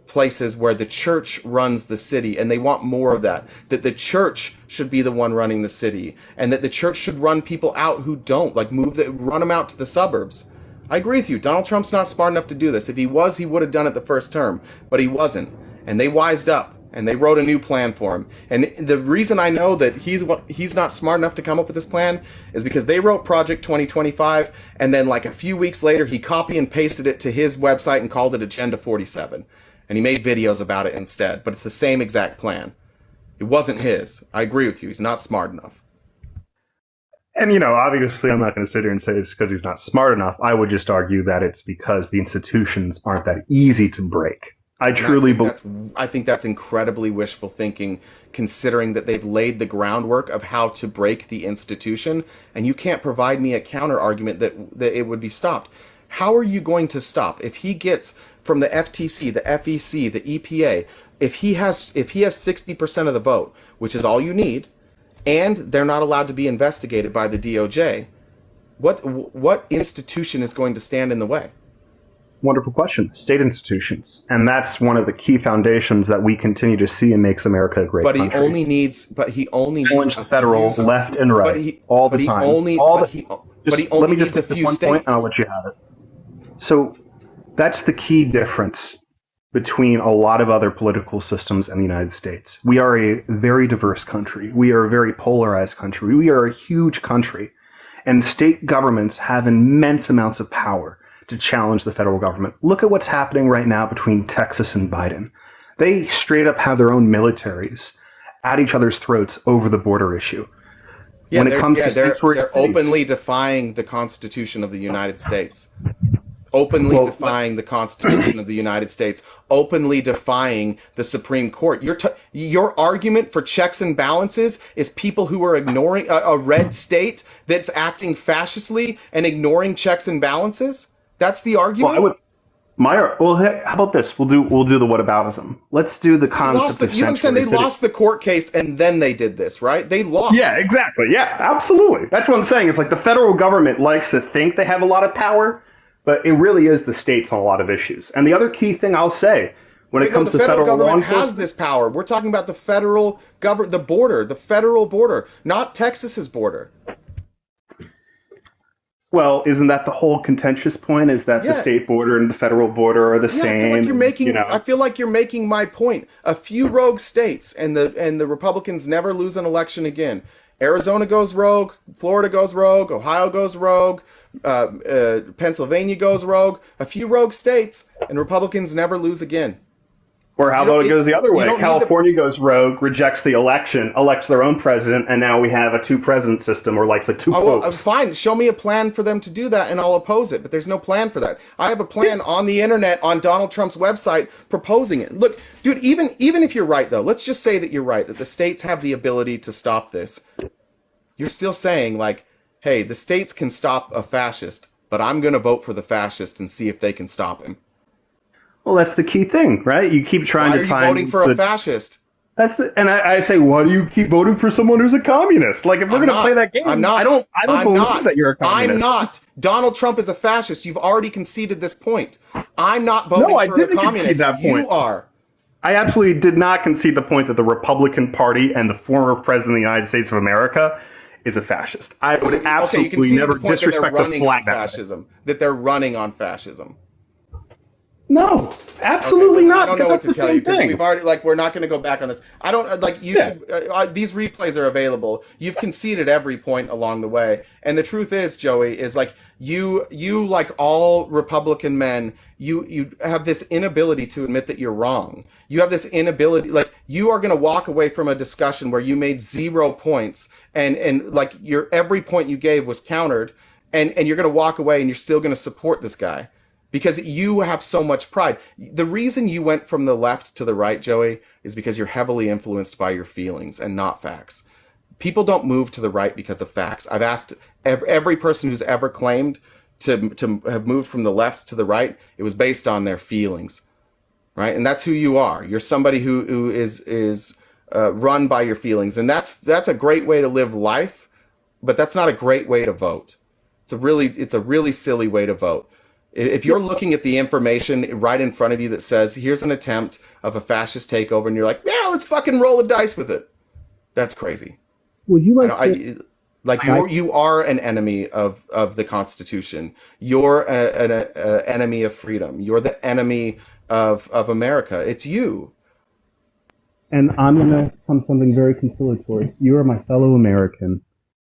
Speaker 1: places where the church runs the city, and they want more of that. That the church should be the one running the city, and that the church should run people out who don't, like run them out to the suburbs. I agree with you. Donald Trump's not smart enough to do this. If he was, he would have done it the first term, but he wasn't. And they wised up, and they wrote a new plan for him. And the reason I know that he's not smart enough to come up with this plan is because they wrote Project 2025, and then like a few weeks later, he copy and pasted it to his website and called it Agenda 47. And he made videos about it instead. But it's the same exact plan. It wasn't his. I agree with you. He's not smart enough.
Speaker 10: And, obviously I'm not going to sit here and say it's because he's not smart enough. I would just argue that it's because the institutions aren't that easy to break. I think that's incredibly wishful thinking,
Speaker 1: Considering that they've laid the groundwork of how to break the institution, and you can't provide me a counter argument that it would be stopped. How are you going to stop if he gets from the FTC, the FEC, the EPA, if he has 60% of the vote, which is all you need, and they're not allowed to be investigated by the DOJ? What institution is going to stand in the way?
Speaker 10: Wonderful question. State institutions. And that's one of the key foundations that we continue to see in Makes America a Great Country.
Speaker 1: He only needs
Speaker 10: challenge the federal left and right all the time. Let me just make this one point and I'll let you have it. So that's the key difference between a lot of other political systems in the United States. We are a very diverse country. We are a very polarized country. We are a huge country. And state governments have immense amounts of power to challenge the federal government. Look at what's happening right now between Texas and Biden. They straight up have their own militaries at each other's throats over the border issue.
Speaker 1: Yeah, when it comes to they're openly defying the Constitution of the United States. Defying the Constitution of the United States, openly defying the Supreme Court. Your argument for checks and balances is people who are ignoring a red state that's acting fascistly and ignoring checks and balances? That's the argument?
Speaker 10: Hey, how about this? We'll do the whataboutism. Let's do the concept of
Speaker 1: you understand they lost the court case and then they did this, right? They lost.
Speaker 10: Yeah, exactly. Yeah, absolutely. That's what I'm saying. It's like the federal government likes to think they have a lot of power, but it really is the states on a lot of issues. And the other key thing I'll say when it comes to federal
Speaker 1: government has this power. We're talking about the federal government, the federal border, not Texas's border.
Speaker 10: Well, isn't that the whole contentious point? Is that the state border and the federal border are the same?
Speaker 1: I feel like you're making my point. A few rogue states, and the Republicans never lose an election again. Arizona goes rogue, Florida goes rogue, Ohio goes rogue, Pennsylvania goes rogue. A few rogue states, and Republicans never lose again.
Speaker 10: Or how about it goes the other way? California goes rogue, rejects the election, elects their own president, and now we have a two-president system, or like the two popes.
Speaker 1: Well, fine. Show me a plan for them to do that, and I'll oppose it. But there's no plan for that. I have a plan on the internet, on Donald Trump's website, proposing it. Look, dude, even if you're right, though, let's just say that you're right, that the states have the ability to stop this. You're still saying, like, hey, the states can stop a fascist, but I'm going to vote for the fascist and see if they can stop him.
Speaker 10: Well, that's the key thing, right? You keep trying to
Speaker 1: find... Why are you voting for a fascist?
Speaker 10: And I say, why do you keep voting for someone who's a communist? Like, if we're going to play that game, I don't believe that you're a communist.
Speaker 1: I'm not. Donald Trump is a fascist. You've already conceded this point. I'm not voting for a communist. No, I didn't concede that point. You are.
Speaker 10: I absolutely did not concede the point that the Republican Party and the former president of the United States of America is a fascist. I would absolutely never disrespect the flag
Speaker 1: fascism. That they're running on fascism.
Speaker 10: No, absolutely
Speaker 1: Okay,
Speaker 10: not.
Speaker 1: I don't know
Speaker 10: Because
Speaker 1: what
Speaker 10: that's
Speaker 1: to
Speaker 10: the
Speaker 1: tell
Speaker 10: same
Speaker 1: you because
Speaker 10: thing.
Speaker 1: we've already we're not going to go back on this. I don't like you
Speaker 10: Yeah.
Speaker 1: should. These replays are available. You've conceded every point along the way, and the truth is, Joey, is like you like all Republican men. You have this inability to admit that you're wrong. You have this inability, like you are going to walk away from a discussion where you made 0 points, and like your every point you gave was countered, and you're going to walk away and you're still going to support this guy because you have so much pride. The reason you went from the left to the right, Joey, is because you're heavily influenced by your feelings and not facts. People don't move to the right because of facts. I've asked every person who's ever claimed to have moved from the left to the right. It was based on their feelings, right? And that's who you are. You're somebody who is run by your feelings, and that's a great way to live life, but that's not a great way to vote. It's a really silly way to vote. If you're looking at the information right in front of you that says, here's an attempt of a fascist takeover, and you're like, yeah, let's fucking roll the dice with it. That's crazy.
Speaker 10: Would you like
Speaker 1: you are an enemy of the Constitution. You're an enemy of freedom. You're the enemy of America. It's you.
Speaker 10: And I'm going to come something very conciliatory. You are my fellow American.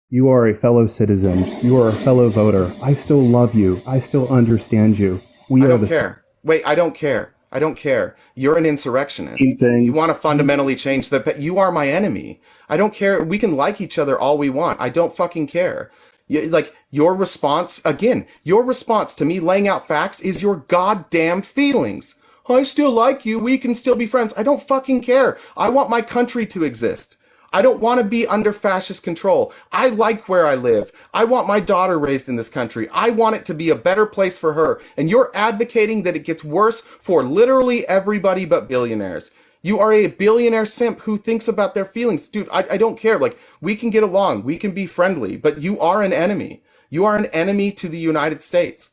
Speaker 10: You are a fellow citizen. You are a fellow voter. I still love you. I still understand you.
Speaker 1: I don't care. Wait, I don't care. I don't care. You're an insurrectionist. You want to fundamentally change you are my enemy. I don't care. We can like each other all we want. I don't fucking care. Your response to me laying out facts is your goddamn feelings. I still like you. We can still be friends. I don't fucking care. I want my country to exist. I don't want to be under fascist control. I like where I live. I want my daughter raised in this country. I want it to be a better place for her. And you're advocating that it gets worse for literally everybody but billionaires. You are a billionaire simp who thinks about their feelings. Dude, I don't care. Like, we can get along. We can be friendly. But you are an enemy. You are an enemy to the United States.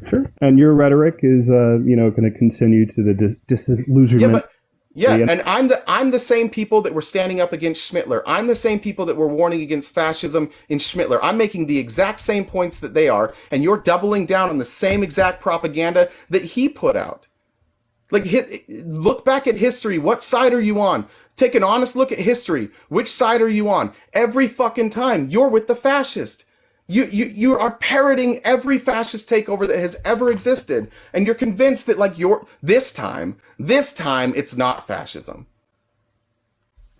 Speaker 10: Sure. And your rhetoric is, going to continue to the disillusionment.
Speaker 1: And I'm the same people that were standing up against Schmittler. I'm the same people that were warning against fascism in Schmittler. I'm making the exact same points that they are, and you're doubling down on the same exact propaganda that he put out. Look back at history. What side are you on? Take an honest look at history. Which side are you on? Every fucking time, you're with the fascist. You are parroting every fascist takeover that has ever existed, and you're convinced that this time it's not fascism.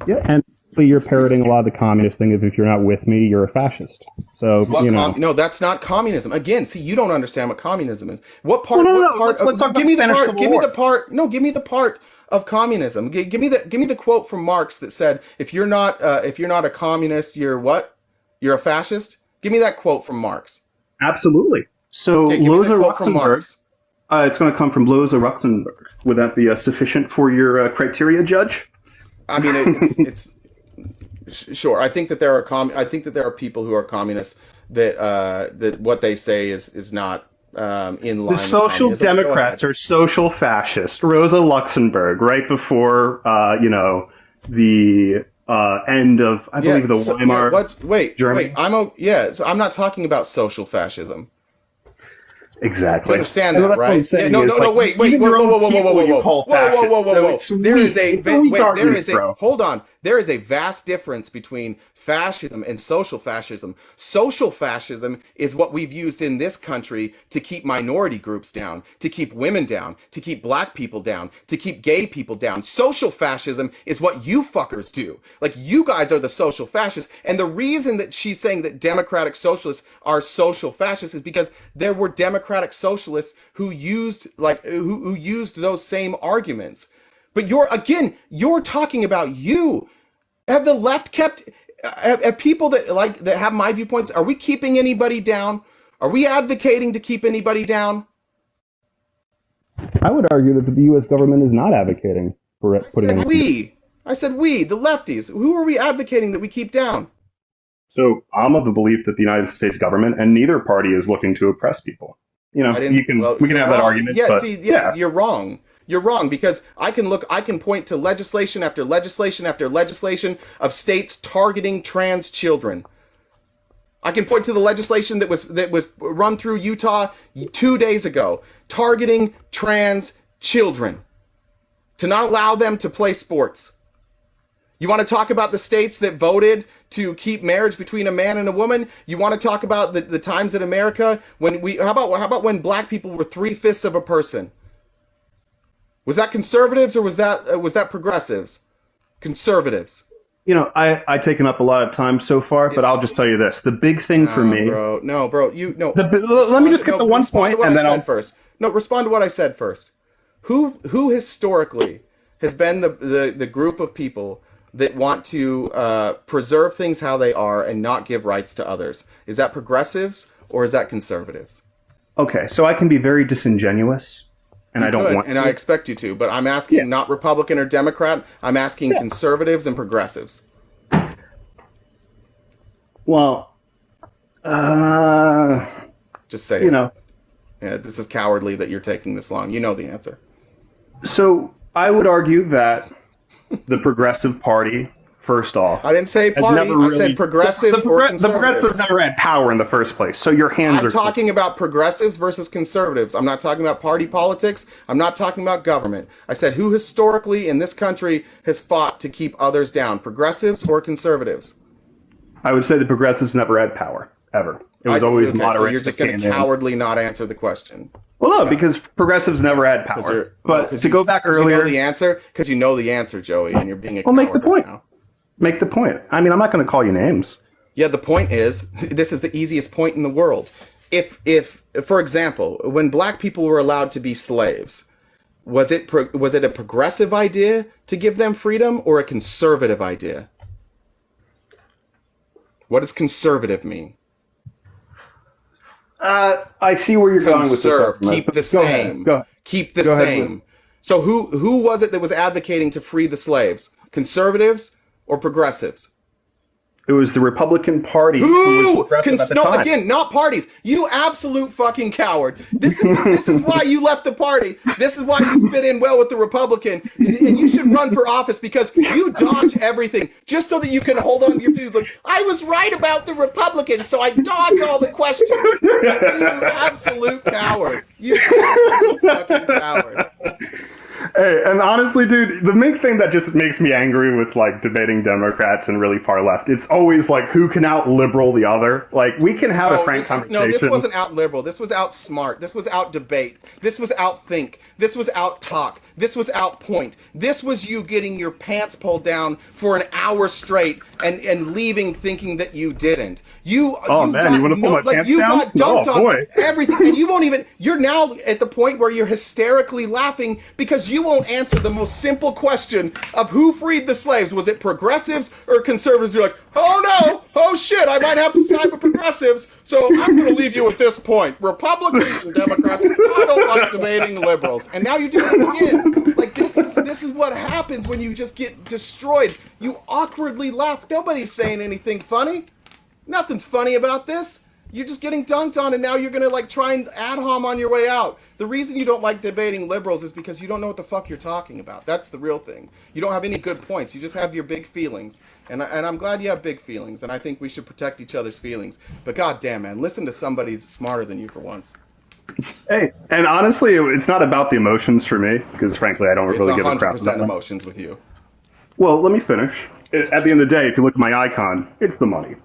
Speaker 10: Yeah, and you're parroting a lot of the communist thing of if you're not with me, you're a fascist. So
Speaker 1: no, that's not communism. Again, see, you don't understand what communism is. What part?
Speaker 10: Let's talk about Spanish Civil War.
Speaker 1: Give me the part. No, give me the part of communism. Give me the quote from Marx that said, if you're not a communist, you're what? You're a fascist. Give me that quote from Marx.
Speaker 10: Absolutely. So Rosa Luxemburg. It's going to come from Rosa Luxemburg. Would that be sufficient for your criteria, Judge?
Speaker 1: I mean, it's sure. I think that there are people who are communists that what they say is not in line.
Speaker 10: The Social Democrats are social fascist. Rosa Luxemburg, right before the end of I believe the Weimar. Germany.
Speaker 1: So I'm not talking about social fascism.
Speaker 10: Exactly.
Speaker 1: You understand that, right? Whoa. Hold on. There is a vast difference between fascism and social fascism. Social fascism is what we've used in this country to keep minority groups down, to keep women down, to keep black people down, to keep gay people down. Social fascism is what you fuckers do. Like, you guys are the social fascists. And the reason that she's saying that democratic socialists are social fascists is because there were democratic socialists who used who used those same arguments. But you're talking about you. Have the left have people that have my viewpoints? Are we keeping anybody down? Are we advocating to keep anybody down?
Speaker 10: I would argue that the U.S. government is not advocating for putting.
Speaker 1: I said we, the lefties. Who are we advocating that we keep down?
Speaker 10: So I'm of the belief that the United States government and neither party is looking to oppress people. We can have that argument.
Speaker 1: Yeah, you're wrong. You're wrong, because I can point to legislation after legislation after legislation of states targeting trans children. I can point to the legislation that was run through Utah 2 days ago, targeting trans children to not allow them to play sports. You want to talk about the states that voted to keep marriage between a man and a woman? You want to talk about the times in America when how about when black people were 3/5 of a person? Was that conservatives or was that progressives? Conservatives.
Speaker 10: You know, I've taken up a lot of time so far, but I'll just tell you this: the big thing for me,
Speaker 1: bro.
Speaker 10: Let me just get the one point, and then I'll
Speaker 1: first. No, respond to what I said first. Who historically has been the group of people that want to preserve things how they are and not give rights to others? Is that progressives or is that conservatives?
Speaker 10: Okay, so I can be very disingenuous, and I don't want to.
Speaker 1: And I expect you to, but I'm asking not Republican or Democrat. I'm asking conservatives and progressives.
Speaker 10: Well,
Speaker 1: just say
Speaker 10: you know.
Speaker 1: Yeah, this is cowardly that you're taking this long. You know the answer.
Speaker 10: So I would argue that the Progressive Party, first off,
Speaker 1: I didn't say party. I said progressives or conservatives.
Speaker 10: The progressives never had power in the first place, so your hands are.
Speaker 1: I'm talking about progressives versus conservatives. I'm not talking about party politics. I'm not talking about government. I said who historically in this country has fought to keep others down, progressives or conservatives?
Speaker 10: I would say the progressives never had power, ever. It was always moderates.
Speaker 1: So you're just going to cowardly not answer the question.
Speaker 10: Well, no, because progressives never had power. But to go back earlier,
Speaker 1: you know the answer, because you know the answer, Joey, and you're being a coward.
Speaker 10: Well, make the point.
Speaker 1: Right now.
Speaker 10: Make the point. I mean, I'm not going to call you names.
Speaker 1: Yeah, the point is, this is the easiest point in the world. If, for example, when black people were allowed to be slaves, was it a progressive idea to give them freedom or a conservative idea? What does conservative mean?
Speaker 10: I see where you're going with this.
Speaker 1: Keep the same. Keep the same. So who was it that was advocating to free the slaves? Conservatives or progressives?
Speaker 10: It was the Republican Party.
Speaker 1: Again, not parties. You absolute fucking coward. This is why you left the party. This is why you fit in well with the Republican. And you should run for office because you dodge everything just so that you can hold on to your views. Like, I was right about the Republicans, so I dodge all the questions. You absolute coward. You absolute fucking coward.
Speaker 10: Hey, and honestly, dude, the main thing that just makes me angry with like debating Democrats and really far left, it's always like who can out liberal the other. Like we can have a frank conversation.
Speaker 1: This wasn't out liberal. This was out smart. This was out debate. This was out think. This was out talk. This was out point. This was you getting your pants pulled down for an hour straight and leaving thinking that you didn't. You want to pull my pants down? You got dunked on everything, and you won't even. You're now at the point where you're hysterically laughing because you won't answer the most simple question of who freed the slaves. Was it progressives or conservatives? You're like, oh no, oh shit, I might have to side with progressives, so I'm going to leave you at this point. Republicans and Democrats, I don't like debating liberals. And now you do it again. Like, this is what happens when you just get destroyed. You awkwardly laugh. Nobody's saying anything funny. Nothing's funny about this. You're just getting dunked on, and now you're going to like try and ad hom on your way out. The reason you don't like debating liberals is because you don't know what the fuck you're talking about. That's the real thing. You don't have any good points. You just have your big feelings. And I'm glad you have big feelings, and I think we should protect each other's feelings. But goddamn, man, listen to somebody smarter than you for once.
Speaker 10: Hey, and honestly, it's not about the emotions for me, because frankly, I don't really give a crap about
Speaker 1: It's 100% emotions with you.
Speaker 10: Well, let me finish. At the end of the day, if you look at my icon, it's the money.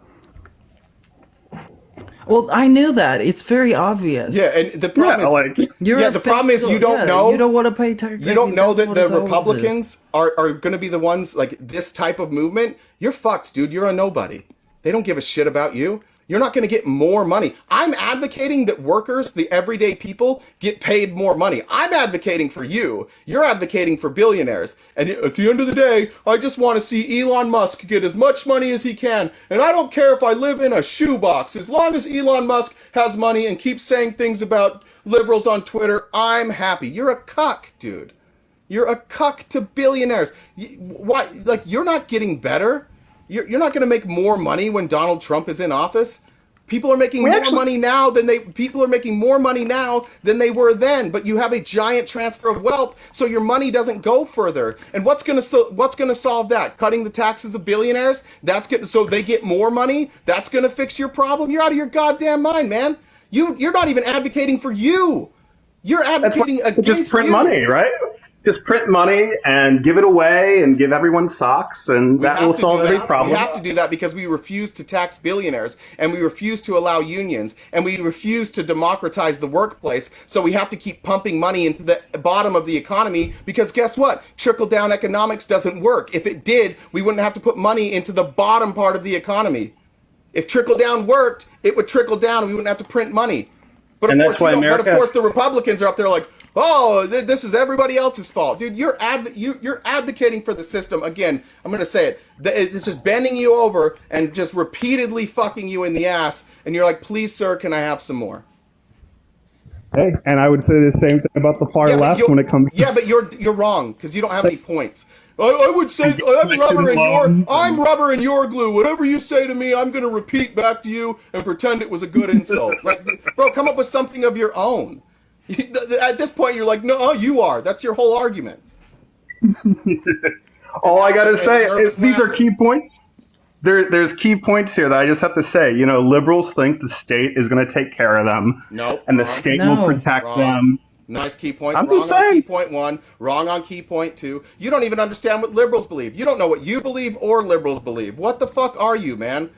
Speaker 2: Well, I knew that. It's very obvious.
Speaker 1: Yeah, and the problem the problem is you don't know.
Speaker 2: You don't want to pay tax.
Speaker 1: You don't know that the Republicans are going to be the ones, like, this type of movement. You're fucked, dude. You're a nobody. They don't give a shit about you. You're not going to get more money. I'm advocating that workers, the everyday people, get paid more money. I'm advocating for you. You're advocating for billionaires. And at the end of the day, I just want to see Elon Musk get as much money as he can. And I don't care if I live in a shoebox. As long as Elon Musk has money and keeps saying things about liberals on Twitter, I'm happy. You're a cuck, dude. You're a cuck to billionaires. Why? Like, you're not getting better. You're not going to make more money when Donald Trump is in office. People are making money now than people are making more money now than they were then, but you have a giant transfer of wealth, so your money doesn't go further. And what's going to solve that? Cutting the taxes of billionaires? So they get more money? That's going to fix your problem? You're out of your goddamn mind, man. You're not even advocating for you. You're advocating against
Speaker 10: just print
Speaker 1: you.
Speaker 10: money, right? Just print money and give it away and give everyone socks, and that will solve every problem.
Speaker 1: We have to do that because we refuse to tax billionaires, and we refuse to allow unions, and we refuse to democratize the workplace. So we have to keep pumping money into the bottom of the economy because guess what? Trickle-down economics doesn't work. If it did, we wouldn't have to put money into the bottom part of the economy. If trickle-down worked, it would trickle down, and we wouldn't have to print money. But of course, the Republicans are up there like, oh, this is everybody else's fault. Dude, you're advocating for the system. Again, I'm going to say it. It's just bending you over and just repeatedly fucking you in the ass. And you're like, please, sir, can I have some more?
Speaker 10: Hey, and I would say the same thing about the far left when it comes to...
Speaker 1: Yeah, but you're wrong because you don't have any points. I would say I'm rubber and you're glue. Whatever you say to me, I'm going to repeat back to you and pretend it was a good insult. Like, bro, come up with something of your own. At this point, you're like, no, you are. That's your whole argument.
Speaker 10: All I got to say is these are key points. There's key points here that I just have to say. You know, liberals think the state is going to take care of them.
Speaker 1: Nope.
Speaker 10: And the state will protect them.
Speaker 1: Nice key point.
Speaker 10: I'm
Speaker 1: wrong
Speaker 10: just saying.
Speaker 1: On key point 1. Wrong on key point 2. You don't even understand what liberals believe. You don't know what you believe or liberals believe. What the fuck are you, man?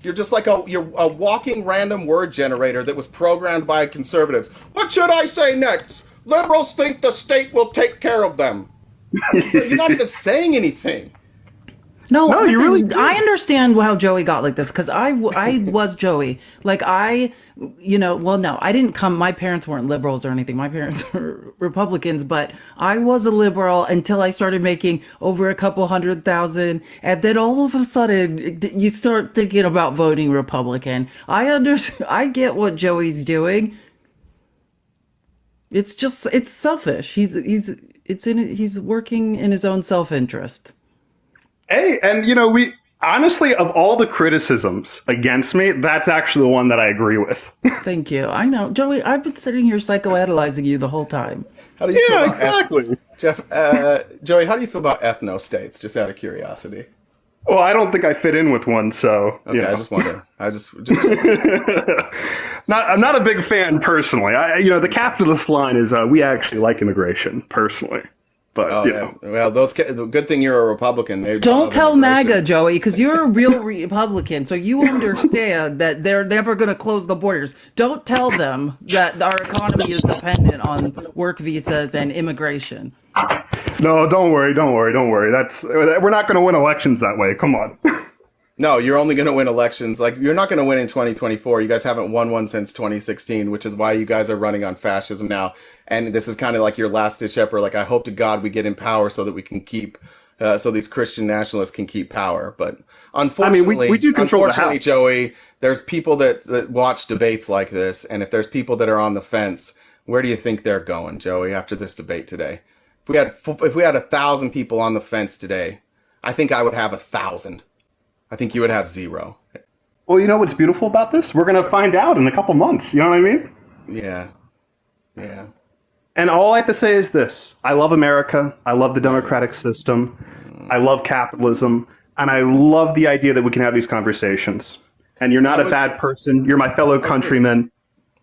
Speaker 1: You're just like you're a walking random word generator that was programmed by conservatives. What should I say next? Liberals think the state will take care of them. You're not even saying anything.
Speaker 2: No, listen,
Speaker 10: you really do.
Speaker 2: I understand how Joey got like this because I was Joey. Like I didn't come. My parents weren't liberals or anything. My parents were Republicans, but I was a liberal until I started making over a couple $100,000, and then all of a sudden you start thinking about voting Republican. I get what Joey's doing. It's selfish. He's working in his own self-interest.
Speaker 10: Hey, and we honestly, of all the criticisms against me, that's actually the one that I agree with.
Speaker 2: Thank you. I know, Joey. I've been sitting here psychoanalyzing you the whole time.
Speaker 1: How do you feel about
Speaker 10: exactly.
Speaker 1: Jeff, Joey, how do you feel about ethno-states? Just out of curiosity.
Speaker 10: Well, I don't think I fit in with one, so
Speaker 1: okay. I just wonder. I'm
Speaker 10: not a big fan personally. The capitalist line is we actually like immigration personally. But,
Speaker 1: well, good thing you're a Republican.
Speaker 2: Don't tell MAGA, Joey, because you're a real Republican, so you understand that they're never going to close the borders. Don't tell them that our economy is dependent on work visas and immigration.
Speaker 10: No, don't worry. We're not going to win elections that way. Come on.
Speaker 1: No, you're only going to win elections. Like, you're not going to win in 2024. You guys haven't won one since 2016, which is why you guys are running on fascism now. And this is kind of like your last ditch effort. Like, I hope to God we get in power so that we can keep, so these Christian nationalists can keep power. But unfortunately,
Speaker 10: we do control the House.
Speaker 1: Joey, there's people that watch debates like this. And if there's people that are on the fence, where do you think they're going, Joey, after this debate today? If we had 1,000 people on the fence today, I think I would have 1,000. I think you would have 0.
Speaker 10: Well, you know what's beautiful about this? We're going to find out in a couple months. You know what I mean?
Speaker 1: Yeah.
Speaker 10: And all I have to say is this. I love America. I love the democratic system. I love capitalism. And I love the idea that we can have these conversations. And you're not a bad person. You're my fellow countrymen.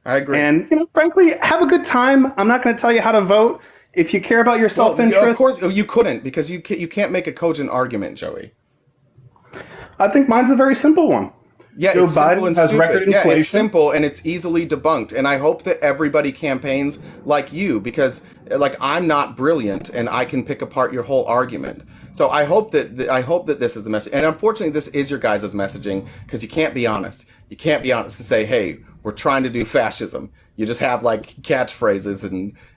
Speaker 1: I agree.
Speaker 10: And, frankly, have a good time. I'm not going to tell you how to vote. If you care about your self-interest...
Speaker 1: Well, of course, you couldn't, because you can't make a cogent argument, Joey.
Speaker 10: I think mine's a very simple one.
Speaker 1: Yeah,
Speaker 10: Joe
Speaker 1: it's simple
Speaker 10: Biden
Speaker 1: and
Speaker 10: has
Speaker 1: stupid.
Speaker 10: record
Speaker 1: Yeah,
Speaker 10: inflation.
Speaker 1: it's simple and it's easily debunked. And I hope that everybody campaigns like you, because like I'm not brilliant and I can pick apart your whole argument. So I hope that this is the message. And unfortunately, this is your guys' messaging, because you can't be honest. You can't be honest and say, hey, we're trying to do fascism. You just have like catchphrases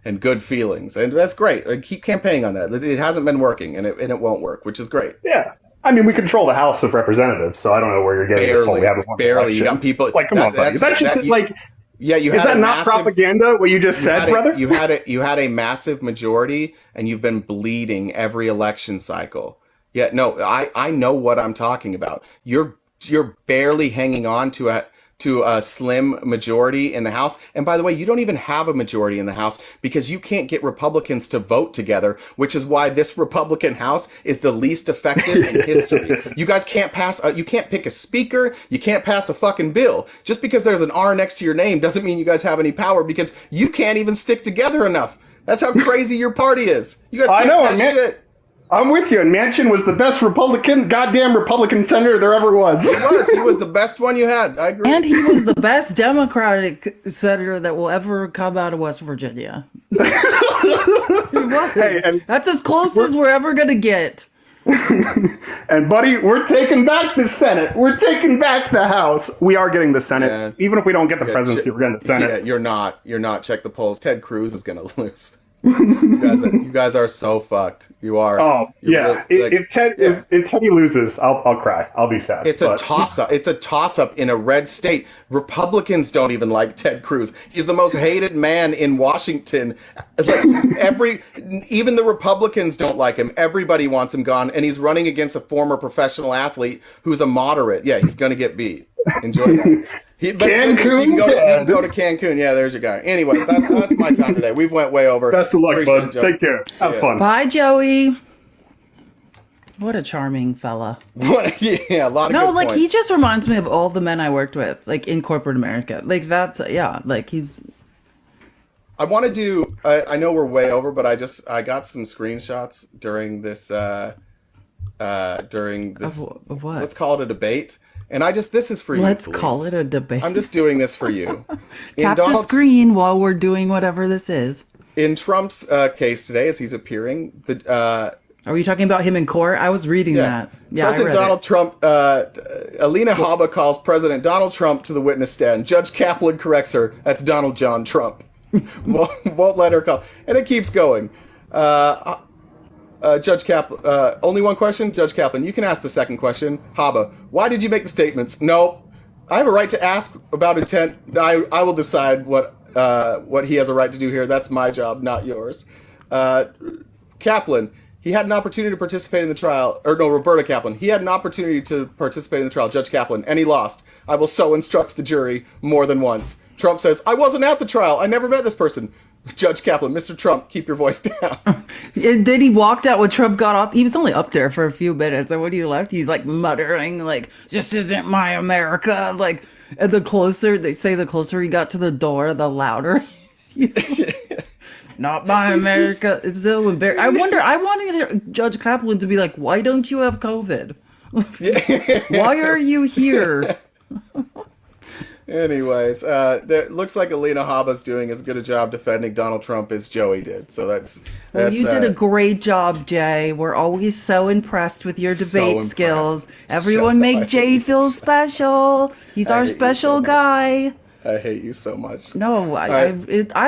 Speaker 1: and good feelings, and that's great. Keep campaigning on that. It hasn't been working, and it won't work, which is great.
Speaker 10: Yeah, I mean, we control the House of Representatives, so I don't know where you're getting this whole we haven't won
Speaker 1: barely. You
Speaker 10: election.
Speaker 1: got people
Speaker 10: like, come on, buddy. That's just like,
Speaker 1: yeah. You
Speaker 10: is
Speaker 1: had
Speaker 10: that not
Speaker 1: massive,
Speaker 10: propaganda? What you just said, brother?
Speaker 1: You had a massive majority, and you've been bleeding every election cycle. Yeah, no, I know what I'm talking about. You're barely hanging on to to a slim majority in the House. And by the way, you don't even have a majority in the House because you can't get Republicans to vote together, which is why this Republican House is the least effective in history. You guys can't you can't pick a speaker. You can't pass a fucking bill. Just because there's an R next to your name doesn't mean you guys have any power because you can't even stick together enough. That's how crazy your party is. You guys can't pass shit.
Speaker 10: I'm with you. And Manchin was the best goddamn Republican senator there ever was.
Speaker 1: He was the best one you had. I agree.
Speaker 2: And he was the best Democratic senator that will ever come out of West Virginia. He was.
Speaker 10: Hey, and
Speaker 2: that's as close as we're ever going to get.
Speaker 10: And buddy, we're taking back the Senate. We're taking back the House. We are getting the Senate. Yeah. Even if we don't get the presidency, we're getting the Senate.
Speaker 1: Yeah, you're not. Check the polls. Ted Cruz is going to lose. You guys are so fucked. You are.
Speaker 10: Oh, yeah. Really, if Teddy loses, I'll cry. I'll be sad.
Speaker 1: It's a toss-up. It's a toss-up in a red state. Republicans don't even like Ted Cruz. He's the most hated man in Washington. Like even the Republicans don't like him. Everybody wants him gone, and he's running against a former professional athlete who's a moderate. Yeah, he's gonna get beat. Enjoy that.
Speaker 10: Cancun.
Speaker 1: You can go to Cancun. Yeah, there's your guy. Anyways, that's my time today. We've went way over.
Speaker 10: Best of luck, bud. Take care. Have fun.
Speaker 2: Bye, Joey. What a charming fella.
Speaker 1: Yeah, a lot of good points.
Speaker 2: He just reminds me of all the men I worked with, like in corporate America. Like that's he's.
Speaker 1: I want to do. I know we're way over, but I got some screenshots during this. Of what? Let's call it a debate. And this is for you.
Speaker 2: Let's call it a debate.
Speaker 1: I'm just doing this for you.
Speaker 2: Tap the screen while we're doing whatever this is.
Speaker 1: In Trump's case today, as he's appearing,
Speaker 2: are you talking about him in court? I was reading that. Yeah,
Speaker 1: President Donald Trump, Alina Habba calls President Donald Trump to the witness stand. Judge Kaplan corrects her. That's Donald John Trump. won't let her call. And it keeps going. Judge Kaplan, only one question? Judge Kaplan, you can ask the second question. Habba, why did you make the statements? No, I have a right to ask about intent. I will decide what he has a right to do here. That's my job, not yours. Kaplan, he had an opportunity to participate in the trial. Roberta Kaplan, he had an opportunity to participate in the trial, Judge Kaplan, and he lost. I will so instruct the jury more than once. Trump says, I wasn't at the trial. I never met this person. Judge Kaplan, Mr. Trump, keep your voice down.
Speaker 2: And then he walked out when Trump got off. He was only up there for a few minutes. And when he left, he's like muttering, like, this isn't my America. Like, and the closer he got to the door, the louder. Not my America. It's so embarrassing. I wanted Judge Kaplan to be like, why don't you have COVID? Why are you here?
Speaker 1: Anyways, looks like Alina Habba's doing as good a job defending Donald Trump as Joey did. So that's
Speaker 2: you did a great job, Jay. We're always so impressed with your debate skills. Everyone make Jay feel special. He's our special guy.
Speaker 1: I hate you so much.
Speaker 2: No, I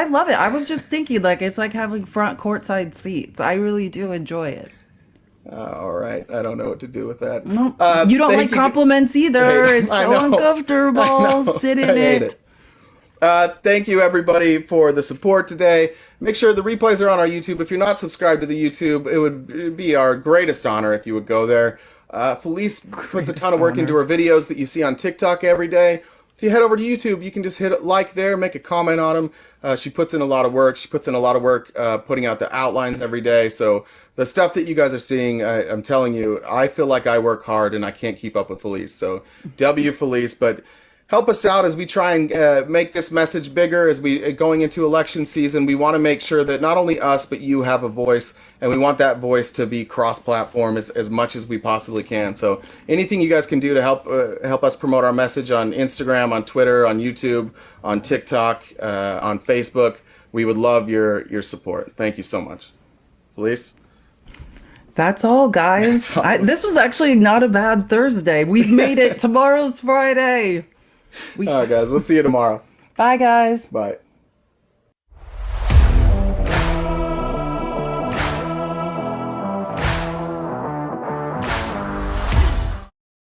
Speaker 2: love it. I was just thinking, like, it's like having front courtside seats. I really do enjoy it.
Speaker 1: All right. I don't know what to do with that.
Speaker 2: Nope. You don't like compliments either. It's so uncomfortable. Sit in it.
Speaker 1: Thank you, everybody, for the support today. Make sure the replays are on our YouTube. If you're not subscribed to the YouTube, it would be our greatest honor if you would go there. Felice puts a ton of work into her videos that you see on TikTok every day. If you head over to YouTube, you can just hit like there, make a comment on them. She puts in a lot of work. She puts in a lot of work putting out the outlines every day. So the stuff that you guys are seeing, I'm telling you, I feel like I work hard and I can't keep up with Felice. So W Felice, but help us out as we try and make this message bigger as we going into election season. We want to make sure that not only us, but you have a voice, and we want that voice to be cross-platform as much as we possibly can. So anything you guys can do to help us promote our message on Instagram, on Twitter, on YouTube, on TikTok, on Facebook, we would love your support. Thank you so much. Felice?
Speaker 2: That's all, guys. This was actually not a bad Thursday. We've made it. Tomorrow's Friday.
Speaker 1: All right, guys. We'll see you tomorrow.
Speaker 2: Bye, guys.
Speaker 1: Bye.